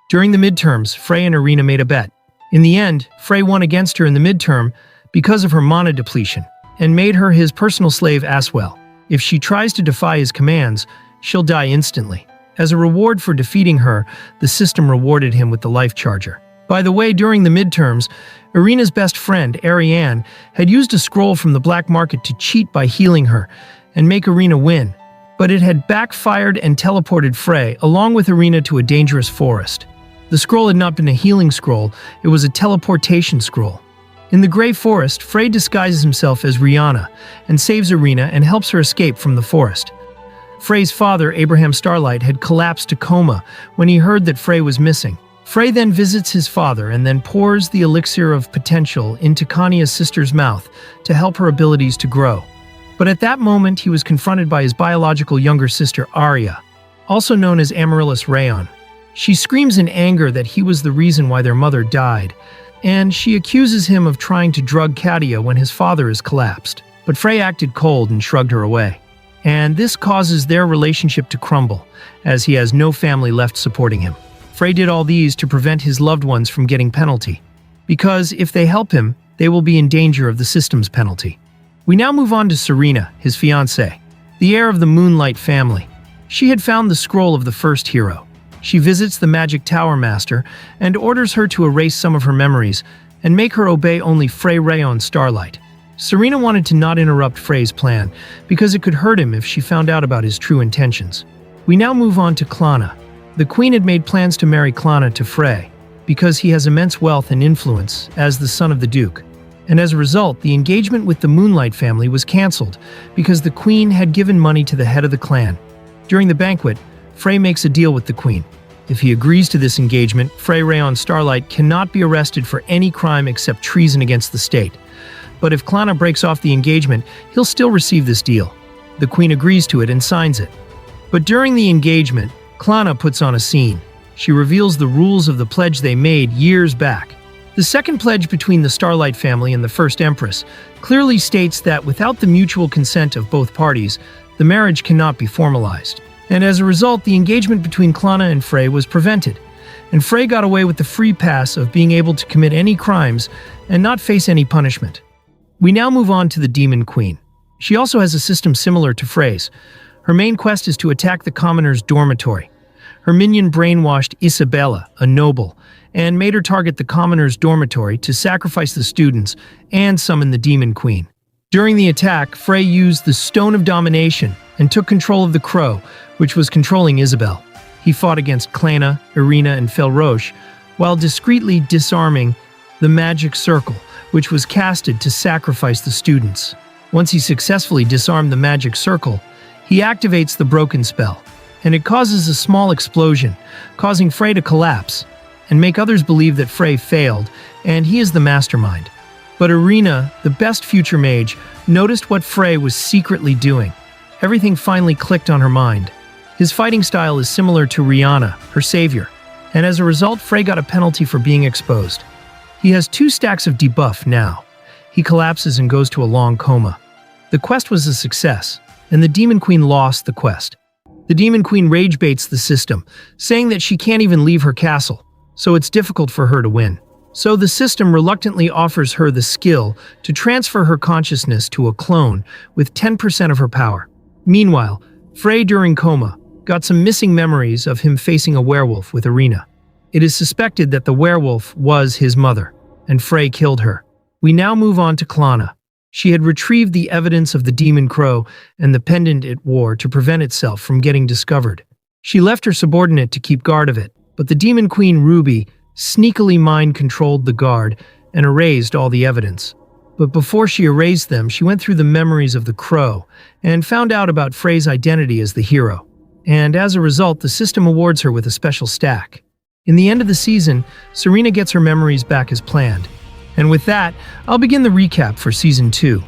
During the midterms, Frey and Irina made a bet. In the end, Frey won against her in the midterm because of her mana depletion, and made her his personal slave as well. If she tries to defy his commands, she'll die instantly. As a reward for defeating her, the system rewarded him with the life charger. By the way, during the midterms, Irina's best friend, Ariane, had used a scroll from the black market to cheat by healing her and make Irina win. But it had backfired and teleported Frey along with Irina to a dangerous forest. The scroll had not been a healing scroll, it was a teleportation scroll. In the Grey Forest, Frey disguises himself as Rihanna and saves Irina and helps her escape from the forest. Frey's father, Abraham Starlight, had collapsed to coma when he heard that Frey was missing. Frey then visits his father and then pours the elixir of potential into Kania's sister's mouth to help her abilities to grow. But at that moment, he was confronted by his biological younger sister, Arya, also known as Amaryllis Rayon. She screams in anger that he was the reason why their mother died, and she accuses him of trying to drug Katia when his father is collapsed. But Frey acted cold and shrugged her away. And this causes their relationship to crumble, as he has no family left supporting him. Frey did all these to prevent his loved ones from getting penalty, because if they help him, they will be in danger of the system's penalty. We now move on to Serena, his fiancée, the heir of the Moonlight family. She had found the scroll of the first hero. She visits the Magic Tower Master and orders her to erase some of her memories and make her obey only Frey Rayon Starlight. Serena wanted to not interrupt Frey's plan because it could hurt him if she found out about his true intentions. We now move on to Klana. The queen had made plans to marry Klana to Frey because he has immense wealth and influence as the son of the Duke. And as a result, the engagement with the Moonlight family was cancelled because the queen had given money to the head of the clan. During the banquet, Frey makes a deal with the queen. If he agrees to this engagement, Frey Rayon Starlight cannot be arrested for any crime except treason against the state. But if Klana breaks off the engagement, he'll still receive this deal. The queen agrees to it and signs it. But during the engagement, Klana puts on a scene. She reveals the rules of the pledge they made years back. The second pledge between the Starlight family and the First Empress clearly states that without the mutual consent of both parties, the marriage cannot be formalized. And as a result, the engagement between Klana and Frey was prevented. And Frey got away with the free pass of being able to commit any crimes and not face any punishment. We now move on to the Demon Queen. She also has a system similar to Frey's. Her main quest is to attack the commoners' dormitory. Her minion brainwashed Isabella, a noble, and made her target the commoners' dormitory to sacrifice the students and summon the Demon Queen. During the attack, Frey used the Stone of Domination and took control of the Crow, which was controlling Isabel. He fought against Klana, Irina, and Felroche, while discreetly disarming the Magic Circle, which was casted to sacrifice the students. Once he successfully disarmed the Magic Circle, he activates the broken spell, and it causes a small explosion, causing Frey to collapse and make others believe that Frey failed and he is the mastermind. But Irina, the best future mage, noticed what Frey was secretly doing. Everything finally clicked on her mind. His fighting style is similar to Rihanna, her savior, and as a result, Frey got a penalty for being exposed. He has 2 stacks of debuff now. He collapses and goes to a long coma. The quest was a success, and the Demon Queen lost the quest. The Demon Queen rage baits the system, saying that she can't even leave her castle, so it's difficult for her to win. So the system reluctantly offers her the skill to transfer her consciousness to a clone with 10% of her power. Meanwhile, Frey during coma got some missing memories of him facing a werewolf with Irina. It is suspected that the werewolf was his mother, and Frey killed her. We now move on to Klana. She had retrieved the evidence of the Demon Crow and the pendant it wore to prevent itself from getting discovered. She left her subordinate to keep guard of it, but the Demon Queen Ruby sneakily mind-controlled the guard and erased all the evidence. But before she erased them, she went through the memories of the Crow and found out about Frey's identity as the hero. And as a result, the system awards her with a special stack. In the end of the season, Serena gets her memories back as planned. And with that, I'll begin the recap for Season 2.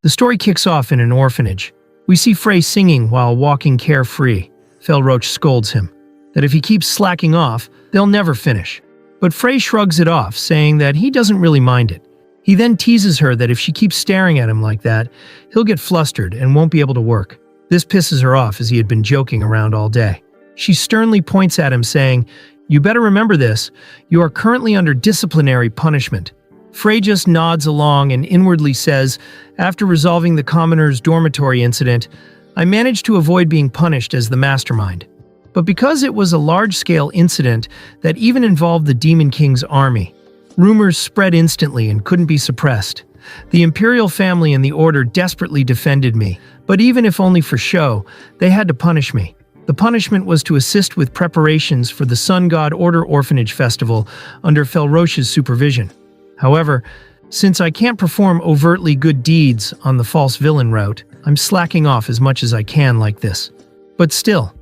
The story kicks off in an orphanage. We see Frey singing while walking carefree. Felroche scolds him that if he keeps slacking off, they'll never finish. But Frey shrugs it off, saying that he doesn't really mind it. He then teases her that if she keeps staring at him like that, he'll get flustered and won't be able to work. This pisses her off as he had been joking around all day. She sternly points at him saying, "You better remember this, you are currently under disciplinary punishment." Frey just nods along and inwardly says, after resolving the commoner's dormitory incident, "I managed to avoid being punished as the mastermind." But because it was a large-scale incident that even involved the Demon King's army, rumors spread instantly and couldn't be suppressed. The Imperial family and the Order desperately defended me, but even if only for show, they had to punish me. The punishment was to assist with preparations for the Sun God Order Orphanage Festival under Felroche's supervision. However, since I can't perform overtly good deeds on the false villain route, I'm slacking off as much as I can like this. But still,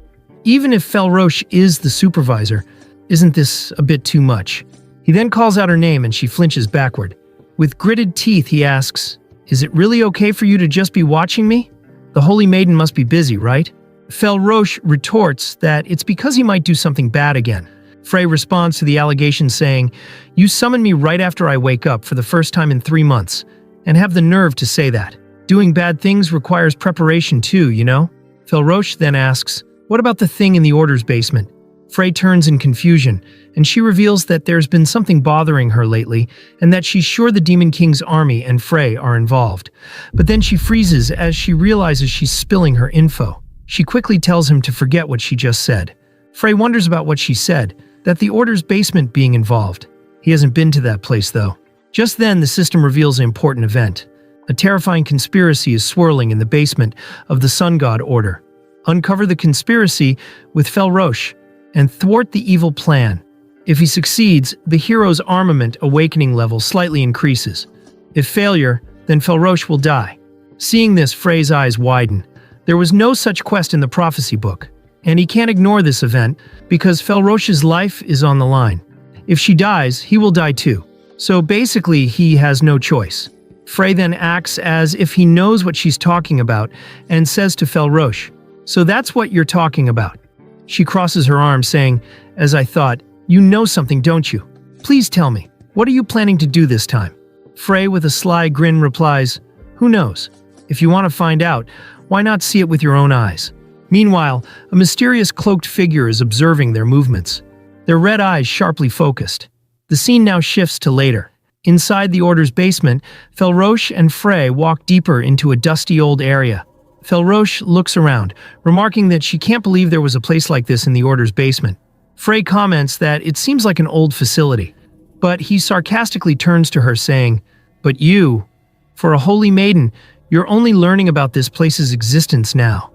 even if Felroche is the supervisor, isn't this a bit too much? He then calls out her name and she flinches backward. With gritted teeth, he asks, "Is it really okay for you to just be watching me? The Holy Maiden must be busy, right?" Felroche retorts that it's because he might do something bad again. Frey responds to the allegation saying, "You summon me right after I wake up for the first time in 3 months, and have the nerve to say that. Doing bad things requires preparation too, you know?" Felroche then asks, "What about the thing in the Order's basement?" Frey turns in confusion, and she reveals that there's been something bothering her lately, and that she's sure the Demon King's army and Frey are involved. But then she freezes as she realizes she's spilling her info. She quickly tells him to forget what she just said. Frey wonders about what she said, that the Order's basement being involved. He hasn't been to that place, though. Just then, the system reveals an important event. A terrifying conspiracy is swirling in the basement of the Sun God Order. Uncover the conspiracy with Felroche and thwart the evil plan. If he succeeds, the hero's armament awakening level slightly increases. If failure, then Felroche will die. Seeing this, Frey's eyes widen. There was no such quest in the prophecy book, and he can't ignore this event because Felroche's life is on the line. If she dies, he will die too. So basically, he has no choice. Frey then acts as if he knows what she's talking about and says to Felroche, "So that's what you're talking about." She crosses her arms saying, "As I thought, you know something, don't you? Please tell me, what are you planning to do this time?" Frey with a sly grin replies, "Who knows? If you want to find out, why not see it with your own eyes?" Meanwhile, a mysterious cloaked figure is observing their movements, their red eyes sharply focused. The scene now shifts to later. Inside the Order's basement, Felroche and Frey walk deeper into a dusty old area. Felroche looks around, remarking that she can't believe there was a place like this in the Order's basement. Frey comments that it seems like an old facility, but he sarcastically turns to her saying, "But you, for a holy maiden, you're only learning about this place's existence now."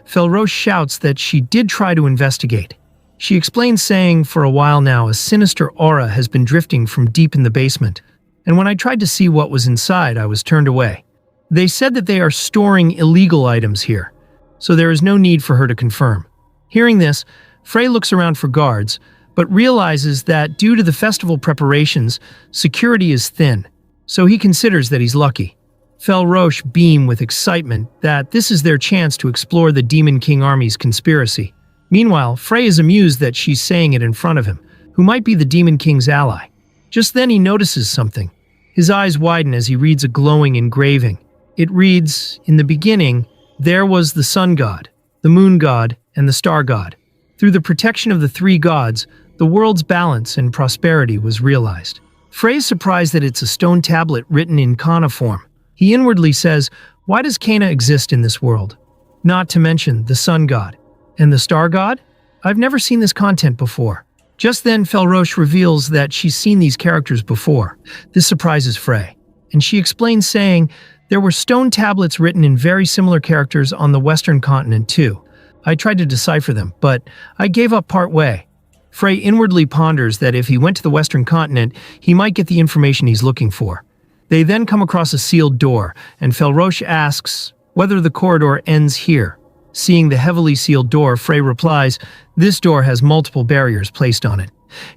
Felroche shouts that she did try to investigate. She explains saying, "For a while now, a sinister aura has been drifting from deep in the basement, and when I tried to see what was inside, I was turned away. They said that they are storing illegal items here, so there is no need for her to confirm." Hearing this, Frey looks around for guards, but realizes that due to the festival preparations, security is thin, so he considers that he's lucky. Felroche beam with excitement that this is their chance to explore the Demon King army's conspiracy. Meanwhile, Frey is amused that she's saying it in front of him, who might be the Demon King's ally. Just then he notices something. His eyes widen as he reads a glowing engraving. It reads, "In the beginning, there was the Sun God, the Moon God, and the Star God. Through the protection of the three gods, the world's balance and prosperity was realized." Frey is surprised that it's a stone tablet written in kana form. He inwardly says, "Why does kana exist in this world? Not to mention the Sun God. And the Star God? I've never seen this content before." Just then, Felroche reveals that she's seen these characters before. This surprises Frey, and she explains saying, "There were stone tablets written in very similar characters on the Western continent too. I tried to decipher them, but I gave up part way." Frey inwardly ponders that if he went to the Western continent, he might get the information he's looking for. They then come across a sealed door, and Felroche asks whether the corridor ends here. Seeing the heavily sealed door, Frey replies, "This door has multiple barriers placed on it.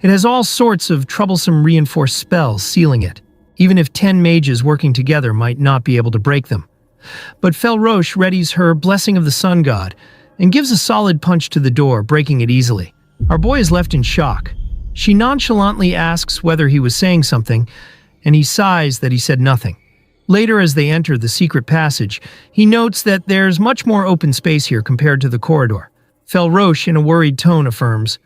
It has all sorts of troublesome reinforced spells sealing it. Even if 10 mages working together might not be able to break them." But Felroche readies her Blessing of the Sun God and gives a solid punch to the door, breaking it easily. Our boy is left in shock. She nonchalantly asks whether he was saying something, and he sighs that he said nothing. Later, as they enter the secret passage, he notes that there's much more open space here compared to the corridor. Felroche, in a worried tone, affirms.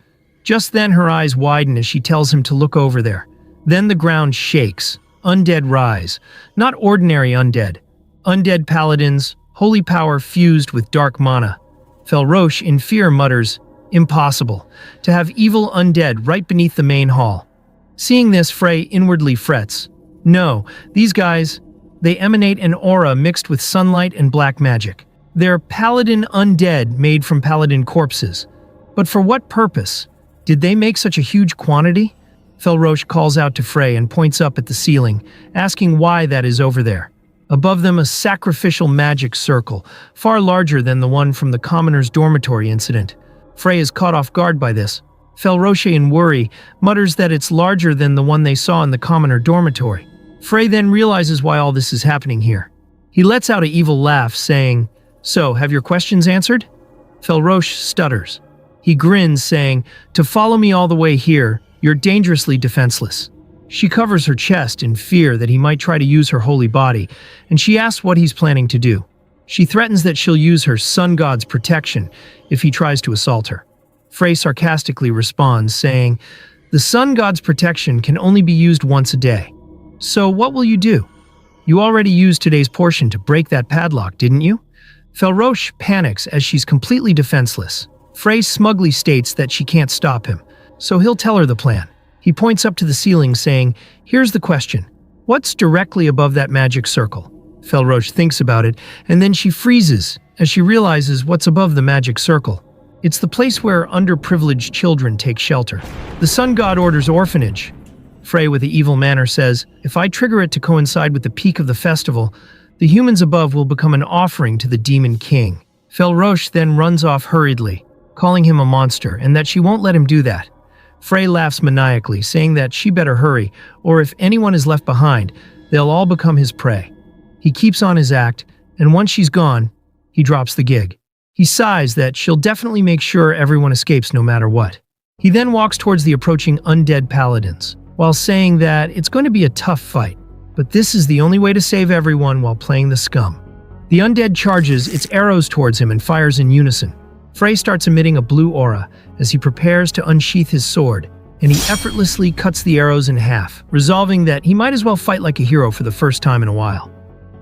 Just then her eyes widen as she tells him to look over there. Then the ground shakes. Undead rise. Not ordinary undead. Undead paladins, holy power fused with dark mana. Felroche, in fear, mutters, "Impossible, to have evil undead right beneath the main hall." Seeing this, Frey inwardly frets. No, these guys, they emanate an aura mixed with sunlight and black magic. They're paladin undead made from paladin corpses. But for what purpose? Did they make such a huge quantity? Felroche calls out to Frey and points up at the ceiling, asking why that is over there. Above them, a sacrificial magic circle, far larger than the one from the commoner's dormitory incident. Frey is caught off guard by this. Felroche, in worry, mutters that it's larger than the one they saw in the commoner dormitory. Frey then realizes why all this is happening here. He lets out an evil laugh, saying, "So, have your questions answered?" Felroche stutters. He grins, saying, "To follow me all the way here, you're dangerously defenseless." She covers her chest in fear that he might try to use her holy body, and she asks what he's planning to do. She threatens that she'll use her sun god's protection if he tries to assault her. Frey sarcastically responds, saying, "The sun god's protection can only be used once a day. So what will you do? You already used today's portion to break that padlock, didn't you?" Felroche panics as she's completely defenseless. Frey smugly states that she can't stop him, so he'll tell her the plan. He points up to the ceiling, saying, "Here's the question. What's directly above that magic circle?" Felroche thinks about it, and then she freezes as she realizes what's above the magic circle. It's the place where underprivileged children take shelter. The sun god orders orphanage. Frey, with an evil manner, says, "If I trigger it to coincide with the peak of the festival, the humans above will become an offering to the demon king." Felroche then runs off hurriedly, calling him a monster, and that she won't let him do that. Frey laughs maniacally, saying that she better hurry, or if anyone is left behind, they'll all become his prey. He keeps on his act, and once she's gone, he drops the gig. He sighs that she'll definitely make sure everyone escapes no matter what. He then walks towards the approaching undead paladins, while saying that it's going to be a tough fight, but this is the only way to save everyone while playing the scum. The undead charges its arrows towards him and fires in unison. Frey starts emitting a blue aura as he prepares to unsheath his sword, and he effortlessly cuts the arrows in half, resolving that he might as well fight like a hero for the first time in a while.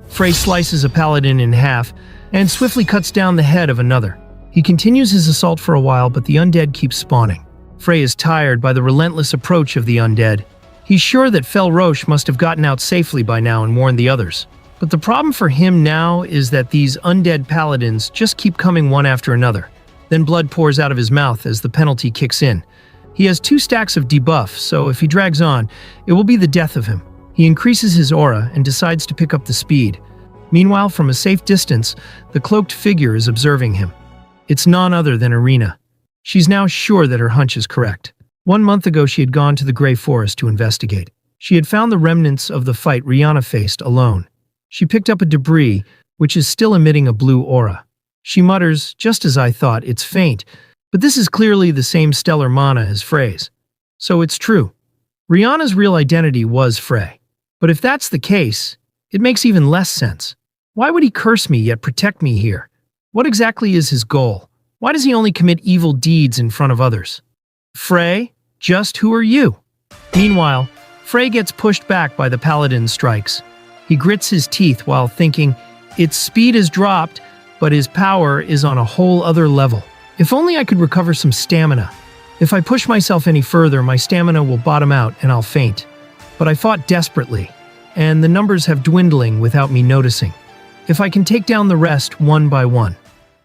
Frey slices a paladin in half and swiftly cuts down the head of another. He continues his assault for a while, but the undead keeps spawning. Frey is tired by the relentless approach of the undead. He's sure that Felroche must have gotten out safely by now and warned the others. But the problem for him now is that these undead paladins just keep coming one after another. Then blood pours out of his mouth as the penalty kicks in. He has 2 stacks of debuff, so if he drags on, it will be the death of him. He increases his aura and decides to pick up the speed. Meanwhile, from a safe distance, the cloaked figure is observing him. It's none other than Irina. She's now sure that her hunch is correct. 1 month ago, she had gone to the Grey Forest to investigate. She had found the remnants of the fight Rihanna faced alone. She picked up a debris, which is still emitting a blue aura. She mutters, "Just as I thought, it's faint, but this is clearly the same stellar mana as Frey's." So it's true. Rihanna's real identity was Frey. But if that's the case, it makes even less sense. Why would he curse me yet protect me here? What exactly is his goal? Why does he only commit evil deeds in front of others? Frey, just who are you? Meanwhile, Frey gets pushed back by the paladin's strikes. He grits his teeth while thinking, its speed has dropped, but his power is on a whole other level. If only I could recover some stamina. If I push myself any further, my stamina will bottom out and I'll faint. But I fought desperately, and the numbers have dwindling without me noticing. If I can take down the rest one by one.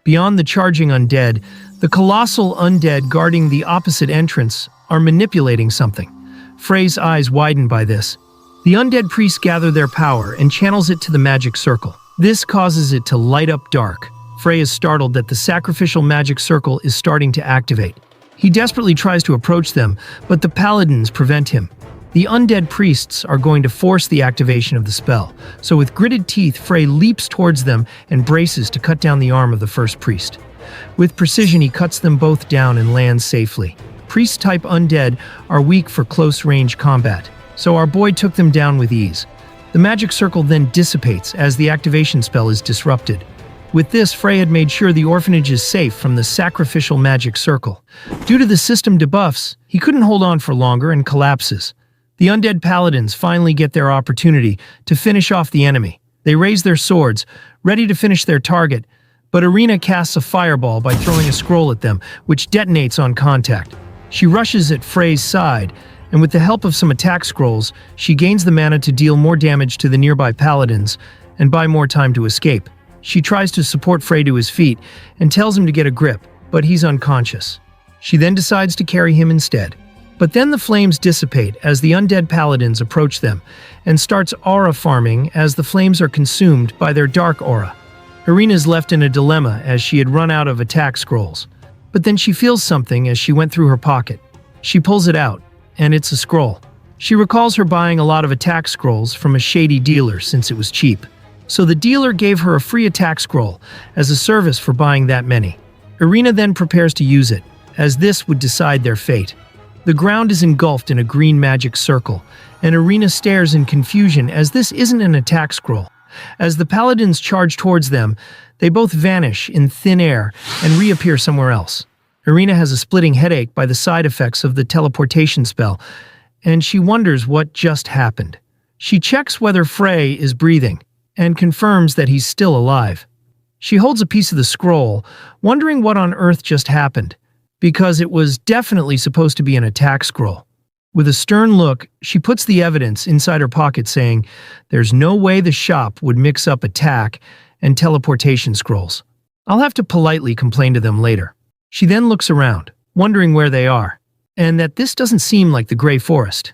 Beyond the charging undead, the colossal undead guarding the opposite entrance are manipulating something. Frey's eyes widen by this. The undead priests gather their power and channels it to the magic circle. This causes it to light up dark. Frey is startled that the sacrificial magic circle is starting to activate. He desperately tries to approach them, but the paladins prevent him. The undead priests are going to force the activation of the spell, so with gritted teeth, Frey leaps towards them and braces to cut down the arm of the first priest. With precision, he cuts them both down and lands safely. Priest-type undead are weak for close-range combat, so our boy took them down with ease. The magic circle then dissipates as the activation spell is disrupted. With this, Frey had made sure the orphanage is safe from the sacrificial magic circle. Due to the system debuffs, he couldn't hold on for longer and collapses. The undead paladins finally get their opportunity to finish off the enemy. They raise their swords, ready to finish their target, but Irina casts a fireball by throwing a scroll at them, which detonates on contact. She rushes at Frey's side, and with the help of some attack scrolls, she gains the mana to deal more damage to the nearby paladins and buy more time to escape. She tries to support Frey to his feet and tells him to get a grip, but he's unconscious. She then decides to carry him instead. But then the flames dissipate as the undead paladins approach them, and starts aura farming as the flames are consumed by their dark aura. Irina is left in a dilemma as she had run out of attack scrolls. But then she feels something as she went through her pocket. She pulls it out, and it's a scroll. She recalls her buying a lot of attack scrolls from a shady dealer since it was cheap. So the dealer gave her a free attack scroll as a service for buying that many. Irina then prepares to use it, as this would decide their fate. The ground is engulfed in a green magic circle, and Irina stares in confusion as this isn't an attack scroll. As the paladins charge towards them, they both vanish in thin air and reappear somewhere else. Irina has a splitting headache by the side effects of the teleportation spell, and she wonders what just happened. She checks whether Frey is breathing, and confirms that he's still alive. She holds a piece of the scroll, wondering what on earth just happened, because it was definitely supposed to be an attack scroll. With a stern look, she puts the evidence inside her pocket saying, "There's no way the shop would mix up attack and teleportation scrolls. I'll have to politely complain to them later." She then looks around, wondering where they are, and that this doesn't seem like the Grey Forest.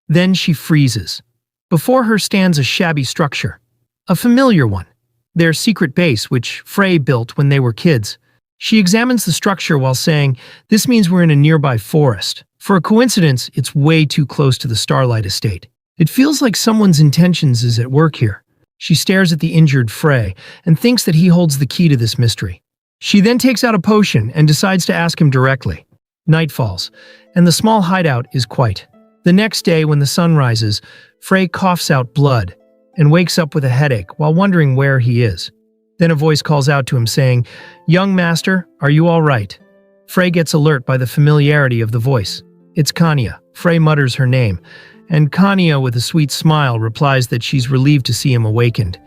Then she freezes. Before her stands a shabby structure. A familiar one. Their secret base, which Frey built when they were kids. She examines the structure while saying, "This means we're in a nearby forest. For a coincidence, it's way too close to the Starlight Estate. It feels like someone's intentions is at work here." She stares at the injured Frey and thinks that he holds the key to this mystery. She then takes out a potion and decides to ask him directly. Night falls, and the small hideout is quiet. The next day, when the sun rises, Frey coughs out blood and wakes up with a headache while wondering where he is. Then a voice calls out to him saying, "Young master, are you all right?" Frey gets alert by the familiarity of the voice. It's Kanya. Frey mutters her name, and Kanya, with a sweet smile, replies that she's relieved to see him awakened.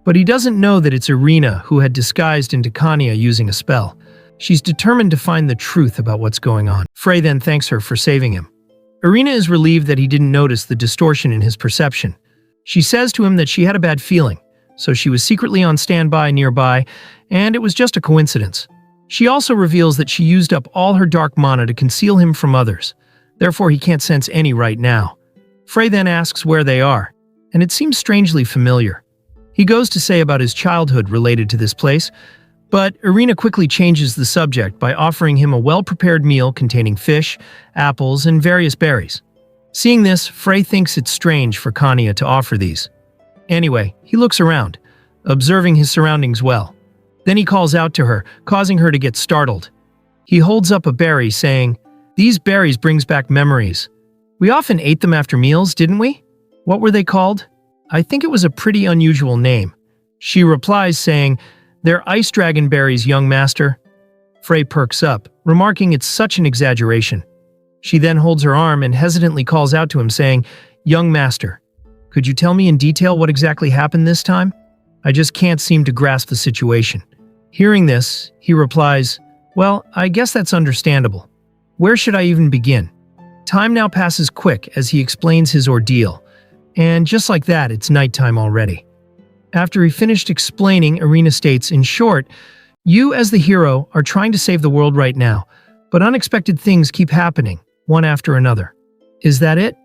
But he doesn't know that it's Irina who had disguised into Kanya using a spell. She's determined to find the truth about what's going on. Frey then thanks her for saving him. Irina is relieved that he didn't notice the distortion in his perception. She says to him that she had a bad feeling, so she was secretly on standby nearby, and it was just a coincidence. She also reveals that she used up all her dark mana to conceal him from others, therefore he can't sense any right now. Frey then asks where they are, and it seems strangely familiar. He goes to say about his childhood related to this place, but Irina quickly changes the subject by offering him a well-prepared meal containing fish, apples, and various berries. Seeing this, Frey thinks it's strange for Kanya to offer these. Anyway, he looks around, observing his surroundings well. Then he calls out to her, causing her to get startled. He holds up a berry, saying, "These berries brings back memories. We often ate them after meals, didn't we? What were they called? I think it was a pretty unusual name." She replies saying, "They're ice dragon berries, young master." Frey perks up, remarking it's such an exaggeration. She then holds her arm and hesitantly calls out to him saying, "Young master, could you tell me in detail what exactly happened this time? I just can't seem to grasp the situation." Hearing this, he replies, "Well, I guess that's understandable. Where should I even begin?" Time now passes quick as he explains his ordeal, and just like that, it's nighttime already. After he finished explaining, Irina states, in short, "You as the hero are trying to save the world right now, but unexpected things keep happening, one after another. Is that it?"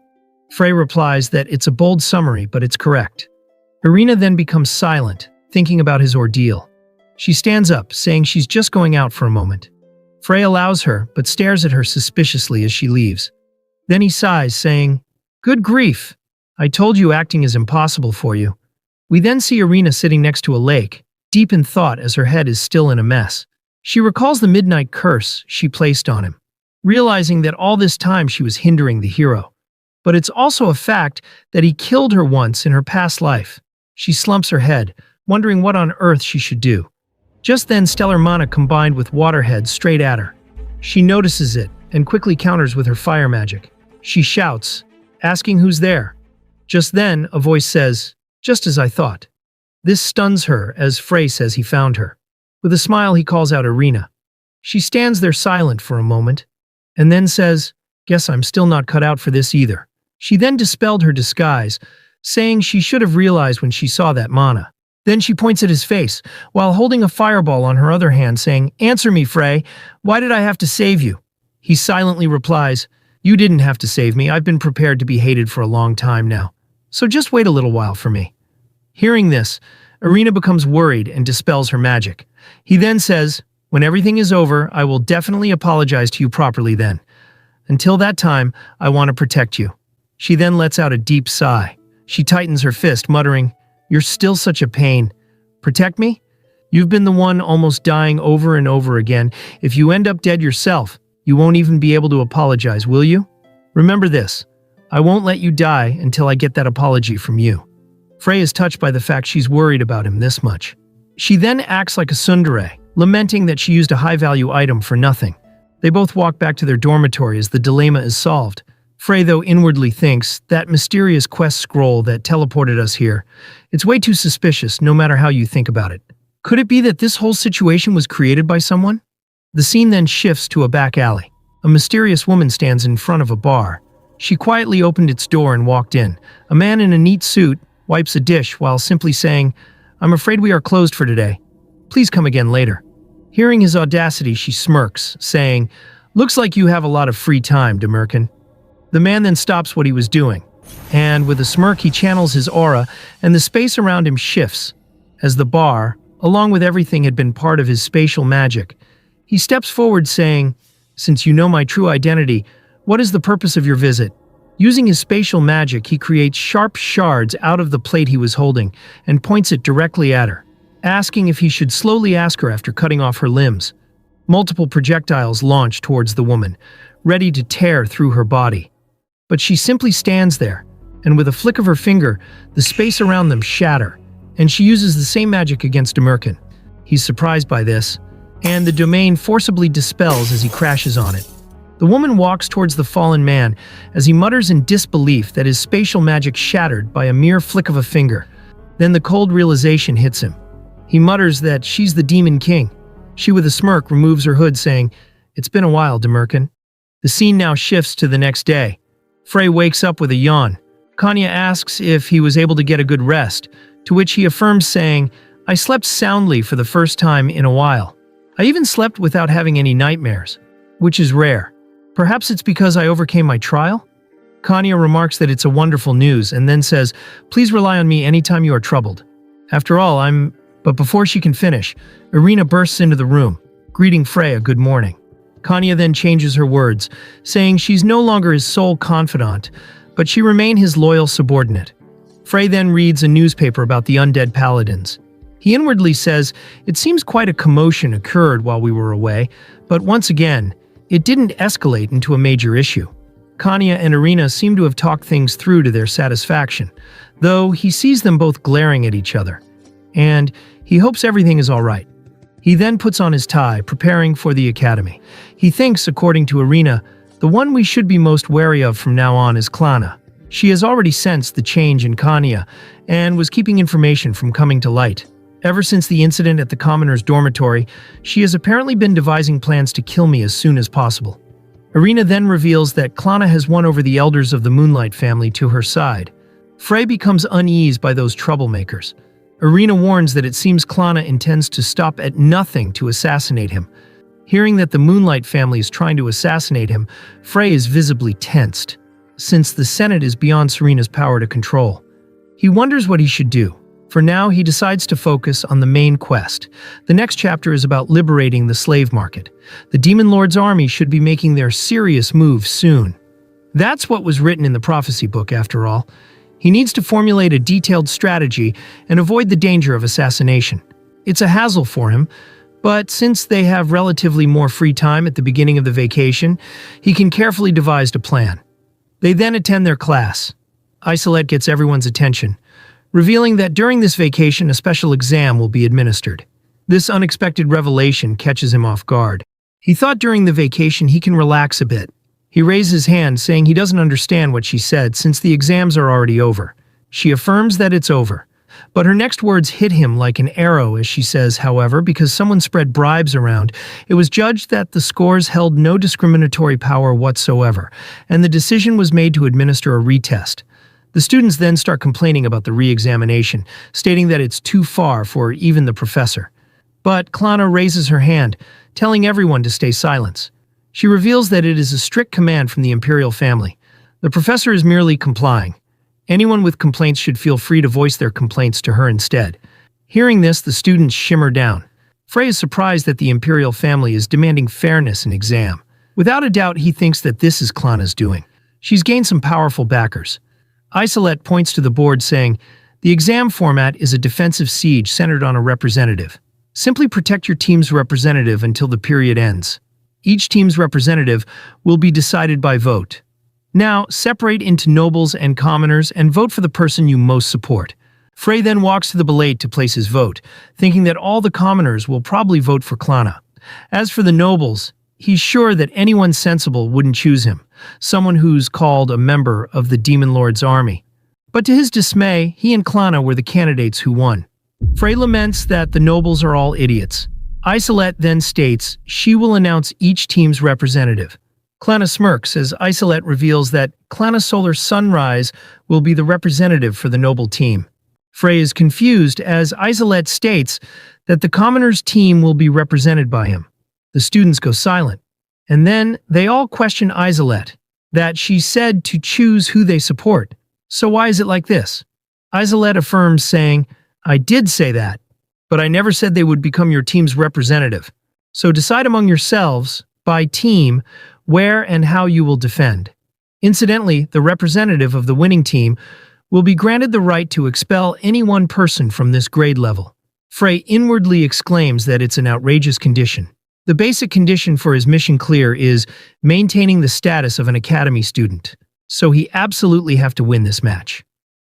Frey replies that it's a bold summary, but it's correct. Irina then becomes silent, thinking about his ordeal. She stands up, saying she's just going out for a moment. Frey allows her, but stares at her suspiciously as she leaves. Then he sighs, saying, "Good grief! I told you acting is impossible for you." We then see Irina sitting next to a lake, deep in thought as her head is still in a mess. She recalls the midnight curse she placed on him, realizing that all this time she was hindering the hero. But it's also a fact that he killed her once in her past life. She slumps her head, wondering what on earth she should do. Just then, stellar mana combined with water heads straight at her. She notices it and quickly counters with her fire magic. She shouts, asking who's there. Just then, a voice says, "Just as I thought." This stuns her as Frey says he found her. With a smile, he calls out Irina. She stands there silent for a moment, and then says, "Guess I'm still not cut out for this either." She then dispelled her disguise, saying she should have realized when she saw that mana. Then she points at his face, while holding a fireball on her other hand, saying, "Answer me, Frey. Why did I have to save you?" He silently replies, You didn't have to save me. I've been prepared to be hated for a long time now. So just wait a little while for me. Hearing this, Irina becomes worried and dispels her magic. He then says, when everything is over, I will definitely apologize to you properly then. Until that time, I want to protect you. She then lets out a deep sigh. She tightens her fist, muttering, You're still such a pain. Protect me? You've been the one almost dying over and over again. If you end up dead yourself, you won't even be able to apologize, will you? Remember this. I won't let you die until I get that apology from you. Frey is touched by the fact she's worried about him this much. She then acts like a tsundere, lamenting that she used a high-value item for nothing. They both walk back to their dormitory as the dilemma is solved. Frey, though, inwardly thinks, that mysterious quest scroll that teleported us here, it's way too suspicious no matter how you think about it. Could it be that this whole situation was created by someone? The scene then shifts to a back alley. A mysterious woman stands in front of a bar. She quietly opened its door and walked in. A man in a neat suit wipes a dish while simply saying, I'm afraid we are closed for today. Please come again later. Hearing his audacity, she smirks, saying, Looks like you have a lot of free time, Demerkin. The man then stops what he was doing, and with a smirk he channels his aura, and the space around him shifts. As the bar, along with everything, had been part of his spatial magic, he steps forward saying, Since you know my true identity, what is the purpose of your visit? Using his spatial magic, he creates sharp shards out of the plate he was holding and points it directly at her, asking if he should slowly ask her after cutting off her limbs. Multiple projectiles launch towards the woman, ready to tear through her body. But she simply stands there, and with a flick of her finger, the space around them shatter, and she uses the same magic against Demerkin. He's surprised by this, and the domain forcibly dispels as he crashes on it. The woman walks towards the fallen man as he mutters in disbelief that his spatial magic shattered by a mere flick of a finger. Then the cold realization hits him. He mutters that she's the Demon King. She, with a smirk, removes her hood, saying, It's been a while, Demerkin. The scene now shifts to the next day. Frey wakes up with a yawn. Kanya asks if he was able to get a good rest, to which he affirms, saying, I slept soundly for the first time in a while. I even slept without having any nightmares, which is rare. Perhaps it's because I overcame my trial? Kanya remarks that it's a wonderful news and then says, Please rely on me anytime you are troubled. After all, But before she can finish, Irina bursts into the room, greeting Frey a good morning. Kanya then changes her words, saying she's no longer his sole confidant, but she remains his loyal subordinate. Frey then reads a newspaper about the undead paladins. He inwardly says, It seems quite a commotion occurred while we were away, but once again, it didn't escalate into a major issue. Kanya and Irina seem to have talked things through to their satisfaction, though he sees them both glaring at each other. And he hopes everything is all right. He then puts on his tie, preparing for the academy. He thinks, according to Irina, the one we should be most wary of from now on is Klana. She has already sensed the change in Kanya and was keeping information from coming to light. Ever since the incident at the commoner's dormitory, she has apparently been devising plans to kill me as soon as possible. Irina then reveals that Klana has won over the elders of the Moonlight family to her side. Frey becomes uneased by those troublemakers. Irina warns that it seems Klana intends to stop at nothing to assassinate him. Hearing that the Moonlight family is trying to assassinate him, Frey is visibly tensed, since the Senate is beyond Serena's power to control. He wonders what he should do. For now, he decides to focus on the main quest. The next chapter is about liberating the slave market. The Demon Lord's army should be making their serious move soon. That's what was written in the prophecy book, after all. He needs to formulate a detailed strategy and avoid the danger of assassination. It's a hassle for him, but since they have relatively more free time at the beginning of the vacation, he can carefully devise a plan. They then attend their class. Iselet gets everyone's attention, revealing that during this vacation a special exam will be administered. This unexpected revelation catches him off guard. He thought during the vacation he can relax a bit. He raises his hand, saying he doesn't understand what she said since the exams are already over. She affirms that it's over. But her next words hit him like an arrow as she says, however, because someone spread bribes around, it was judged that the scores held no discriminatory power whatsoever, and the decision was made to administer a retest. The students then start complaining about the re-examination, stating that it's too far for even the professor. But Klana raises her hand, telling everyone to stay silent. She reveals that it is a strict command from the imperial family. The professor is merely complying. Anyone with complaints should feel free to voice their complaints to her instead. Hearing this, the students shimmer down. Frey is surprised that the imperial family is demanding fairness in exam. Without a doubt, he thinks that this is Klana's doing. She's gained some powerful backers. Isolette points to the board saying, "The exam format is a defensive siege centered on a representative. Simply protect your team's representative until the period ends. Each team's representative will be decided by vote. Now, separate into nobles and commoners and vote for the person you most support." Frey then walks to the Belate to place his vote, thinking that all the commoners will probably vote for Klana. As for the nobles, he's sure that anyone sensible wouldn't choose him, someone who's called a member of the Demon Lord's army. But to his dismay, he and Klana were the candidates who won. Frey laments that the nobles are all idiots. Isolette then states she will announce each team's representative. Klana smirks as Isolette reveals that Klana Solar Sunrise will be the representative for the noble team. Frey is confused as Isolette states that the commoners' team will be represented by him. The students go silent, and then they all question Isolette, that she said to choose who they support. So why is it like this? Isolette affirms saying, "I did say that, but I never said they would become your team's representative. So decide among yourselves, by team, where and how you will defend." Incidentally, the representative of the winning team will be granted the right to expel any one person from this grade level. Frey inwardly exclaims that it's an outrageous condition. The basic condition for his mission clear is maintaining the status of an academy student, so he absolutely have to win this match.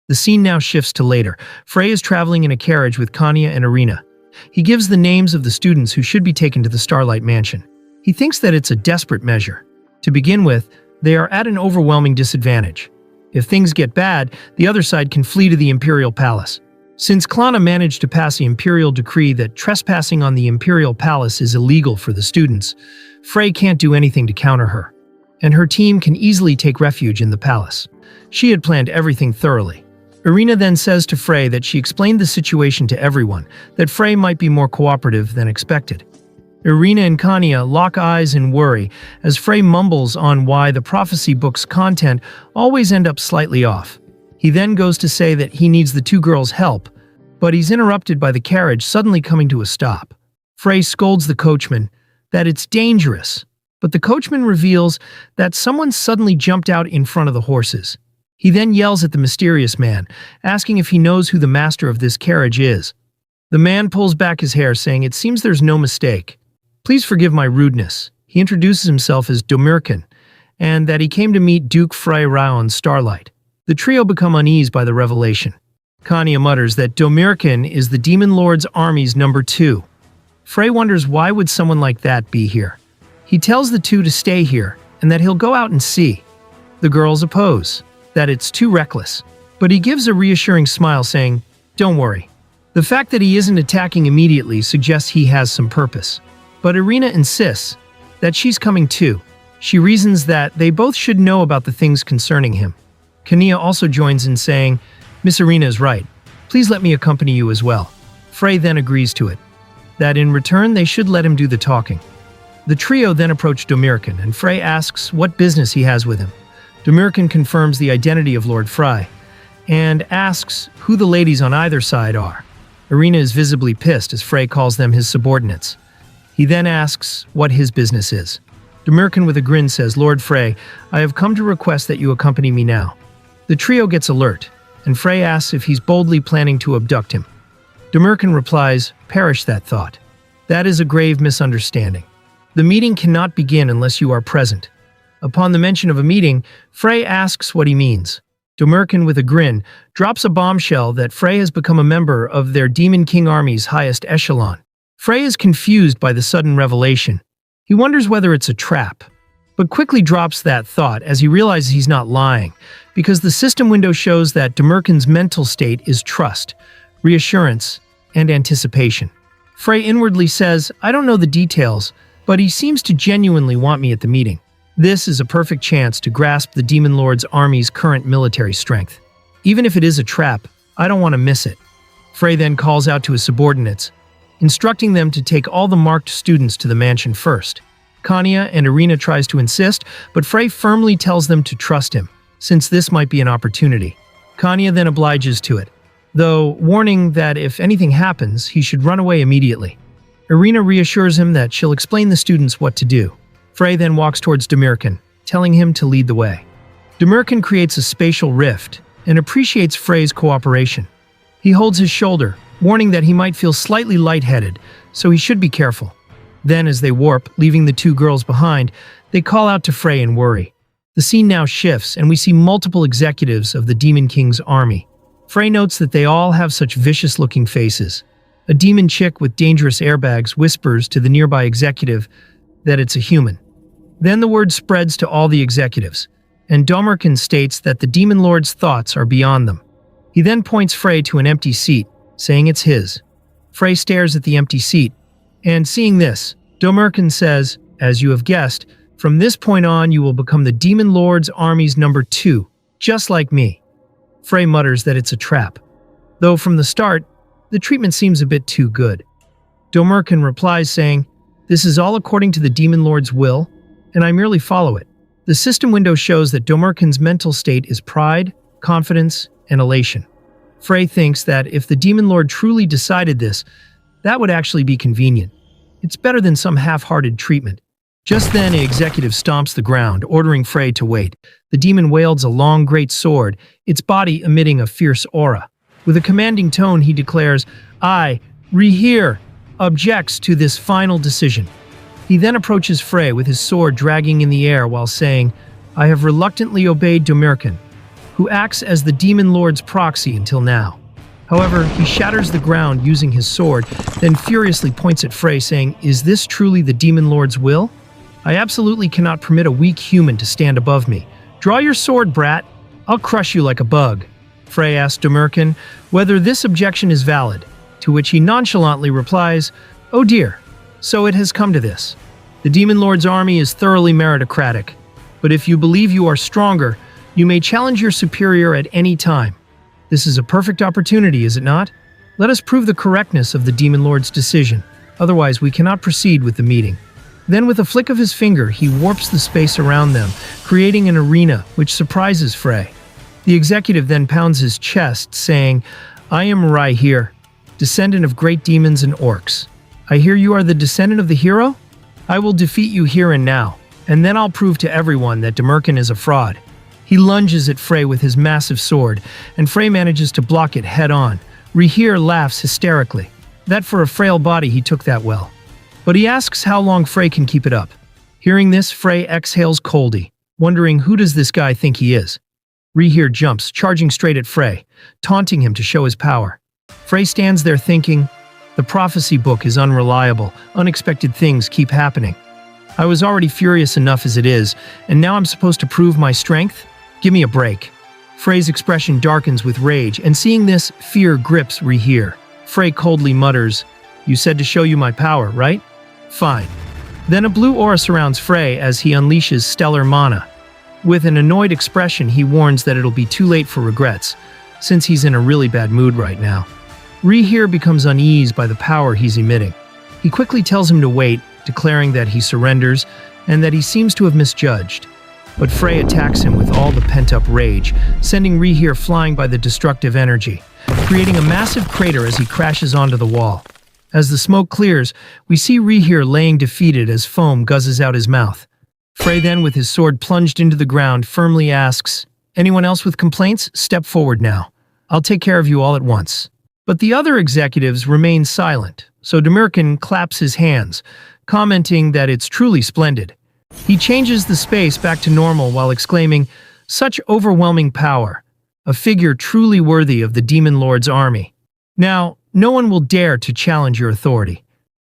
The scene now shifts to later. Frey is traveling in a carriage with Kanya and Irina. He gives the names of the students who should be taken to the Starlight Mansion. He thinks that it's a desperate measure. To begin with, they are at an overwhelming disadvantage. If things get bad, the other side can flee to the Imperial Palace. Since Klana managed to pass the Imperial decree that trespassing on the Imperial Palace is illegal for the students, Frey can't do anything to counter her, and her team can easily take refuge in the palace. She had planned everything thoroughly. Irina then says to Frey that she explained the situation to everyone, that Frey might be more cooperative than expected. Irina and Kanya lock eyes in worry as Frey mumbles on why the prophecy book's content always end up slightly off. He then goes to say that he needs the two girls' help, but he's interrupted by the carriage suddenly coming to a stop. Frey scolds the coachman that it's dangerous, but the coachman reveals that someone suddenly jumped out in front of the horses. He then yells at the mysterious man, asking if he knows who the master of this carriage is. The man pulls back his hair, saying it seems there's no mistake. "Please forgive my rudeness." He introduces himself as Domirkan, and that he came to meet Duke Frey Raon Starlight. The trio become uneasy by the revelation. Kanya mutters that Domirkan is the Demon Lord's army's number 2. Frey wonders why would someone like that be here. He tells the two to stay here, and that he'll go out and see. The girls oppose, that it's too reckless, but he gives a reassuring smile saying, "Don't worry." The fact that he isn't attacking immediately suggests he has some purpose. But Irina insists that she's coming too. She reasons that they both should know about the things concerning him. Kania also joins in saying, "Miss Irina is right. Please let me accompany you as well." Frey then agrees to it, that in return they should let him do the talking. The trio then approach Domirkan, and Frey asks what business he has with him. Domirkan confirms the identity of Lord Frey, and asks who the ladies on either side are. Irina is visibly pissed as Frey calls them his subordinates. He then asks what his business is. Domirkan with a grin says, "Lord Frey, I have come to request that you accompany me now." The trio gets alert, and Frey asks if he's boldly planning to abduct him. Domirkan replies, "Perish that thought. That is a grave misunderstanding. The meeting cannot begin unless you are present." Upon the mention of a meeting, Frey asks what he means. Domirkan with a grin drops a bombshell that Frey has become a member of their Demon King army's highest echelon. Frey is confused by the sudden revelation. He wonders whether it's a trap, but quickly drops that thought as he realizes he's not lying, because the system window shows that Domirkan's mental state is trust, reassurance, and anticipation. Frey inwardly says, "I don't know the details, but he seems to genuinely want me at the meeting. This is a perfect chance to grasp the Demon Lord's army's current military strength. Even if it is a trap, I don't want to miss it." Frey then calls out to his subordinates, instructing them to take all the marked students to the mansion first. Kanya and Irina tries to insist, but Frey firmly tells them to trust him, since this might be an opportunity. Kanya then obliges to it, though warning that if anything happens, he should run away immediately. Irina reassures him that she'll explain the students what to do. Frey then walks towards Demirkan, telling him to lead the way. Demirkan creates a spatial rift and appreciates Frey's cooperation. He holds his shoulder, warning that he might feel slightly lightheaded, so he should be careful. Then, as they warp, leaving the two girls behind, they call out to Frey in worry. The scene now shifts, and we see multiple executives of the Demon King's army. Frey notes that they all have such vicious-looking faces. A demon chick with dangerous airbags whispers to the nearby executive that it's a human. Then the word spreads to all the executives, and Demirkan states that the Demon Lord's thoughts are beyond them. He then points Frey to an empty seat, saying it's his. Frey stares at the empty seat, and seeing this, Demirkan says, "As you have guessed, from this point on you will become the Demon Lord's army's number 2, just like me." Frey mutters that it's a trap, though from the start, the treatment seems a bit too good. Demirkan replies saying, "This is all according to the Demon Lord's will, and I merely follow it." The system window shows that Demirkan's mental state is pride, confidence, and elation. Frey thinks that if the Demon Lord truly decided this, that would actually be convenient. It's better than some half-hearted treatment. Just then, an executive stomps the ground, ordering Frey to wait. The demon wields a long, great sword, its body emitting a fierce aura. With a commanding tone, he declares, "I, Rehir, objects to this final decision." He then approaches Frey with his sword dragging in the air while saying, "I have reluctantly obeyed Demirkan, who acts as the Demon Lord's proxy until now." However, he shatters the ground using his sword, then furiously points at Frey saying, "Is this truly the Demon Lord's will? I absolutely cannot permit a weak human to stand above me. Draw your sword, brat. I'll crush you like a bug." Frey asks Demirkan whether this objection is valid, to which he nonchalantly replies, "Oh dear, so it has come to this. The Demon Lord's army is thoroughly meritocratic, but if you believe you are stronger, you may challenge your superior at any time. This is a perfect opportunity, is it not? Let us prove the correctness of the Demon Lord's decision, otherwise we cannot proceed with the meeting." Then with a flick of his finger, he warps the space around them, creating an arena, which surprises Frey. The executive then pounds his chest, saying, "I am Rehir, descendant of great demons and orcs. I hear you are the descendant of the hero? I will defeat you here and now, and then I'll prove to everyone that Demirkan is a fraud." He lunges at Frey with his massive sword, and Frey manages to block it head-on. Rehir laughs hysterically. That for a frail body he took that well. But he asks how long Frey can keep it up. Hearing this, Frey exhales coldly, wondering who does this guy think he is. Rehir jumps, charging straight at Frey, taunting him to show his power. Frey stands there thinking, the prophecy book is unreliable, unexpected things keep happening. I was already furious enough as it is, and now I'm supposed to prove my strength? Give me a break. Frey's expression darkens with rage, and seeing this, fear grips Rehir. Frey coldly mutters, "You said to show you my power, right? Fine." Then a blue aura surrounds Frey as he unleashes stellar mana. With an annoyed expression, he warns that it'll be too late for regrets, since he's in a really bad mood right now. Rehir becomes uneased by the power he's emitting. He quickly tells him to wait, declaring that he surrenders and that he seems to have misjudged. But Frey attacks him with all the pent-up rage, sending Rehir flying by the destructive energy, creating a massive crater as he crashes onto the wall. As the smoke clears, we see Rehir laying defeated as foam guzzes out his mouth. Frey then, with his sword plunged into the ground, firmly asks, "Anyone else with complaints? Step forward now. I'll take care of you all at once." But the other executives remain silent, so Demirkan claps his hands, commenting that it's truly splendid. He changes the space back to normal while exclaiming, "Such overwhelming power, a figure truly worthy of the Demon Lord's army. Now, no one will dare to challenge your authority."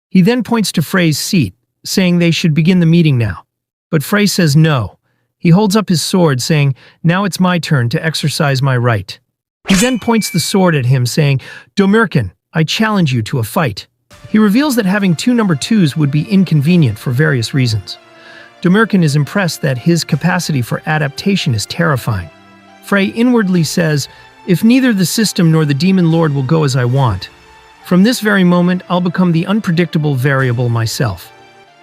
He then points to Frey's seat, saying they should begin the meeting now. But Frey says no. He holds up his sword, saying, "Now it's my turn to exercise my right." He then points the sword at him, saying, "Demirkan, I challenge you to a fight." He reveals that having two number 2s would be inconvenient for various reasons. Demirkan is impressed that his capacity for adaptation is terrifying. Frey inwardly says, "If neither the system nor the Demon Lord will go as I want, from this very moment I'll become the unpredictable variable myself."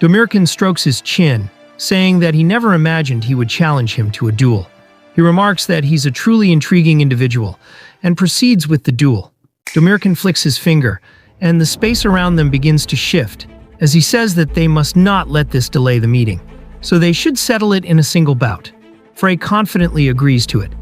Demirkan strokes his chin, saying that he never imagined he would challenge him to a duel. He remarks that he's a truly intriguing individual, and proceeds with the duel. Demirkan flicks his finger, and the space around them begins to shift, as he says that they must not let this delay the meeting, so they should settle it in a single bout. Frey confidently agrees to it.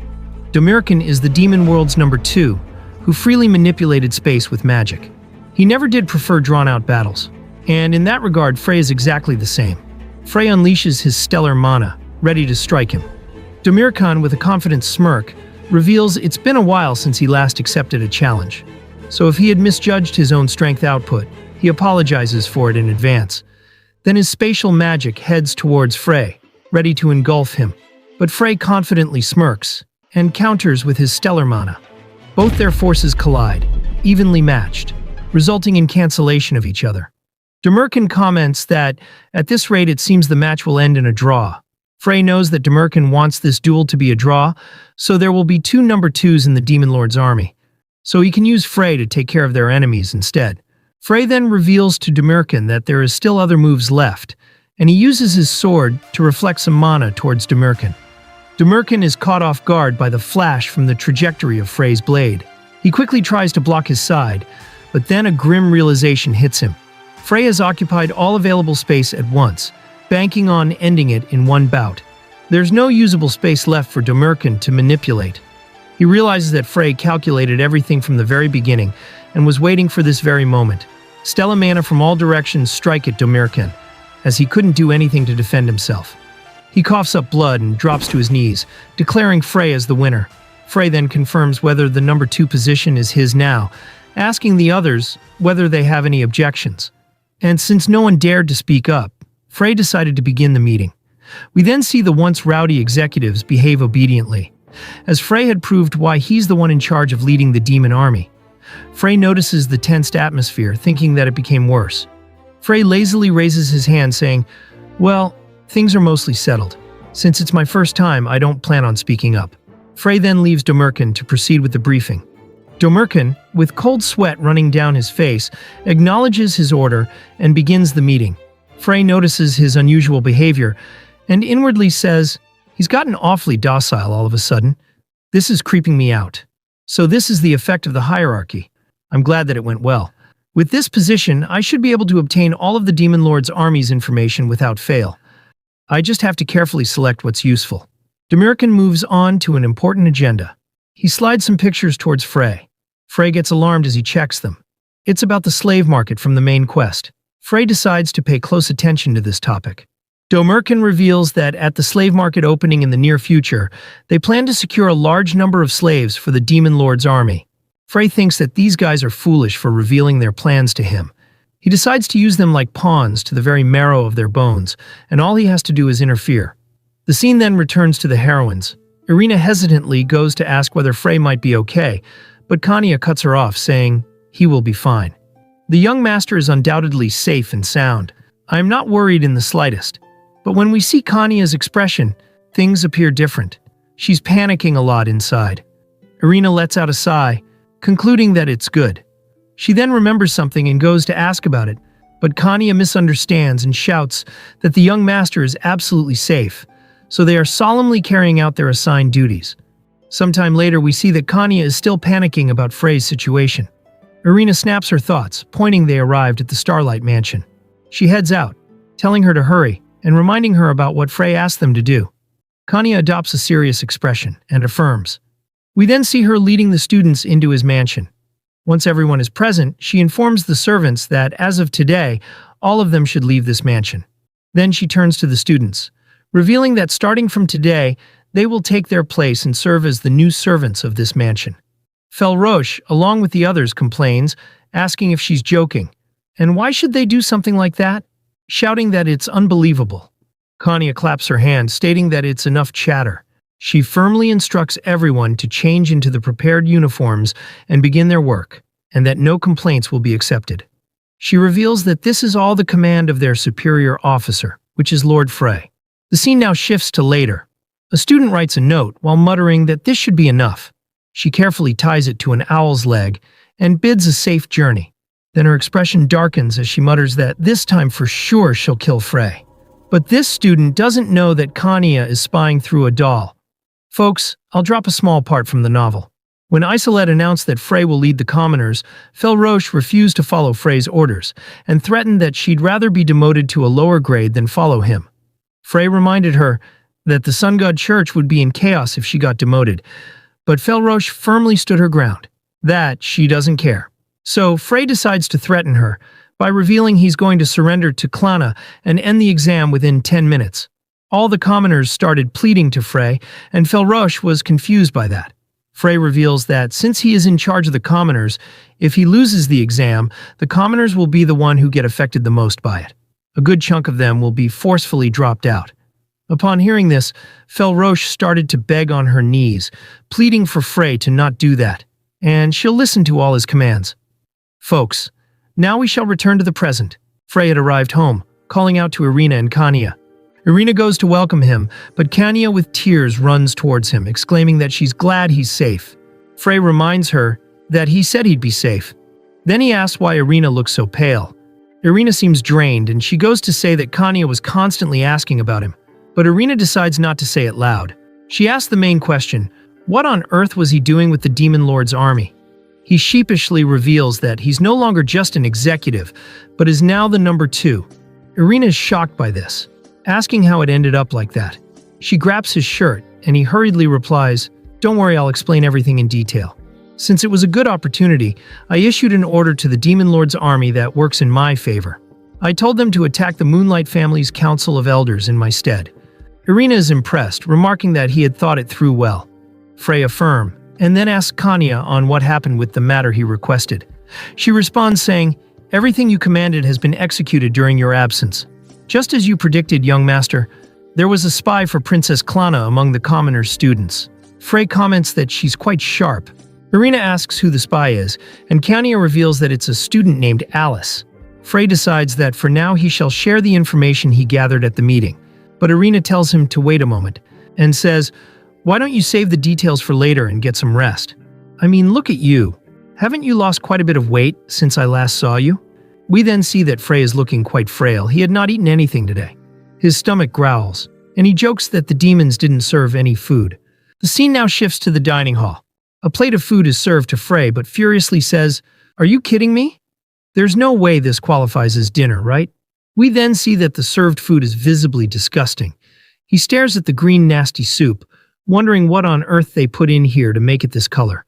Demirkan is the demon world's number 2, who freely manipulated space with magic. He never did prefer drawn-out battles, and in that regard Frey is exactly the same. Frey unleashes his stellar mana, ready to strike him. Demirkan, with a confident smirk, reveals it's been a while since he last accepted a challenge. So if he had misjudged his own strength output, he apologizes for it in advance. Then his spatial magic heads towards Frey, ready to engulf him. But Frey confidently smirks, and counters with his stellar mana. Both their forces collide, evenly matched, resulting in cancellation of each other. Demirkan comments that, at this rate it seems the match will end in a draw. Frey knows that Demirkan wants this duel to be a draw, so there will be 2 number 2s in the Demon Lord's army. So he can use Frey to take care of their enemies instead. Frey then reveals to Demirkan that there is still other moves left, and he uses his sword to reflect some mana towards Demirkan. Demirkan is caught off guard by the flash from the trajectory of Frey's blade. He quickly tries to block his side, but then a grim realization hits him. Frey has occupied all available space at once, banking on ending it in one bout. There's no usable space left for Demirkan to manipulate. He realizes that Frey calculated everything from the very beginning and was waiting for this very moment. Stellar mana from all directions strike at Demirkan, as he couldn't do anything to defend himself. He coughs up blood and drops to his knees, declaring Frey as the winner. Frey then confirms whether the number 2 position is his now, asking the others whether they have any objections. And since no one dared to speak up, Frey decided to begin the meeting. We then see the once rowdy executives behave obediently, as Frey had proved why he's the one in charge of leading the demon army. Frey notices the tensed atmosphere, thinking that it became worse. Frey lazily raises his hand, saying, "Well, things are mostly settled. Since it's my first time, I don't plan on speaking up." Frey then leaves Demirkan to proceed with the briefing. Demirkan, with cold sweat running down his face, acknowledges his order and begins the meeting. Frey notices his unusual behavior and inwardly says, "He's gotten awfully docile all of a sudden. This is creeping me out." So this is the effect of the hierarchy. I'm glad that it went well. With this position, I should be able to obtain all of the Demon Lord's army's information without fail. I just have to carefully select what's useful. Demirkan moves on to an important agenda. He slides some pictures towards Frey. Frey gets alarmed as he checks them. It's about the slave market from the main quest. Frey decides to pay close attention to this topic. Demirkan reveals that at the slave market opening in the near future, they plan to secure a large number of slaves for the Demon Lord's army. Frey thinks that these guys are foolish for revealing their plans to him. He decides to use them like pawns to the very marrow of their bones, and all he has to do is interfere. The scene then returns to the heroines. Irina hesitantly goes to ask whether Frey might be okay, but Kanya cuts her off, saying, "He will be fine." The young master is undoubtedly safe and sound. I am not worried in the slightest. But when we see Kanya's expression, things appear different. She's panicking a lot inside. Irina lets out a sigh, concluding that it's good. She then remembers something and goes to ask about it, but Kanya misunderstands and shouts that the young master is absolutely safe, so they are solemnly carrying out their assigned duties. Sometime later, we see that Kanya is still panicking about Frey's situation. Irina snaps her thoughts, pointing they arrived at the Starlight Mansion. She heads out, telling her to hurry, and reminding her about what Frey asked them to do. Kanya adopts a serious expression and affirms. We then see her leading the students into his mansion. Once everyone is present, she informs the servants that, as of today, all of them should leave this mansion. Then she turns to the students, revealing that starting from today, they will take their place and serve as the new servants of this mansion. Felroche, along with the others, complains, asking if she's joking. And why should they do something like that? Shouting that it's unbelievable. Kanya claps her hands, stating that it's enough chatter. She firmly instructs everyone to change into the prepared uniforms and begin their work, and that no complaints will be accepted. She reveals that this is all the command of their superior officer, which is Lord Frey. The scene now shifts to later. A student writes a note while muttering that this should be enough. She carefully ties it to an owl's leg and bids a safe journey. Then her expression darkens as she mutters that this time for sure she'll kill Frey. But this student doesn't know that Kanya is spying through a doll. Folks, I'll drop a small part from the novel. When Iselet announced that Frey will lead the commoners, Felroche refused to follow Frey's orders and threatened that she'd rather be demoted to a lower grade than follow him. Frey reminded her that the Sun God Church would be in chaos if she got demoted, but Felroche firmly stood her ground, that she doesn't care. So Frey decides to threaten her by revealing he's going to surrender to Klana and end the exam within 10 minutes. All the commoners started pleading to Frey, and Felroche was confused by that. Frey reveals that since he is in charge of the commoners, if he loses the exam, the commoners will be the one who get affected the most by it. A good chunk of them will be forcefully dropped out. Upon hearing this, Felroche started to beg on her knees, pleading for Frey to not do that, and she'll listen to all his commands. Folks, now we shall return to the present. Frey had arrived home, calling out to Irina and Kanya. Irina goes to welcome him, but Kanya with tears runs towards him, exclaiming that she's glad he's safe. Frey reminds her that he said he'd be safe. Then he asks why Irina looks so pale. Irina seems drained, and she goes to say that Kanya was constantly asking about him. But Irina decides not to say it loud. She asks the main question, what on earth was he doing with the Demon Lord's army? He sheepishly reveals that he's no longer just an executive, but is now the number 2. Irina is shocked by this, asking how it ended up like that. She grabs his shirt, and he hurriedly replies, "Don't worry, I'll explain everything in detail. Since it was a good opportunity, I issued an order to the Demon Lord's army that works in my favor. I told them to attack the Moonlight family's Council of Elders in my stead." Irina is impressed, remarking that he had thought it through well. Frey affirms, and then asks Kanya on what happened with the matter he requested. She responds saying, "Everything you commanded has been executed during your absence. Just as you predicted, young master, there was a spy for Princess Klana among the commoners' students." Frey comments that she's quite sharp. Irina asks who the spy is, and Kanya reveals that it's a student named Alice. Frey decides that for now he shall share the information he gathered at the meeting, but Irina tells him to wait a moment, and says, "Why don't you save the details for later and get some rest? I mean, look at you. Haven't you lost quite a bit of weight since I last saw you?" We then see that Frey is looking quite frail. He had not eaten anything today. His stomach growls, and he jokes that the demons didn't serve any food. The scene now shifts to the dining hall. A plate of food is served to Frey, but furiously says, "Are you kidding me? There's no way this qualifies as dinner, right?" We then see that the served food is visibly disgusting. He stares at the green nasty soup, wondering what on earth they put in here to make it this color.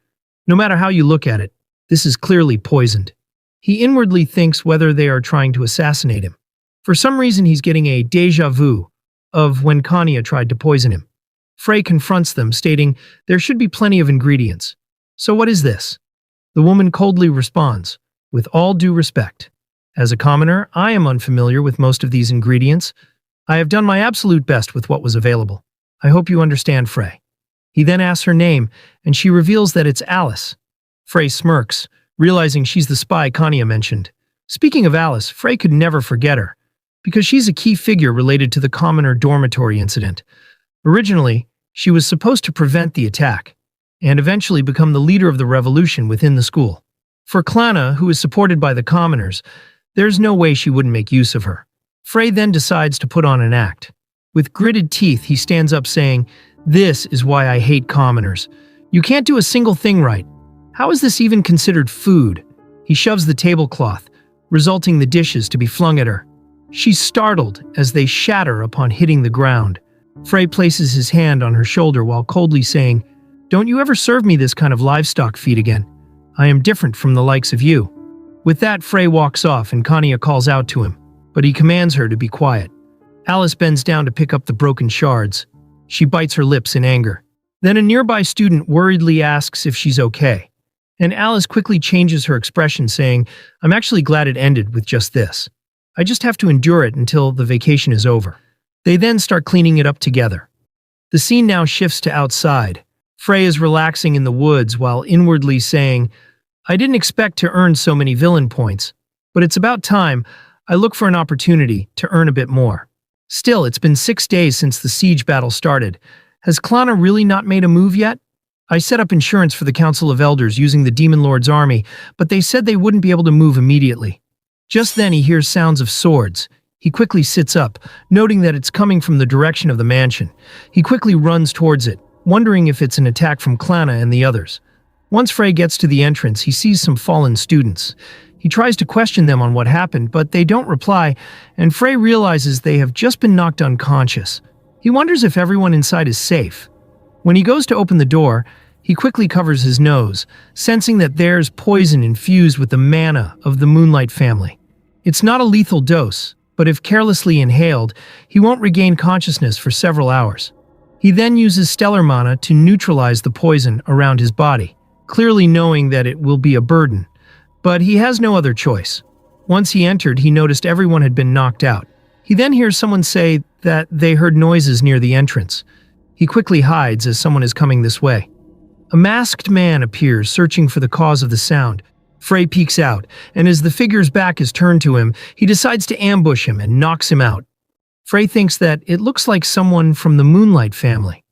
No matter how you look at it, this is clearly poisoned. He inwardly thinks whether they are trying to assassinate him. For some reason, he's getting a déjà vu of when Kanya tried to poison him. Frey confronts them, stating there should be plenty of ingredients. "So what is this?" The woman coldly responds, "With all due respect. As a commoner, I am unfamiliar with most of these ingredients. I have done my absolute best with what was available. I hope you understand, Frey." He then asks her name, and she reveals that it's Alice. Frey smirks, realizing she's the spy Kanya mentioned. Speaking of Alice, Frey could never forget her, because she's a key figure related to the commoner dormitory incident. Originally, she was supposed to prevent the attack, and eventually become the leader of the revolution within the school. For Klana, who is supported by the commoners, there's no way she wouldn't make use of her. Frey then decides to put on an act. With gritted teeth, he stands up saying, "This is why I hate commoners. You can't do a single thing right. How is this even considered food?" He shoves the tablecloth, resulting the dishes to be flung at her. She's startled as they shatter upon hitting the ground. Frey places his hand on her shoulder while coldly saying, "Don't you ever serve me this kind of livestock feed again. I am different from the likes of you." With that, Frey walks off and Kanya calls out to him, but he commands her to be quiet. Alice bends down to pick up the broken shards. She bites her lips in anger. Then a nearby student worriedly asks if she's okay, and Alice quickly changes her expression, saying, "I'm actually glad it ended with just this. I just have to endure it until the vacation is over." They then start cleaning it up together. The scene now shifts to outside. Frey is relaxing in the woods while inwardly saying, "I didn't expect to earn so many villain points, but it's about time I look for an opportunity to earn a bit more." Still, it's been 6 days since the siege battle started. Has Klana really not made a move yet? I set up insurance for the Council of Elders using the Demon Lord's army, but they said they wouldn't be able to move immediately. Just then he hears sounds of swords. He quickly sits up, noting that it's coming from the direction of the mansion. He quickly runs towards it, wondering if it's an attack from Klana and the others. Once Frey gets to the entrance, he sees some fallen students. He tries to question them on what happened, but they don't reply, and Frey realizes they have just been knocked unconscious. He wonders if everyone inside is safe. When he goes to open the door, he quickly covers his nose, sensing that there's poison infused with the mana of the Moonlight family. It's not a lethal dose, but if carelessly inhaled, he won't regain consciousness for several hours. He then uses stellar mana to neutralize the poison around his body, clearly knowing that it will be a burden. But he has no other choice. Once he entered, he noticed everyone had been knocked out. He then hears someone say that they heard noises near the entrance. He quickly hides as someone is coming this way. A masked man appears, searching for the cause of the sound. Frey peeks out, and as the figure's back is turned to him, he decides to ambush him and knocks him out. Frey thinks that it looks like someone from the Moonlight family.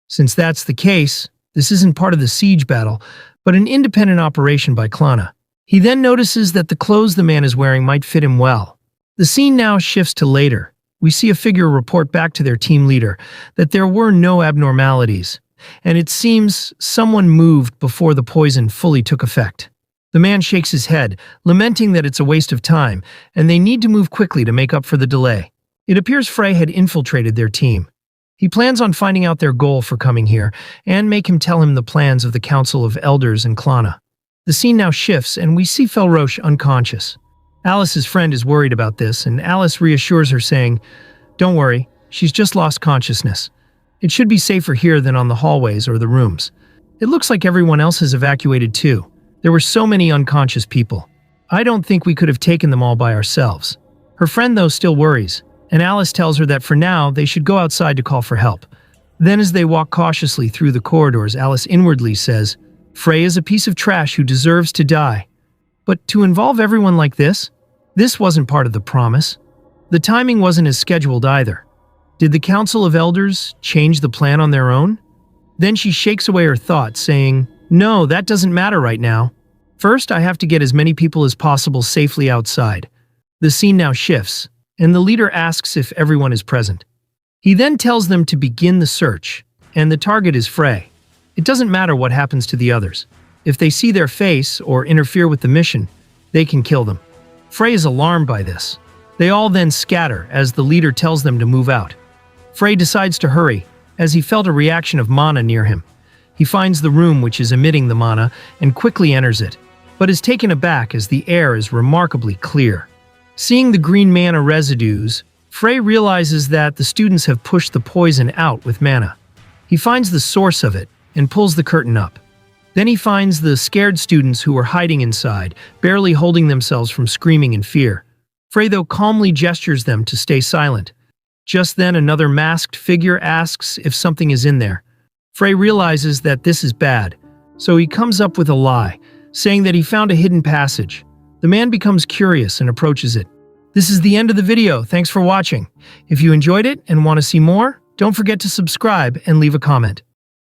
Since that's the case, this isn't part of the siege battle, but an independent operation by Klana. He then notices that the clothes the man is wearing might fit him well. The scene now shifts to later. We see a figure report back to their team leader that there were no abnormalities, and it seems someone moved before the poison fully took effect. The man shakes his head, lamenting that it's a waste of time, and they need to move quickly to make up for the delay. It appears Frey had infiltrated their team. He plans on finding out their goal for coming here, and make him tell him the plans of the Council of Elders and Klana. The scene now shifts, and we see Felroche unconscious. Alice's friend is worried about this, and Alice reassures her, saying, "Don't worry, she's just lost consciousness. It should be safer here than on the hallways or the rooms. It looks like everyone else has evacuated too. There were so many unconscious people. I don't think we could have taken them all by ourselves." Her friend, though, still worries, and Alice tells her that for now they should go outside to call for help. Then as they walk cautiously through the corridors, Alice inwardly says, "Frey is a piece of trash who deserves to die." But to involve everyone like this wasn't part of the promise. The timing wasn't as scheduled either. Did the Council of Elders change the plan on their own? Then she shakes away her thoughts, saying, "No, that doesn't matter right now. First, I have to get as many people as possible safely outside." The scene now shifts, and the leader asks if everyone is present. He then tells them to begin the search, and the target is Frey. It doesn't matter what happens to the others. If they see their face or interfere with the mission, they can kill them. Frey is alarmed by this. They all then scatter as the leader tells them to move out. Frey decides to hurry, as he felt a reaction of mana near him. He finds the room which is emitting the mana and quickly enters it, but is taken aback as the air is remarkably clear. Seeing the green mana residues, Frey realizes that the students have pushed the poison out with mana. He finds the source of it and pulls the curtain up. Then he finds the scared students who were hiding inside, barely holding themselves from screaming in fear. Frey, though, calmly gestures them to stay silent. Just then, another masked figure asks if something is in there. Frey realizes that this is bad, so he comes up with a lie, saying that he found a hidden passage. The man becomes curious and approaches it. This is the end of the video. Thanks for watching. If you enjoyed it and want to see more, don't forget to subscribe and leave a comment.